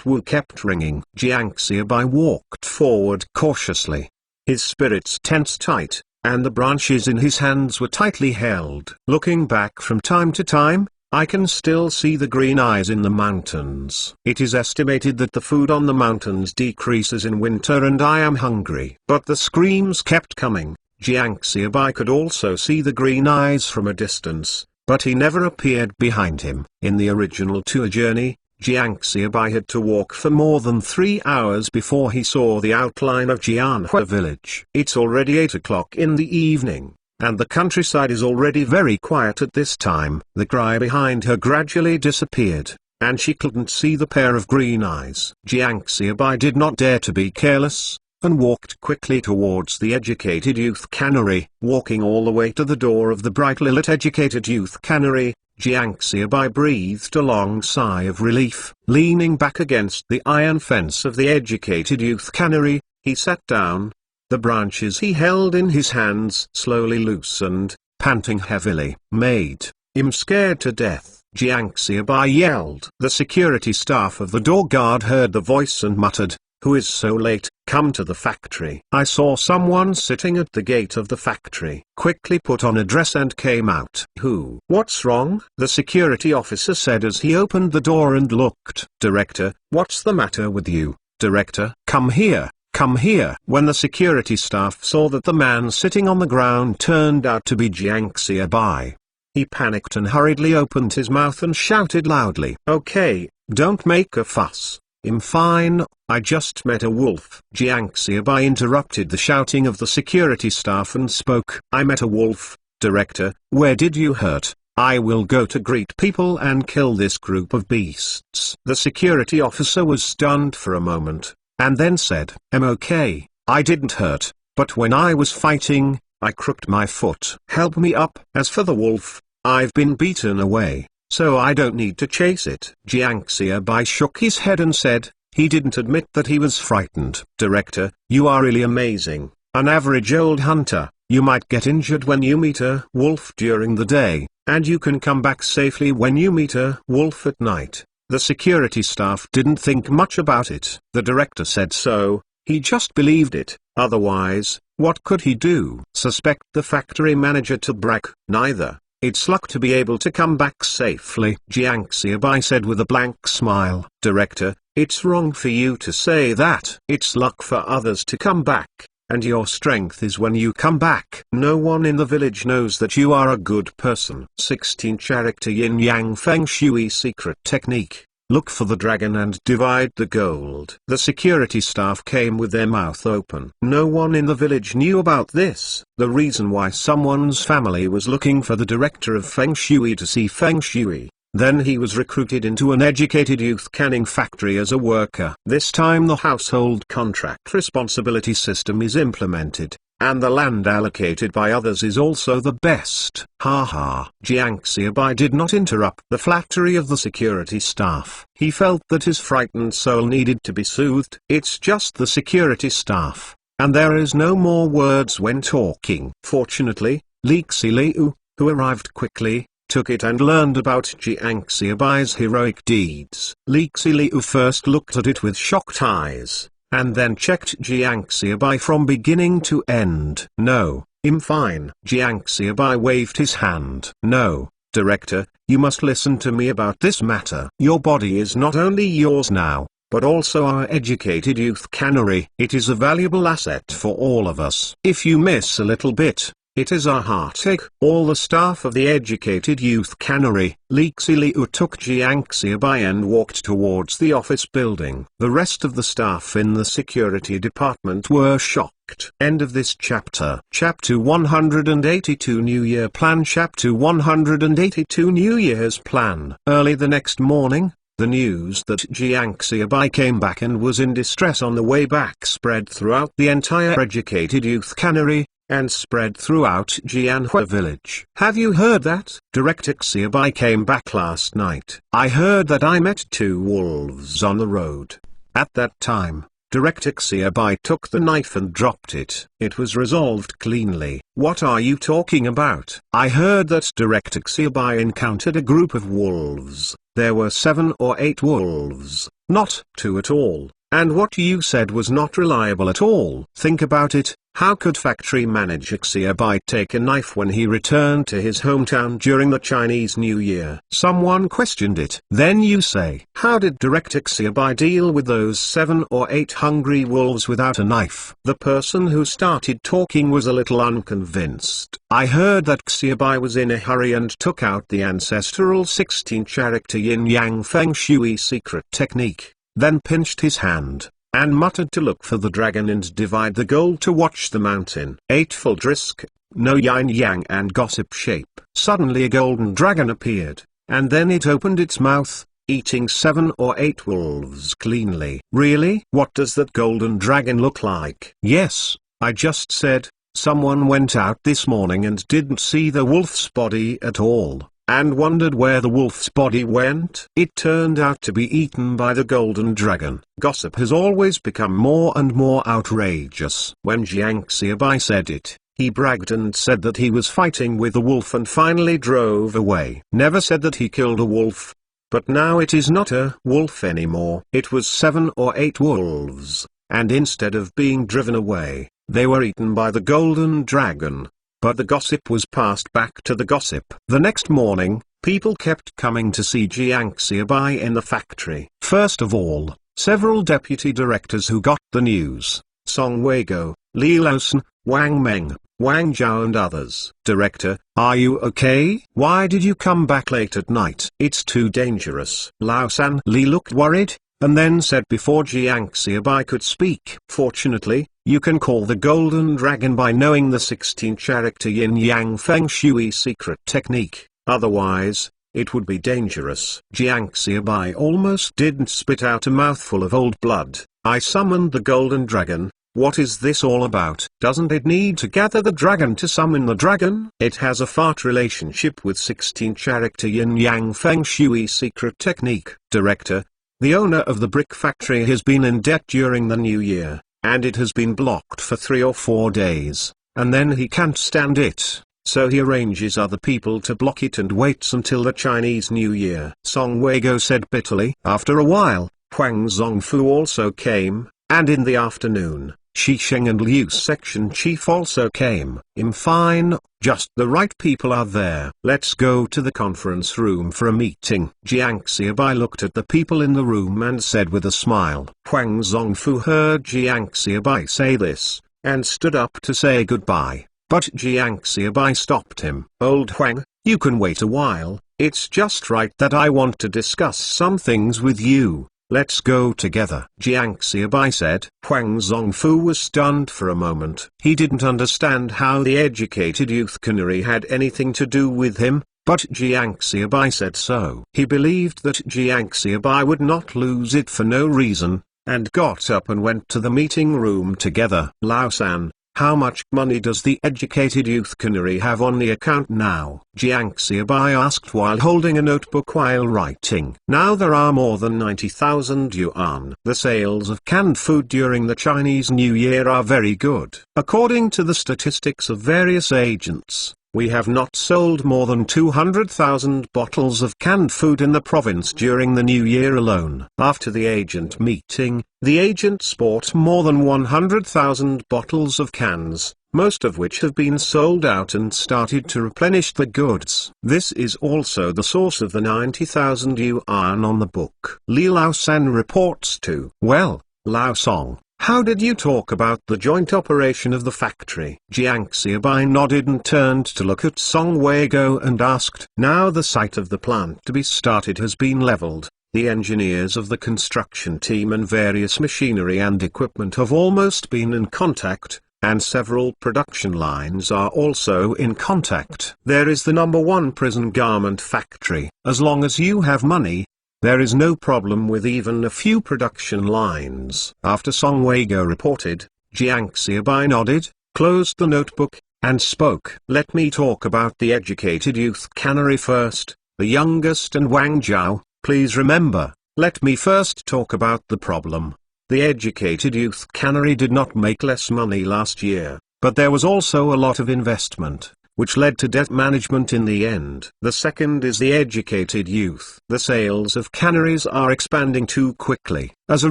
woo kept ringing. Jiang Xiaobai walked forward cautiously. His spirits tensed tight, and the branches in his hands were tightly held. Looking back from time to time, I can still see the green eyes in the mountains. It is estimated that the food on the mountains decreases in winter and I am hungry. But the screams kept coming. Jiang Xiaobai could also see the green eyes from a distance, but he never appeared behind him. In the original tour journey, Jiang Xiaobai had to walk for more than 3 hours before he saw the outline of Jianhua village. It's already 8 o'clock in the evening, and the countryside is already very quiet at this time. The cry behind her gradually disappeared, and she couldn't see the pair of green eyes. Jiang Xiaobai did not dare to be careless, and walked quickly towards the Educated Youth Cannery. Walking all the way to the door of the brightly lit Educated Youth Cannery, Jiang Xiaobai breathed a long sigh of relief. Leaning back against the iron fence of the Educated Youth Cannery, he sat down. The branches he held in his hands slowly loosened, panting heavily. "Made him scared to death," Jiang Xiaobai yelled. The security staff of the door guard heard the voice and muttered, "Who is so late? Come to the factory." I saw someone sitting at the gate of the factory. Quickly put on a dress and came out. "Who? What's wrong?" the security officer said as he opened the door and looked. "Director, what's the matter with you? Director, come here. Come here." When the security staff saw that the man sitting on the ground turned out to be Jiang Xiaobai, he panicked and hurriedly opened his mouth and shouted loudly, "Okay, don't make a fuss. I'm fine, I just met a wolf." Jiang Xiaobai interrupted the shouting of the security staff and spoke. "I met a wolf, Director. Where did you hurt? I will go to greet people and kill this group of beasts." The security officer was stunned for a moment, and then said, "I'm okay, I didn't hurt, but when I was fighting, I crooked my foot. Help me up. As for the wolf, I've been beaten away, so I don't need to chase it." Jiang Xiaobai shook his head and said, he didn't admit that he was frightened. "Director, you are really amazing. An average old hunter, you might get injured when you meet a wolf during the day, and you can come back safely when you meet a wolf at night." The security staff didn't think much about it. The director said so, he just believed it. Otherwise, what could he do? Suspect the factory manager to brag? Neither. It's luck to be able to come back safely. Jiang Xiaobai said with a blank smile. "Director, it's wrong for you to say that. It's luck for others to come back, and your strength is when you come back. No one in the village knows that you are a good person." 16 Character Yin Yang Feng Shui Secret Technique. Look for the dragon and divide the gold. The security staff came with their mouth open. No one in the village knew about this. The reason why someone's family was looking for the director of Feng Shui to see Feng Shui. Then he was recruited into an Educated Youth canning factory as a worker. This time the household contract responsibility system is implemented, and the land allocated by others is also the best. Ha. Jiang Xiaobai did not interrupt the flattery of the security staff. He felt that his frightened soul needed to be soothed. It's just the security staff, and there is no more words when talking. Fortunately, Lixi Liu, who arrived quickly, took it and learned about Jiang Xiaobai's heroic deeds. Lixi Liu first looked at it with shocked eyes, and then checked Jiang Xiaobai from beginning to end. "No, I'm fine." Jiang Xiaobai waved his hand. "No, Director, you must listen to me about this matter. Your body is not only yours now, but also our Educated Youth Cannery. It is a valuable asset for all of us. If you miss a little bit, it is a heartache." All the staff of the Educated Youth Cannery, Lixi Liu took Jiang Xiaobai and walked towards the office building. The rest of the staff in the security department were shocked. End of this chapter. Chapter 182 New Year Plan. Chapter 182 New Year's Plan. Early the next morning, the news that Jiang Xiaobai came back and was in distress on the way back spread throughout the entire Educated Youth Cannery, and spread throughout Jianhua village. "Have you heard that? Director Xiaobai came back last night. I heard that I met 2 wolves on the road. At that time, Director Xiaobai took the knife and dropped it. It was resolved cleanly. What are you talking about? I heard that Director Xiaobai encountered a group of wolves. There were 7 or 8 wolves, not 2 at all. And what you said was not reliable at all. Think about it. How could factory manager Xiaobai take a knife when he returned to his hometown during the Chinese New Year? Someone questioned it. Then you say, how did Director Xiaobai deal with those 7 or 8 hungry wolves without a knife? The person who started talking was a little unconvinced. I heard that Xiaobai was in a hurry and took out the ancestral 16-character yin-yang feng shui secret technique, then pinched his hand, and muttered to look for the dragon and divide the gold to watch the mountain. Eightfold risk, no yin-yang and gossip shape. Suddenly a golden dragon appeared, and then it opened its mouth, eating 7 or 8 wolves cleanly. Really? What does that golden dragon look like? Yes, I just said, someone went out this morning and didn't see the wolf's body at all, and wondered where the wolf's body went. It turned out to be eaten by the golden dragon. Gossip has always become more and more outrageous. When Jiang Xiaobai said it, he bragged and said that he was fighting with the wolf and finally drove away. Never said that he killed a wolf. But now it is not a wolf anymore. It was 7 or 8 wolves, and instead of being driven away, they were eaten by the golden dragon. But the gossip was passed back to the gossip. The next morning, people kept coming to see Jiang Xiaobai in the factory. First of all, several deputy directors who got the news: Song Weigo, Li Laosan, Wang Meng, Wang Zhao and others. Director, are you okay? Why did you come back late at night? It's too dangerous. Laosan Li looked worried, and then said before Jiang Xiaobai could speak, fortunately, you can call the golden dragon by knowing the 16-character yin-yang feng shui secret technique, otherwise, it would be dangerous. Jiang Xiaobai almost didn't spit out a mouthful of old blood. I summoned the golden dragon. What is this all about? Doesn't it need to gather the dragon to summon the dragon? It has a fart relationship with 16-character yin-yang feng shui secret technique. Director, the owner of the brick factory has been in debt during the New Year, and it has been blocked for 3 or 4 days, and then he can't stand it, so he arranges other people to block it and waits until the Chinese New Year. Song Weigo said bitterly. After a while, Huang Zongfu also came, and in the afternoon, Shi Sheng and Liu's section chief also came. Fine, just the right people are there. Let's go to the conference room for a meeting. Jiang Xiaobai looked at the people in the room and said with a smile. Huang Zongfu heard Jiang Xiaobai say this, and stood up to say goodbye, but Jiang Xiaobai stopped him. Old Huang, you can wait a while, it's just right that I want to discuss some things with you. Let's go together. Jiang Xiaobai said. Huang Zongfu was stunned for a moment. He didn't understand how the educated youth canary had anything to do with him, but Jiang Xiaobai said so. He believed that Jiang Xiaobai would not lose it for no reason, and got up and went to the meeting room together. Lao-san, how much money does the educated youth canary have on the account now? Jiang Xiaobai asked while holding a notebook while writing. Now there are more than 90,000 yuan. The sales of canned food during the Chinese New Year are very good. According to the statistics of various agents, we have not sold more than 200,000 bottles of canned food in the province during the New Year alone. After the agent meeting, the agents bought more than 100,000 bottles of cans, most of which have been sold out, and started to replenish the goods. This is also the source of the 90,000 yuan on the book. Li Lao-san reports to. Well, Lao-song, how did you talk about the joint operation of the factory? Jiang Xiaobai nodded and turned to look at Song Weigo and asked. Now the site of the plant to be started has been leveled. The engineers of the construction team and various machinery and equipment have almost been in contact, and several production lines are also in contact. There is the #1 prison garment factory. As long as you have money, there is no problem with even a few production lines. After Song Weigo reported, Jiang Xiaobai nodded, closed the notebook, and spoke. Let me talk about the educated youth canary first, the youngest, and Wang Zhao. Please remember, let me first talk about the problem. The educated youth cannery did not make less money last year, but there was also a lot of investment, which led to debt management in the end. The second is the educated youth. The sales of canneries are expanding too quickly. As a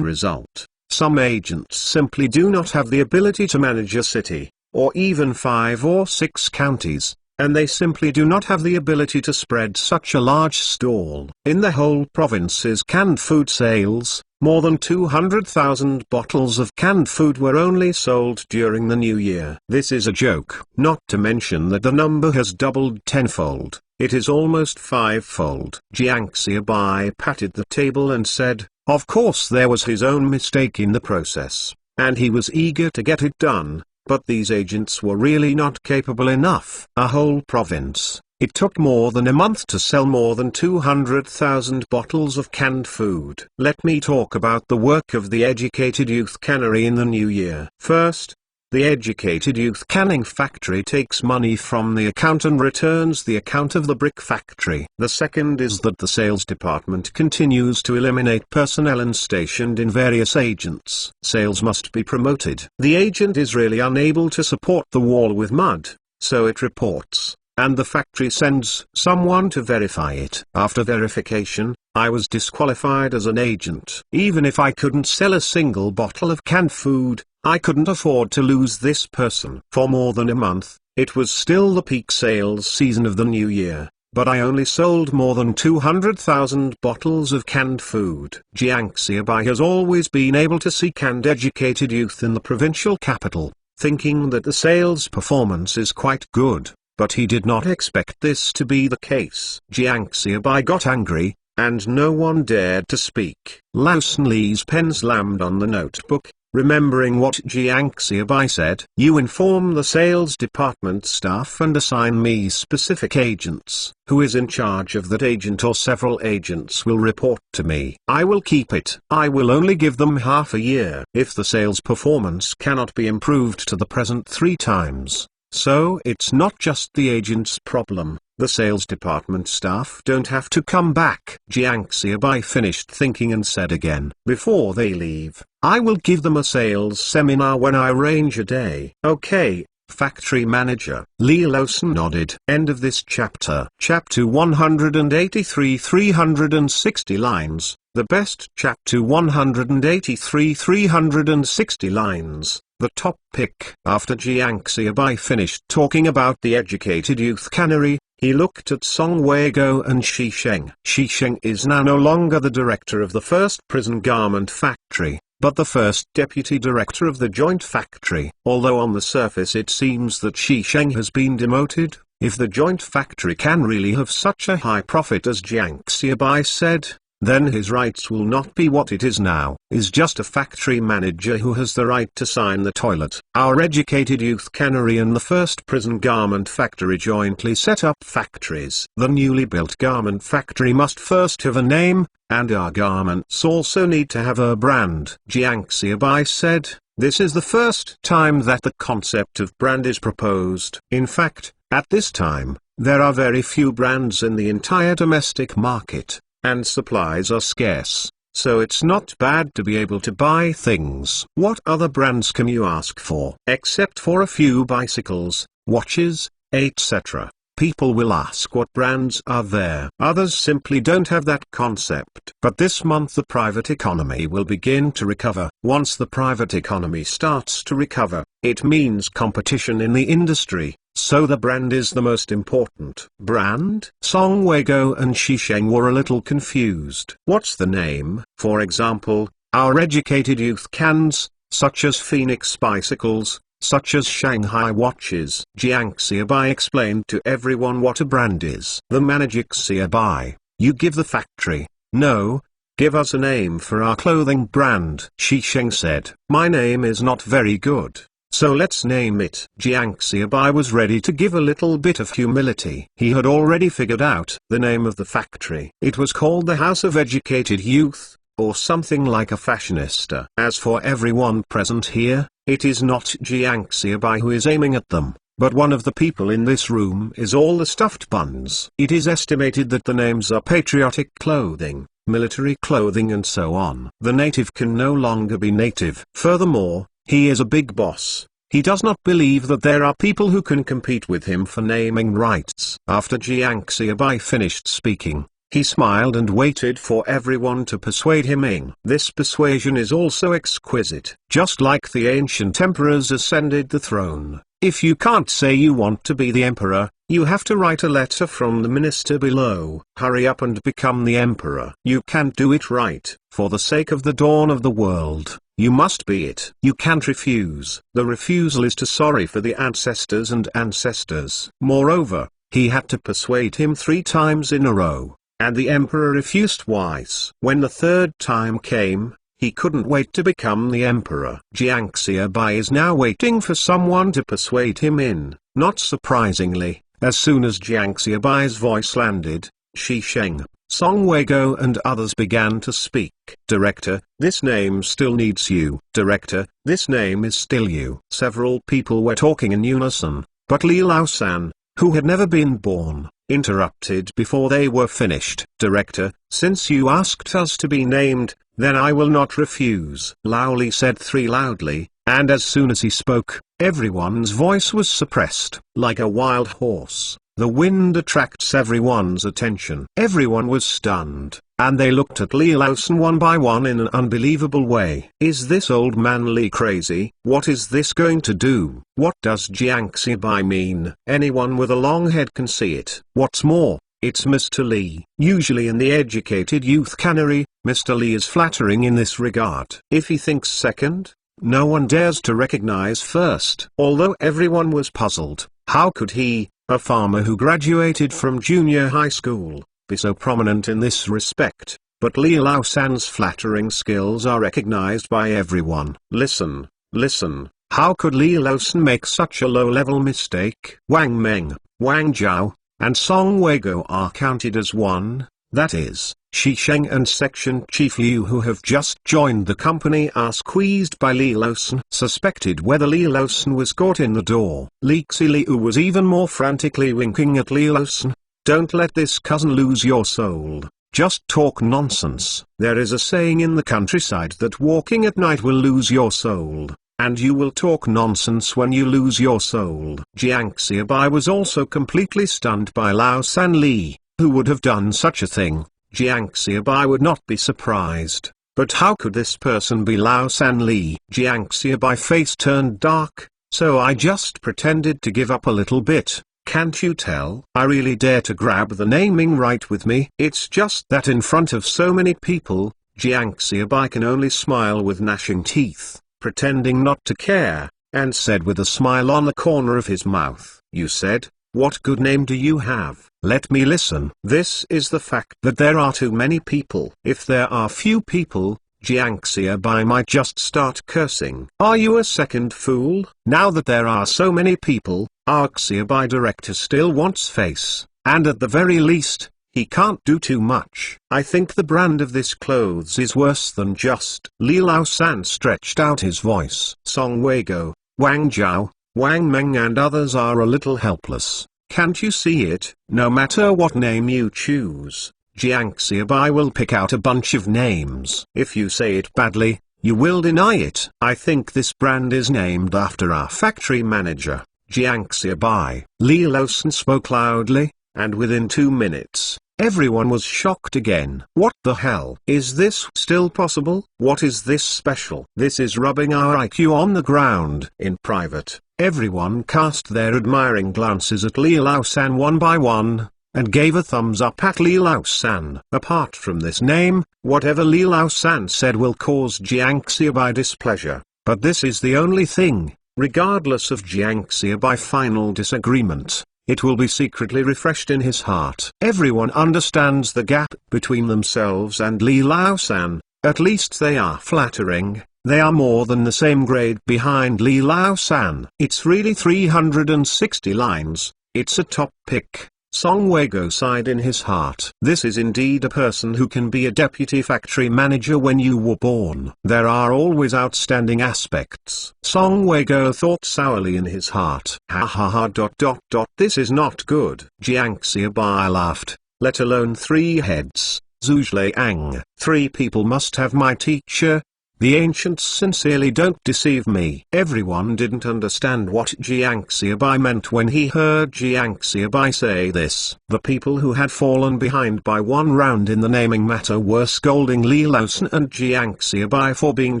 result, some agents simply do not have the ability to manage a city, or even 5 or 6 counties, and they simply do not have the ability to spread such a large stall. In the whole province's canned food sales, more than 200,000 bottles of canned food were only sold during the new year. This is a joke. Not to mention that the number has doubled tenfold. It is almost 5-fold. Jiang Xiaobai patted the table and said, of course there was his own mistake in the process, and he was eager to get it done, but these agents were really not capable enough. A whole province. It took more than a month to sell more than 200,000 bottles of canned food. Let me talk about the work of the educated youth cannery in the new year. First, the educated youth canning factory takes money from the account and returns the account of the brick factory. The second is that the sales department continues to eliminate personnel and stationed in various agents. Sales must be promoted. The agent is really unable to support the wall with mud, so it reports, and the factory sends someone to verify it. After verification, I was disqualified as an agent. Even if I couldn't sell a single bottle of canned food, I couldn't afford to lose this person. For more than a month, it was still the peak sales season of the new year, but I only sold more than 200,000 bottles of canned food. Jiang Xiaobai has always been able to see canned educated youth in the provincial capital, thinking that the sales performance is quite good, but he did not expect this to be the case. Jiang Xiaobai got angry, and no one dared to speak. Lao Li's pen slammed on the notebook. Remembering what Jiang Xiaobai said, you inform the sales department staff and assign me specific agents. Who is in charge of that agent or several agents will report to me. I will keep it. I will only give them half a year. If the sales performance cannot be improved to the present 3 times, so it's not just the agent's problem. The sales department staff don't have to come back. Jiang Xiaobai finished thinking and said again, before they leave, I will give them a sales seminar when I arrange a day. Okay, factory manager. Li Lawson nodded. End of this chapter. Chapter 183 360 lines. The best chapter 183 360 lines. The top pick. After Jiang Xiaobai finished talking about the educated youth cannery, he looked at Song Weigo and Shi Sheng. Shi Sheng is now no longer the director of the first prison garment factory, but the first deputy director of the joint factory. Although on the surface it seems that Shi Sheng has been demoted, if the joint factory can really have such a high profit as Jiang Xiaobai said, then his rights will not be what it is now. Is just a factory manager who has the right to sign the toilet. Our educated youth cannery and the first prison garment factory jointly set up factories. The newly built garment factory must first have a name, and our garments also need to have a brand. Jiang Xiaobai said, this is the first time that the concept of brand is proposed. In fact, at this time, there are very few brands in the entire domestic market, and supplies are scarce, so it's not bad to be able to buy things. What other brands can you ask for? Except for a few bicycles, watches, etc. People will ask what brands are there. Others simply don't have that concept. But this month the private economy will begin to recover. Once the private economy starts to recover, it means competition in the industry. So the brand is the most important. Brand? Song Weigo and Shi Sheng were a little confused. What's the name? For example, our educated youth cans, such as Phoenix bicycles, such as Shanghai watches. Jiang Xiaobai explained to everyone what a brand is. The manager Xiaobai, you give the factory. No, give us a name for our clothing brand. Shi Sheng said, my name is not very good. So let's name it. Jiang Xiaobai was ready to give a little bit of humility. He had already figured out the name of the factory. It was called the House of Educated Youth, or something like a fashionista. As for everyone present here, it is not Jiang Xiaobai who is aiming at them, but one of the people in this room is all the stuffed buns. It is estimated that the names are patriotic clothing, military clothing and so on. The native can no longer be native. Furthermore, he is a big boss. He does not believe that there are people who can compete with him for naming rights. After Jiang Xiaobai finished speaking, he smiled and waited for everyone to persuade him in. This persuasion is also exquisite. Just like the ancient emperors ascended the throne, if you can't say you want to be the emperor, you have to write a letter from the minister below. Hurry up and become the emperor. You can't do it right. For the sake of the dawn of the world, you must be it. You can't refuse. The refusal is to sorry for the ancestors and ancestors. Moreover, he had to persuade him 3 times in a row, and the emperor refused twice. When the 3rd time came, he couldn't wait to become the emperor. Jiang Xiaobai is now waiting for someone to persuade him in. Not surprisingly, as soon as Jiang Xiaobai's voice landed, Shi Sheng, Song Weiguo and others began to speak. Director, this name still needs you. Director, this name is still you. Several people were talking in unison, but Li Laosan, who had never been born, interrupted before they were finished. Director, since you asked us to be named, then I will not refuse. Lao Li said 3 loudly, and as soon as he spoke, everyone's voice was suppressed. Like a wild horse, the wind attracts everyone's attention. Everyone was stunned, and they looked at Li Laosan one by one in an unbelievable way. Is this old man Li crazy? What is this going to do? What does Jiang Xiaobai mean? Anyone with a long head can see it. What's more, it's Mr. Li. Usually in the educated youth cannery, Mr. Li is flattering in this regard. If he thinks second, no one dares to recognize first. Although everyone was puzzled, how could he, a farmer who graduated from junior high school, be so prominent in this respect? But Li Laosan's flattering skills are recognized by everyone. Listen, listen, how could Li Laosan make such a low-level mistake? Wang Meng, Wang Zhao, and Song Weiguo are counted as one, that is, Shi Sheng and Section Chief Liu, who have just joined the company, are squeezed by Li Laosan. Suspected whether Li Laosan was caught in the door. Li Xiliu was even more frantically winking at Li Laosan. Don't let this cousin lose your soul. Just talk nonsense. There is a saying in the countryside that walking at night will lose your soul, and you will talk nonsense when you lose your soul. Jiang Xiaobai was also completely stunned by Laosan Li. Who would have done such a thing? Jiang Xiaobai would not be surprised. But how could this person be Laosan Li? Jiang Xiaobai's face turned dark, so I just pretended to give up a little bit. Can't you tell? I really dare to grab the naming right with me. It's just that in front of so many people, Jiang Xiaobai can only smile with gnashing teeth, pretending not to care, and said with a smile on the corner of his mouth, you said, what good name do you have? Let me listen. This is the fact that there are too many people. If there are few people, Jiang Xiaobai might just start cursing. Are you a second fool? Now that there are so many people, our Xiaobai director still wants face, and at the very least, he can't do too much. I think the brand of this clothes is worse than just. Li Laosan stretched out his voice. Song Weiguo, Wang Zhao, Wang Meng and others are a little helpless. Can't you see it? No matter what name you choose, Jiang Xiaobai will pick out a bunch of names. If you say it badly, you will deny it. I think this brand is named after our factory manager, Jiang Xiaobai. Li Laosan spoke loudly, and within 2 minutes, everyone was shocked again. What the hell? Is this still possible? What is this special? This is rubbing our IQ on the ground. In private, everyone cast their admiring glances at Li Laosan one by one, and gave a thumbs up at Li Laosan. Apart from this name, whatever Li Laosan said will cause Jiang Xiaobai displeasure, but this is the only thing. Regardless of Jiang Xiaobai's final disagreement, it will be secretly refreshed in his heart. Everyone understands the gap between themselves and Li Laosan. At least they are flattering. They are more than the same grade behind Li Laosan. It's really 360 lines. It's a top pick. Song Wei-go sighed in his heart. This is indeed a person who can be a deputy factory manager when you were born. There are always outstanding aspects. Song Wei-go thought sourly in his heart. Ha ha ha. This is not good. Jiang Xiaobai laughed. Let alone 3 heads. Zhuzhliang. 3 people must have my teacher. The ancients sincerely don't deceive me. Everyone didn't understand what Jiang Xiaobai meant when he heard Jiang Xiaobai say this. The people who had fallen behind by 1 round in the naming matter were scolding Li Laosan and Jiang Xiaobai for being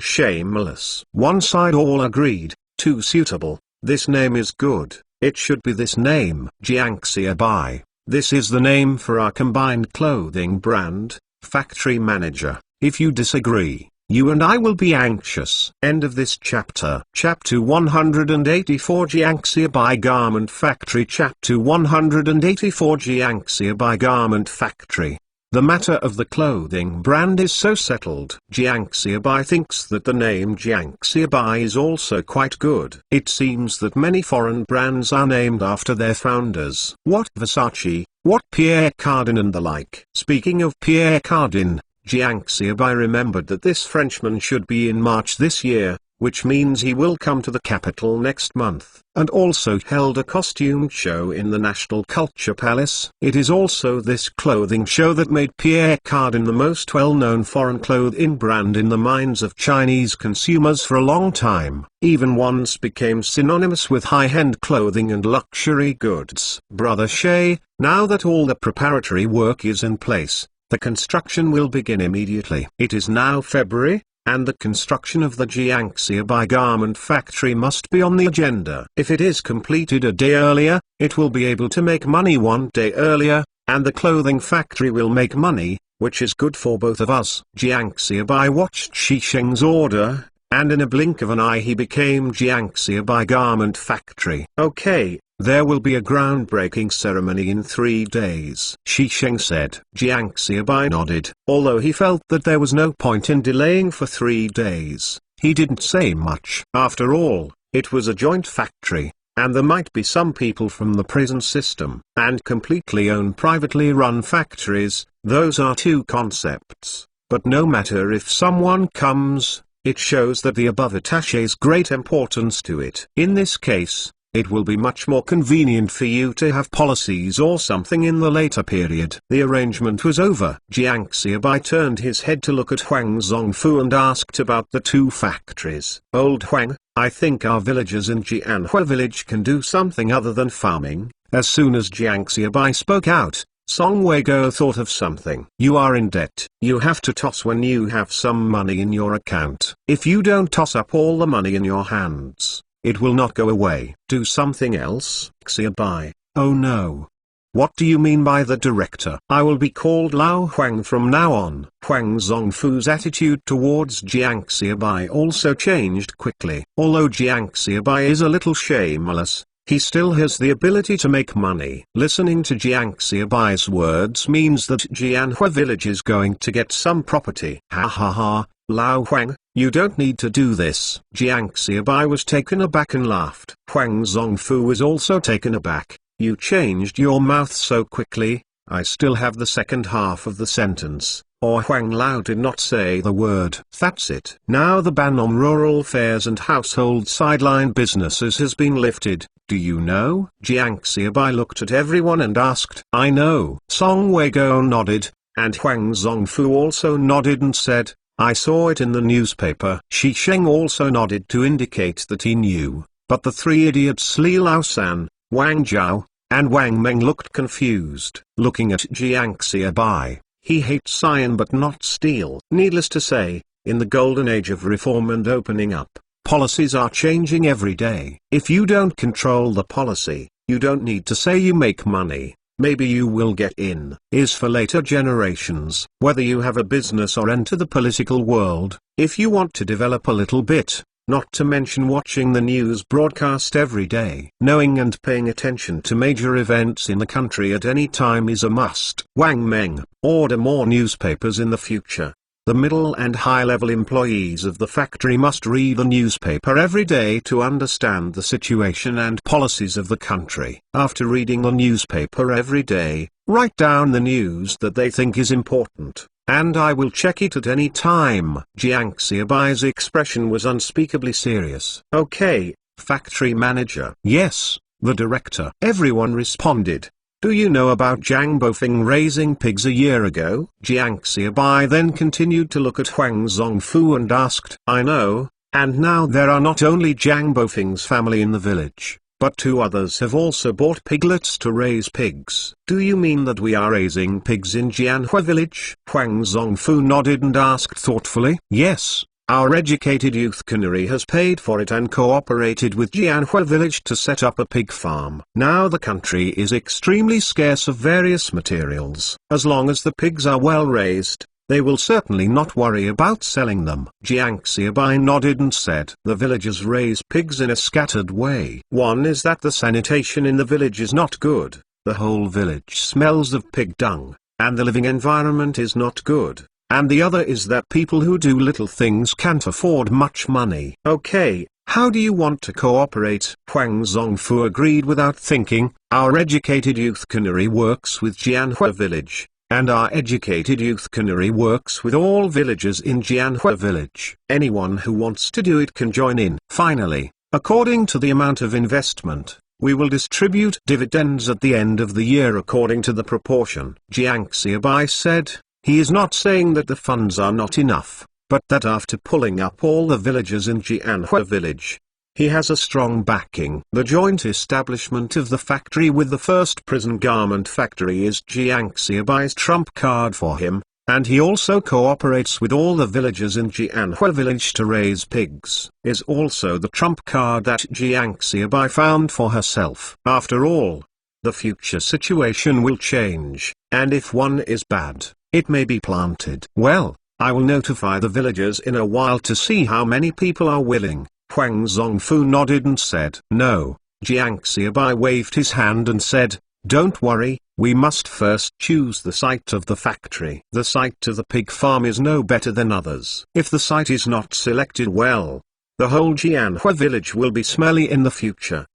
shameless. One side all agreed, too suitable. This name is good. It should be this name. Jiang Xiaobai. This is the name for our combined clothing brand, Factory Manager. If you disagree, you and I will be anxious. End of this chapter. Chapter 184 Jiang Xiaobai Garment Factory. Chapter 184 Jiang Xiaobai Garment Factory. The matter of the clothing brand is so settled. Jiang Xiaobai thinks that the name Jiang Xiaobai is also quite good. It seems that many foreign brands are named after their founders. What Versace, what Pierre Cardin and the like. Speaking of Pierre Cardin, Jiang Xiaobai remembered that this Frenchman should be in March this year, which means he will come to the capital next month, and also held a costume show in the National Culture Palace. It is also this clothing show that made Pierre Cardin the most well-known foreign clothing brand in the minds of Chinese consumers for a long time, even once became synonymous with high-end clothing and luxury goods. Brother Shay, now that all the preparatory work is in place, the construction will begin immediately. It is now February, and the construction of the Jiang Xiaobai Garment Factory must be on the agenda. If it is completed a day earlier, it will be able to make money 1 day earlier, and the clothing factory will make money, which is good for both of us. Jiang Xiaobai watched Shi Sheng's order, and in a blink of an eye he became Jiang Xiaobai Garment Factory. Okay. There will be a groundbreaking ceremony in 3 days, Shi Sheng said. Jiang Xiaobai nodded. Although he felt that there was no point in delaying for 3 days, he didn't say much. After all, it was a joint factory, and there might be some people from the prison system, and completely owned privately run factories. Those are 2 concepts. But no matter if someone comes, it shows that the above attaches great importance to it. In this case, it will be much more convenient for you to have policies or something in the later period. The arrangement was over. Jiang Xiaobai turned his head to look at Huang Zongfu and asked about the 2 factories. Old Huang, I think our villagers in Jianhua village can do something other than farming. As soon as Jiang Xiaobai spoke out, Song Wei-go thought of something. You are in debt. You have to toss when you have some money in your account. If you don't toss up all the money in your hands, it will not go away. Do something else. Xiaobai. Oh no. What do you mean by the director? I will be called Lao Huang from now on. Huang Zongfu's attitude towards Jiang Xiaobai also changed quickly. Although Jiang Xiaobai is a little shameless, he still has the ability to make money. Listening to Jiang Xiaobai's words means that Jianhua village is going to get some property. Ha ha ha. Lao Huang, you don't need to do this. Jiang Xiaobai was taken aback and laughed. Huang Zongfu was also taken aback. You changed your mouth so quickly. I still have the second half of the sentence, or Huang Lao did not say the word. That's it. Now the ban on rural fairs and household sideline businesses has been lifted. Do you know? Jiang Xiaobai looked at everyone and asked. I know. Song Wei-go nodded, and Huang Zongfu also nodded and said, I saw it in the newspaper. Shi Sheng also nodded to indicate that he knew, but the 3 idiots Li Laosan, Wang Zhao, and Wang Meng looked confused. Looking at Jiang Xiaobai, he hates iron but not steel. Needless to say, in the golden age of reform and opening up, policies are changing every day. If you don't control the policy, you don't need to say you make money. Maybe you will get in. Is for later generations. Whether you have a business or enter the political world, if you want to develop a little bit, not to mention watching the news broadcast every day. Knowing and paying attention to major events in the country at any time is a must. Wang Meng, order more newspapers in the future. The middle and high-level employees of the factory must read the newspaper every day to understand the situation and policies of the country. After reading the newspaper every day, write down the news that they think is important, and I will check it at any time. Jiang Xiaobai's expression was unspeakably serious. Okay, factory manager. Yes, the director. Everyone responded. Do you know about Jiang Bofeng raising pigs a year ago? Jiang Xiaobai then continued to look at Huang Zongfu and asked, I know, and now there are not only Jiang Bofeng's family in the village, but 2 others have also bought piglets to raise pigs. Do you mean that we are raising pigs in Jianhua village? Huang Zongfu nodded and asked thoughtfully. Yes. Our educated youth cannery has paid for it and cooperated with Jianhua village to set up a pig farm. Now the country is extremely scarce of various materials. As long as the pigs are well raised, they will certainly not worry about selling them. Jiang Xiaobai nodded and said, the villagers raise pigs in a scattered way. One is that the sanitation in the village is not good, the whole village smells of pig dung, and the living environment is not good. And the other is that people who do little things can't afford much money. Okay, how do you want to cooperate? Huang Zongfu agreed without thinking. Our educated youth cannery works with Jianhua village, and our educated youth cannery works with all villagers in Jianhua village. Anyone who wants to do it can join in. Finally, according to the amount of investment, we will distribute dividends at the end of the year according to the proportion. Jiang Xiaobai said. He is not saying that the funds are not enough, but that after pulling up all the villagers in Jianhua village, he has a strong backing. The joint establishment of the factory with the first prison garment factory is Jiang Xiaobai's trump card for him, and he also cooperates with all the villagers in Jianhua village to raise pigs, is also the trump card that Jiang Xiaobai found for herself. After all, the future situation will change, and if one is bad, it may be planted. Well, I will notify the villagers in a while to see how many people are willing. Huang Zongfu nodded and said, no. Jiang Xiaobai waved his hand and said, don't worry, we must first choose the site of the factory. The site of the pig farm is no better than others. If the site is not selected well, the whole Jianhua village will be smelly in the future.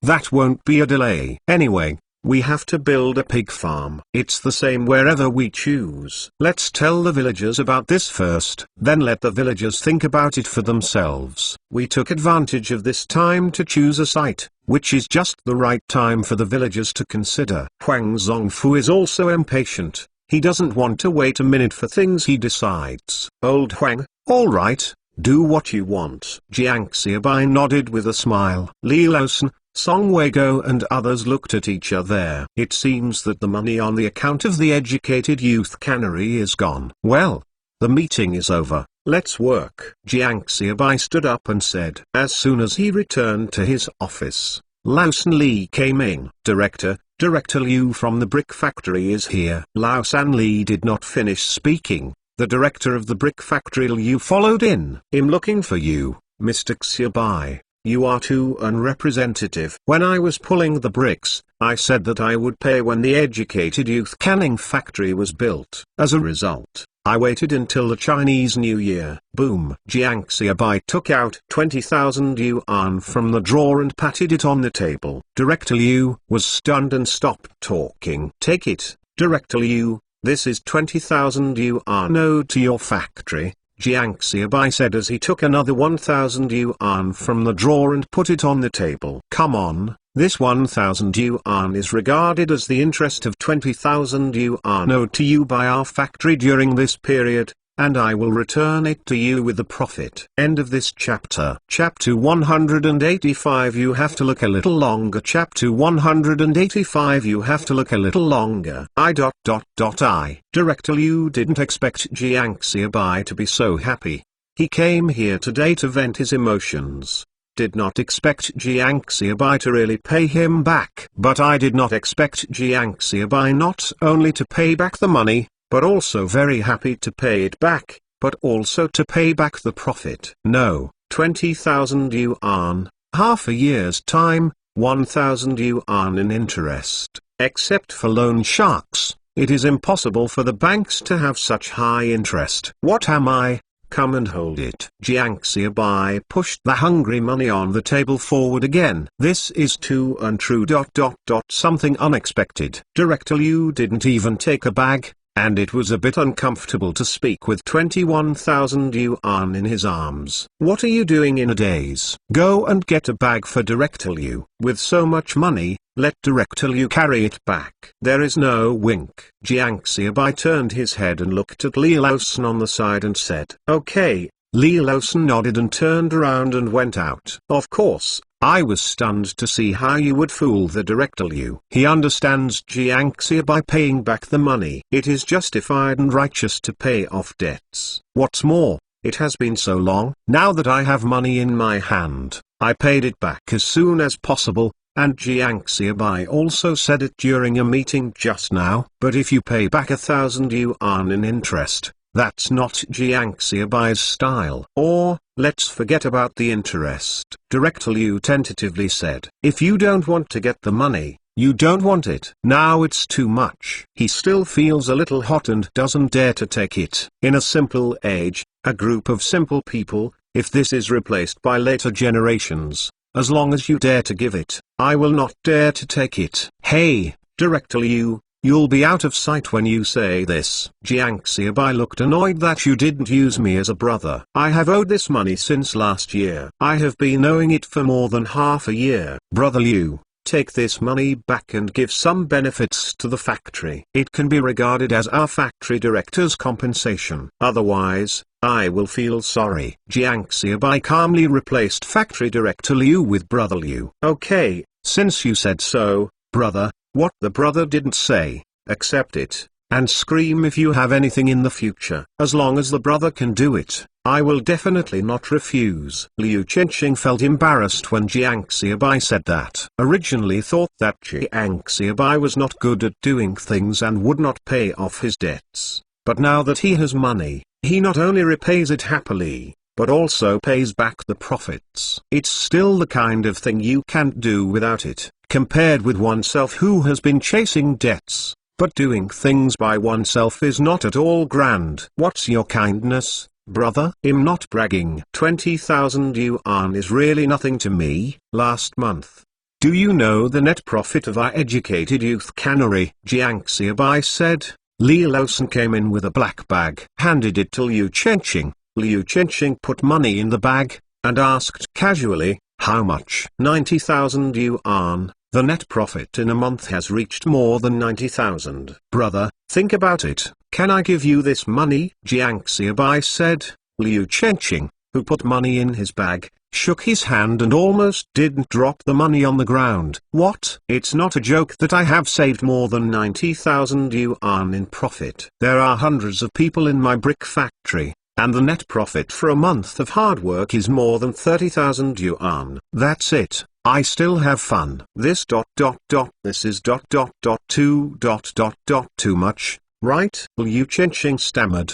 That won't be a delay. Anyway, we have to build a pig farm. It's the same wherever we choose. Let's tell the villagers about this first, then let the villagers think about it for themselves. We took advantage of this time to choose a site, which is just the right time for the villagers to consider. Huang Zongfu is also impatient. He doesn't want to wait a minute for things he decides. Old Huang, all right, do what you want. Jiang Xiaobai nodded with a smile. Li Laosan, Song Weigo and others looked at each other. It seems that the money on the account of the educated youth cannery is gone. Well, the meeting is over, let's work. Jiang Xiaobai stood up and said. As soon as he returned to his office, Laosan Li came in. Director Liu from the brick factory is here. Laosan Li did not finish speaking. The director of the brick factory Liu followed in. I'm looking for you, Mr. Xiaobai. You are too unrepresentative. When I was pulling the bricks, I said that I would pay when the educated youth canning factory was built. As a result, I waited until the Chinese New Year. Boom. Jiang Xiaobai took out 20,000 yuan from the drawer and patted it on the table. Director Liu was stunned and stopped talking. Take it, Director Liu, this is 20,000 yuan owed to your factory. Jiang Xiaobai said as he took another 1,000 yuan from the drawer and put it on the table. Come on, this 1,000 yuan is regarded as the interest of 20,000 yuan owed to you by our factory during this period, and I will return it to you with the profit. End of this chapter. Chapter 185. You have to look a little longer. Chapter 185. You have to look a little longer. Director Liu didn't expect Jiang Xiaobai to be so happy. He came here today to vent his emotions. Did not expect Jiang Xiaobai to really pay him back. But I did not expect Jiang Xiaobai not only to pay back the money, but also very happy to pay it back, but also to pay back the profit. No, 20,000 yuan, half a year's time, 1,000 yuan in interest. Except for loan sharks, It is impossible for the banks to have such high interest. What am I? Come and hold it. Jiang Xiaobai pushed the hungry money on the table forward again. This is too untrue. Something unexpected. Director Liu didn't even take a bag, and it was a bit uncomfortable to speak with 21,000 yuan in his arms. What are you doing in a daze? Go and get a bag for Director Liu. With so much money, let Director Liu carry it back. There is no wink. Jiang Xiaobai turned his head and looked at Li Laosan on the side and said, "Okay." Li Laosan nodded and turned around and went out. Of course, I was stunned to see how you would fool the Director Liu. He understands Jiang Xiaobai paying back the money. It is justified and righteous to pay off debts. What's more, it has been so long. Now that I have money in my hand, I paid it back as soon as possible. And Jiang Xiaobai also said it during a meeting just now. But if you pay back 1,000 yuan in interest, that's not Jiang Xiaobai's style. Or, let's forget about the interest. Director Liu tentatively said, if you don't want to get the money, you don't want it. Now it's too much. He still feels a little hot and doesn't dare to take it. In a simple age, a group of simple people, if this is replaced by later generations, as long as you dare to give it, I will not dare to take it. Hey, Director Liu, you'll be out of sight when you say this. Jiang Xiaobai looked annoyed that you didn't use me as a brother. I have owed this money since last year. I have been owing it for more than half a year. Brother Liu, take this money back and give some benefits to the factory. It can be regarded as our factory director's compensation. Otherwise, I will feel sorry. Jiang Xiaobai calmly replaced Factory Director Liu with Brother Liu. Okay, since you said so, brother, what the brother didn't say, accept it, and scream if you have anything in the future. As long as the brother can do it, I will definitely not refuse. Liu Chenqing felt embarrassed when Jiang Xiaobai said that. Originally thought that Jiang Xiaobai was not good at doing things and would not pay off his debts. But now that he has money, he not only repays it happily, but also pays back the profits. It's still the kind of thing you can't do without it, compared with oneself who has been chasing debts, but doing things by oneself is not at all grand. What's your kindness, brother? I'm not bragging. 20,000 yuan is really nothing to me. Last month, do you know the net profit of our educated youth cannery? Jiang Xiaobai said. Li Laosan came in with a black bag, handed it to Liu Chenqing. Liu Chenqing put money in the bag, and asked casually, how much? 90,000 yuan. The net profit in a month has reached more than 90,000. Brother, think about it. Can I give you this money? Jiang Xiaobai said. Liu Chenqing, who put money in his bag, shook his hand and almost didn't drop the money on the ground. What? It's not a joke that I have saved more than 90,000 yuan in profit. There are hundreds of people in my brick factory, and the net profit for a month of hard work is more than 30,000 yuan. That's it. I still have fun. This is too much, right? Liu Chenqing stammered.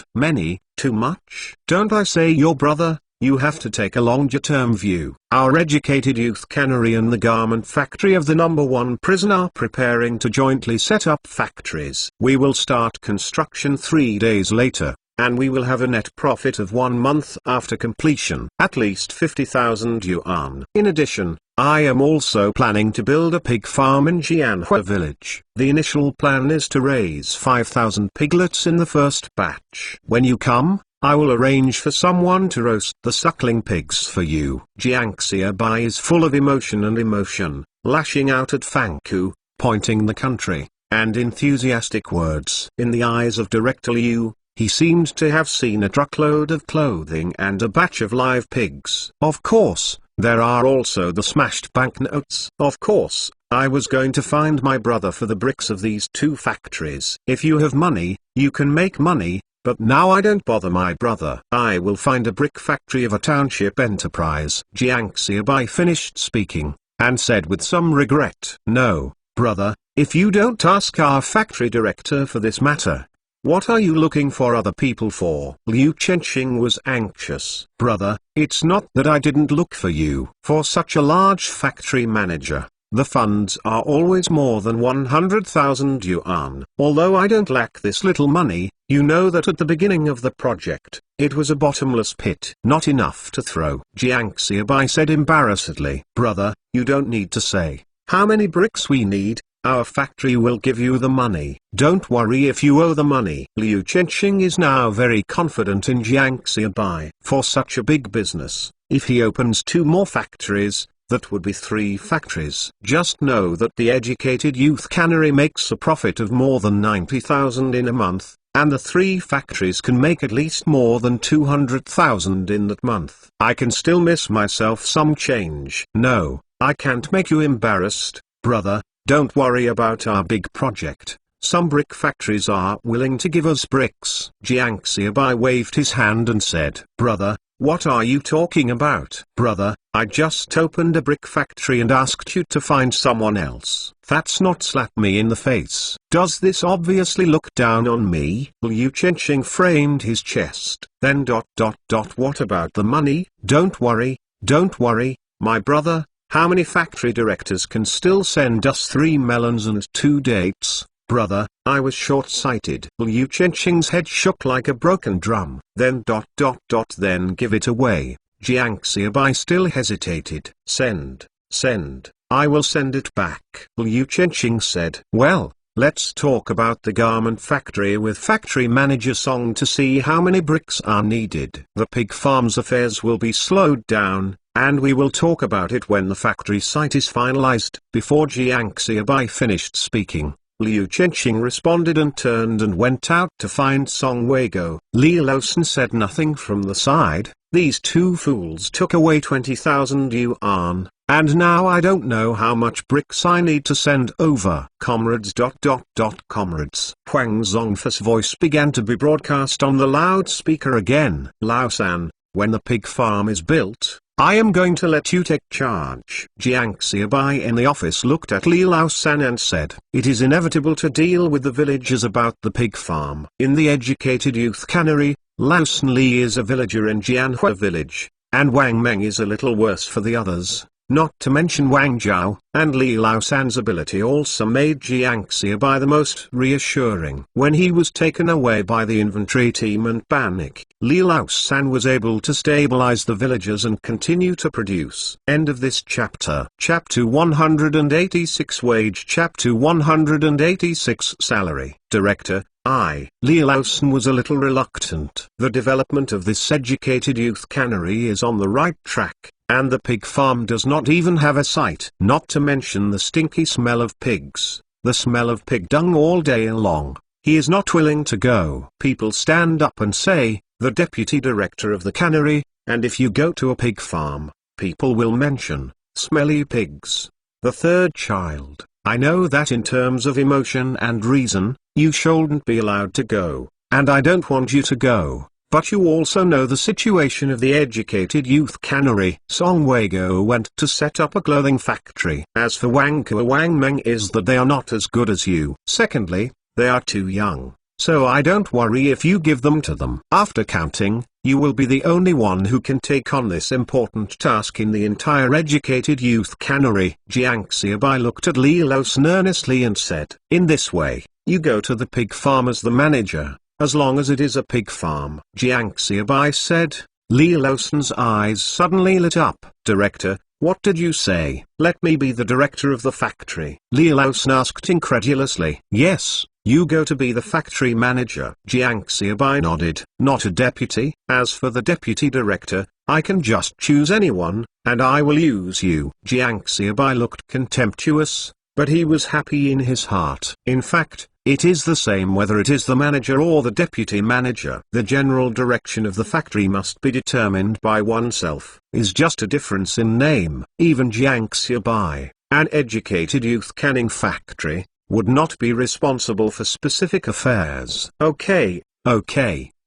Too much? Don't I say your brother? You have to take a longer-term view. Our educated youth cannery and the garment factory of the #1 prison are preparing to jointly set up factories. We will start construction 3 days later, and we will have a net profit of 1 month after completion, at least 50,000 yuan. In addition, I am also planning to build a pig farm in Jianhua village. The initial plan is to raise 5,000 piglets in the first batch. When you come, I will arrange for someone to roast the suckling pigs for you. Jiang Xiaobai is full of emotion, lashing out at Fang Ku, pointing the country, and enthusiastic words. In the eyes of Director Liu, he seemed to have seen a truckload of clothing and a batch of live pigs. Of course, there are also the smashed banknotes. Of course, I was going to find my brother for the bricks of these 2 factories. If you have money, you can make money. But now I don't bother my brother. I will find a brick factory of a township enterprise. Jiang Xiaobai finished speaking, and said with some regret, no, brother, if you don't ask our factory director for this matter, what are you looking for other people for? Liu Chenqing was anxious. Brother, it's not that I didn't look for you. For such a large factory manager, The funds are always more than 100,000 yuan. Although I don't lack this little money, you know that at the beginning of the project, it was a bottomless pit. Not enough to throw. Jiang Xiaobai said embarrassedly. Brother, you don't need to say how many bricks we need. Our factory will give you the money. Don't worry if you owe the money. Liu Chenxing is now very confident in Jiang Xiaobai. For such a big business, if he opens 2 more factories, that would be 3 factories. Just know that the educated youth cannery makes a profit of more than 90,000 in a month, and the 3 factories can make at least more than 200,000 in that month. I can still miss myself some change. No, I can't make you embarrassed, brother. Don't worry about our big project. Some brick factories are willing to give us bricks. Jiang Xiaobai waved his hand and said, Brother, what are you talking about? Brother, I just opened a brick factory and asked you to find someone else. That's not slap me in the face. Does this obviously look down on me? Liu Chenxing framed his chest. Then ... What about the money? Don't worry, my brother. How many factory directors can still send us 3 melons and 2 dates? Brother, I was short-sighted. Liu Chenxing's head shook like a broken drum. Then ... Then give it away. Jiang Xiaobai still hesitated. Send. I will send it back. Liu Chenxing said. Well, let's talk about the garment factory with factory manager Song to see how many bricks are needed. The pig farm's affairs will be slowed down, and we will talk about it when the factory site is finalized. Before Jiang Xiaobai finished speaking, Liu Chenxing responded and turned and went out to find Song Weigo. Li Laosan said nothing from the side. These 2 fools took away 20,000 yuan, and now I don't know how much bricks I need to send over. Comrades. Comrades. Huang Zongfa's voice began to be broadcast on the loudspeaker again. Laosan, when the pig farm is built, I am going to let you take charge. Jiang Xiaobai in the office looked at Li Laosan and said, it is inevitable to deal with the villagers about the pig farm. In the educated youth cannery, Laosan Li is a villager in Jianhua village, and Wang Meng is a little worse for the others. Not to mention Wang Zhao, and Li Laosan's ability also made Jiang Xiaobai the most reassuring. When he was taken away by the inventory team and panic, Li Laosan was able to stabilize the villagers and continue to produce. End of this chapter. Chapter 186 Wage. Chapter 186 Salary. Director, I. Li Laosan was a little reluctant. The development of this educated youth cannery is on the right track, and the pig farm does not even have a site. Not to mention the stinky smell of pigs, the smell of pig dung all day long. He is not willing to go. People stand up and say, the deputy director of the cannery, and if you go to a pig farm, people will mention, smelly pigs. The third child, I know that in terms of emotion and reason, you shouldn't be allowed to go, and I don't want you to go. But you also know the situation of the educated youth cannery. Song Weigo went to set up a clothing factory. As for Wang Ke or Wang Meng is that they are not as good as you. Secondly, they are too young, so I don't worry if you give them to them. After counting, you will be the only one who can take on this important task in the entire educated youth cannery. Jiang Xiaobai looked at Li Laosan earnestly and said, in this way, you go to the pig farm as the manager, as long as it is a pig farm. Jiang Xiaobai said. Li Laosan's eyes suddenly lit up. Director, what did you say? Let me be the director of the factory. Li Laosan asked incredulously. Yes, you go to be the factory manager. Jiang Xiaobai nodded. Not a deputy. As for the deputy director, I can just choose anyone, and I will use you. Jiang Xiaobai looked contemptuous, but he was happy in his heart. In fact, it is the same whether it is the manager or the deputy manager. The general direction of the factory must be determined by oneself. Is just a difference in name. Even Jiang Xiaobai, an educated youth canning factory, would not be responsible for specific affairs. Okay,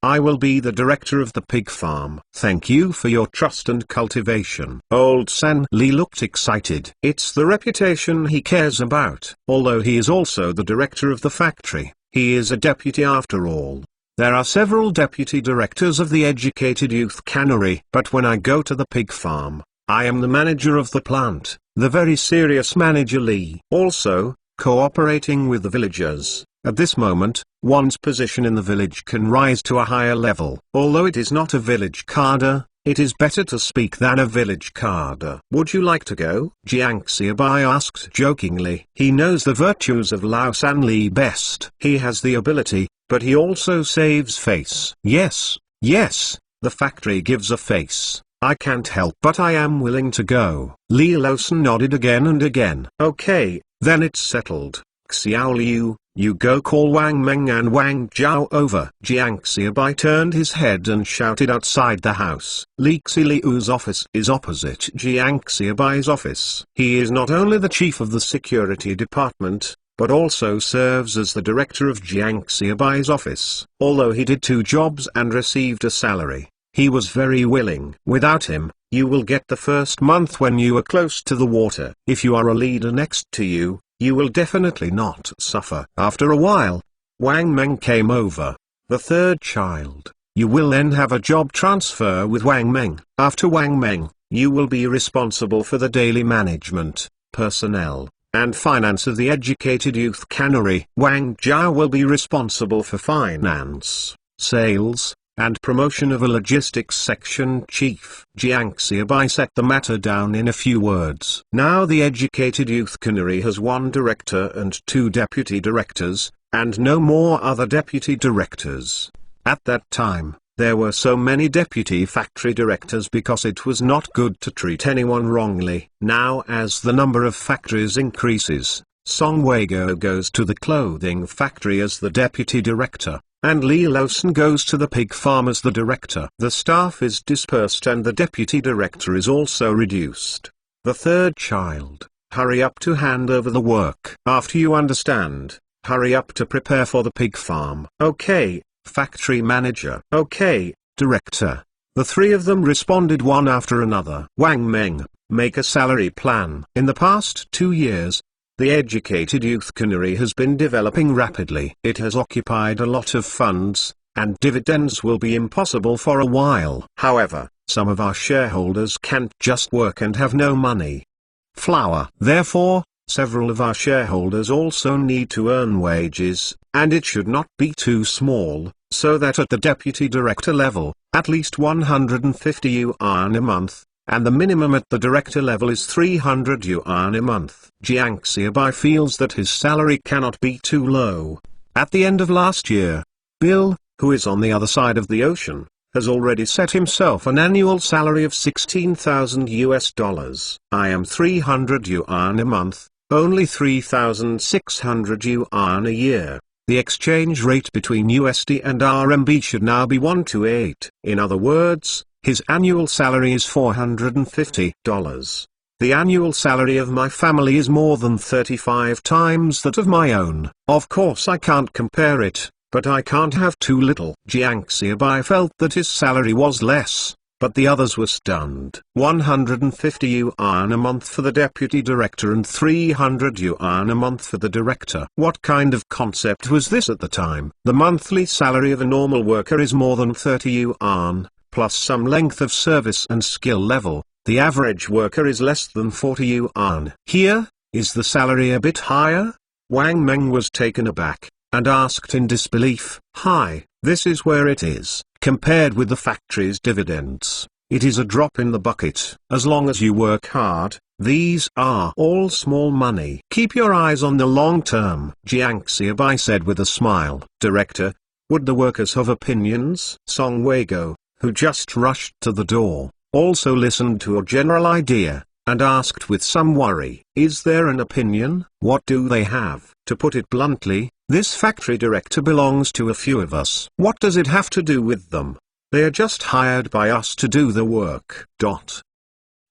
I will be the director of the pig farm. Thank you for your trust and cultivation. Old San Li looked excited. It's the reputation he cares about. Although he is also the director of the factory, he is a deputy after all. There are several deputy directors of the educated youth cannery. But when I go to the pig farm, I am the manager of the plant, the very serious manager Lee. Also, cooperating with the villagers. At this moment, one's position in the village can rise to a higher level. Although it is not a village cadre, it is better to speak than a village cadre. Would you like to go? Jiang Xiaobai asked jokingly. He knows the virtues of Lao San Li best. He has the ability, but he also saves face. Yes, yes, the factory gives a face. I can't help but I am willing to go. Li Laosan nodded again and again. Okay, then it's settled. Xiao Liu, you go call Wang Meng and Wang Zhao over. Jiang Xiaobai turned his head and shouted outside the house. Li Xiliu's office is opposite Jiang Xiaobai's office. He is not only the chief of the security department, but also serves as the director of Jiang Xiaobai's office. Although he did 2 jobs and received a salary, he was very willing. Without him, you will get the first month when you are close to the water. If you are a leader next to you, you will definitely not suffer. After a while, Wang Meng came over. The 3rd child. You will then have a job transfer with Wang Meng. After Wang Meng, you will be responsible for the daily management, personnel, and finance of the educated youth cannery. Wang Zhao will be responsible for finance, sales, and promotion of a logistics section chief. Jiang Xiaobai set the matter down in a few words. Now the educated youth cannery has 1 director and 2 deputy directors, and no more other deputy directors. At that time, there were so many deputy factory directors because it was not good to treat anyone wrongly. Now as the number of factories increases, Song Weigo goes to the clothing factory as the deputy director, and Li Laosan goes to the pig farm as the director. The staff is dispersed and the deputy director is also reduced. The 3rd child, hurry up to hand over the work. After you understand, hurry up to prepare for the pig farm. Okay, factory manager. Okay, director. The 3 of them responded one after another. Wang Meng, make a salary plan. In the past 2 years, the educated youth cannery has been developing rapidly. It has occupied a lot of funds, and dividends will be impossible for a while. However, some of our shareholders can't just work and have no money. Flour. Therefore, several of our shareholders also need to earn wages, and it should not be too small, so that at the deputy director level, at least 150 yuan a month, and the minimum at the director level is 300 yuan a month. Jiang Xiaobai feels that his salary cannot be too low. At the end of last year, Bill, who is on the other side of the ocean, has already set himself an annual salary of $16,000. I am 300 yuan a month, only 3,600 yuan a year. The exchange rate between USD and RMB should now be 1 to 8. In other words, his annual salary is $450. The annual salary of my family is more than 35 times that of my own. Of course I can't compare it, but I can't have too little. Jiang Xiaobai felt that his salary was less, but the others were stunned. 150 yuan a month for the deputy director and 300 yuan a month for the director. What kind of concept was this at the time? The monthly salary of a normal worker is more than 30 yuan. Plus some length of service and skill level, the average worker is less than 40 yuan. Here, is the salary a bit higher? Wang Meng was taken aback, and asked in disbelief. Hi, this is where it is. Compared with the factory's dividends, it is a drop in the bucket. As long as you work hard, these are all small money. Keep your eyes on the long term. Jiang Xiaobai said with a smile. Director, would the workers have opinions? Song Weigo, who just rushed to the door, also listened to a general idea, and asked with some worry, is there an opinion? What do they have? To put it bluntly, this factory director belongs to a few of us. What does it have to do with them? They are just hired by us to do the work.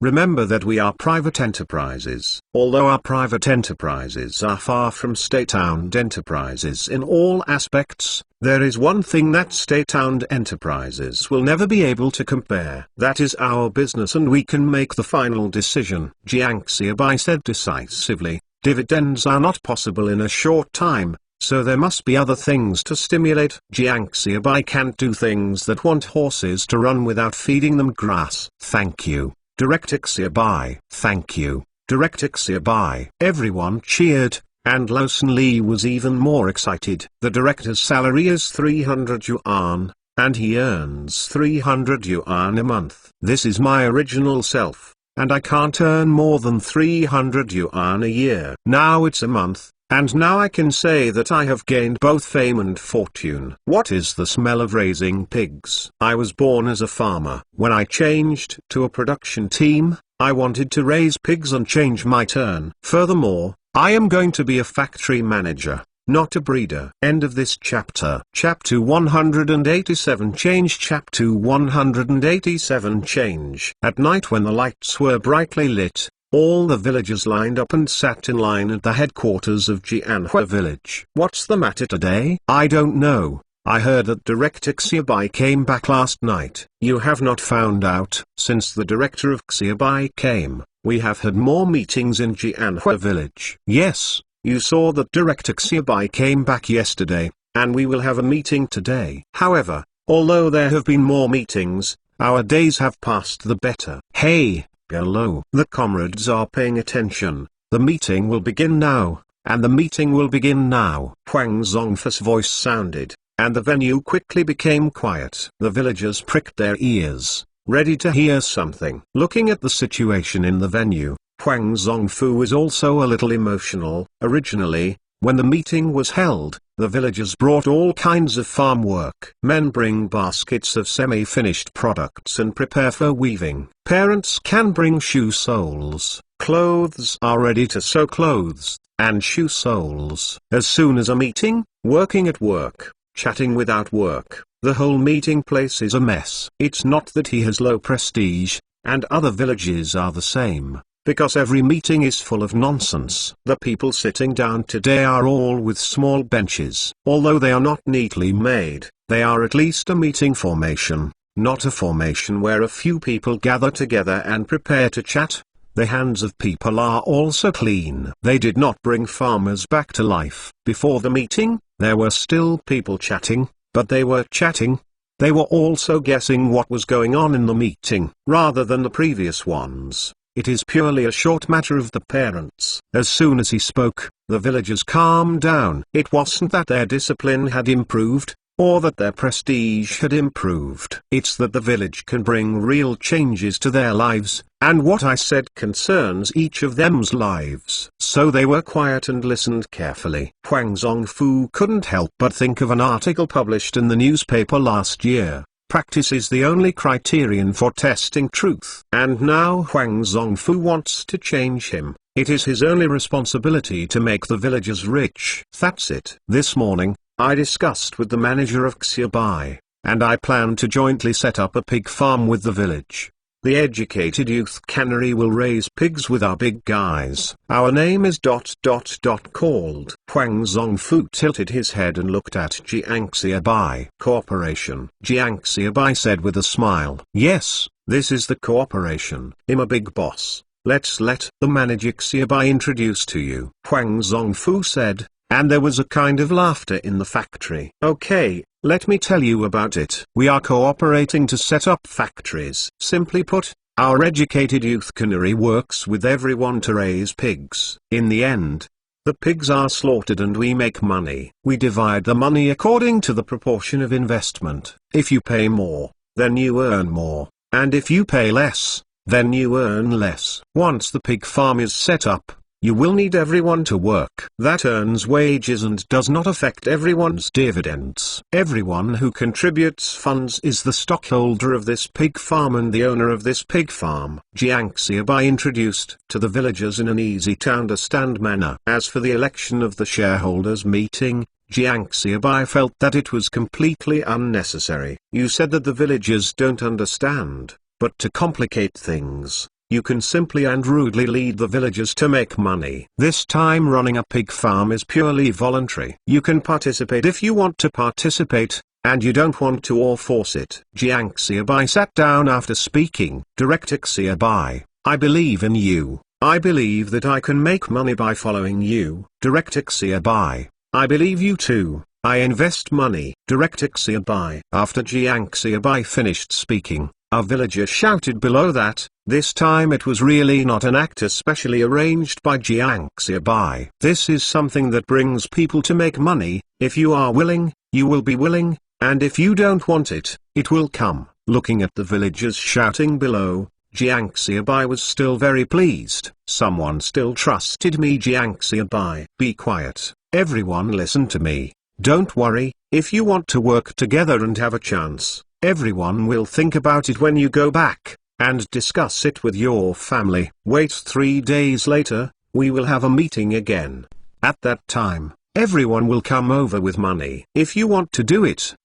Remember that we are private enterprises. Although our private enterprises are far from state-owned enterprises in all aspects, there is one thing that state-owned enterprises will never be able to compare. That is our business and we can make the final decision. Jiang Xiaobai said decisively, dividends are not possible in a short time, so there must be other things to stimulate. Jiang Xiaobai can't do things that want horses to run without feeding them grass. Thank you, Director Xiaobai. Thank you. Direct Xiaobai. Everyone cheered, and Lawson Lee was even more excited. The director's salary is 300 yuan, and he earns 300 yuan a month. This is my original self, and I can't earn more than 300 yuan a year. Now it's a month, and now I can say that I have gained both fame and fortune. What is the smell of raising pigs? I was born as a farmer. When I changed to a production team, I wanted to raise pigs and change my turn. Furthermore, I am going to be a factory manager, not a breeder. End of this chapter. Chapter 187 Change. Chapter 187 Change. At night when the lights were brightly lit, all the villagers lined up and sat in line at the headquarters of Jianhua village. What's the matter today? I don't know. I heard that Director Xiaobai came back last night. You have not found out. Since the director of Xiaobai came, we have had more meetings in Jianhua village. Yes, you saw that Director Xiaobai came back yesterday, and we will have a meeting today. However, although there have been more meetings, our days have passed the better. Hey, hello. The comrades are paying attention. The meeting will begin now, and the meeting will begin now. Huang Zongfu's voice sounded, and the venue quickly became quiet. The villagers pricked their ears, ready to hear something. Looking at the situation in the venue, Huang Zongfu was also a little emotional. Originally, when the meeting was held, the villagers brought all kinds of farm work. Men bring baskets of semi-finished products and prepare for weaving. Parents can bring shoe soles. Clothes are ready to sew clothes, and shoe soles. As soon as a meeting, working at work, chatting without work, the whole meeting place is a mess. It's not that he has low prestige, and other villages are the same, because every meeting is full of nonsense. The people sitting down today are all with small benches. Although they are not neatly made, they are at least a meeting formation, not a formation where a few people gather together and prepare to chat. The hands of people are also clean. They did not bring farmers back to life. Before the meeting, there were still people chatting, but they were chatting. They were also guessing what was going on in the meeting. Rather than the previous ones, it is purely a short matter of the parents. As soon as he spoke, the villagers calmed down. It wasn't that their discipline had improved, or that their prestige had improved. It's that the village can bring real changes to their lives, and what I said concerns each of them's lives. So they were quiet and listened carefully. Huang Zongfu couldn't help but think of an article published in the newspaper last year. Practice is the only criterion for testing truth. And now Huang Zongfu wants to change him. It is his only responsibility to make the villagers rich. That's it. This morning, I discussed with the manager of Xiaobai, and I plan to jointly set up a pig farm with the village. The educated youth cannery will raise pigs with our big guys. Our name is ... called. Huang Zongfu tilted his head and looked at Jiang Xiaobai Corporation. Jiang Xiaobai said with a smile, yes, this is the corporation. I'm a big boss. Let's let the manager Xiaobai introduce to you. Huang Zongfu said, and there was a kind of laughter in the factory. Okay, let me tell you about it. We are cooperating to set up factories. Simply put, our educated youth cannery works with everyone to raise pigs. In the end, the pigs are slaughtered and we make money. We divide the money according to the proportion of investment. If you pay more, then you earn more, and if you pay less, then you earn less. Once the pig farm is set up, you will need everyone to work. That earns wages and does not affect everyone's dividends. Everyone who contributes funds is the stockholder of this pig farm and the owner of this pig farm. Jiang Xiaobai introduced to the villagers in an easy-to-understand manner. As for the election of the shareholders meeting, Jiang Xiaobai felt that it was completely unnecessary. You said that the villagers don't understand, but to complicate things, you can simply and rudely lead the villagers to make money. This time running a pig farm is purely voluntary. You can participate if you want to participate, and you don't want to or force it. Jiang Xiaobai sat down after speaking. Director Xiaobai, I believe in you. I believe that I can make money by following you. Director Xiaobai, I believe you too. I invest money. Director Xiaobai. After Jiang Xiaobai finished speaking, a villager shouted below that, This time it was really not an act especially arranged by Jiang Xiaobai. This is something that brings people to make money. If you are willing, you will be willing, and if you don't want it, it will come. Looking at the villagers shouting below, Jiang Xiaobai was still very pleased. Someone still trusted me. Jiang Xiaobai. Be quiet, everyone listen to me. Don't worry, if you want to work together and have a chance, everyone will think about it when you go back, and discuss it with your family. Wait 3 days later, we will have a meeting again. At that time, everyone will come over with money. If you want to do it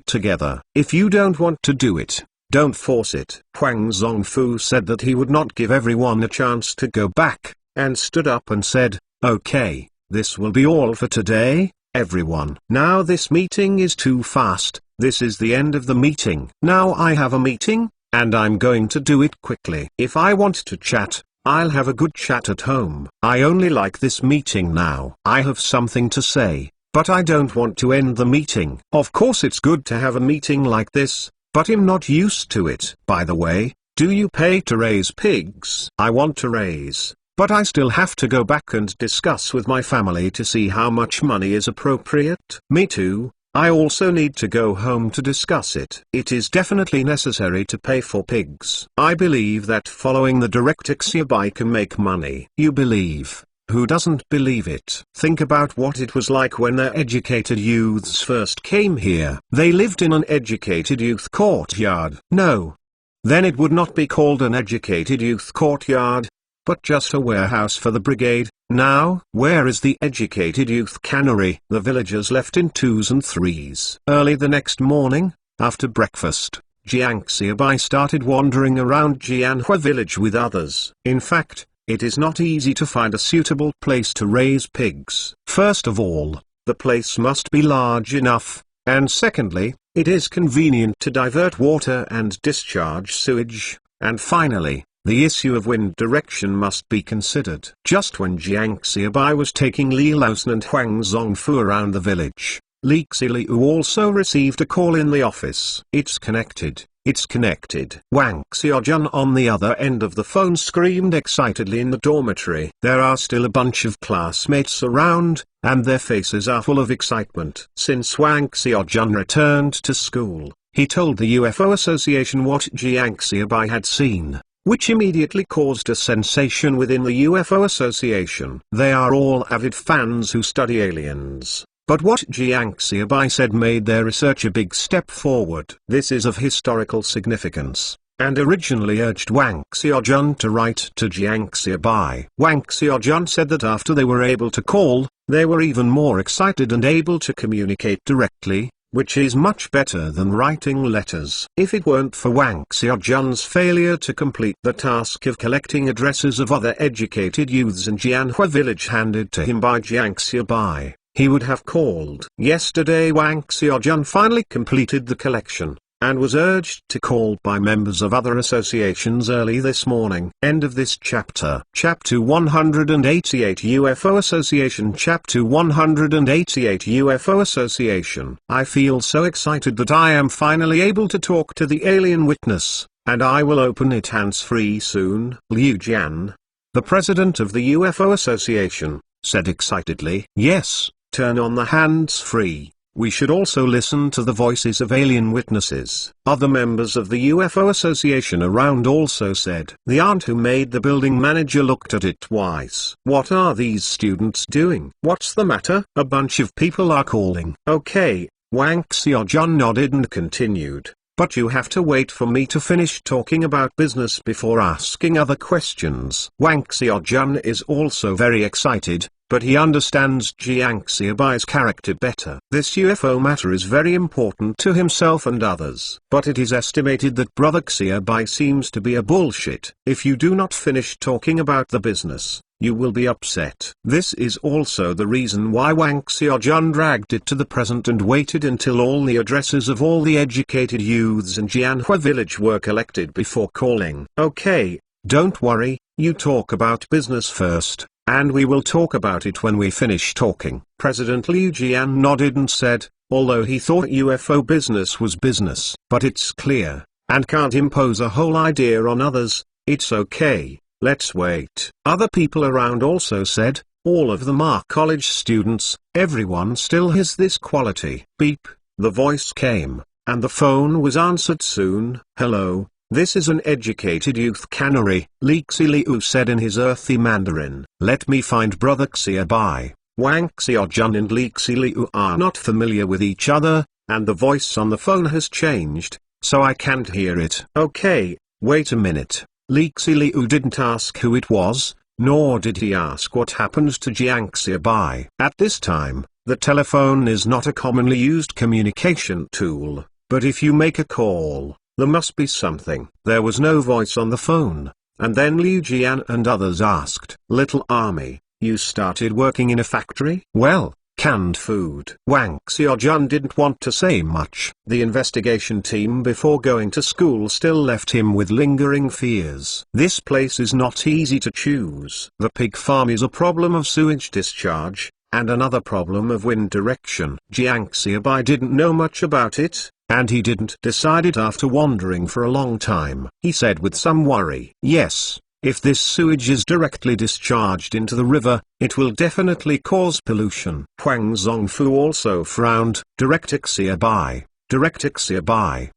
together. If you don't want to do it, don't force it. Huang Zongfu said that he would not give everyone a chance to go back, and stood up and said, okay, this will be all for today, everyone. Now this meeting is too fast, this is the end of the meeting. Now I have a meeting, and I'm going to do it quickly. If I want to chat, I'll have a good chat at home. I only like this meeting now. I have something to say, but I don't want to end the meeting. Of course it's good to have a meeting like this, but I'm not used to it. By the way, do you pay to raise pigs? I want to raise, but I still have to go back and discuss with my family to see how much money is appropriate. Me too. I also need to go home to discuss it. It is definitely necessary to pay for pigs. I believe that following the direct Xiaobai can make money. You believe? Who doesn't believe it? Think about what it was like when their educated youths first came here. They lived in an educated youth courtyard. No. Then it would not be called an educated youth courtyard, but just a warehouse for the brigade. Now, where is the educated youth cannery? The villagers left in 2s and 3s. Early the next morning, after breakfast, Jiang Xiaobai started wandering around Jianhua village with others. In fact, it is not easy to find a suitable place to raise pigs. First of all, the place must be large enough, and secondly, it is convenient to divert water and discharge sewage, and finally, the issue of wind direction must be considered. Just when Jiang Xiaobai was taking Li Laosan and Huang Zongfu around the village, Li Xiliu also received a call in the office. It's connected. It's connected. Wang Xiaojun on the other end of the phone screamed excitedly in the dormitory. There are still a bunch of classmates around, and their faces are full of excitement. Since Wang Xiaojun returned to school, he told the UFO Association what Jiang Xiaobai had seen, which immediately caused a sensation within the UFO Association. They are all avid fans who study aliens. But what Jiang Xiaobai said made their research a big step forward. This is of historical significance, and originally urged Wang Xiaojun to write to Jiang Xiaobai. Wang Xiaojun said that after they were able to call, they were even more excited and able to communicate directly, which is much better than writing letters. If it weren't for Wang Xiaojun's failure to complete the task of collecting addresses of other educated youths in Jianhua village handed to him by Jiang Xiaobai, he would have called. Yesterday Wang Xiaojun finally completed the collection, and was urged to call by members of other associations early this morning. End of this chapter. Chapter 188 UFO Association. Chapter 188 UFO Association. I feel so excited that I am finally able to talk to the alien witness, and I will open it hands-free soon. Liu Jian, the president of the UFO Association, said excitedly. Yes, turn on the hands-free. We should also listen to the voices of alien witnesses. Other members of the UFO Association around also said. The aunt who made the building manager looked at it twice. What are these students doing? What's the matter? A bunch of people are calling. Okay, Wang Xiaojun nodded and continued. But you have to wait for me to finish talking about business before asking other questions. Wang Xiaojun is also very excited, but he understands Jiang Xiaobai's character better. This UFO matter is very important to himself and others. But it is estimated that Brother Xiaobai seems to be a bullshit. If you do not finish talking about the business, you will be upset. This is also the reason why Wang Xiaojun dragged it to the present and waited until all the addresses of all the educated youths in Jianhua village were collected before calling. Okay, don't worry, you talk about business first, and we will talk about it when we finish talking. President Liu Jian nodded and said, although he thought UFO business was business, but it's clear, and can't impose a whole idea on others, It's okay, let's wait. Other people around also said, all of them are college students, everyone still has this quality. Beep, the voice came, and the phone was answered soon. Hello, this is an educated youth cannery, Li Xiu said in his earthy Mandarin. Let me find brother Xiaobai. Wang Xiaojun and Li Xiu are not familiar with each other, and the voice on the phone has changed, so I can't hear it. Okay, wait a minute. Li Xiu didn't ask who it was, nor did he ask what happened to Jiang Xiaobai. At this time, the telephone is not a commonly used communication tool, but if you make a call, there must be something. There was no voice on the phone, and then Liu Jian and others asked, Little Army, you started working in a factory? Well, canned food. Wang Xiaojun didn't want to say much. The investigation team before going to school still left him with lingering fears. This place is not easy to choose. The pig farm is a problem of sewage discharge, and another problem of wind direction. Jiang Xiaobai didn't know much about it, and he didn't decide it after wandering for a long time. He said with some worry, yes, if this sewage is directly discharged into the river, it will definitely cause pollution. Huang Zongfu also frowned. Director Xiaobai.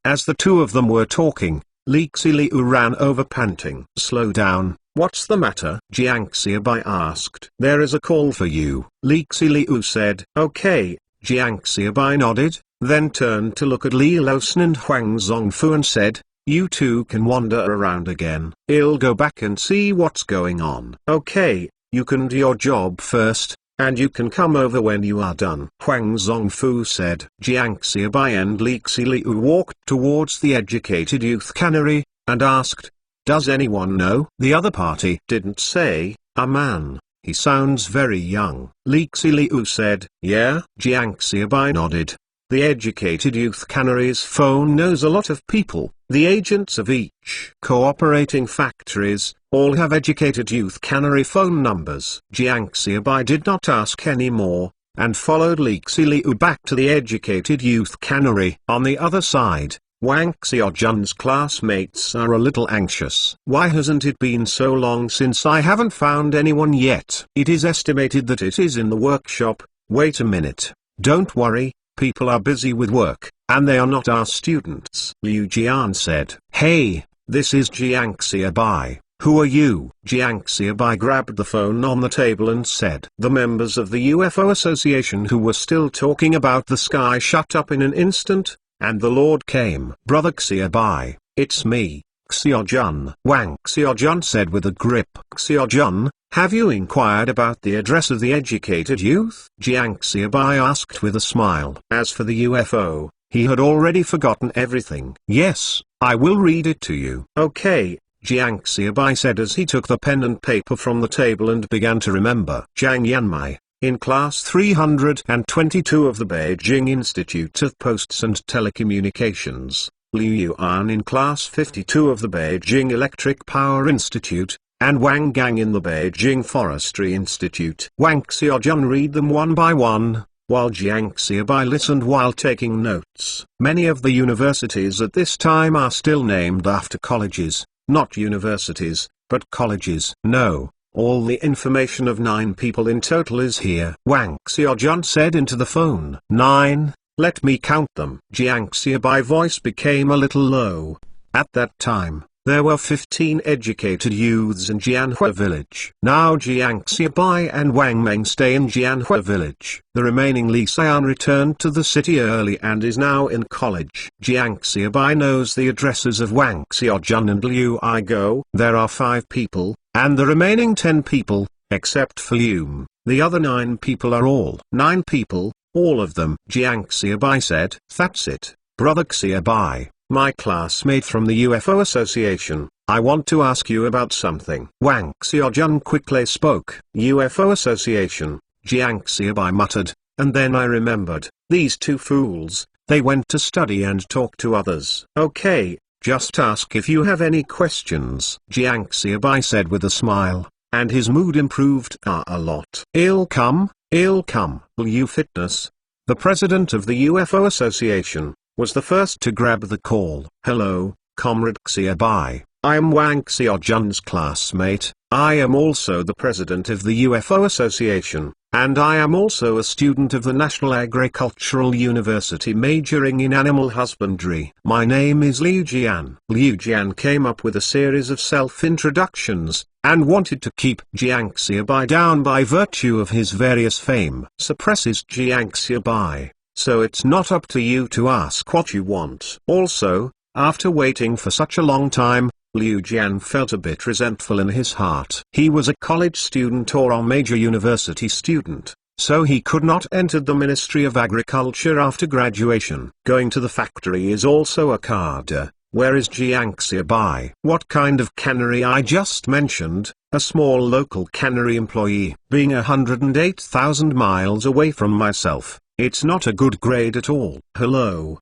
As the two of them were talking, Li Xiu ran over panting. Slow down, what's the matter? Jiang Xiaobai asked. There is a call for you, Li Xiu said. Okay, Jiang Xiaobai nodded, then turned to look at Li Laosan and Huang Zongfu and said, you two can wander around again. I'll go back and see what's going on. Okay, you can do your job first, and you can come over when you are done, Huang Zongfu said. Jiang Xiaobai and Li Xiu walked towards the educated youth cannery, and asked, does anyone know? The other party didn't say, a man. He sounds very young. Li Xiu said, yeah. Jiang Xiaobai nodded. The educated youth cannery's phone knows a lot of people. The agents of each cooperating factories all have educated youth cannery phone numbers. Jiang Xiaobai did not ask any more, and followed Li Xiu back to the educated youth cannery. On the other side, Wang Xiaojun's classmates are a little anxious. Why hasn't it been so long since I haven't found anyone yet? It is estimated that it is in the workshop. Wait a minute. Don't worry, people are busy with work, and they are not our students. Liu Jian said. Hey, this is Jiang Xiaobai. Who are you? Jiang Xiaobai grabbed the phone on the table and said. The members of the UFO Association who were still talking about the sky shut up in an instant, and the Lord came. Brother Xiaobai, it's me, Xiaojun. Wang Xiaojun said with a grip. Xiaojun, have you inquired about the address of the educated youth? Jiang Xiaobai asked with a smile. As for the UFO, he had already forgotten everything. Yes, I will read it to you. Okay, Jiang Xiaobai said as he took the pen and paper from the table and began to remember. Zhang Yanmai, in class 322 of the Beijing Institute of Posts and Telecommunications. Liu Yuan in class 52 of the Beijing Electric Power Institute, and Wang Gang in the Beijing Forestry Institute. Wang Xiaojun read them one by one, while Jiang Xiaobai listened while taking notes. Many of the universities at this time are still named after colleges, not universities, but colleges. No, all the information of 9 people in total is here. Wang Xiaojun said into the phone. 9, let me count them. Jiang Xiaobai's voice became a little low. At that time, there were 15 educated youths in Jianhua village. Now Jiang Xiaobai and Wang Meng stay in Jianhua village. The remaining Li Xian returned to the city early and is now in college. Jiang Xiaobai knows the addresses of Wang Xiaojun and Liu Igo. There are 5 people, and the remaining 10 people, except for Liu. The other 9 people are all 9 people, all of them. Jiang Xiaobai said. That's it, brother Xiaobai. My classmate from the UFO Association, I want to ask you about something. Wang Xiaojun quickly spoke. UFO Association, Jiang Xiaobai muttered, and then I remembered, these 2 fools, they went to study and talk to others. Okay, just ask if you have any questions, Jiang Xiaobai said with a smile, and his mood improved a lot. I'll come. Will you fitness? The president of the UFO Association was the first to grab the call. Hello, Comrade Xiaobai. I am Wang Xiaojun's classmate. I am also the president of the UFO Association, and I am also a student of the National Agricultural University majoring in animal husbandry. My name is Liu Jian. Liu Jian came up with a series of self-introductions, and wanted to keep Jiang Xiaobai down by virtue of his various fame. Suppresses Jiang Xiaobai, so it's not up to you to ask what you want. Also, after waiting for such a long time, Liu Jian felt a bit resentful in his heart. He was a college student or a major university student, so he could not enter the Ministry of Agriculture after graduation. Going to the factory is also a cadre. Where is Jiang Xiaobai? What kind of cannery I just mentioned? A small local cannery employee. Being 108,000 miles away from myself, it's not a good grade at all. Hello.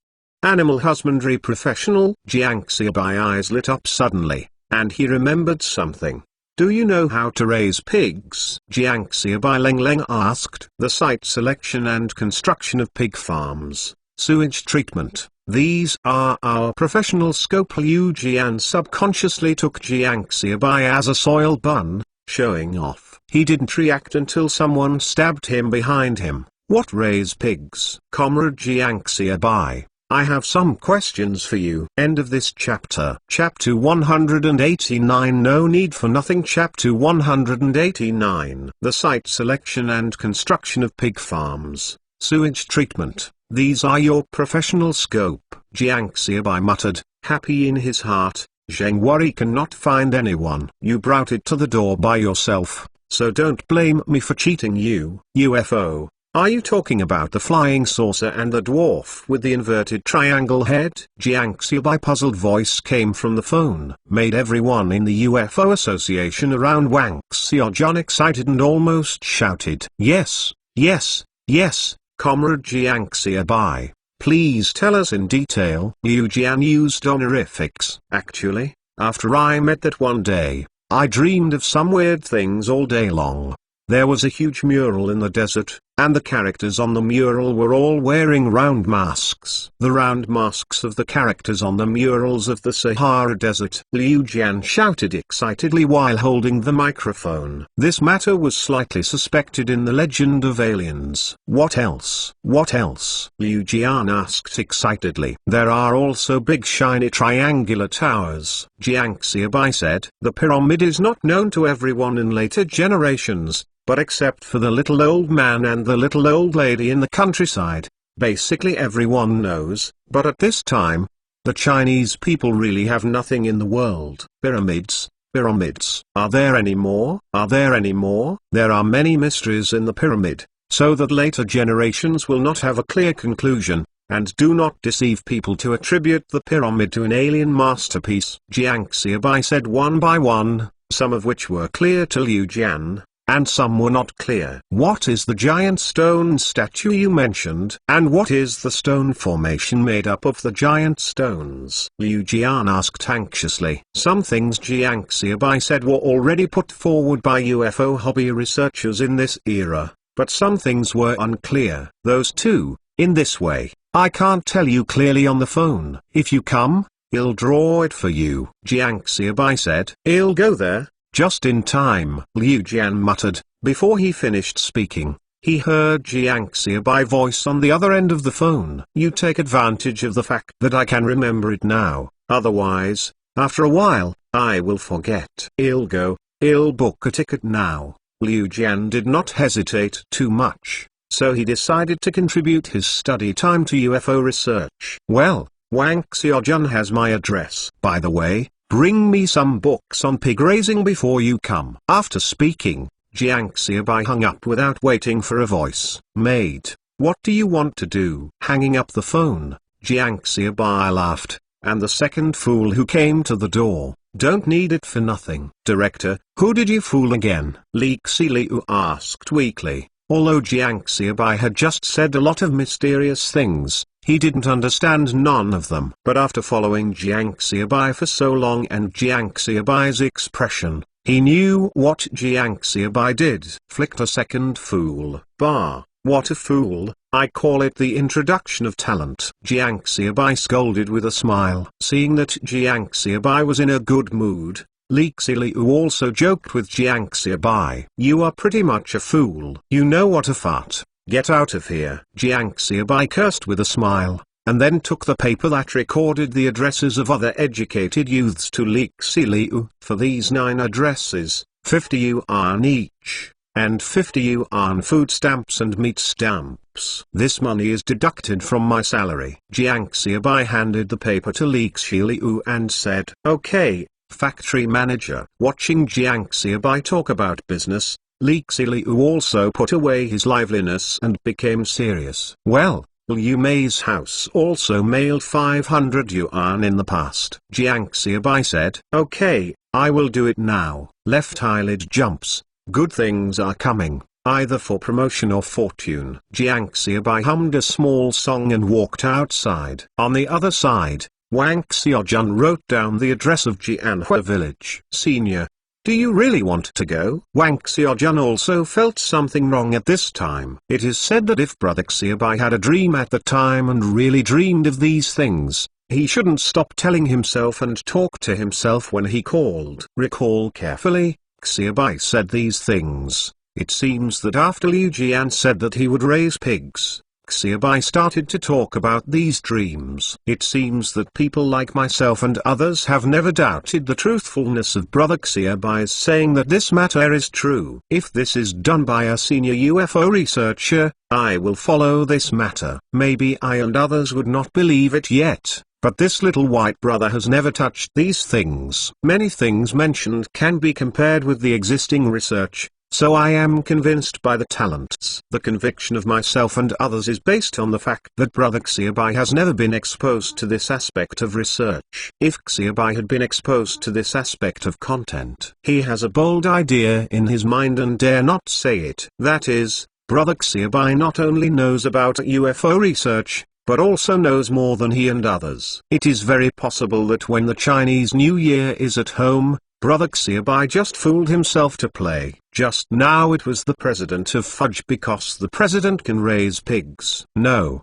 Animal husbandry professional. Jiang Xiaobai eyes lit up suddenly, and he remembered something. Do you know how to raise pigs? Jiang Xiaobai Leng asked. The site selection and construction of pig farms, sewage treatment, these are our professional scope. Liu Jian subconsciously took Jiang Xiaobai as a soil bun, showing off. He didn't react until someone stabbed him behind him. What raise pigs? Comrade Jiang Xiaobai, I have some questions for you. End of this chapter. Chapter 189. No need for nothing. Chapter 189. The site selection and construction of pig farms, sewage treatment, these are your professional scope. Jiang Xiaobai muttered, happy in his heart. Zheng Worry cannot find anyone. You brought it to the door by yourself, so don't blame me for cheating you. UFO. Are you talking about the flying saucer and the dwarf with the inverted triangle head? Jiang Xiaobai puzzled voice came from the phone. Made everyone in the UFO Association around Wang Xiaojun excited and almost shouted. Yes, yes, yes, Comrade Jiang Xiaobai, please tell us in detail. Liu Jian used honorifics. Actually, after I met that one day, I dreamed of some weird things all day long. There was a huge mural in the desert, and the characters on the mural were all wearing round masks. The round masks of the characters on the murals of the Sahara Desert. Liu Jian shouted excitedly while holding the microphone. This matter was slightly suspected in the legend of aliens. What else? What else? Liu Jian asked excitedly. There are also big shiny triangular towers. Jiang Xiaobai said. The pyramid is not known to everyone in later generations, but except for the little old man and the little old lady in the countryside, basically everyone knows. But at this time, the Chinese people really have nothing in the world. Pyramids, pyramids. Are there any more? Are there any more? There are many mysteries in the pyramid, so that later generations will not have a clear conclusion, and do not deceive people to attribute the pyramid to an alien masterpiece. Jiang Xiaobai said one by one, some of which were clear to Liu Jian, and some were not clear. What is the giant stone statue you mentioned? And what is the stone formation made up of the giant stones? Liu Jian asked anxiously. Some things Jiang Xiaobai said were already put forward by UFO hobby researchers in this era, but some things were unclear. Those too, in this way, I can't tell you clearly on the phone. If you come, I'll draw it for you. Jiang Xiaobai said. I'll go there. Just in time, Liu Jian muttered. Before he finished speaking, he heard Jiang Xiaobai voice on the other end of the phone. You take advantage of the fact that I can remember it now, otherwise, after a while, I will forget. I'll go, I'll book a ticket now. Liu Jian did not hesitate too much, so he decided to contribute his study time to UFO research. Well, Wang Xiaojun has my address. By the way, bring me some books on pig raising before you come. After speaking, Jiang Xiaobai hung up without waiting for a voice. Maid, what do you want to do? Hanging up the phone, Jiang Xiaobai laughed, and the second fool who came to the door, don't need it for nothing. Director, who did you fool again? Li Xilu asked weakly. Although Jiang Xiaobai had just said a lot of mysterious things, he didn't understand none of them. But after following Jiang Xiaobai for so long and Jiang Xiaobai's expression, he knew what Jiang Xiaobai did. Flicked a second fool. Bah, what a fool, I call it the introduction of talent. Jiang Xiaobai scolded with a smile. Seeing that Jiang Xiaobai was in a good mood, Li Xiliu also joked with Jiang Xiaobai. You are pretty much a fool. You know what a fart. Get out of here. Jiang Xiaobai cursed with a smile, and then took the paper that recorded the addresses of other educated youths to Li Xiliu. For these 9 addresses, 50 yuan each, and 50 yuan food stamps and meat stamps. This money is deducted from my salary. Jiang Xiaobai handed the paper to Li Xiliu and said, Okay, factory manager. Watching Jiang Xiaobai talk about business, Li Xiliu also put away his liveliness and became serious. Well, Liu Mei's house also mailed 500 yuan in the past. Jiang Xiaobai said, Okay, I will do it now. Left eyelid jumps. Good things are coming, either for promotion or fortune. Jiang Xiaobai hummed a small song and walked outside. On the other side, Wang Xiaojun wrote down the address of Jianhua village. Senior, do you really want to go? Wang Xiaojun also felt something wrong at this time. It is said that if Brother Xiaobai had a dream at the time and really dreamed of these things, he shouldn't stop telling himself and talk to himself when he called. Recall carefully, Xiaobai said these things. It seems that after Liu Jian said that he would raise pigs, Xiaobai started to talk about these dreams. It seems that people like myself and others have never doubted the truthfulness of Brother Xiaobai's saying that this matter is true. If this is done by a senior UFO researcher, I will follow this matter. Maybe I and others would not believe it yet, but this little white brother has never touched these things. Many things mentioned can be compared with the existing research, so I am convinced by the talents. The conviction of myself and others is based on the fact that Brother Xiaobai has never been exposed to this aspect of research. If Xiaobai had been exposed to this aspect of content, he has a bold idea in his mind and dare not say it. That is, Brother Xiaobai not only knows about UFO research, but also knows more than he and others. It is very possible that when the Chinese New Year is at home, Brother Xiaobai just fooled himself to play. Just now it was the president of Fudge because the president can raise pigs. No,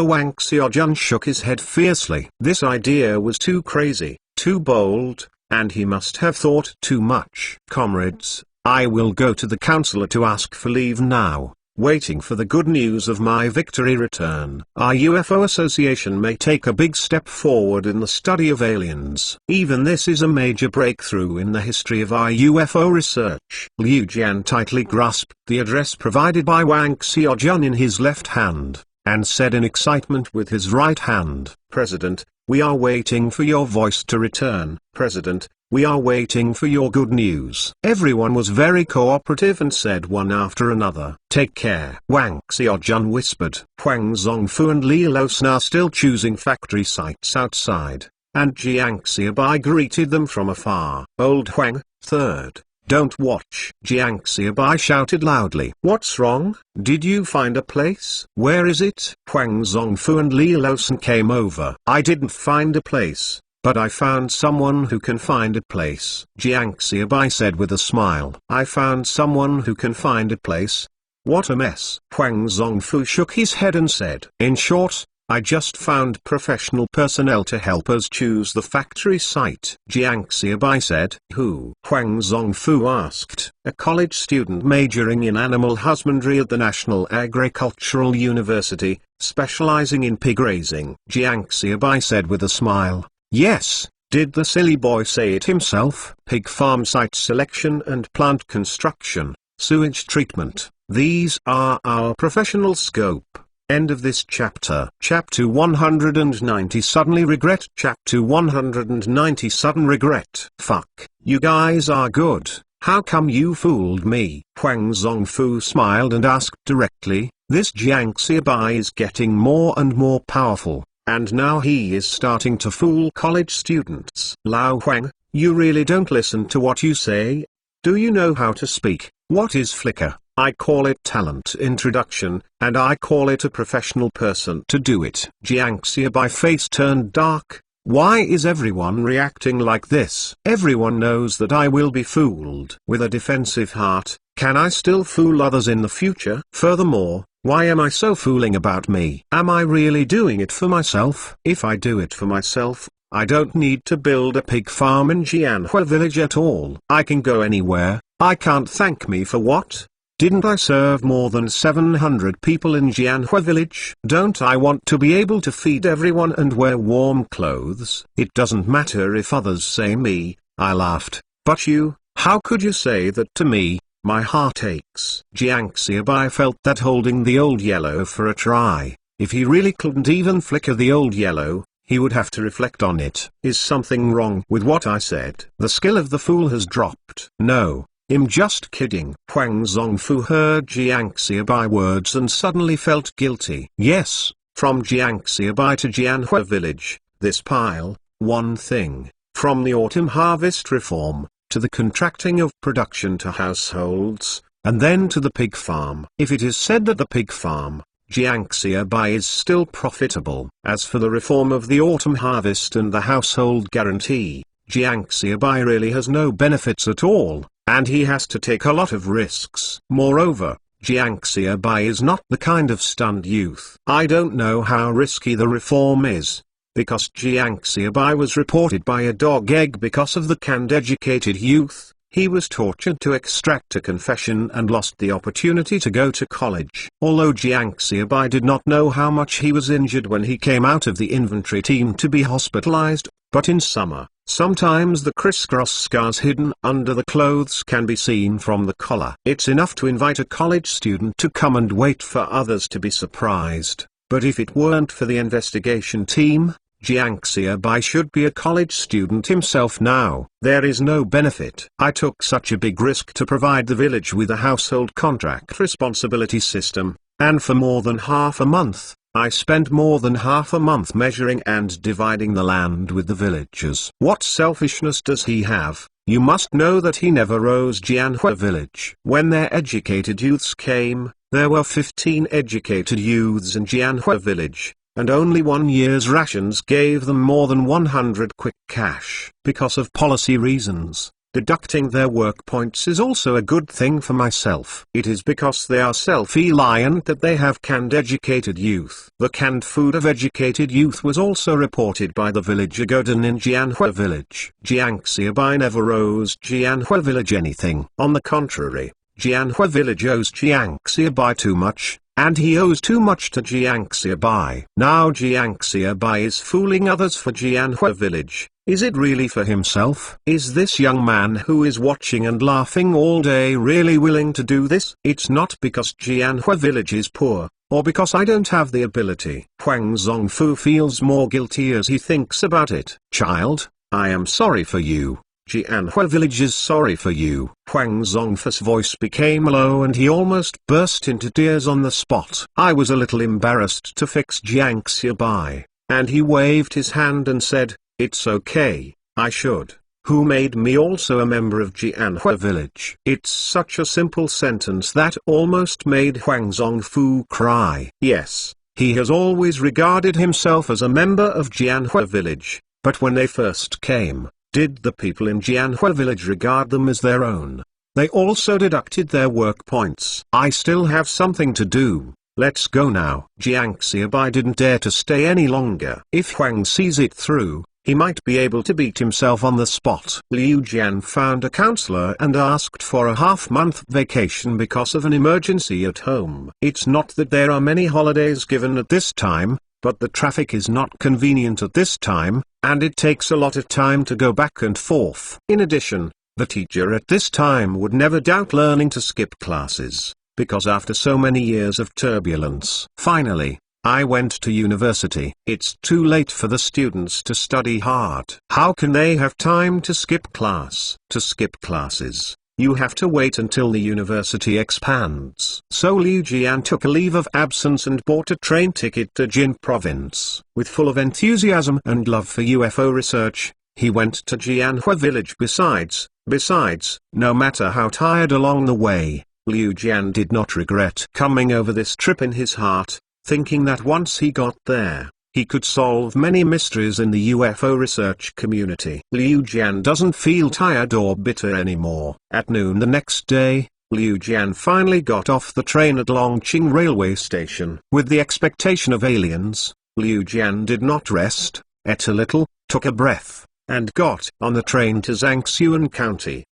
Wang Xiaojun shook his head fiercely. This idea was too crazy, too bold, and he must have thought too much. Comrades, I will go to the counselor to ask for leave now, waiting for the good news of my victory return. Our UFO association may take a big step forward in the study of aliens. Even this is a major breakthrough in the history of our UFO research. Liu Jian tightly grasped the address provided by Wang Xiaojun in his left hand, and said in excitement with his right hand, President, we are waiting for your voice to return. President, we are waiting for your good news. Everyone was very cooperative and said one after another, Take care. Wang Xiaojun whispered. Huang Zongfu and Li Losun are still choosing factory sites outside, and Jiang Xiaobai greeted them from afar. Old Huang, third, don't watch. Jiang Xiaobai shouted loudly. What's wrong? Did you find a place? Where is it? Huang Zongfu and Li Losun came over. I didn't find a place, but I found someone who can find a place. Jiang Xiaobai said with a smile. I found someone who can find a place? What a mess. Huang Zongfu shook his head and said. In short, I just found professional personnel to help us choose the factory site. Jiang Xiaobai said. Who? Huang Zongfu asked. A college student majoring in animal husbandry at the National Agricultural University, specializing in pig raising. Jiang Xiaobai said with a smile. Yes, did the silly boy say it himself? Pig farm site selection and plant construction, sewage treatment, these are our professional scope. End of this chapter. Chapter 190 Suddenly Regret. Chapter 190 Sudden Regret. Fuck, you guys are good, how come you fooled me? Huang Zongfu smiled and asked directly, this Jiang Xiaobai is getting more and more powerful, and now he is starting to fool college students. Lao Huang, you really don't listen to what you say? Do you know how to speak? What is flicker? I call it talent introduction, and I call it a professional person to do it. Jiang Xiaobai face turned dark. Why is everyone reacting like this? Everyone knows that I will be fooled. With a defensive heart, Can I still fool others in the future? Furthermore, why am I so fooling about me? Am I really doing it for myself? If I do it for myself, I don't need to build a pig farm in Jianhua village at all. I can go anywhere. I can't thank me for what? Didn't I serve more than 700 people in Jianhua village? Don't I want to be able to feed everyone and wear warm clothes? It doesn't matter if others say me. I laughed. But you, how could you say that to me? My heart aches. Jiang Xiaobai felt that holding the old yellow for a try, if he really couldn't even flicker the old yellow, he would have to reflect on it. Is something wrong with what I said? The skill of the fool has dropped. No, I'm just kidding. Huang Zongfu heard Jiang Xiaobai words and suddenly felt guilty. Yes, from Jiang Xiaobai to Jianhua village, this pile, one thing, from the autumn harvest reform, to the contracting of production to households, and then to the pig farm. If it is said that the pig farm, Jiang Xiaobai, is still profitable. As for the reform of the autumn harvest and the household guarantee, Jiang Xiaobai really has no benefits at all, and he has to take a lot of risks. Moreover, Jiang Xiaobai is not the kind of stunned youth. I don't know how risky the reform is, because Jiang Xiaobai was reported by a dog egg because of the canned educated youth. He was tortured to extract a confession and lost the opportunity to go to college. Although Jiang Xiaobai did not know how much he was injured when he came out of the inventory team to be hospitalized, but in summer, sometimes the crisscross scars hidden under the clothes can be seen from the collar. It's enough to invite a college student to come and wait for others to be surprised. But if it weren't for the investigation team, Jiang Xiaobai should be a college student himself now. There is no benefit. I took such a big risk to provide the village with a household contract responsibility system, and for more than half a month, I spent more than half a month measuring and dividing the land with the villagers. What selfishness does he have? You must know that he never rose Jianhua village. When their educated youths came, there were 15 educated youths in Jianhua village, and only 1 year's rations gave them more than 100 quick cash. Because of policy reasons, deducting their work points is also a good thing for myself. It is because they are self-reliant that they have canned educated youth. The canned food of educated youth was also reported by the villager Godin in Jianhua village. Jiang Xiaobai never owes Jianhua village anything. On the contrary, Jianhua village owes Jiang Xiaobai too much, and he owes too much to Jiang Xiaobai. Now Jiang Xiaobai is fooling others for Jianhua village. Is it really for himself? Is this young man who is watching and laughing all day really willing to do this? It's not because Jianhua village is poor, or because I don't have the ability. Huang Zongfu feels more guilty as he thinks about it. Child, I am sorry for you. Jianhua village is sorry for you. Huang Zongfu's voice became low and he almost burst into tears on the spot. I was a little embarrassed to fix Jiang Xiaobai, and he waved his hand and said, "It's okay, I should. Who made me also a member of Jianhua village?" It's such a simple sentence that almost made Huang Zongfu cry. Yes, he has always regarded himself as a member of Jianhua village, but when they first came, did the people in Jianhua village regard them as their own? They also deducted their work points. I still have something to do. Let's go now. Jiang Xiaobai didn't dare to stay any longer. If Huang sees it through, he might be able to beat himself on the spot. Liu Jian found a counselor and asked for a half-month vacation because of an emergency at home. It's not that there are many holidays given at this time, but the traffic is not convenient at this time, and it takes a lot of time to go back and forth. In addition, the teacher at this time would never doubt learning to skip classes, because after so many years of turbulence. Finally, I went to university. It's too late for the students to study hard. How can they have time to skip class? To skip classes, you have to wait until the university expands. So Liu Jian took a leave of absence and bought a train ticket to Jin province. With full of enthusiasm and love for UFO research, he went to Jianhua village. Besides, no matter how tired along the way, Liu Jian did not regret coming over this trip in his heart, thinking that once he got there, he could solve many mysteries in the UFO research community. Liu Jian doesn't feel tired or bitter anymore. At noon the next day, Liu Jian finally got off the train at Longqing railway station. With the expectation of aliens, Liu Jian did not rest, ate a little, took a breath, and got on the train to Zhangxuan County.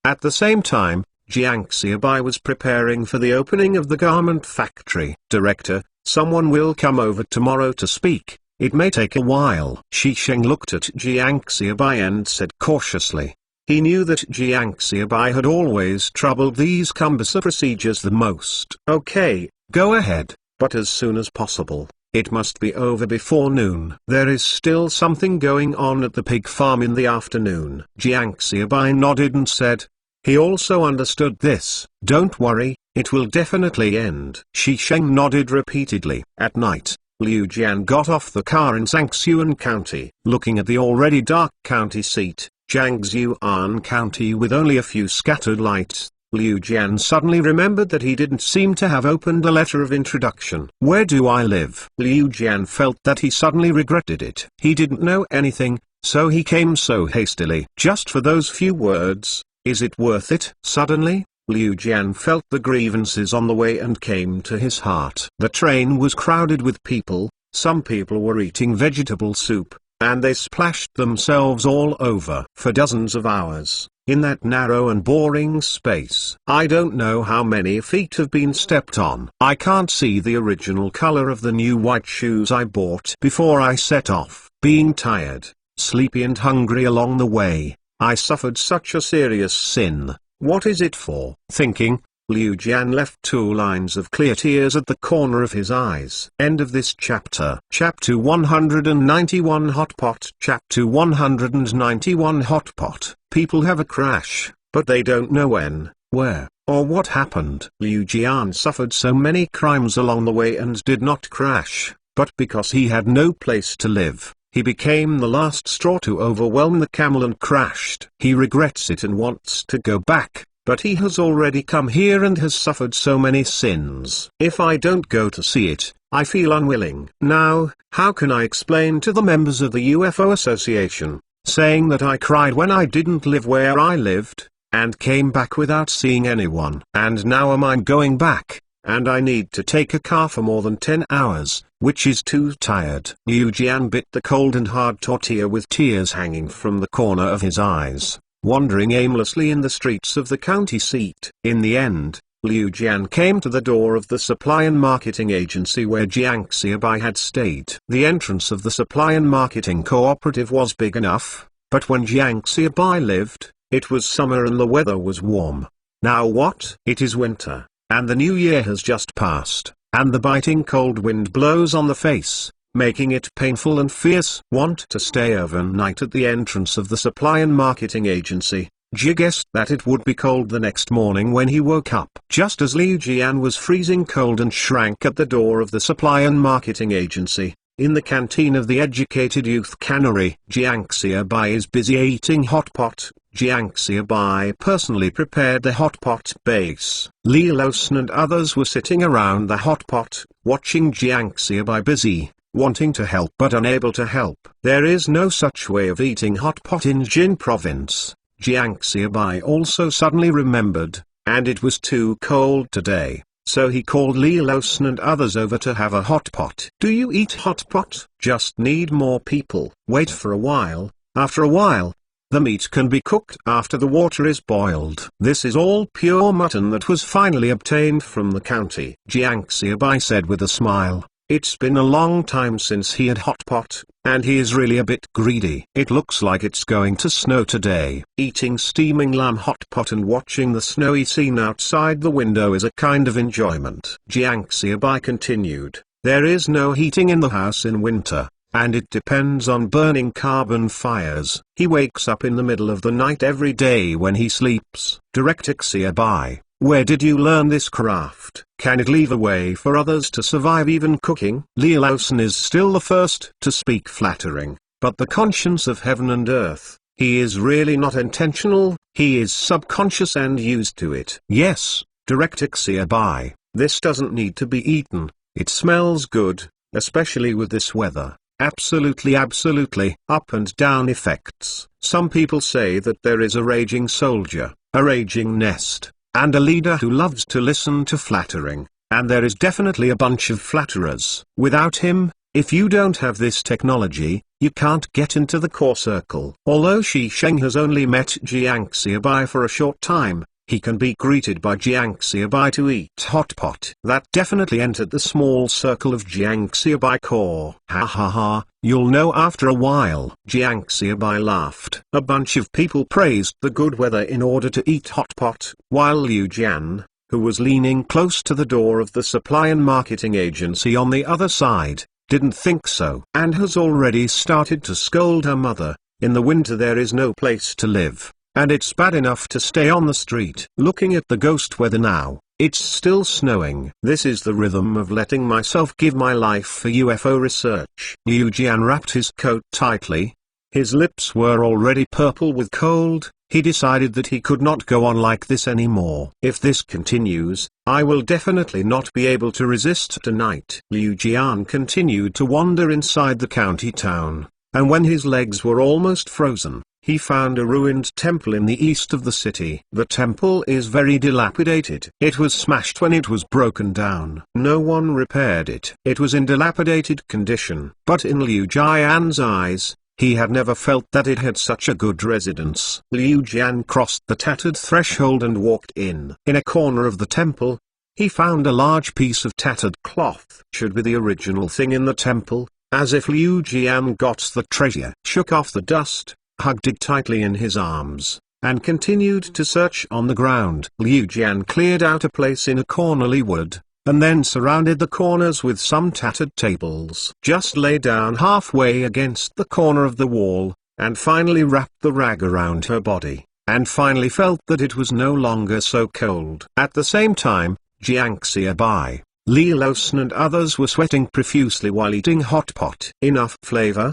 At the same time, Jiang Xiaobai was preparing for the opening of the garment factory. "Director, someone will come over tomorrow to speak. It may take a while." Shi Sheng looked at Jiang Xiaobai and said cautiously. He knew that Jiang Xiaobai had always troubled these cumbersome procedures the most. "Okay, go ahead, but as soon as possible. It must be over before noon." There is still something going on at the pig farm in the afternoon. Jiang Xiaobai nodded and said. He also understood this. "Don't worry, it will definitely end." Shi Sheng nodded repeatedly. At night, Liu Jian got off the car in Zhangxuan County. Looking at the already dark county seat, Zhangxuan County with only a few scattered lights, Liu Jian suddenly remembered that he didn't seem to have opened a letter of introduction. "Where do I live?" Liu Jian felt that he suddenly regretted it. He didn't know anything, so he came so hastily. Just for those few words, is it worth it? Suddenly, Liu Jian felt the grievances on the way and came to his heart. The train was crowded with people. Some people were eating vegetable soup, and they splashed themselves all over for dozens of hours, in that narrow and boring space. I don't know how many feet have been stepped on. I can't see the original color of the new white shoes I bought before I set off. Being tired, sleepy and hungry along the way, I suffered such a serious sin. What is it for? Thinking, Liu Jian left 2 lines of clear tears at the corner of his eyes. End of this chapter. Chapter 191 Hot Pot. Chapter 191 Hot Pot. People have a crash, but they don't know when, where, or what happened. Liu Jian suffered so many crimes along the way and did not crash, but because he had no place to live, he became the last straw to overwhelm the camel and crashed. He regrets it and wants to go back, but he has already come here and has suffered so many sins. If I don't go to see it, I feel unwilling. Now, how can I explain to the members of the UFO Association, saying that I cried when I didn't live where I lived, and came back without seeing anyone? And now am I going back, and I need to take a car for more than 10 hours, which is too tired. Liu Jian bit the cold and hard tortilla with tears hanging from the corner of his eyes, wandering aimlessly in the streets of the county seat. In the end, Liu Jian came to the door of the supply and marketing agency where Jiang Xiaobai had stayed. The entrance of the supply and marketing cooperative was big enough, but when Jiang Xiaobai lived, it was summer and the weather was warm. Now what? It is winter, and the new year has just passed, and the biting cold wind blows on the face, making it painful and fierce. Want to stay overnight at the entrance of the supply and marketing agency. Ji guessed that it would be cold the next morning when he woke up. Just as Liu Jian was freezing cold and shrank at the door of the supply and marketing agency, in the canteen of the Educated Youth Cannery, Jiang Xiaobai is busy eating hot pot. Jiang Xiaobai personally prepared the hot pot base. Li Lawson and others were sitting around the hot pot, watching Jiang Xiaobai busy, wanting to help but unable to help. There is no such way of eating hot pot in Jin province. Jiang Xiaobai also suddenly remembered, and it was too cold today, so he called Li Lawson and others over to have a hot pot. Do you eat hot pot? Just need more people. Wait for a while. After a while, the meat can be cooked after the water is boiled. This is all pure mutton that was finally obtained from the county. Jiang Xiaobai said with a smile. It's been a long time since he had hot pot, and he is really a bit greedy. It looks like it's going to snow today. Eating steaming lamb hot pot and watching the snowy scene outside the window is a kind of enjoyment. Jiang Xiaobai continued, there is no heating in the house in winter, and it depends on burning carbon fires. He wakes up in the middle of the night every day when he sleeps. Director Xiaobai, where did you learn this craft? Can it leave a way for others to survive even cooking? Li Lawson is still the first to speak flattering, but the conscience of heaven and earth, he is really not intentional, he is subconscious and used to it. Yes, Director Xiaobai, this doesn't need to be eaten, it smells good, especially with this weather. Absolutely, absolutely. Up and down effects. Some people say that there is a raging soldier, a raging nest, and a leader who loves to listen to flattering, and there is definitely a bunch of flatterers. Without him, if you don't have this technology, you can't get into the core circle. Although Shi Sheng has only met Jiang Xiaobai for a short time, he can be greeted by Jiang Xiaobai to eat hot pot. That definitely entered the small circle of Jiang Xiaobai core. Ha ha ha, you'll know after a while. Jiang Xiaobai laughed. A bunch of people praised the good weather in order to eat hot pot, while Liu Jian, who was leaning close to the door of the supply and marketing agency on the other side, didn't think so, and has already started to scold her mother. In the winter there is no place to live, and it's bad enough to stay on the street. Looking at the ghost weather now, it's still snowing. This is the rhythm of letting myself give my life for UFO research. Liu Jian wrapped his coat tightly. His lips were already purple with cold. He decided that he could not go on like this anymore. If this continues, I will definitely not be able to resist tonight. Liu Jian continued to wander inside the county town, and when his legs were almost frozen, he found a ruined temple in the east of the city. The temple is very dilapidated. It was smashed when it was broken down. No one repaired it. It was in dilapidated condition. But in Liu Jian's eyes, he had never felt that it had such a good residence. Liu Jian crossed the tattered threshold and walked in. In a corner of the temple, he found a large piece of tattered cloth. Should be the original thing in the temple, as if Liu Jian got the treasure. Shook off the dust, hugged it tightly in his arms, and continued to search on the ground. Liu Jian cleared out a place in a cornerly wood, and then surrounded the corners with some tattered tables. Just lay down halfway against the corner of the wall, and finally wrapped the rag around her body, and finally felt that it was no longer so cold. At the same time, Jiang Xiaobai, Li Laosan and others were sweating profusely while eating hot pot. Enough flavor,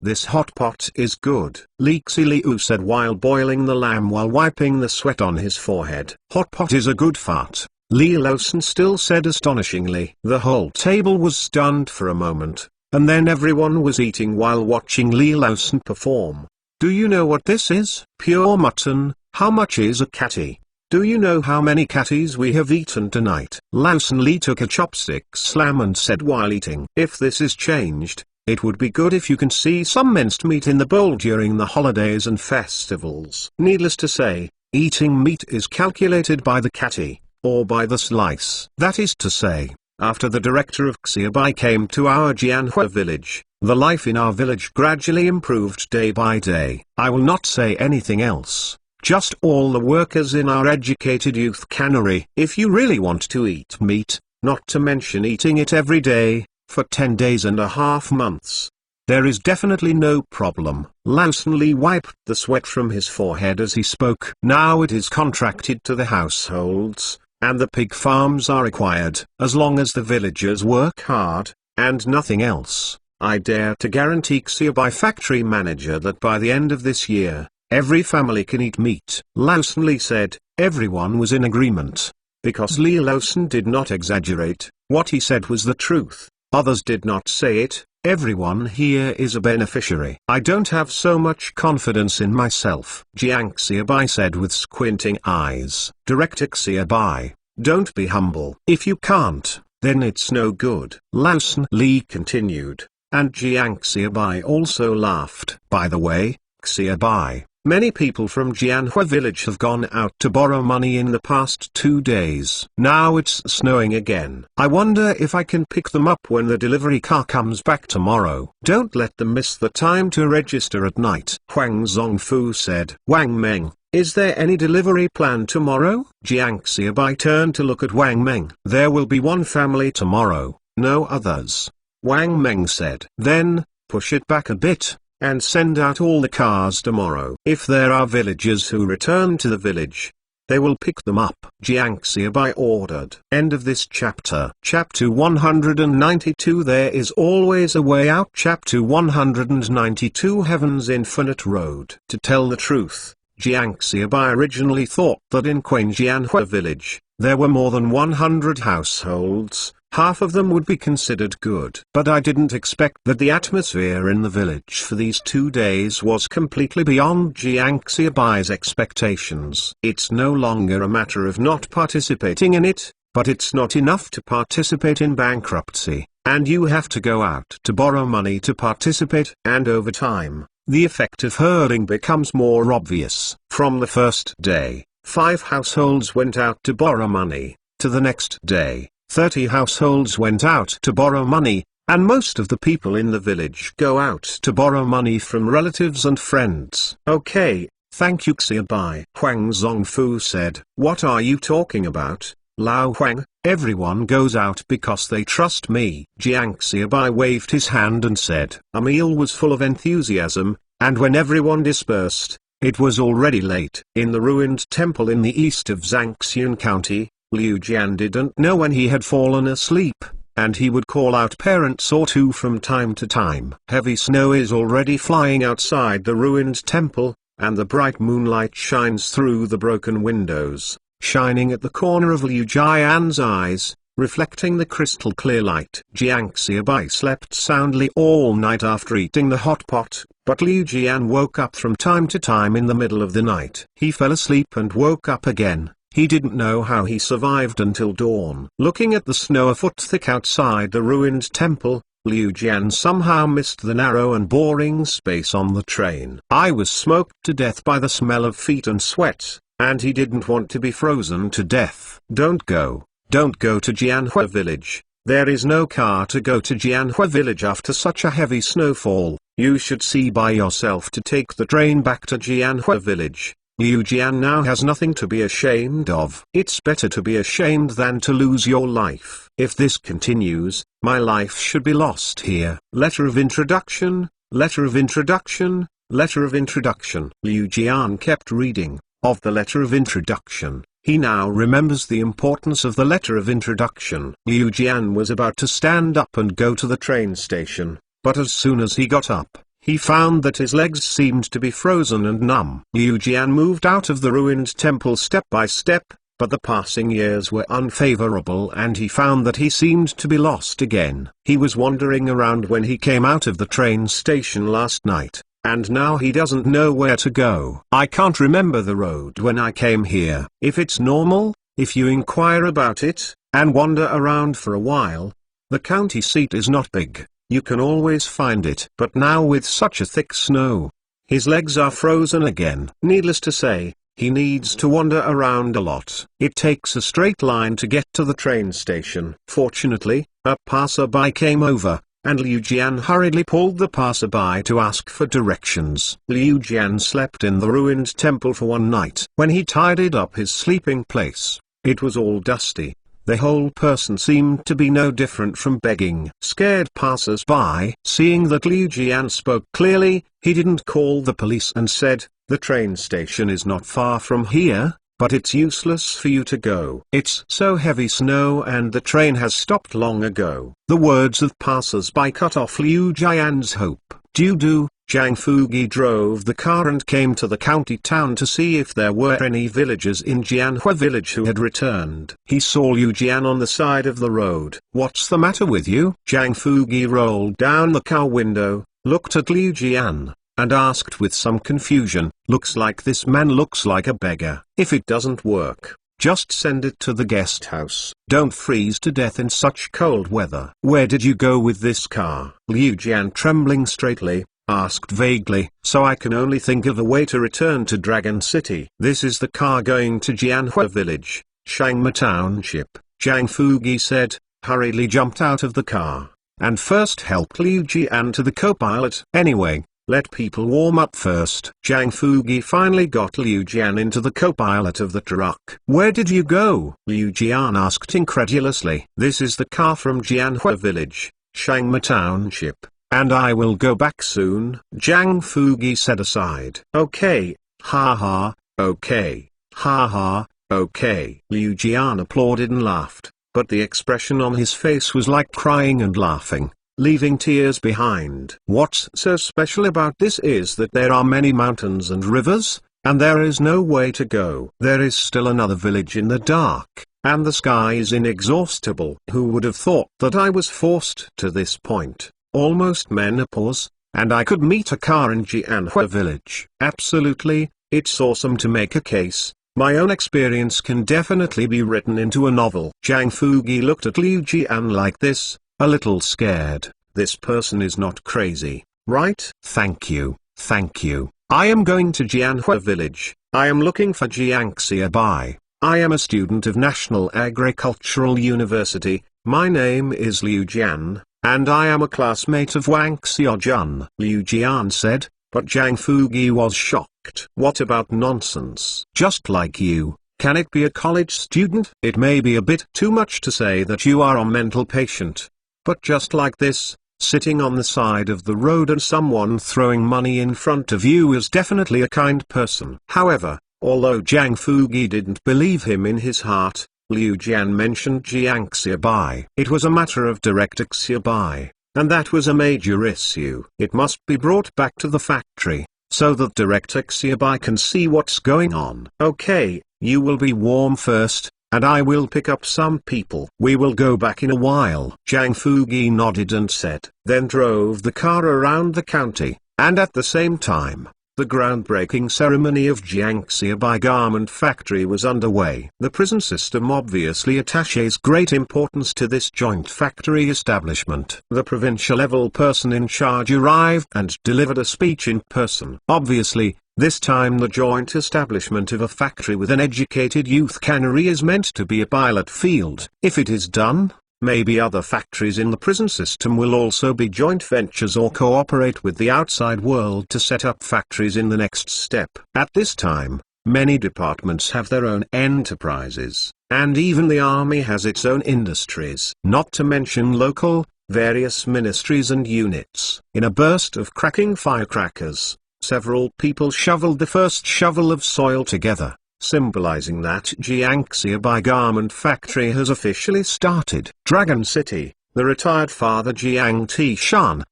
this hot pot is good, Li Xiu said while boiling the lamb while wiping the sweat on his forehead. Hot pot is a good fart, Li Laosan still said astonishingly. The whole table was stunned for a moment, and then everyone was eating while watching Li Laosan perform. Do you know what this is? Pure mutton. How much is a catty? Do you know how many catties we have eaten tonight? Laosan Li took a chopstick slam and said while eating. If this is changed, it would be good if you can see some minced meat in the bowl during the holidays and festivals. Needless to say, eating meat is calculated by the catty, or by the slice. That is to say, after the director of Xiaobai came to our Jianhua village, the life in our village gradually improved day by day. I will not say anything else, just all the workers in our educated youth cannery. If you really want to eat meat, not to mention eating it every day, for 10 days and a half months, there is definitely no problem. Laosan Li wiped the sweat from his forehead as he spoke. Now it is contracted to the households, and the pig farms are required. As long as the villagers work hard, and nothing else, I dare to guarantee Xiaobai factory manager that by the end of this year, every family can eat meat. Laosan Li said. Everyone was in agreement, because Li Laosan did not exaggerate. What he said was the truth. Others did not say it. Everyone here is a beneficiary. I don't have so much confidence in myself, Jiang Xiaobai said with squinting eyes. Director Xiaobai, don't be humble. If you can't, then it's no good. Laosan Li continued, and Jiang Xiaobai also laughed. By the way, Xiaobai, many people from Jianhua village have gone out to borrow money in the past 2 days. Now it's snowing again. I wonder if I can pick them up when the delivery car comes back tomorrow. Don't let them miss the time to register at night. Huang Zongfu said. Wang Meng, is there any delivery plan tomorrow? Jiang Xiaobai turned to look at Wang Meng. There will be one family tomorrow, no others, Wang Meng said. Then, push it back a bit, and send out all the cars tomorrow. If there are villagers who return to the village, they will pick them up, Jiang Xiaobai ordered. End of this chapter. Chapter 192. There is always a way out. Chapter 192. Heaven's Infinite Road. To tell the truth, Jiang Xiaobai originally thought that in Quanjianhua village, there were more than 100 households, half of them would be considered good. But I didn't expect that the atmosphere in the village for these 2 days was completely beyond Jiang Xiaobai's expectations. It's no longer a matter of not participating in it, but it's not enough to participate in bankruptcy, and you have to go out to borrow money to participate. And over time, the effect of herding becomes more obvious. From the first day, 5 households went out to borrow money. To the next day, 30 households went out to borrow money, and most of the people in the village go out to borrow money from relatives and friends. Okay, thank you Xiaobai. Huang Zongfu said. What are you talking about, Lao Huang? Everyone goes out because they trust me. Jiang Xiaobai waved his hand and said. Emil was full of enthusiasm, and when everyone dispersed, it was already late. In the ruined temple in the east of Zhangxian County, Liu Jian didn't know when he had fallen asleep, and he would call out parents or two from time to time. Heavy snow is already flying outside the ruined temple, and the bright moonlight shines through the broken windows, shining at the corner of Liu Jian's eyes, reflecting the crystal clear light. Jiang Xiaobai slept soundly all night after eating the hot pot, but Liu Jian woke up from time to time in the middle of the night. He fell asleep and woke up again. He didn't know how he survived until dawn. Looking at the snow a foot thick outside the ruined temple, Liu Jian somehow missed the narrow and boring space on the train. I was smoked to death by the smell of feet and sweat, and he didn't want to be frozen to death. Don't go to Jianhua village. There is no car to go to Jianhua village after such a heavy snowfall. You should see by yourself to take the train back to Jianhua village. Liu Jian now has nothing to be ashamed of. It's better to be ashamed than to lose your life. If this continues, my life should be lost here. Letter of introduction, letter of introduction, letter of introduction. Liu Jian kept reading of the letter of introduction. He now remembers the importance of the letter of introduction. Liu Jian was about to stand up and go to the train station, but as soon as he got up, he found that his legs seemed to be frozen and numb. Liu Jian moved out of the ruined temple step by step, but the passing years were unfavorable and he found that he seemed to be lost again. He was wandering around when he came out of the train station last night, and now he doesn't know where to go. I can't remember the road when I came here. If it's normal, if you inquire about it, and wander around for a while, the county seat is not big. You can always find it. But now with such a thick snow, his legs are frozen again. Needless to say, he needs to wander around a lot. It takes a straight line to get to the train station. Fortunately, a passerby came over, and Liu Jian hurriedly pulled the passerby to ask for directions. Liu Jian slept in the ruined temple for one night. When he tidied up his sleeping place, it was all dusty. The whole person seemed to be no different from begging. Scared passers-by, seeing that Liu Jian spoke clearly, he didn't call the police and said, "The train station is not far from here, but it's useless for you to go. It's so heavy snow and the train has stopped long ago." The words of passers-by cut off Liu Jian's hope. Due Zhang Fugi drove the car and came to the county town to see if there were any villagers in Jianhua village who had returned. He saw Liu Jian on the side of the road. "What's the matter with you?" Zhang Fugi rolled down the car window, looked at Liu Jian, and asked with some confusion, "Looks like this man looks like a beggar. If it doesn't work, just send it to the guest house. Don't freeze to death in such cold weather." "Where did you go with this car?" Liu Jian, trembling straightly, asked vaguely. "So I can only think of a way to return to Dragon City." "This is the car going to Jianhua village, Shangma Township," Zhang Fugi said, hurriedly jumped out of the car, and first helped Liu Jian to the co-pilot. "Anyway, let people warm up first." Zhang Fugi finally got Liu Jian into the co-pilot of the truck. "Where did you go?" Liu Jian asked incredulously. "This is the car from Jianhua village, Shangma Township, and I will go back soon," Zhang Fugi said aside. "Okay, ha, okay, ha, okay." Liu Jian applauded and laughed, but the expression on his face was like crying and laughing, leaving tears behind. "What's so special about this is that there are many mountains and rivers, and there is no way to go. There is still another village in the dark, and the sky is inexhaustible. Who would have thought that I was forced to this point, almost menopause, and I could meet a car in Jianhua village? Absolutely, it's awesome to make a case. My own experience can definitely be written into a novel. Zhang Fugi looked at Liu Jian like this, a little scared. This person is not crazy, right? Thank you, thank you. I am going to Jianhua village. I am looking for Jiang Xiaobai. I am a student of National Agricultural University. My name is Liu Jian, and I am a classmate of Wang Xiaojun. Liu Jian said, but Zhang Fugi was shocked. What about nonsense? Just like you, can it be a college student? It may be a bit too much to say that you are a mental patient. But just like this, sitting on the side of the road and someone throwing money in front of you is definitely a kind person. However, although Zhang Fugi didn't believe him in his heart, Liu Jian mentioned Jiang Xiaobai. It was a matter of Director Xiaobai, and that was a major issue. It must be brought back to the factory, so that Director Xiaobai can see what's going on. Okay, you will be warm first, and I will pick up some people. We will go back in a while. Zhang Fugi nodded and said, then drove the car around the county, and at the same time, the groundbreaking ceremony of Jiang Xiaobai Garment Factory was underway. The prison system obviously attaches great importance to this joint factory establishment. The provincial-level person in charge arrived and delivered a speech in person. Obviously, this time the joint establishment of a factory with an educated youth cannery is meant to be a pilot field. If it is done, maybe other factories in the prison system will also be joint ventures or cooperate with the outside world to set up factories in the next step. At this time, many departments have their own enterprises, and even the army has its own industries. Not to mention local, various ministries and units. In a burst of cracking firecrackers, several people shoveled the first shovel of soil together, symbolizing that Jiang Xiaobai Garment Factory has officially started. Dragon City, the retired father Jiang Tishan,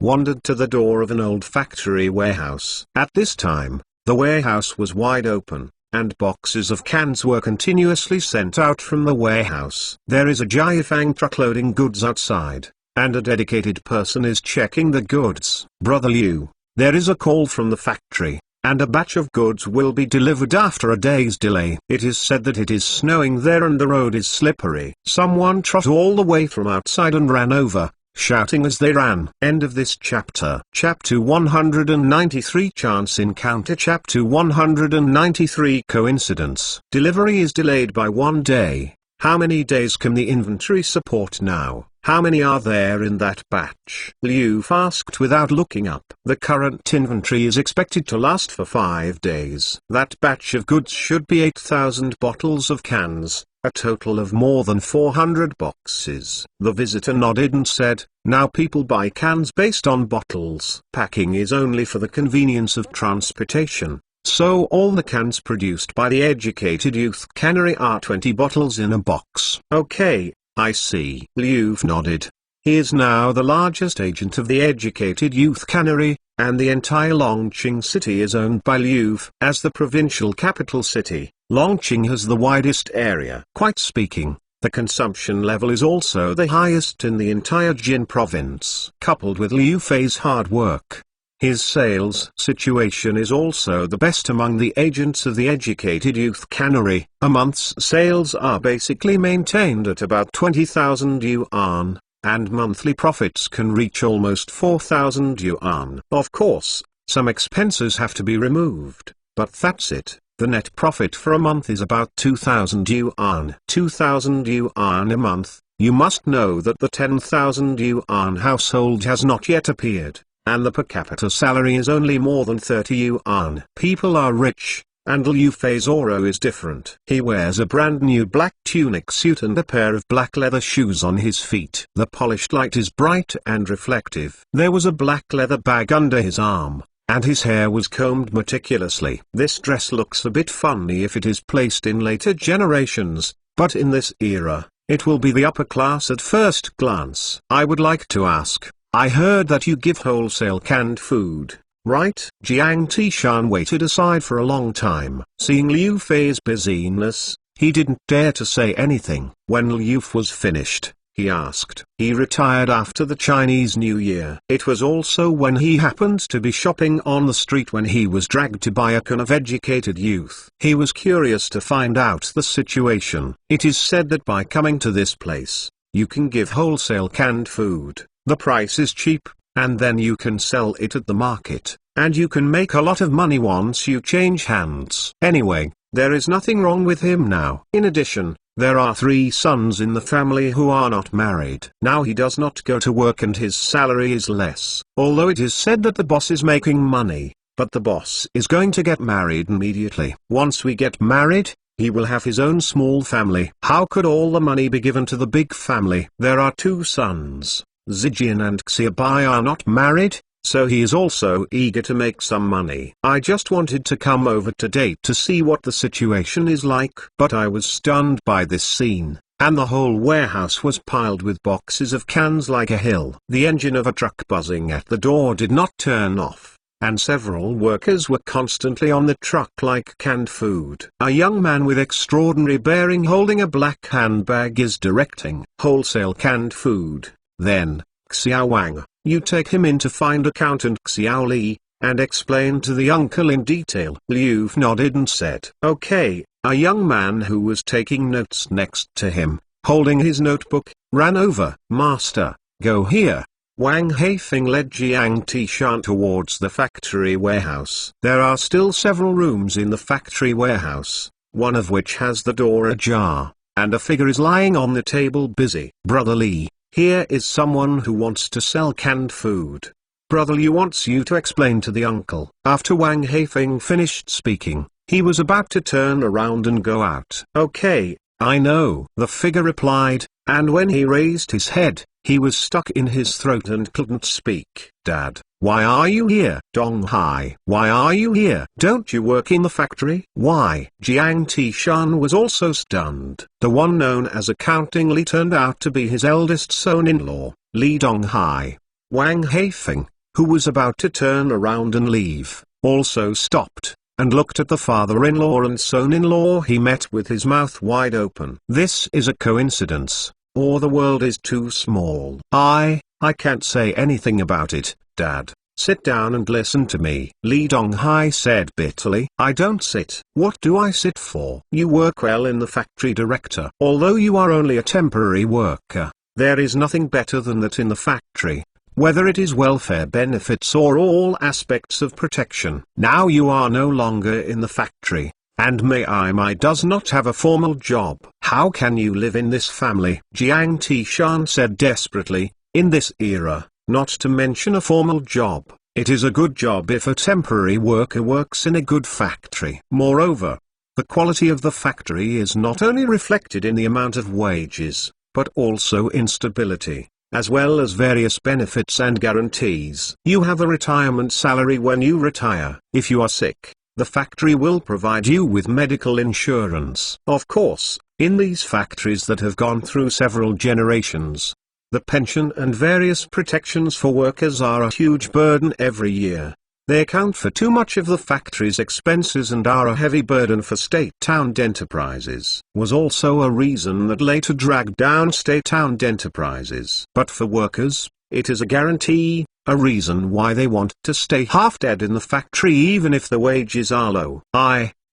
wandered to the door of an old factory warehouse. At this time, the warehouse was wide open, and boxes of cans were continuously sent out from the warehouse. There is a Jiafang truck loading goods outside, and a dedicated person is checking the goods. Brother Liu, there is a call from the factory, and a batch of goods will be delivered after a day's delay. It is said that it is snowing there and the road is slippery. Someone trotted all the way from outside and ran over, shouting as they ran. End of this chapter. Chapter 193 Chance Encounter. Chapter 193 Coincidence. Delivery is delayed by 1 day. How many days can the inventory support now? How many are there in that batch? Liu asked without looking up. The current inventory is expected to last for 5 days. That batch of goods should be 8,000 bottles of cans, a total of more than 400 boxes. The visitor nodded and said, now people buy cans based on bottles. Packing is only for the convenience of transportation. So all the cans produced by the educated youth cannery are 20 bottles in a box. Okay, I see. Liu nodded. He is now the largest agent of the educated youth cannery, and the entire Longqing city is owned by Liu. As the provincial capital city, Longqing has the widest area. Quite speaking, the consumption level is also the highest in the entire Jin province. Coupled with Liu Fei's hard work, his sales situation is also the best among the agents of the educated youth cannery. A month's sales are basically maintained at about 20,000 yuan, and monthly profits can reach almost 4,000 yuan. Of course, some expenses have to be removed, but that's it. The net profit for a month is about 2,000 yuan. 2,000 yuan a month. You must know that the 10,000 yuan household has not yet appeared, and the per capita salary is only more than 30 yuan. People are rich, and Liu Fei's aura is different. He wears a brand new black tunic suit and a pair of black leather shoes on his feet. The polished light is bright and reflective. There was a black leather bag under his arm, and his hair was combed meticulously. This dress looks a bit funny if it is placed in later generations, but in this era, it will be the upper class at first glance. I would like to ask, I heard that you give wholesale canned food, right? Jiang Tishan waited aside for a long time. Seeing Liu Fei's busyness, He didn't dare to say anything. When Liu was finished, he asked. He retired after the Chinese New Year. It was also when he happened to be shopping on the street when he was dragged to by a can of educated youth. He was curious to find out the situation. It is said that by coming to this place, you can give wholesale canned food. The price is cheap, and then you can sell it at the market, and you can make a lot of money once you change hands. Anyway, there is nothing wrong with him now. In addition, there are 3 sons in the family who are not married. Now he does not go to work and his salary is less. Although it is said that the boss is making money, but the boss is going to get married immediately. Once we get married, he will have his own small family. How could all the money be given to the big family? There are 2 sons. Zijian and Xiaobai are not married, so he is also eager to make some money. I just wanted to come over today to see what the situation is like. But I was stunned by this scene, and the whole warehouse was piled with boxes of cans like a hill. The engine of a truck buzzing at the door did not turn off, and several workers were constantly on the truck like canned food. A young man with extraordinary bearing holding a black handbag is directing wholesale canned food. Then, Xiao Wang, you take him in to find accountant Xiao Li, and explain to the uncle in detail. Liu nodded and said, "Okay." A young man who was taking notes next to him, holding his notebook, ran over. "Master, go here." Wang Haifeng led Jiang Tishan towards the factory warehouse. There are still several rooms in the factory warehouse, one of which has the door ajar, and a figure is lying on the table busy. "Brother Li, here is someone who wants to sell canned food. Brother Liu wants you to explain to the uncle." After Wang Haifeng finished speaking, he was about to turn around and go out. "Okay, I know," the figure replied, and when he raised his head, he was stuck in his throat and couldn't speak. "Dad, why are you here?" "Dong Hai, why are you here? Don't you work in the factory?" "Why?" Jiang Tishan was also stunned. The one known as Accounting Li turned out to be his eldest son-in-law, Li Donghai. Wang Haifeng, who was about to turn around and leave, also stopped, and looked at the father-in-law and son-in-law he met with his mouth wide open. This is a coincidence, or the world is too small. I can't say anything about it, Dad. Sit down and listen to me," Li Donghai said bitterly. "I don't sit." "What do I sit for?" "You work well in the factory, director. Although you are only a temporary worker, there is nothing better than that in the factory, whether it is welfare benefits or all aspects of protection. Now you are no longer in the factory, and Mai does not have a formal job. How can you live in this family?" Jiang Tishan said desperately. "In this era, not to mention a formal job, it is a good job if a temporary worker works in a good factory. Moreover, the quality of the factory is not only reflected in the amount of wages, but also in stability, as well as various benefits and guarantees. You have a retirement salary when you retire. If you are sick, the factory will provide you with medical insurance. Of course, in these factories that have gone through several generations, the pension and various protections for workers are a huge burden every year. They account for too much of the factory's expenses and are a heavy burden for state-owned enterprises. Was also a reason that later dragged down state-owned enterprises. But for workers, it is a guarantee, a reason why they want to stay half-dead in the factory even if the wages are low.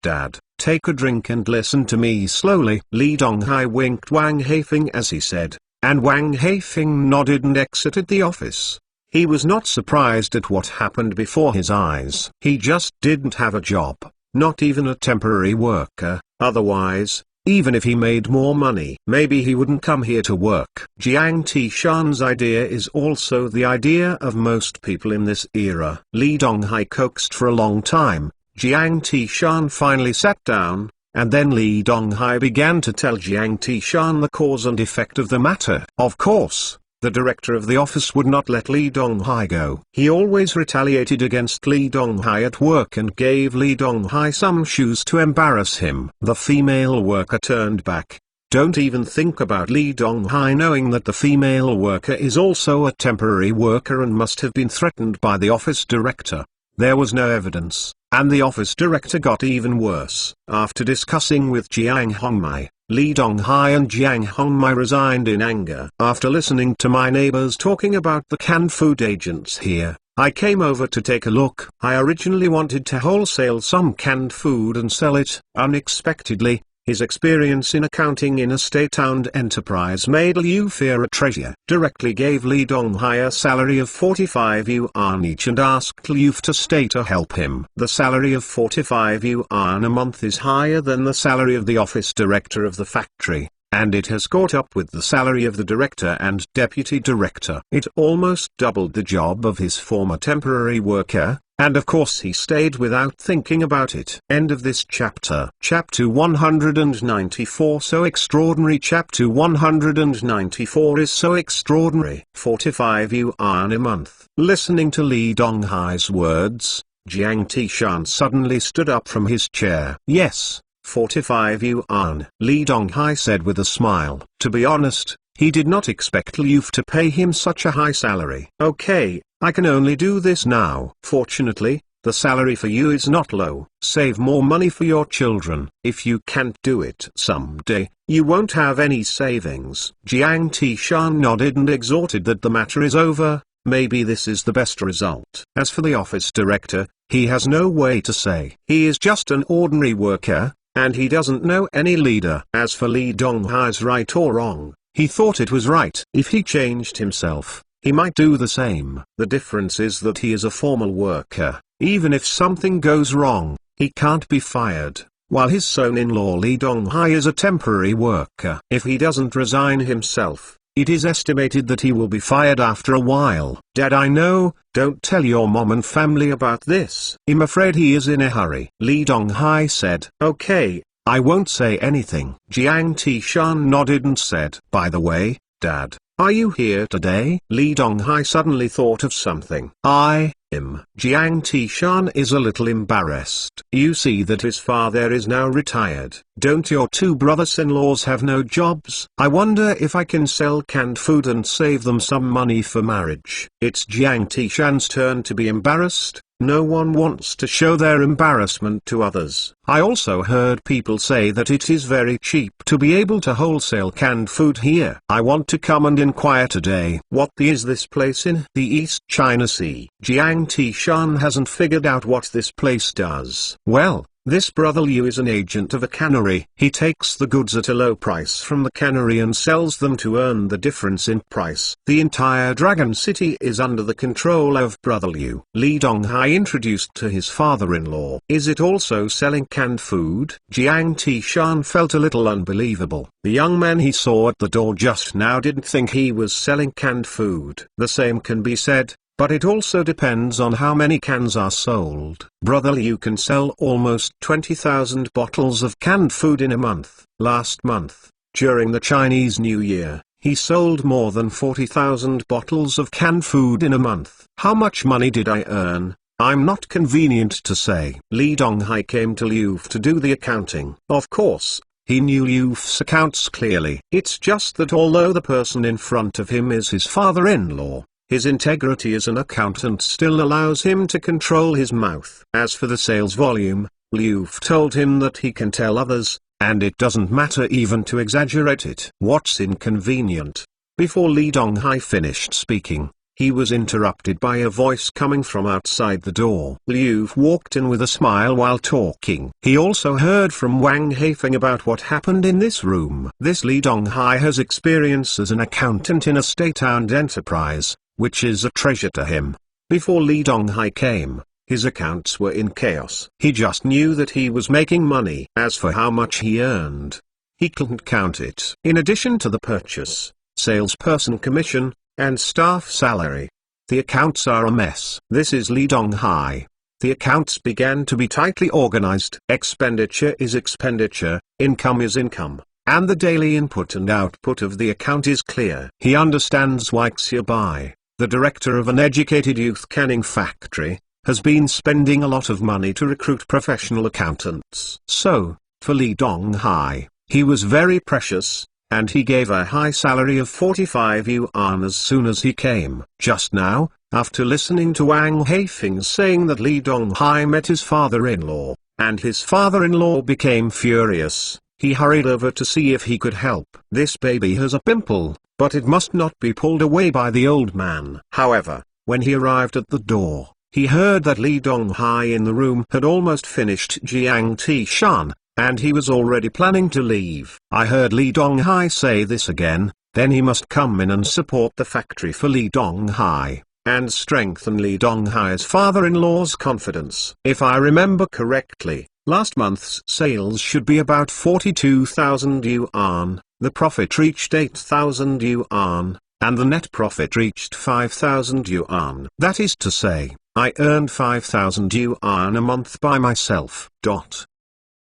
Dad, take a drink and listen to me slowly." Li Donghai winked Wang Haifeng as he said, and Wang Haifeng nodded and exited the office. He was not surprised at what happened before his eyes. He just didn't have a job, not even a temporary worker. Otherwise, even if he made more money, maybe he wouldn't come here to work. Jiang Tishan's idea is also the idea of most people in this era. Li Donghai coaxed for a long time. Jiang Tishan finally sat down, and then Li Donghai began to tell Jiang Tishan the cause and effect of the matter. Of course, the director of the office would not let Li Donghai go. He always retaliated against Li Donghai at work and gave Li Donghai some shoes to embarrass him. The female worker turned back. Don't even think about Li Donghai knowing that the female worker is also a temporary worker and must have been threatened by the office director. There was no evidence, And the office director got even worse. After discussing with Jiang Hongmai, Li Donghai and Jiang Hongmai resigned in anger. After listening to my neighbors talking about the canned food agents here, I came over to take a look. I originally wanted to wholesale some canned food and sell it. Unexpectedly, his experience in accounting in a state-owned enterprise made Liu fear a treasure. Directly gave Li Donghai a salary of 45 yuan each and asked Liu to stay to help him. The salary of 45 yuan a month is higher than the salary of the office director of the factory, and it has caught up with the salary of the director and deputy director. It almost doubled the job of his former temporary worker. And of course he stayed without thinking about it. End of this chapter. Chapter 194 So extraordinary. Chapter 194 is so extraordinary. 45 yuan a month. Listening to Li Donghai's words, Jiang Tishan suddenly stood up from his chair. Yes, 45 yuan. Li Donghai said with a smile. To be honest, he did not expect Liu to pay him such a high salary. Okay, I can only do this now. Fortunately, the salary for you is not low. Save more money for your children. If you can't do it someday, you won't have any savings. Jiang Tishan nodded and exhorted that the matter is over. Maybe this is the best result. As for the office director, he has no way to say. He is just an ordinary worker, and he doesn't know any leader. As for Li Donghai's right or wrong, he thought it was right. If he changed himself, he might do the same. The difference is that he is a formal worker. Even if something goes wrong, he can't be fired, while his son-in-law Li Donghai is a temporary worker. If he doesn't resign himself, it is estimated that he will be fired after a while. Dad, I know, don't tell your mom and family about this. I'm afraid he is in a hurry. Li Donghai said. Okay, I won't say anything. Jiang Tishan nodded and said. By the way, Dad, are you here today? Li Donghai suddenly thought of something. I am. Jiang Tishan is a little embarrassed. You see that his father is now retired. Don't your two brothers-in-laws have no jobs? I wonder if I can sell canned food and save them some money for marriage. It's Jiang Tishan's turn to be embarrassed. No one wants to show their embarrassment to others. I also heard people say that it is very cheap to be able to wholesale canned food here. I want to come and inquire today. What is this place in the East China Sea? Jiang Tishan hasn't figured out what this place does. Well, this brother Liu is an agent of a cannery. He takes the goods at a low price from the cannery and sells them to earn the difference in price. The entire Dragon City is under the control of brother Liu. Li Donghai introduced to his father-in-law. Is it also selling canned food? Jiang Tishan felt a little unbelievable. The young man he saw at the door just now didn't think he was selling canned food. The same can be said, but it also depends on how many cans are sold. Brother Liu can sell almost 20,000 bottles of canned food in a month. Last month, during the Chinese New Year, he sold more than 40,000 bottles of canned food in a month. How much money did I earn? I'm not convenient to say. Li Donghai came to Liu to do the accounting. Of course, he knew Liu's accounts clearly. It's just that although the person in front of him is his father-in-law, his integrity as an accountant still allows him to control his mouth. As for the sales volume, Liu told him that he can tell others, and it doesn't matter even to exaggerate it. What's inconvenient? Before Li Donghai finished speaking, he was interrupted by a voice coming from outside the door. Liu walked in with a smile while talking. He also heard from Wang Haifeng about what happened in this room. This Li Donghai has experience as an accountant in a state-owned enterprise, which is a treasure to him. Before Li Donghai came, his accounts were in chaos. He just knew that he was making money. As for how much he earned, he couldn't count it. In addition to the purchase, salesperson commission, and staff salary, the accounts are a mess. This is Li Donghai. The accounts began to be tightly organized. Expenditure is expenditure, income is income, and the daily input and output of the account is clear. He understands why Xiaobai, the director of an educated youth canning factory, has been spending a lot of money to recruit professional accountants. So, for Li Donghai, he was very precious, and he gave a high salary of 45 yuan as soon as he came. Just now, After listening to Wang Haifeng saying that Li Donghai met his father-in-law, and his father-in-law became furious, he hurried over to see if he could help. This baby has a pimple, but it must not be pulled away by the old man. However, when he arrived at the door, he heard that Li Donghai in the room had almost finished Jiang Tishan, and he was already planning to leave. I heard Li Donghai say this again, then he must come in and support the factory for Li Donghai, and strengthen Li Donghai's father-in-law's confidence. If I remember correctly, last month's sales should be about 42,000 yuan, the profit reached 8,000 yuan, and the net profit reached 5,000 yuan. That is to say, I earned 5,000 yuan a month by myself.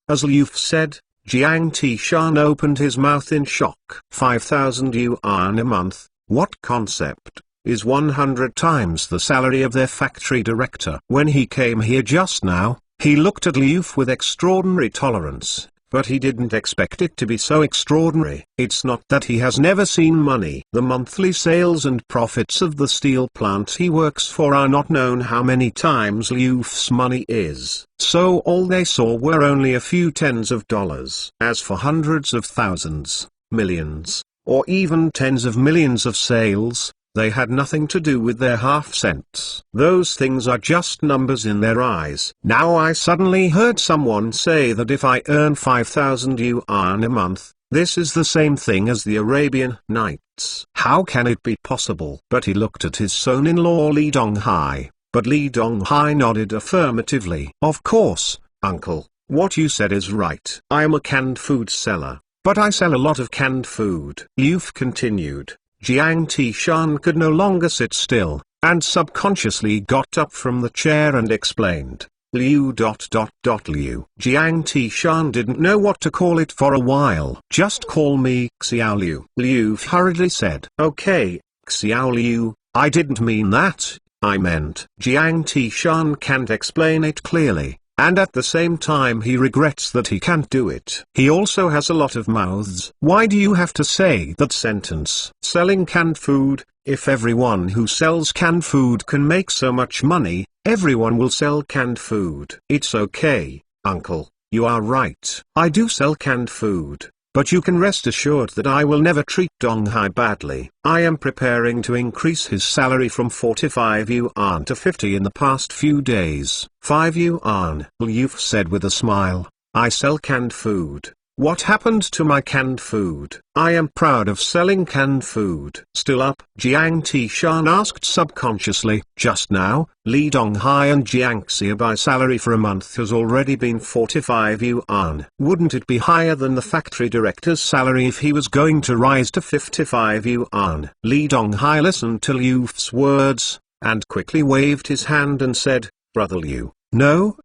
As Liu said, Jiang Tishan opened his mouth in shock. 5,000 yuan a month, what concept? Is 100 times the salary of their factory director. When he came here just now, he looked at Liu with extraordinary tolerance, but he didn't expect it to be so extraordinary. It's not that he has never seen money. The monthly sales and profits of the steel plant he works for are not known how many times Liu's money is, so all they saw were only a few tens of dollars. As for hundreds of thousands, millions, or even tens of millions of sales, they had nothing to do with their half cents. Those things are just numbers in their eyes. Now I suddenly heard someone say that if I earn 5,000 yuan a month, this is the same thing as the Arabian Nights. How can it be possible? But he looked at his son-in-law Li Donghai, but Li Donghai nodded affirmatively. Of course, uncle, what you said is right. I am a canned food seller, but I sell a lot of canned food. Liu continued. Jiang Tishan could no longer sit still, and subconsciously got up from the chair and explained, Liu. Jiang Tishan didn't know what to call it for a while. Just call me Xiao Liu. Liu hurriedly said. Okay, Xiao Liu, I didn't mean that, I meant. Jiang Tishan can't explain it clearly, and at the same time he regrets that he can't do it. He also has a lot of mouths. Why do you have to say that sentence? Selling canned food, if everyone who sells canned food can make so much money, everyone will sell canned food. It's okay, uncle, you are right. I do sell canned food, but you can rest assured that I will never treat Donghai badly. I am preparing to increase his salary from 45 yuan to 50 in the past few days. 5 yuan, Liu said with a smile. I sell canned food. What happened to my canned food? I am proud of selling canned food. Still up? Jiang Tishan asked subconsciously. Just now, Li Donghai and Jiang Xiaobai salary for a month has already been 45 yuan. Wouldn't it be higher than the factory director's salary if he was going to rise to 55 yuan? Li Donghai listened to Liu's words, and quickly waved his hand and said, Brother Liu, no,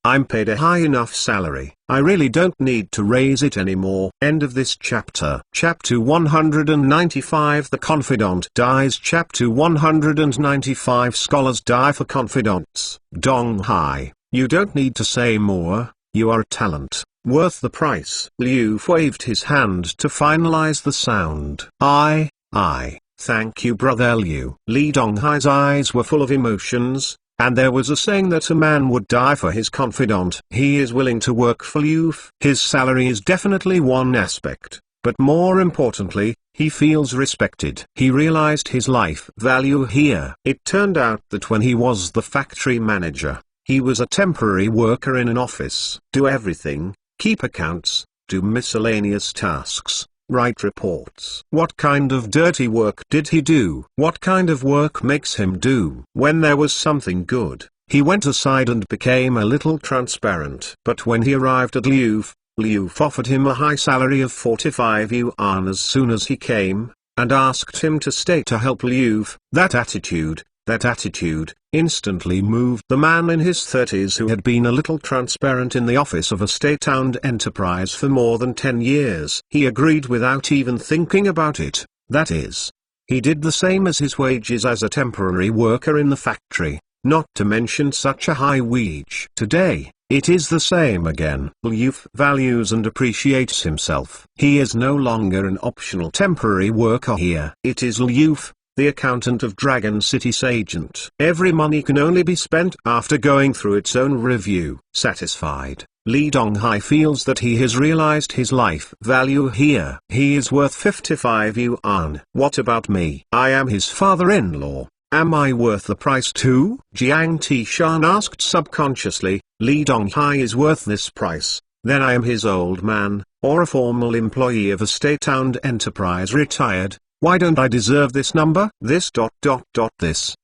I'm paid a high enough salary. I really don't need to raise it anymore. End of this chapter. Chapter 195 The Confidant Dies. Chapter 195 Scholars die for confidants. Donghai, you don't need to say more, you are a talent, worth the price. Liu waved his hand to finalize the sound. I thank you brother Liu. Li Donghai's eyes were full of emotions. And there was a saying that a man would die for his confidant. He is willing to work for Liu. His salary is definitely one aspect, but more importantly, he feels respected. He realized his life value here. It turned out that when he was the factory manager, he was a temporary worker in an office. Do everything, keep accounts, do miscellaneous tasks, write reports. What kind of dirty work did he do? What kind of work makes him do? When there was something good, he went aside and became a little transparent. But when he arrived at Liu offered him a high salary of 45 yuan as soon as he came, and asked him to stay to help Liu. That attitude instantly moved the man in his 30s who had been a little transparent in the office of a state-owned enterprise for more than 10 years. He agreed without even thinking about it, that is, he did the same as his wages as a temporary worker in the factory, not to mention such a high wage. Today, it is the same again. Liu values and appreciates himself. He is no longer an optional temporary worker here. It is Liu the accountant of Dragon City's agent. Every money can only be spent after going through its own review. Satisfied, Lee Dong-hai feels that he has realized his life value here. He is worth 55 yuan. What about me? I am his father-in-law. Am I worth the price too? Jiang Tishan asked subconsciously. Lee Dong-hai is worth this price. Then I am his old man, or a formal employee of a state-owned enterprise retired. Why don't I deserve this number? This.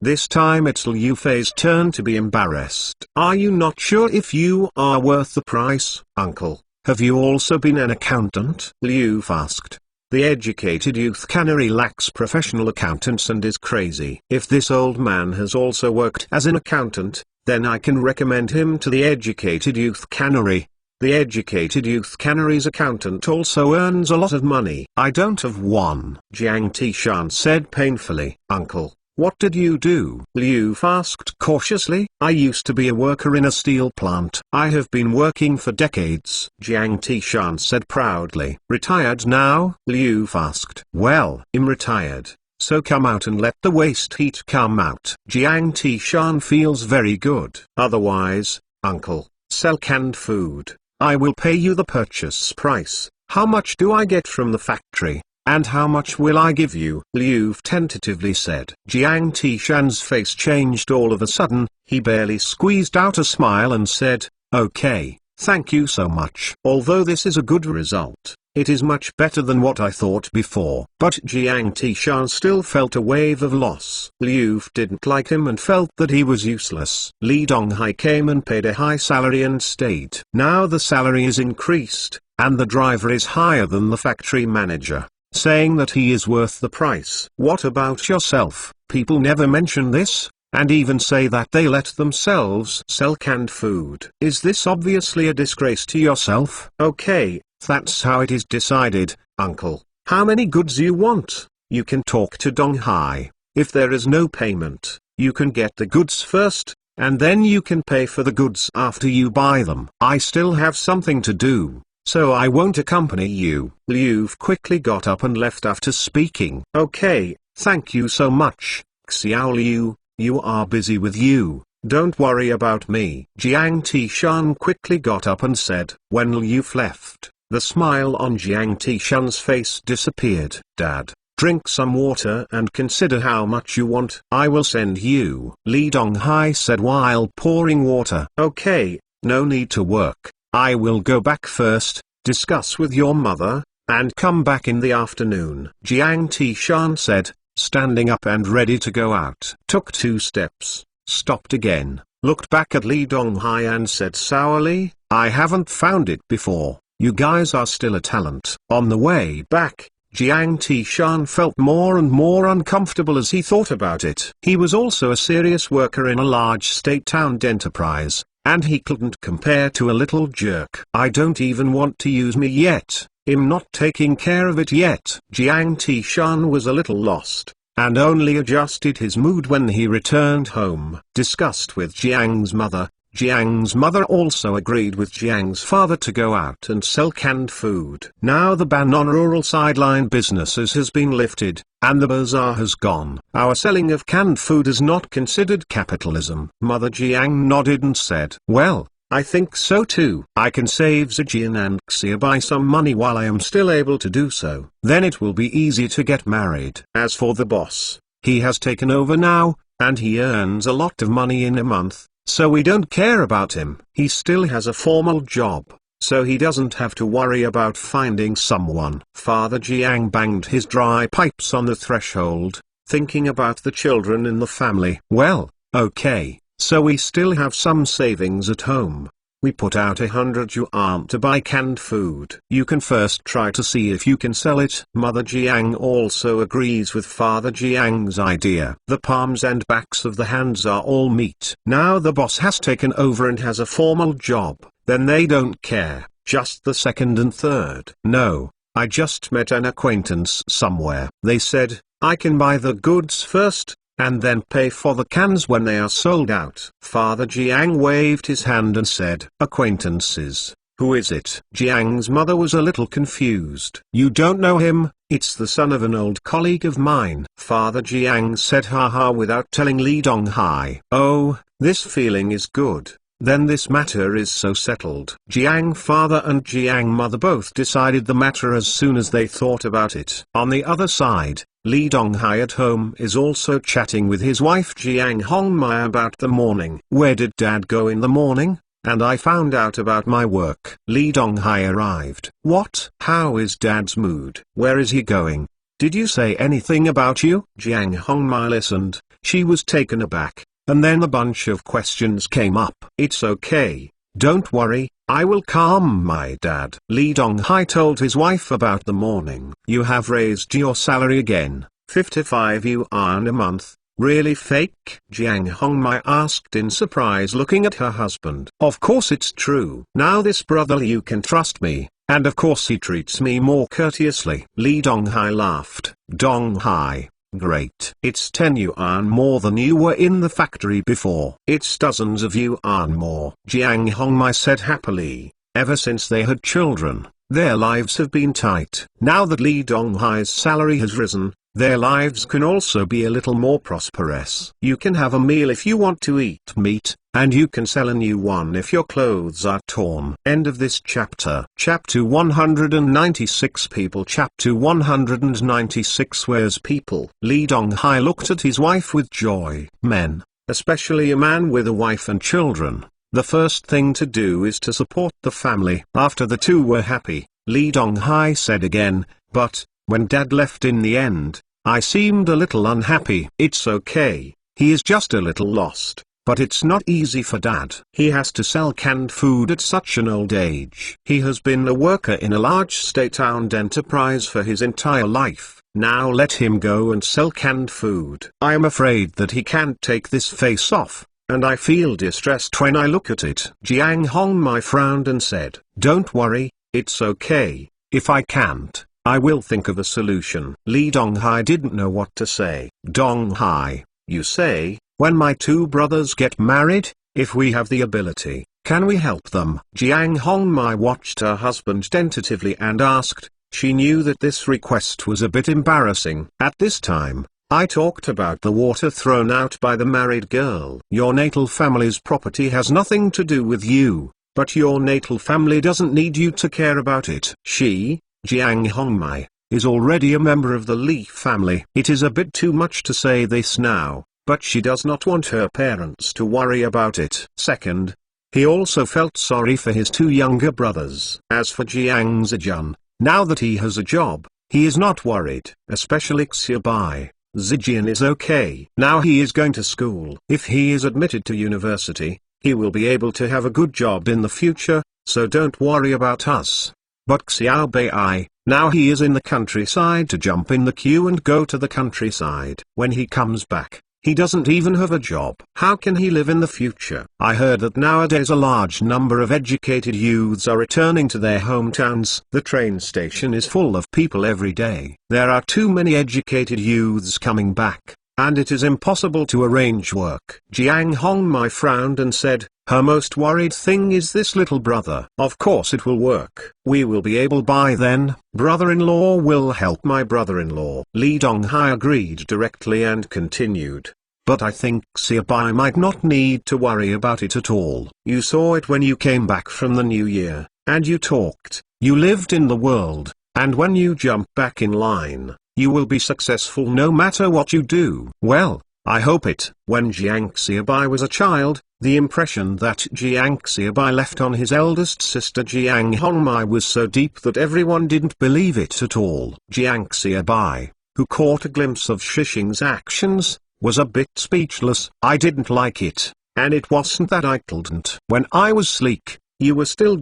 This time it's Liu Fei's turn to be embarrassed. Are you not sure if you are worth the price, uncle? Have you also been an accountant? Liu asked. The educated youth canary lacks professional accountants and is crazy. If this old man has also worked as an accountant, then I can recommend him to the educated youth canary. The educated youth canary's accountant also earns a lot of money. I don't have one. Jiang Tishan said painfully. Uncle, what did you do? Liu asked cautiously. I used to be a worker in a steel plant. I have been working for decades. Jiang Tishan said proudly. Retired now? Liu asked. Well, I'm retired. So come out and let the waste heat come out. Jiang Tishan feels very good. Otherwise, uncle, sell canned food. I will pay you the purchase price. How much do I get from the factory, and how much will I give you? Liu tentatively said. Jiang Tishan's face changed all of a sudden. He barely squeezed out a smile and said, okay, thank you so much. Although this is a good result, it is much better than what I thought before. But Jiang Tishan still felt a wave of loss. Liu didn't like him and felt that he was useless. Lee Dong-hai came and paid a high salary and stayed. Now the salary is increased, and the driver is higher than the factory manager, saying that he is worth the price. What about yourself? People never mention this, and even say that they let themselves sell canned food. Is this obviously a disgrace to yourself? Okay. That's how it is decided, uncle. How many goods you want? You can talk to Dong-hai. If there is no payment, you can get the goods first, and then you can pay for the goods after you buy them. I still have something to do, so I won't accompany you. Liu quickly got up and left after speaking. Okay, thank you so much, Xiao Liu, you are busy with you. Don't worry about me. Jiang Tishan quickly got up and said. When Liu left, the smile on Jiang Tishan's face disappeared. Dad, drink some water and consider how much you want. I will send you. Lee Dong-hai said while pouring water. Okay, no need to work. I will go back first, discuss with your mother, and come back in the afternoon. Jiang Tishan said, standing up and ready to go out. Took 2 steps, stopped again, looked back at Lee Dong-hai and said sourly, I haven't found it before. You guys are still a talent. On the way back, Jiang Tishan felt more and more uncomfortable as he thought about it. He was also a serious worker in a large state-owned enterprise, and he couldn't compare to a little jerk. I don't even want to use me yet. I'm not taking care of it yet. Jiang Tishan was a little lost, and only adjusted his mood when he returned home. Discussed with Jiang's mother. Jiang's mother also agreed with Jiang's father to go out and sell canned food. Now the ban on rural sideline businesses has been lifted, and the bazaar has gone. Our selling of canned food is not considered capitalism. Mother Jiang nodded and said, well, I think so too. I can save Zijian and Xia by some money while I am still able to do so. Then it will be easy to get married. As for the boss, he has taken over now, and he earns a lot of money in a month. So we don't care about him. He still has a formal job, so he doesn't have to worry about finding someone. Father Jiang banged his dry pipes on the threshold, thinking about the children in the family. Well, okay, so we still have some savings at home. We put out 100 yuan to buy canned food. You can first try to see if you can sell it. Mother Jiang also agrees with Father Jiang's idea. The palms and backs of the hands are all meat. Now the boss has taken over and has a formal job, then they don't care, just the second and third. No, I just met an acquaintance somewhere. They said, I can buy the goods first, and then pay for the cans when they are sold out. Father Jiang waved his hand and said, acquaintances, Who is it? Jiang's mother was a little confused. You don't know him? It's the son of an old colleague of mine. Father Jiang said haha without telling Li Donghai. Oh, this feeling is good. Then this matter is so settled. Jiang father and Jiang mother both decided the matter as soon as they thought about it. On the other side, Li Donghai at home is also chatting with his wife Jiang Hongmai about the morning. Where did Dad go in the morning? And I found out about my work. Li Donghai arrived. What? How is Dad's mood? Where is he going? Did you say anything about you? Jiang Hongmai listened. She was taken aback. And then a bunch of questions came up. It's okay. Don't worry, I will calm my dad. Li Donghai told his wife about the morning. You have raised your salary again, 55 yuan a month. Really fake? Jiang Hongmai asked in surprise, looking at her husband. Of course it's true. Now this brother you can trust me, and of course he treats me more courteously. Li Donghai laughed. Donghai. Great. It's 10 yuan more than you were in the factory before. It's dozens of yuan more. Jiang Hongmai said happily. Ever since they had children, their lives have been tight. Now that Li Donghai's salary has risen, their lives can also be a little more prosperous. You can have a meal if you want to eat meat, and you can sell a new one if your clothes are torn. End of this chapter. Chapter 196 People. Chapter 196 Where's people? Li Donghai looked at his wife with joy. Men, especially a man with a wife and children, the first thing to do is to support the family. After the two were happy, Li Donghai said again, but, when Dad left in the end, I seemed a little unhappy. It's okay, he is just a little lost, but it's not easy for Dad. He has to sell canned food at such an old age. He has been a worker in a large state-owned enterprise for his entire life. Now let him go and sell canned food. I am afraid that he can't take this face off, and I feel distressed when I look at it. Jiang Hongmai frowned and said, don't worry, it's okay. If I can't, I will think of a solution. Li Donghai didn't know what to say. Donghai, you say, when my two brothers get married, if we have the ability, can we help them? Jiang Hongmai watched her husband tentatively and asked. She knew that this request was a bit embarrassing. At this time, I talked about the water thrown out by the married girl. Your natal family's property has nothing to do with you, but your natal family doesn't need you to care about it. She, Jiang Hongmai, is already a member of the Li family. It is a bit too much to say this now, but she does not want her parents to worry about it. Second, he also felt sorry for his two younger brothers. As for Jiang Zijun, now that he has a job, he is not worried. Especially Xiaobai, Zijian is okay. Now he is going to school. If he is admitted to university, he will be able to have a good job in the future, so don't worry about us. But Xiaobai, now he is in the countryside to jump in the queue and go to the countryside. When he comes back, he doesn't even have a job. How can he live in the future? I heard that nowadays a large number of educated youths are returning to their hometowns. The train station is full of people every day. There are too many educated youths coming back, and it is impossible to arrange work. Jiang Hongmai frowned and said, her most worried thing is this little brother. Of course it will work. We will be able by then. Brother-in-law will help my brother-in-law. Li Donghai agreed directly and continued. But I think Xiaobai might not need to worry about it at all. You saw it when you came back from the New Year, and you talked, you lived in the world, and when you jump back in line, you will be successful no matter what you do. Well, I hope it. When Jiang Xiaobai was a child, the impression that Jiang Xiaobai left on his eldest sister Jiang Hongmai was so deep that everyone didn't believe it at all. Jiang Xiaobai, who caught a glimpse of Shixing's actions, was a bit speechless. I didn't like it, and it wasn't that I couldn't. When I was sleek, you were still ...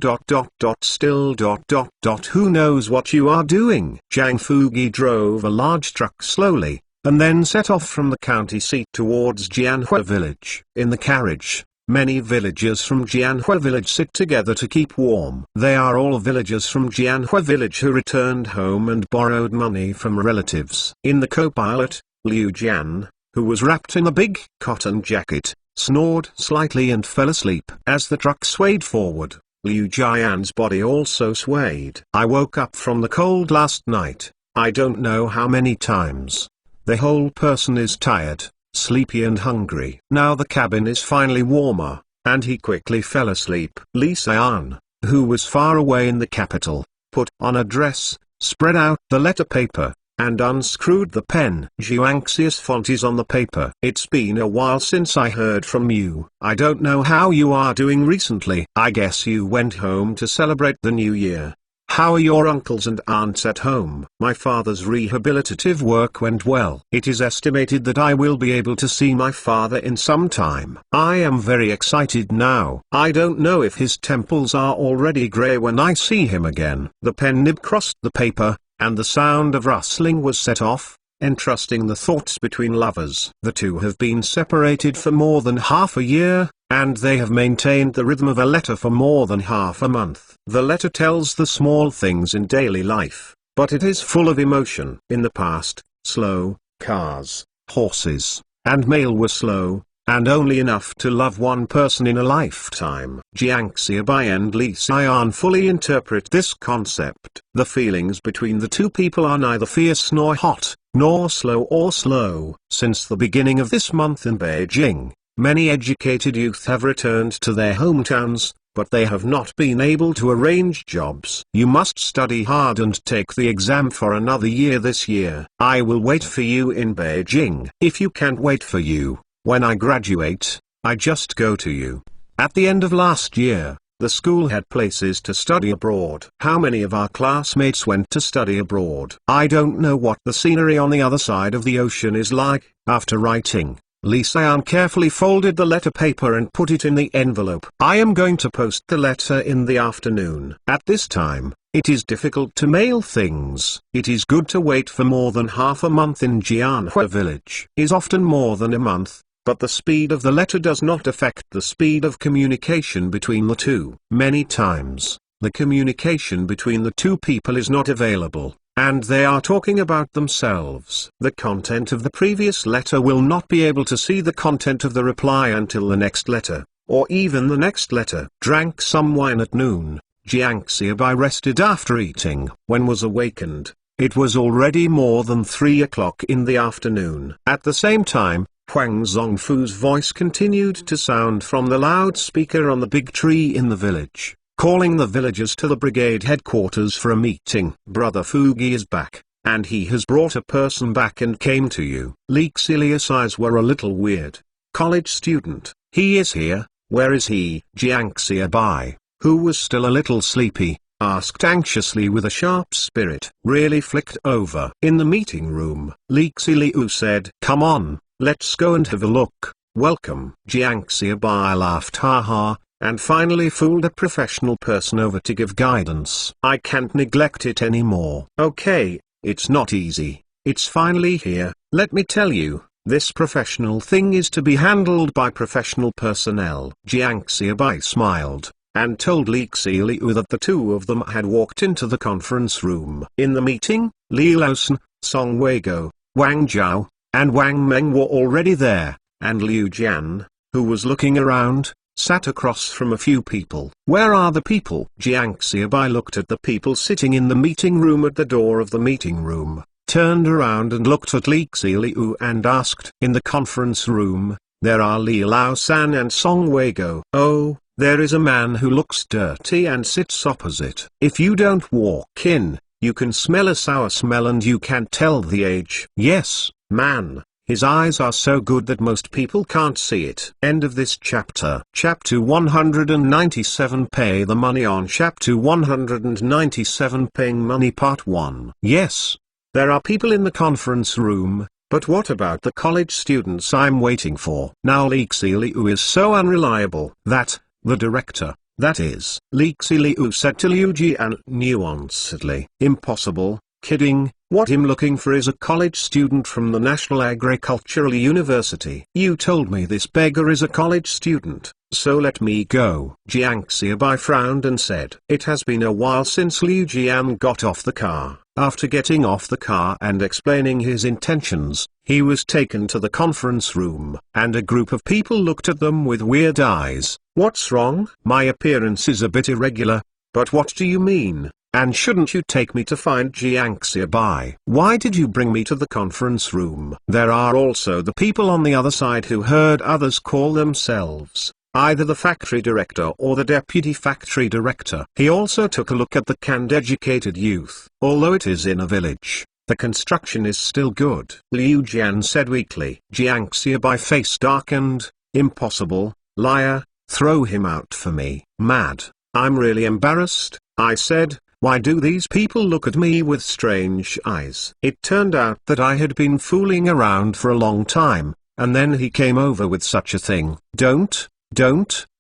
Who knows what you are doing? Zhang Fugi drove a large truck slowly, and then set off from the county seat towards Jianhua village. In the carriage, many villagers from Jianhua village sit together to keep warm. They are all villagers from Jianhua village who returned home and borrowed money from relatives. In the co-pilot, Liu Jian, who was wrapped in a big cotton jacket, snored slightly and fell asleep. As the truck swayed forward, Liu Jian's body also swayed. I woke up from the cold last night, I don't know how many times. The whole person is tired, sleepy and hungry. Now the cabin is finally warmer, and he quickly fell asleep. Li Xian, who was far away in the capital, put on a dress, spread out the letter paper, and unscrewed the pen. Jiangxi's font is on the paper. It's been a while since I heard from you. I don't know how you are doing recently. I guess you went home to celebrate the new year. How are your uncles and aunts at home? My father's rehabilitative work went well. It is estimated that I will be able to see my father in some time. I am very excited now. I don't know if his temples are already grey when I see him again. The pen nib crossed the paper, and the sound of rustling was set off, entrusting the thoughts between lovers. The two have been separated for more than half a year, and they have maintained the rhythm of a letter for more than half a month. The letter tells the small things in daily life, but it is full of emotion. In the past, slow, cars, horses, and mail were slow, and only enough to love one person in a lifetime. Jiang Xiaobai and Li Xian fully interpret this concept. The feelings between the two people are neither fierce nor hot, nor slow or slow. Since the beginning of this month in Beijing, many educated youth have returned to their hometowns, but they have not been able to arrange jobs. You must study hard and take the exam for another year this year. I will wait for you in Beijing. If you can't wait for you, when I graduate, I just go to you. At the end of last year, the school had places to study abroad. How many of our classmates went to study abroad? I don't know what the scenery on the other side of the ocean is like. After writing, Li Xian carefully folded the letter paper and put it in the envelope. I am going to post the letter in the afternoon. At this time, it is difficult to mail things. It is good to wait for more than half a month in Jianhua village. Is often more than a month, but the speed of the letter does not affect the speed of communication between the two. Many times, the communication between the two people is not available, and they are talking about themselves. The content of the previous letter will not be able to see the content of the reply until the next letter, or even the next letter. Drank some wine at noon. Jiang Xiaobai rested after eating. When was awakened, it was already more than 3 o'clock in the afternoon. At the same time, Huang Zongfu's voice continued to sound from the loudspeaker on the big tree in the village, calling the villagers to the brigade headquarters for a meeting. Brother Fugi is back, and he has brought a person back and came to you. Li Xilia's eyes were a little weird. College student, he is here, where is he? Jiang Xiaobai, who was still a little sleepy, asked anxiously with a sharp spirit. Really flicked over. In the meeting room, Li Xiliu said, come on, let's go and have a look. Welcome. Jiang Xiaobai laughed ha, and finally fooled a professional person over to give guidance. I can't neglect it anymore. Okay, it's not easy. It's finally here. Let me tell you, this professional thing is to be handled by professional personnel. Jiang Xiaobai smiled, and told Li Xiliu that the two of them had walked into the conference room. In the meeting, Li Laosan, Song Weigo, Wang Zhao, and Wang Meng were already there, and Liu Jian, who was looking around, sat across from a few people. Where are the people? Jiang Xiaobai looked at the people sitting in the meeting room at the door of the meeting room, turned around and looked at Li Xiliu and asked. In the conference room, there are Li Laosan and Song Weigo. Oh, there is a man who looks dirty and sits opposite. If you don't walk in, you can smell a sour smell and you can't tell the age. Yes, man. His eyes are so good that most people can't see it. End of this chapter. Chapter 197. Pay the money on. Chapter 197. Paying money Part 1. Yes, there are people in the conference room, but what about the college students I'm waiting for? Now Li Xiliu is so unreliable that, the director, that is, Li Xiliu said to Liu Jian nuancedly. Impossible, kidding. What I'm looking for is a college student from the National Agricultural University. You told me this beggar is a college student, so let me go. Jiang Xiaobai frowned and said, it has been a while since Liu Jian got off the car. After getting off the car and explaining his intentions, he was taken to the conference room, and a group of people looked at them with weird eyes. What's wrong? My appearance is a bit irregular. But what do you mean? And shouldn't you take me to find Jiang Xiaobai? Why did you bring me to the conference room? There are also the people on the other side who heard others call themselves either the factory director or the deputy factory director. He also took a look at the canned educated youth. Although it is in a village, the construction is still good, Liu Jian said weakly. Jiang Xiaobai face darkened. Impossible, liar, throw him out for me. Mad. I'm really embarrassed, I said. Why do these people look at me with strange eyes? It turned out that I had been fooling around for a long time, and then he came over with such a thing. Don't,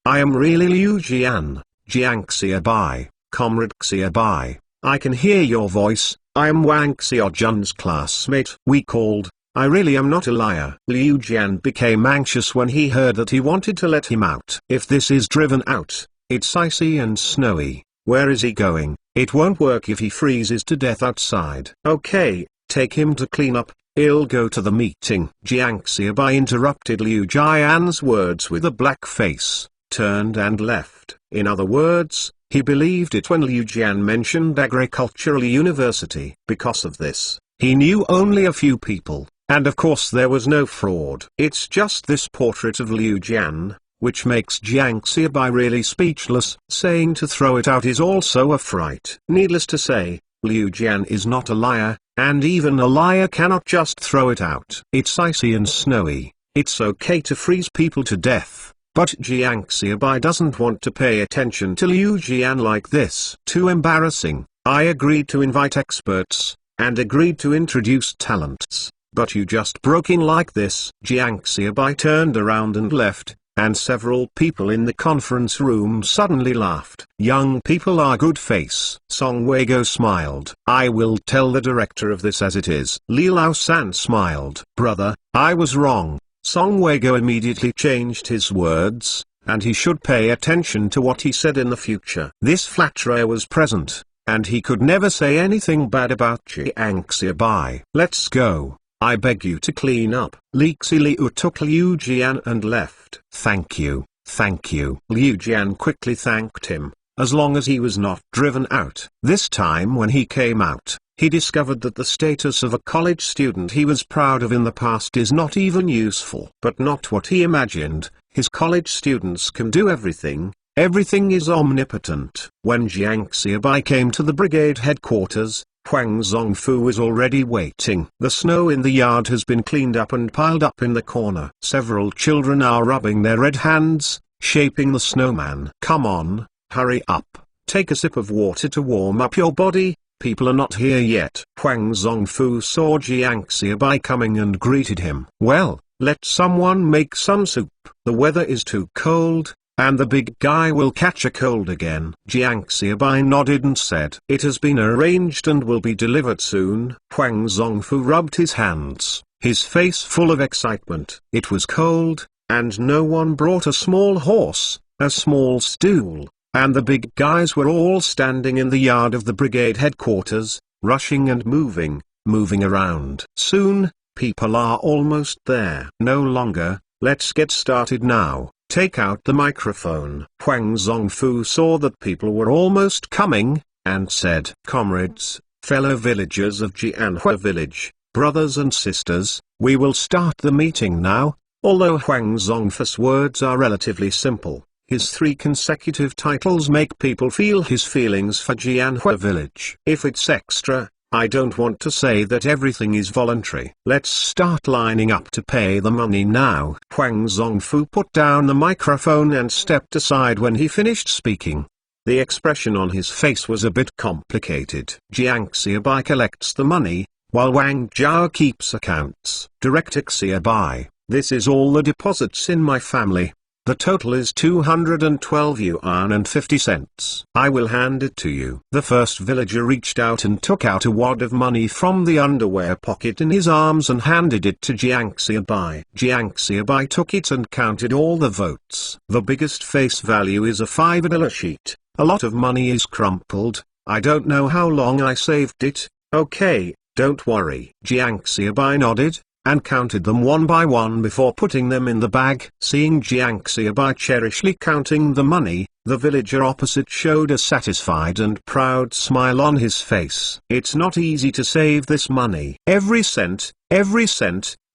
I am really Liu Jian, Jiang Xiaobai, Comrade Xiaobai. I can hear your voice, I am Wang Xiaojun's classmate. We called. I really am not a liar. Liu Jian became anxious when he heard that he wanted to let him out. If this is driven out, it's icy and snowy. Where is he going? It won't work if he freezes to death outside. Okay, take him to clean up. I'll go to the meeting. Jiang Xiaobai interrupted Liu Jian's words with a black face, turned and left. In other words, he believed it when Liu Jian mentioned agricultural university. Because of this, he knew only a few people, and of course there was no fraud. It's just this portrait of Liu Jian, which makes Jiang Xiaobai really speechless. Saying to throw it out is also a fright. Needless to say, Liu Jian is not a liar, and even a liar cannot just throw it out. It's icy and snowy. It's okay to freeze people to death. But Jiang Xiaobai doesn't want to pay attention to Liu Jian like this. Too embarrassing. I agreed to invite experts, and agreed to introduce talents. But you just broke in like this. Jiang Xiaobai turned around and left, and several people in the conference room suddenly laughed. Young people are good face. Song Weigo smiled. I will tell the director of this as it is. Li Lao-san smiled. Brother, I was wrong. Song Weigo immediately changed his words, and he should pay attention to what he said in the future. This flatterer was present, and he could never say anything bad about Jiang Xiaobai. Let's go. I beg you to clean up. Li Xiliu took Liu Jian and left. Thank you, thank you. Liu Jian quickly thanked him, as long as he was not driven out. This time when he came out, he discovered that the status of a college student he was proud of in the past is not even useful. But not what he imagined. His college students can do everything. Everything is omnipotent. When Jiang Xiaobai came to the brigade headquarters, Huang Zongfu was already waiting. The snow in the yard has been cleaned up and piled up in the corner. Several children are rubbing their red hands, shaping the snowman. Come on, hurry up. Take a sip of water to warm up your body. People are not here yet. Huang Zongfu saw Jiang Xiaobai coming and greeted him. Well, let someone make some soup. The weather is too cold, and the big guy will catch a cold again. Jiang Xiaobai nodded and said, it has been arranged and will be delivered soon. Huang Zongfu rubbed his hands, his face full of excitement. It was cold, and no one brought a small horse, a small stool, and the big guys were all standing in the yard of the brigade headquarters, rushing and moving around. Soon, people are almost there. No longer, let's get started now. Take out the microphone. Huang Zongfu saw that people were almost coming, and said, comrades, fellow villagers of Jianhua village, brothers and sisters, we will start the meeting now. Although Huang Zongfu's words are relatively simple, his 3 consecutive titles make people feel his feelings for Jianhua village. If it's extra, I don't want to say that everything is voluntary. Let's start lining up to pay the money now. Huang Zongfu put down the microphone and stepped aside when he finished speaking. The expression on his face was a bit complicated. Jiang Xiaobai collects the money, while Wang Zhao keeps accounts. Director Xiaobai, this is all the deposits in my family. The total is 212 yuan and 50 cents. I will hand it to you. The first villager reached out and took out a wad of money from the underwear pocket in his arms and handed it to Jiang Xiaobai. Jiang Xiaobai took it and counted all the votes. The biggest face value is a $5 sheet. A lot of money is crumpled. I don't know how long I saved it. Okay, don't worry. Jiang Xiaobai nodded, and counted them one by one before putting them in the bag. Seeing Jiangxiabai cherishly counting the money, the villager opposite showed a satisfied and proud smile on his face. It's not easy to save this money. Every cent,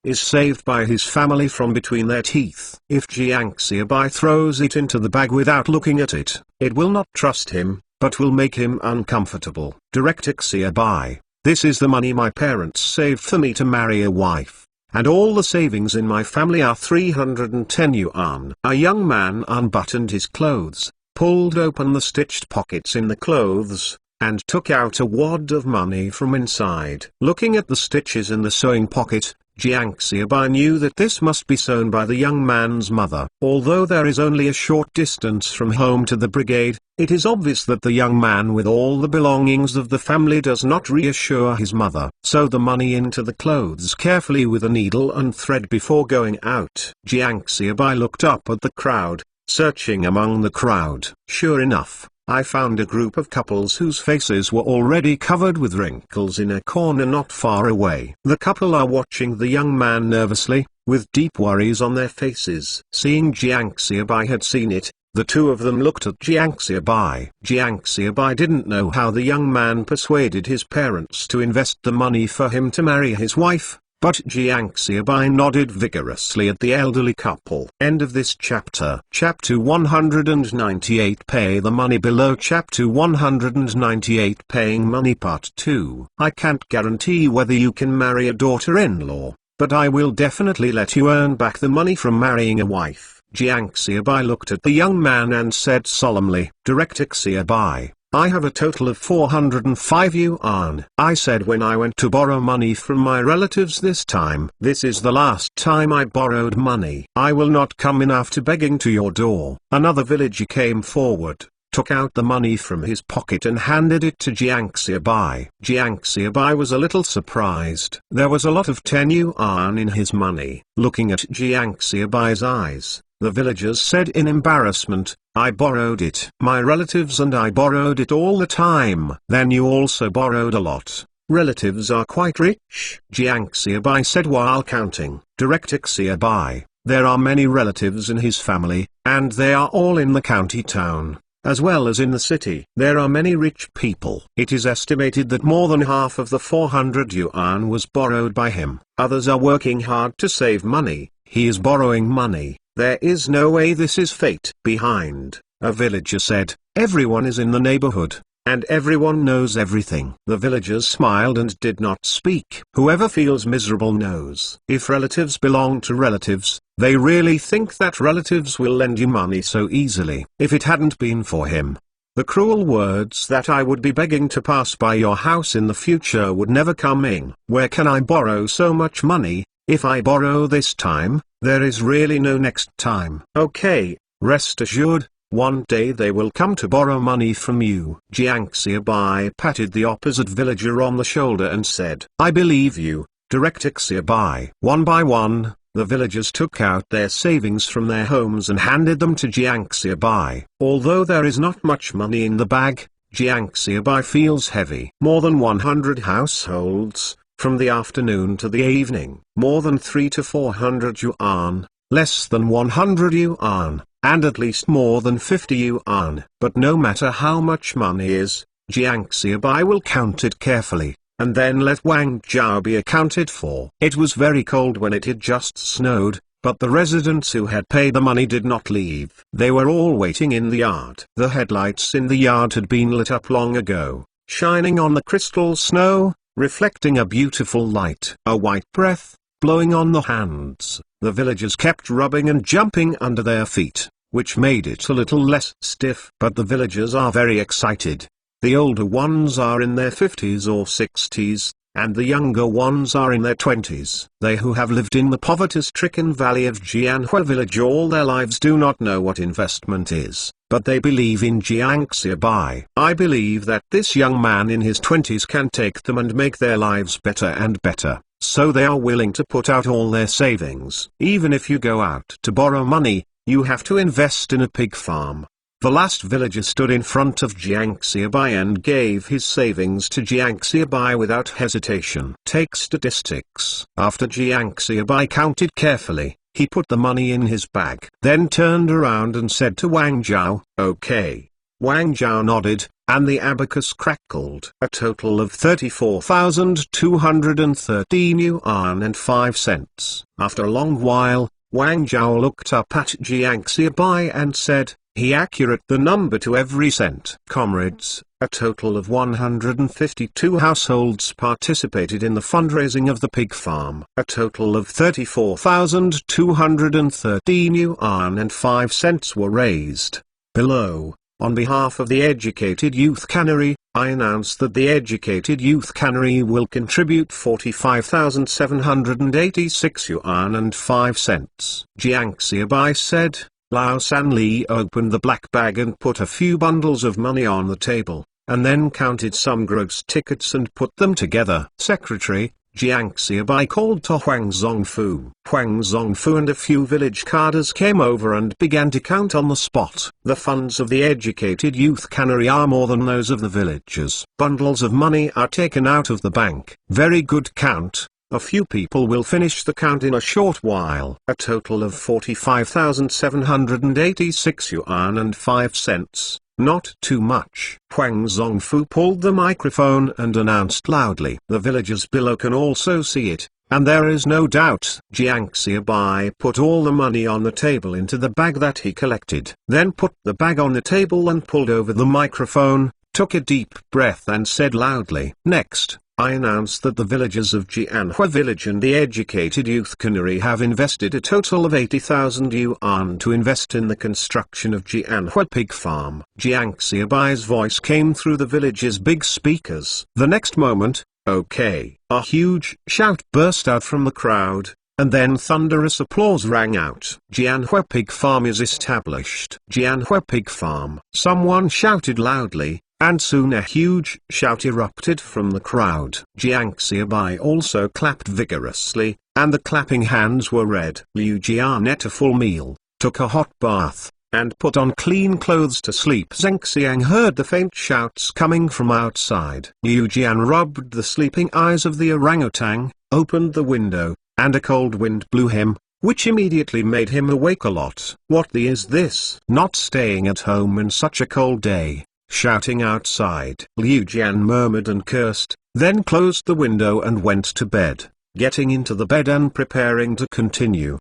is saved by his family from between their teeth. If Jiangxiabai throws it into the bag without looking at it, it will not trust him, but will make him uncomfortable. Xiabai, this is the money my parents saved for me to marry a wife, and all the savings in my family are 310 yuan. A young man unbuttoned his clothes, pulled open the stitched pockets in the clothes, and took out a wad of money from inside. Looking at the stitches in the sewing pocket, Jiangxiabai knew that this must be sewn by the young man's mother. Although there is only a short distance from home to the brigade, it is obvious that the young man with all the belongings of the family does not reassure his mother. Sew the money into the clothes carefully with a needle and thread before going out. Jiangxiabai looked up at the crowd, searching among the crowd. Sure enough, I found a group of couples whose faces were already covered with wrinkles in a corner not far away. The couple are watching the young man nervously, with deep worries on their faces. Seeing Jiangxiabai had seen it, the two of them looked at Jiangxiabai. Jiangxiabai didn't know how the young man persuaded his parents to invest the money for him to marry his wife, but Jiangxiabai nodded vigorously at the elderly couple. End of this chapter. Chapter 198. Pay the money below. Chapter 198. Paying money part 2. I can't guarantee whether you can marry a daughter-in-law, but I will definitely let you earn back the money from marrying a wife. Jiangxiabai looked at the young man and said solemnly, Xiabai, I have a total of 405 yuan. I said when I went to borrow money from my relatives this time. This is the last time I borrowed money. I will not come in after begging to your door. Another villager came forward, took out the money from his pocket and handed it to Jiangxiabai. Jiangxiabai was a little surprised. There was a lot of 10 yuan in his money. Looking at Jiangxiabai's eyes, the villagers said in embarrassment, I borrowed it. My relatives and I borrowed it all the time. Then you also borrowed a lot. Relatives are quite rich. Jiangxiabai said while counting. Xiabai, there are many relatives in his family, and they are all in the county town, as well as in the city. There are many rich people. It is estimated that more than half of the 400 yuan was borrowed by him. Others are working hard to save money. He is borrowing money. There is no way this is fate. Behind, a villager said, everyone is in the neighborhood, and everyone knows everything. The villagers smiled and did not speak. Whoever feels miserable knows. If relatives belong to relatives, they really think that relatives will lend you money so easily. If it hadn't been for him, the cruel words that I would be begging to pass by your house in the future would never come in. Where can I borrow so much money? If I borrow this time, there is really no next time. Okay, rest assured, one day they will come to borrow money from you. Jiangxiabai patted the opposite villager on the shoulder and said, I believe you, Xiabai. One by one, the villagers took out their savings from their homes and handed them to Jiangxiabai. Although there is not much money in the bag, Jiangxiabai feels heavy. More than 100 households, from the afternoon to the evening, more than 300 to 400 yuan, less than 100 yuan, and at least more than 50 yuan. But no matter how much money is, Jiangxiabai will count it carefully, and then let Wang Zhao be accounted for. It was very cold when it had just snowed, but the residents who had paid the money did not leave. They were all waiting in the yard. The headlights in the yard had been lit up long ago, shining on the crystal snow, reflecting a beautiful light. A white breath, blowing on the hands. The villagers kept rubbing and jumping under their feet, which made it a little less stiff. But the villagers are very excited. The older ones are in their 50s or 60s, and the younger ones are in their 20s. They who have lived in the poverty-stricken valley of Jianhua village all their lives do not know what investment is, but they believe in Jiangxiabai. I believe that this young man in his 20s can take them and make their lives better and better, so they are willing to put out all their savings. Even if you go out to borrow money, you have to invest in a pig farm. The last villager stood in front of Jiang Xiaobai and gave his savings to Jiang Xiaobai without hesitation. Take statistics. After Jiang Xiaobai counted carefully, he put the money in his bag. Then turned around and said to Wang Zhao, "Okay." Wang Zhao nodded, and the abacus crackled. A total of 34,213 yuan and 5 cents. After a long while, Wang Zhao looked up at Jiang Xiaobai and said, "He accurate the number to every cent." Comrades, a total of 152 households participated in the fundraising of the pig farm. A total of 34,213 yuan and 5 cents were raised. Below, on behalf of the Educated Youth Cannery, I announce that the Educated Youth Cannery will contribute 45,786 yuan and 5 cents. Jiang Xiaobai said. Lao Sanli opened the black bag and put a few bundles of money on the table, and then counted some gross tickets and put them together. Secretary, Jiang Xiaobai called to Huang Zongfu. Huang Zongfu and a few village cadres came over and began to count on the spot. The funds of the Educated Youth Cannery are more than those of the villagers. Bundles of money are taken out of the bank. Very good count. A few people will finish the count in a short while. A total of 45,786 yuan and 5 cents. Not too much. Huang Zongfu pulled the microphone and announced loudly. The villagers below can also see it, and there is no doubt. Jiang Xiaobai put all the money on the table into the bag that he collected. Then put the bag on the table and pulled over the microphone, took a deep breath and said loudly, "Next, I announce that the villagers of Jianhua village and the Educated Youth Cannery have invested a total of 80,000 yuan to invest in the construction of Jianhua pig farm." Jiang Xiaobai's voice came through the village's big speakers. The next moment, "Okay!" a huge shout burst out from the crowd, and then thunderous applause rang out. Jianhua pig farm is established. Jianhua pig farm. Someone shouted loudly, and soon a huge shout erupted from the crowd. Jiang Xiaobai also clapped vigorously, and the clapping hands were red. Liu Jian ate a full meal, took a hot bath, and put on clean clothes to sleep. Zheng Xiang heard the faint shouts coming from outside. Liu Jian rubbed the sleeping eyes of the orangutan, opened the window, and a cold wind blew him, which immediately made him awake a lot. "What the is this? Not staying at home in such a cold day. Shouting outside." Liu Jian murmured and cursed, then closed the window and went to bed, getting into the bed and preparing to continue.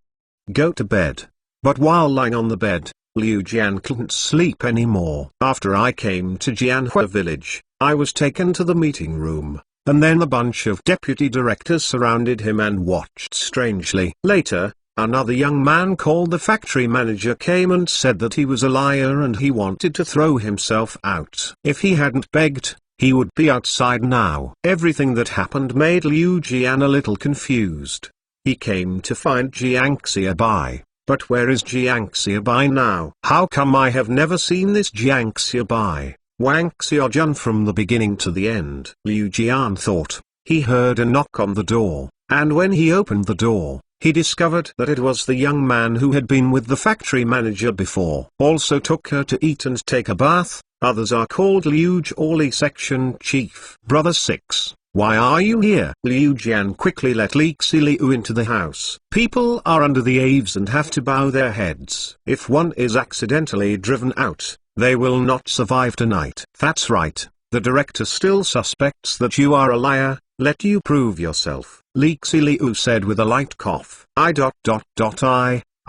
Go to bed. But while lying on the bed, Liu Jian couldn't sleep anymore. "After I came to Jianhua village, I was taken to the meeting room, and then a bunch of deputy directors surrounded him and watched strangely. Later, another young man called the factory manager came and said that he was a liar and he wanted to throw himself out. If he hadn't begged, he would be outside now." Everything that happened made Liu Jian a little confused. He came to find Jiang Xiaobai. But where is Jiang Xiaobai now? How come I have never seen this Jiang Xiaobai? Wang Xiaojun from the beginning to the end. Liu Jian thought. He heard a knock on the door, and when he opened the door, he discovered that it was the young man who had been with the factory manager before. Also took her to eat and take a bath. Others are called Liu Jiaoli section chief. Brother 6, why are you here? Liu Jian quickly let Lixi Liu into the house. People are under the eaves and have to bow their heads. If one is accidentally driven out, they will not survive tonight. That's right. The director still suspects that you are a liar. Let you prove yourself. Lixi Liu said with a light cough. I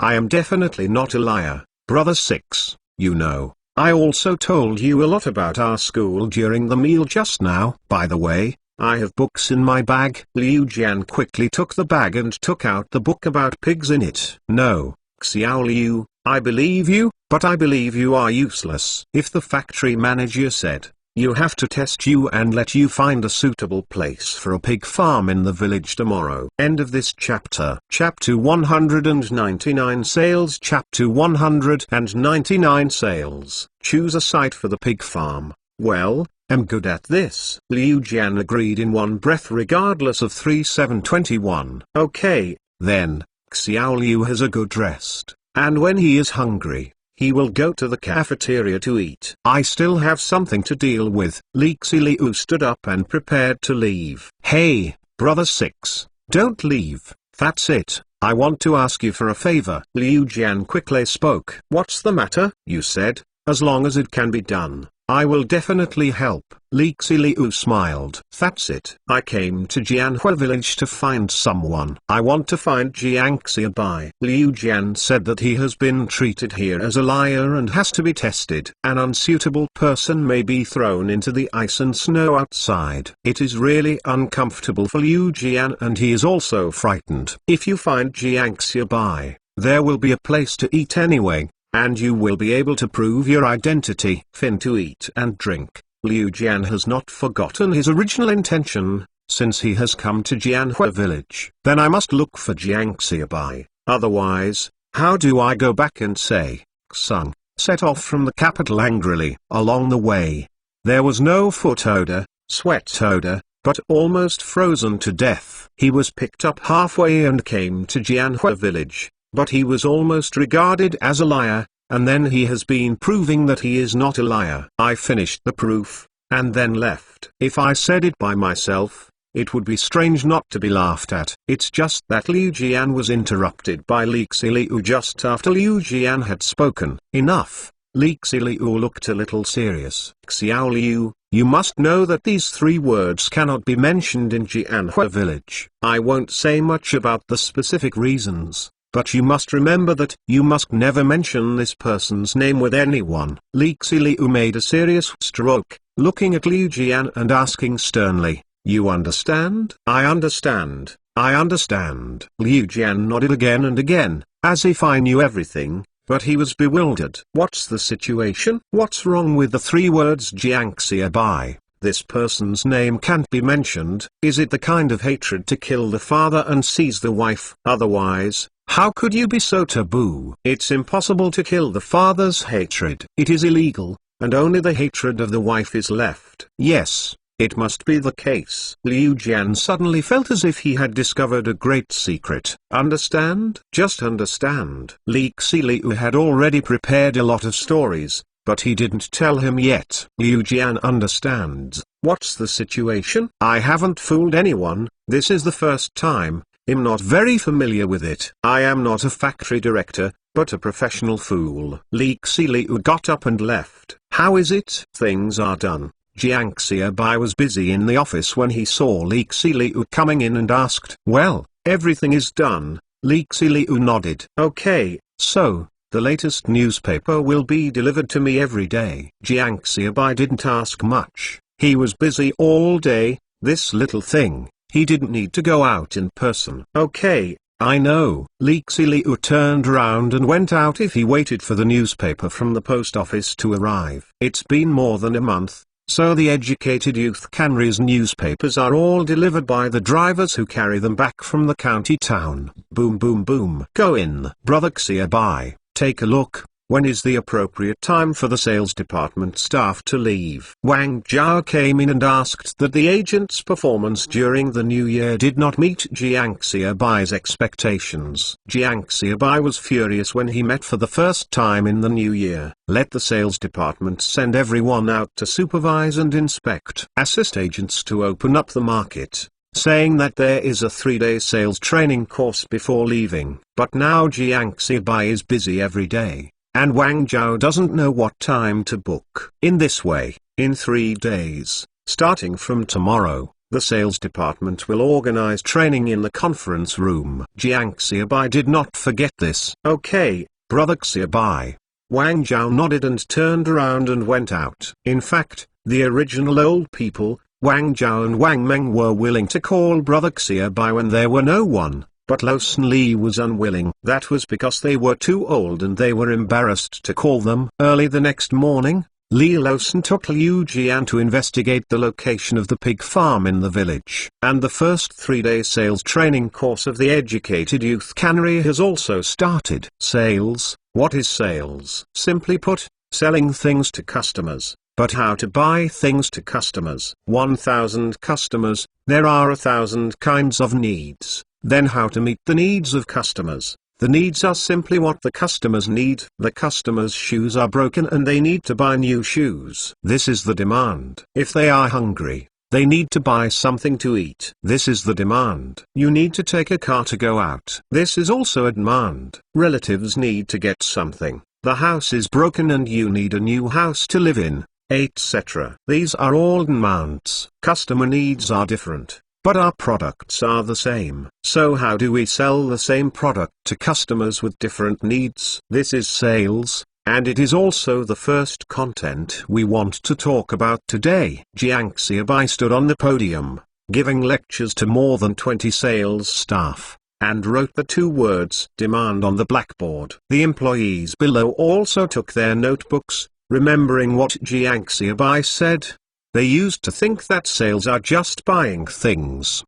am definitely not a liar. Brother 6, you know, I also told you a lot about our school during the meal just now. By the way, I have books in my bag. Liu Jian quickly took the bag and took out the book about pigs in it. No, Xiao Liu, I believe you, but I believe you are useless. If the factory manager said, you have to test you and let you find a suitable place for a pig farm in the village tomorrow. End of this chapter. Chapter 199 Sales. Chapter 199 Sales. Choose a site for the pig farm. Well, I'm good at this. Liu Jian agreed in one breath regardless of 3721. Okay, then, Xiao Liu has a good rest, and when he is hungry, He will go to the cafeteria to eat. I still have something to deal with. Lixi Liu stood up and prepared to leave. Hey, Brother 6, don't leave. That's it. I want to ask you for a favor. Liu Jian quickly spoke. What's the matter? You said, as long as it can be done, I will definitely help. Lixi Liu smiled. That's it. I came to Jianhua village to find someone. I want to find Jiang Xiaobai. Liu Jian said that he has been treated here as a liar and has to be tested. An unsuitable person may be thrown into the ice and snow outside. It is really uncomfortable for Liu Jian and he is also frightened. If you find Jiang Xiaobai, there will be a place to eat anyway, and you will be able to prove your identity. Fin to eat and drink. Liu Jian has not forgotten his original intention, since he has come to Jianhua village. Then I must look for Jiang Xiaobai, otherwise, how do I go back and say, Xung, set off from the capital angrily. Along the way, there was no foot odor, sweat odor, but almost frozen to death. He was picked up halfway and came to Jianhua village, but he was almost regarded as a liar. And then he has been proving that he is not a liar. I finished the proof, and then left. If I said it by myself, it would be strange not to be laughed at. It's just that Liu Jian was interrupted by Lixi Liu just after Liu Jian had spoken. Enough. Lixi Liu looked a little serious. Xiao Liu, you must know that these 3 words cannot be mentioned in Jianhua village. I won't say much about the specific reasons, but you must remember that you must never mention this person's name with anyone. Lixi Liu made a serious stroke, looking at Liu Jian and asking sternly, you understand? I understand, I understand. Liu Jian nodded again and again, as if I knew everything, but he was bewildered. What's the situation? What's wrong with the 3 words Jiang Xiaobai? This person's name can't be mentioned. Is it the kind of hatred to kill the father and seize the wife? Otherwise, how could you be so taboo? It's impossible to kill the father's hatred. It is illegal, and only the hatred of the wife is left. Yes, it must be the case. Liu Jian suddenly felt as if he had discovered a great secret. Understand? Just understand. Lixi Liu had already prepared a lot of stories, but he didn't tell him yet. Liu Jian understands. What's the situation? I haven't fooled anyone. This is the first time. I'm not very familiar with it. I am not a factory director, but a professional fool. Lixi Liu got up and left. How is it? Things are done. Jiang Xiaobai was busy in the office when he saw Lixi Liu coming in and asked, well, everything is done. Lixi Liu nodded. Okay, so, the latest newspaper will be delivered to me every day. Jiang Xiaobai didn't ask much. He was busy all day. This little thing, he didn't need to go out in person. Okay, I know. Lixi Liu turned around and went out. If he waited for the newspaper from the post office to arrive. It's been more than a month, so the educated youth canneries newspapers are all delivered by the drivers who carry them back from the county town. Boom boom boom. Go in. Brother Xiaobai, take a look. When is the appropriate time for the sales department staff to leave? Wang Zhao came in and asked that the agent's performance during the new year did not meet Jiang Xiaobai's expectations. Jiang Xiaobai was furious when he met for the first time in the new year. Let the sales department send everyone out to supervise and inspect. Assist agents to open up the market, saying that there is a 3-day sales training course before leaving. But now Jiang Xiaobai is busy every day, and Wang Zhao doesn't know what time to book. In this way, in 3 days, starting from tomorrow, the sales department will organize training in the conference room. Jiang Xiaobai did not forget this. Okay, Brother Xiaobai. Wang Zhao nodded and turned around and went out. In fact, the original old people, Wang Zhao and Wang Meng, were willing to call Brother Xiaobai when there were no one. But Lo Sun Li was unwilling. That was because they were too old and they were embarrassed to call them. Early the next morning, Li Losun took Liu Jian to investigate the location of the pig farm in the village. And the first 3-day sales training course of the educated youth cannery has also started. Sales? What is sales? Simply put, selling things to customers. But how to buy things to customers? 1,000 customers, there are 1,000 kinds of needs. Then how to meet the needs of customers? The needs are simply what the customers need. The customers' shoes are broken and they need to buy new shoes. This is the demand. If they are hungry, they need to buy something to eat. This is the demand. You need to take a car to go out. This is also a demand. Relatives need to get something. The house is broken and you need a new house to live in, etc. These are all demands. Customer needs are different, but our products are the same. So how do we sell the same product to customers with different needs? This is sales, and it is also the first content we want to talk about today. Jiang Xiaobai stood on the podium, giving lectures to more than 20 sales staff, and wrote the 2 words demand on the blackboard. The employees below also took their notebooks, remembering what Jiang Xiaobai said. They used to think that sales are just buying things,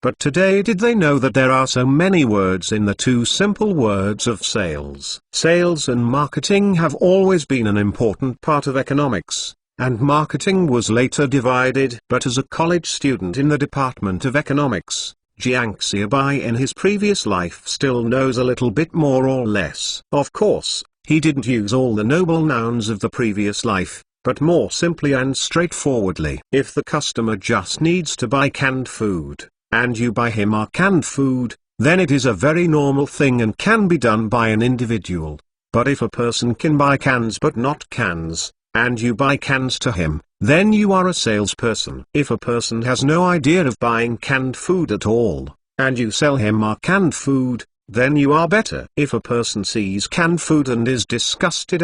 but today did they know that there are so many words in the 2 simple words of sales? Sales and marketing have always been an important part of economics, and marketing was later divided. But as a college student in the Department of Economics, Jiang Xiaobai in his previous life still knows a little bit more or less. Of course, he didn't use all the noble nouns of the previous life, but more simply and straightforwardly. If the customer just needs to buy canned food, and you buy him our canned food, then it is a very normal thing and can be done by an individual. But if a person can buy cans but not cans, and you buy cans to him, then you are a salesperson. If a person has no idea of buying canned food at all, and you sell him our canned food, then you are better. If a person sees canned food and is disgusted,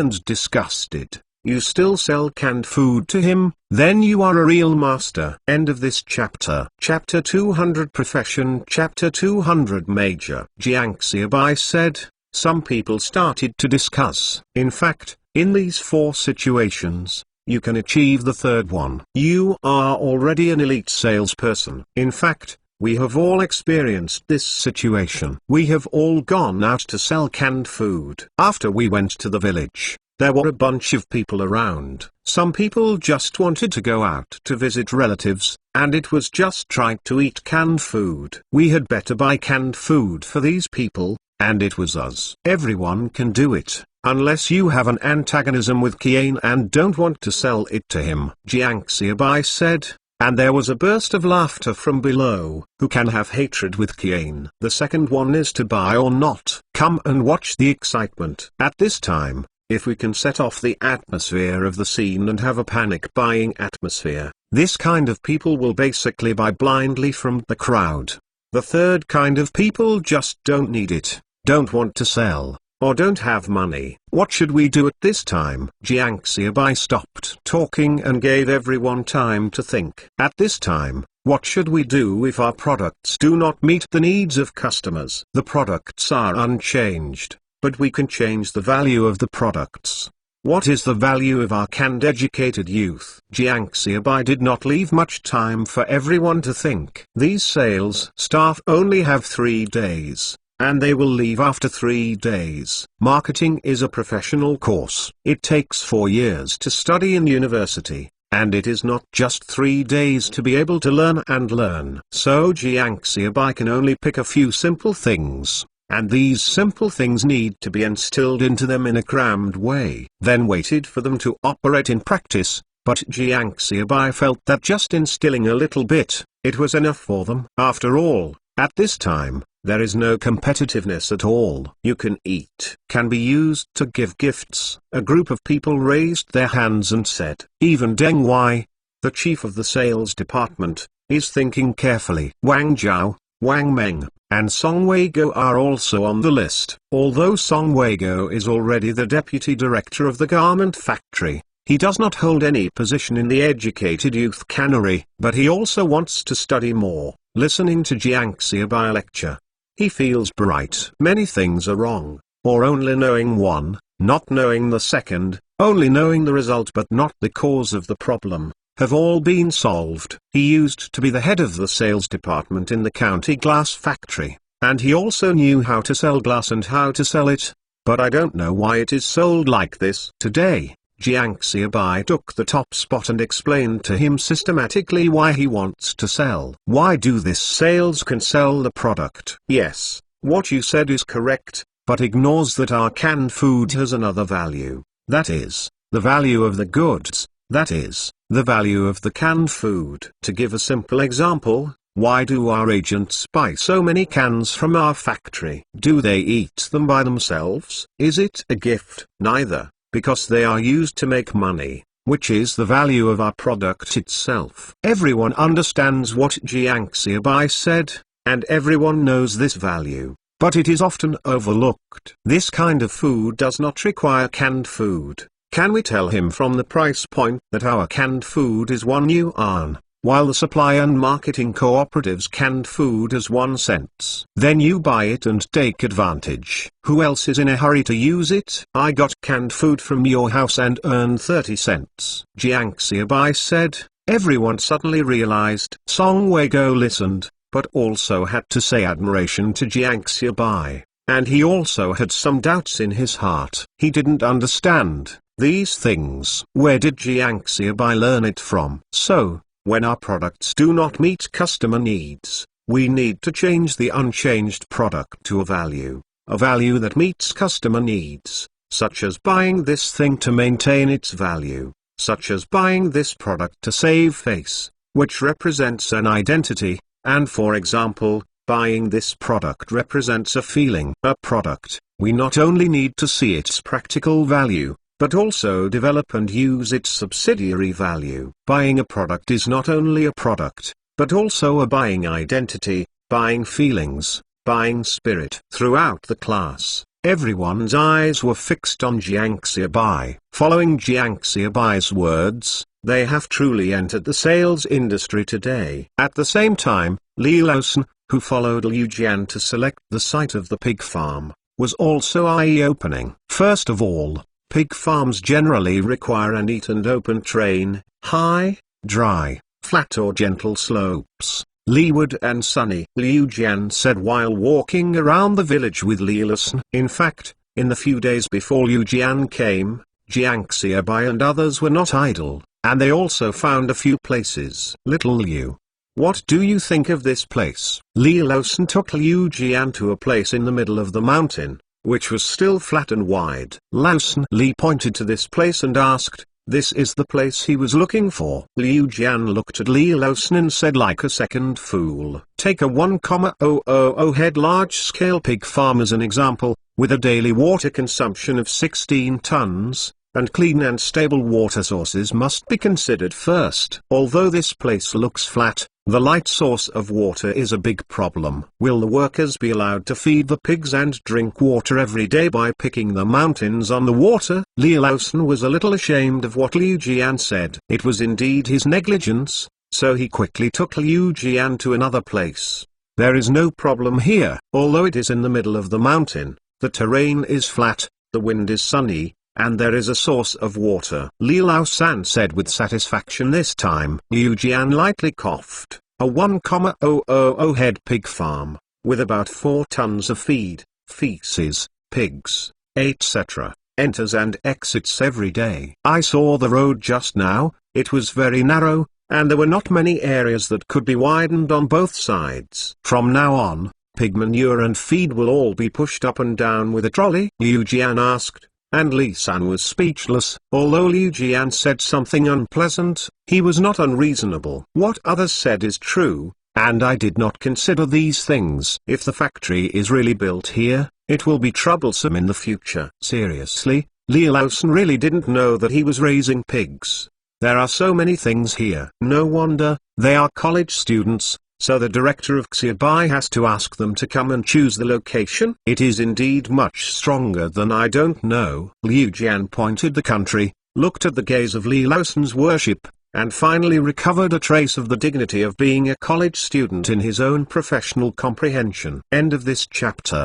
you still sell canned food to him, then you are a real master. End of this chapter. Chapter 200 Profession. Chapter 200 Major. Jiang Xiaobai said, some people started to discuss. In fact, in these 4 situations, you can achieve the third one. You are already an elite salesperson. In fact, we have all experienced this situation. We have all gone out to sell canned food. After we went to the village, there were a bunch of people around. Some people just wanted to go out to visit relatives, and it was just trying to eat canned food. We had better buy canned food for these people, and it was us. Everyone can do it, unless you have an antagonism with Qian and don't want to sell it to him. Jiang Xiaobai said, and there was a burst of laughter from below. Who can have hatred with Qian? The second one is to buy or not. Come and watch the excitement. At this time, if we can set off the atmosphere of the scene and have a panic buying atmosphere, this kind of people will basically buy blindly from the crowd. The third kind of people just don't need it, don't want to sell, or don't have money. What should we do at this time? Jiang Xiaobai stopped talking and gave everyone time to think. At this time, what should we do if our products do not meet the needs of customers? The products are unchanged, but we can change the value of the products. What is the value of our canned educated youth? Jiang Xiaobai did not leave much time for everyone to think. These sales staff only have 3 days, and they will leave after 3 days. Marketing is a professional course. It takes 4 years to study in university, and it is not just 3 days to be able to learn. So Jiang Xiaobai can only pick a few simple things, and these simple things need to be instilled into them in a crammed way. Then waited for them to operate in practice, but Jiang Xiaobai felt that just instilling a little bit, it was enough for them. After all, at this time, there is no competitiveness at all. You can eat, can be used to give gifts. A group of people raised their hands and said, even Deng Wei, the chief of the sales department, is thinking carefully. Wang Zhao, Wang Meng, and Song Weiguo are also on the list. Although Song Weiguo is already the deputy director of the garment factory, he does not hold any position in the educated youth cannery, but he also wants to study more. Listening to Jiang Xiaobai lecture, he feels bright. Many things are wrong, or only knowing one, not knowing the second, only knowing the result but not the cause of the problem, have all been solved. He used to be the head of the sales department in the county glass factory, and he also knew how to sell glass and how to sell it, but I don't know why it is sold like this. Today, Jiang Xiaobai took the top spot and explained to him systematically why he wants to sell. Why do this sales can sell the product? Yes, what you said is correct, but ignores that our canned food has another value. That is, the value of the goods, that is, the value of the canned food. To give a simple example, why do our agents buy so many cans from our factory? Do they eat them by themselves? Is it a gift? Neither, because they are used to make money, which is the value of our product itself. Everyone understands what Jiang Xiaobai said, and everyone knows this value, but it is often overlooked. This kind of food does not require canned food. Can we tell him from the price point that our canned food is 1 yuan, while the supply and marketing cooperative's canned food is 1 cent? Then you buy it and take advantage. Who else is in a hurry to use it? I got canned food from your house and earned 30 cents. Jiang Xiaobai said. Everyone suddenly realized. Song Weigo listened, but also had to say admiration to Jiang Xiaobai, and he also had some doubts in his heart. He didn't understand these things. Where did Jiang Xiaobai learn it from? So, when our products do not meet customer needs, we need to change the unchanged product to a value that meets customer needs, such as buying this thing to maintain its value, such as buying this product to save face, which represents an identity, and for example, buying this product represents a feeling. A product, we not only need to see its practical value, but also develop and use its subsidiary value. Buying a product is not only a product, but also a buying identity, buying feelings, buying spirit. Throughout the class, everyone's eyes were fixed on Jiang Xiaobai. Following Jiang Xiaobai's words, they have truly entered the sales industry today. At the same time, Li Laosan, who followed Liu Jian to select the site of the pig farm, was also eye-opening. First of all, pig farms generally require a neat and open terrain, high, dry, flat or gentle slopes, leeward and sunny. Liu Jian said while walking around the village with Li Laosan. In fact, in the few days before Liu Jian came, Jiang Xiaobai and others were not idle, and they also found a few places. Little Liu, what do you think of this place? Li Laosan took Liu Jian to a place in the middle of the mountain, which was still flat and wide. Laosan Li pointed to this place and asked, this is the place he was looking for. Liu Jian looked at Li Laosan and said like a second fool, take a 1,000 head large-scale pig farm as an example, with a daily water consumption of 16 tons, and clean and stable water sources must be considered first. Although this place looks flat, the light source of water is a big problem. Will the workers be allowed to feed the pigs and drink water every day by picking the mountains on the water? Li Laosan was a little ashamed of what Liu Jian said. It was indeed his negligence, so he quickly took Liu Jian to another place. There is no problem here. Although it is in the middle of the mountain, the terrain is flat, the wind is sunny, and there is a source of water. Li Laosan said with satisfaction this time. Liu Jian lightly coughed. A 1,000 head pig farm, with about 4 tons of feed, feces, pigs, etc., enters and exits every day. I saw the road just now, it was very narrow, and there were not many areas that could be widened on both sides. From now on, pig manure and feed will all be pushed up and down with a trolley? Liu Jian asked. And Li San was speechless. Although Liu Jian said something unpleasant, he was not unreasonable. What others said is true, and I did not consider these things. If the factory is really built here, it will be troublesome in the future. Seriously, Li Laosan really didn't know that he was raising pigs. There are so many things here. No wonder, they are college students. So the director of Xiaobai has to ask them to come and choose the location? It is indeed much stronger than I don't know. Liu Jian pointed the country, looked at the gaze of Li Laosan's worship, and finally recovered a trace of the dignity of being a college student in his own professional comprehension. End of this chapter.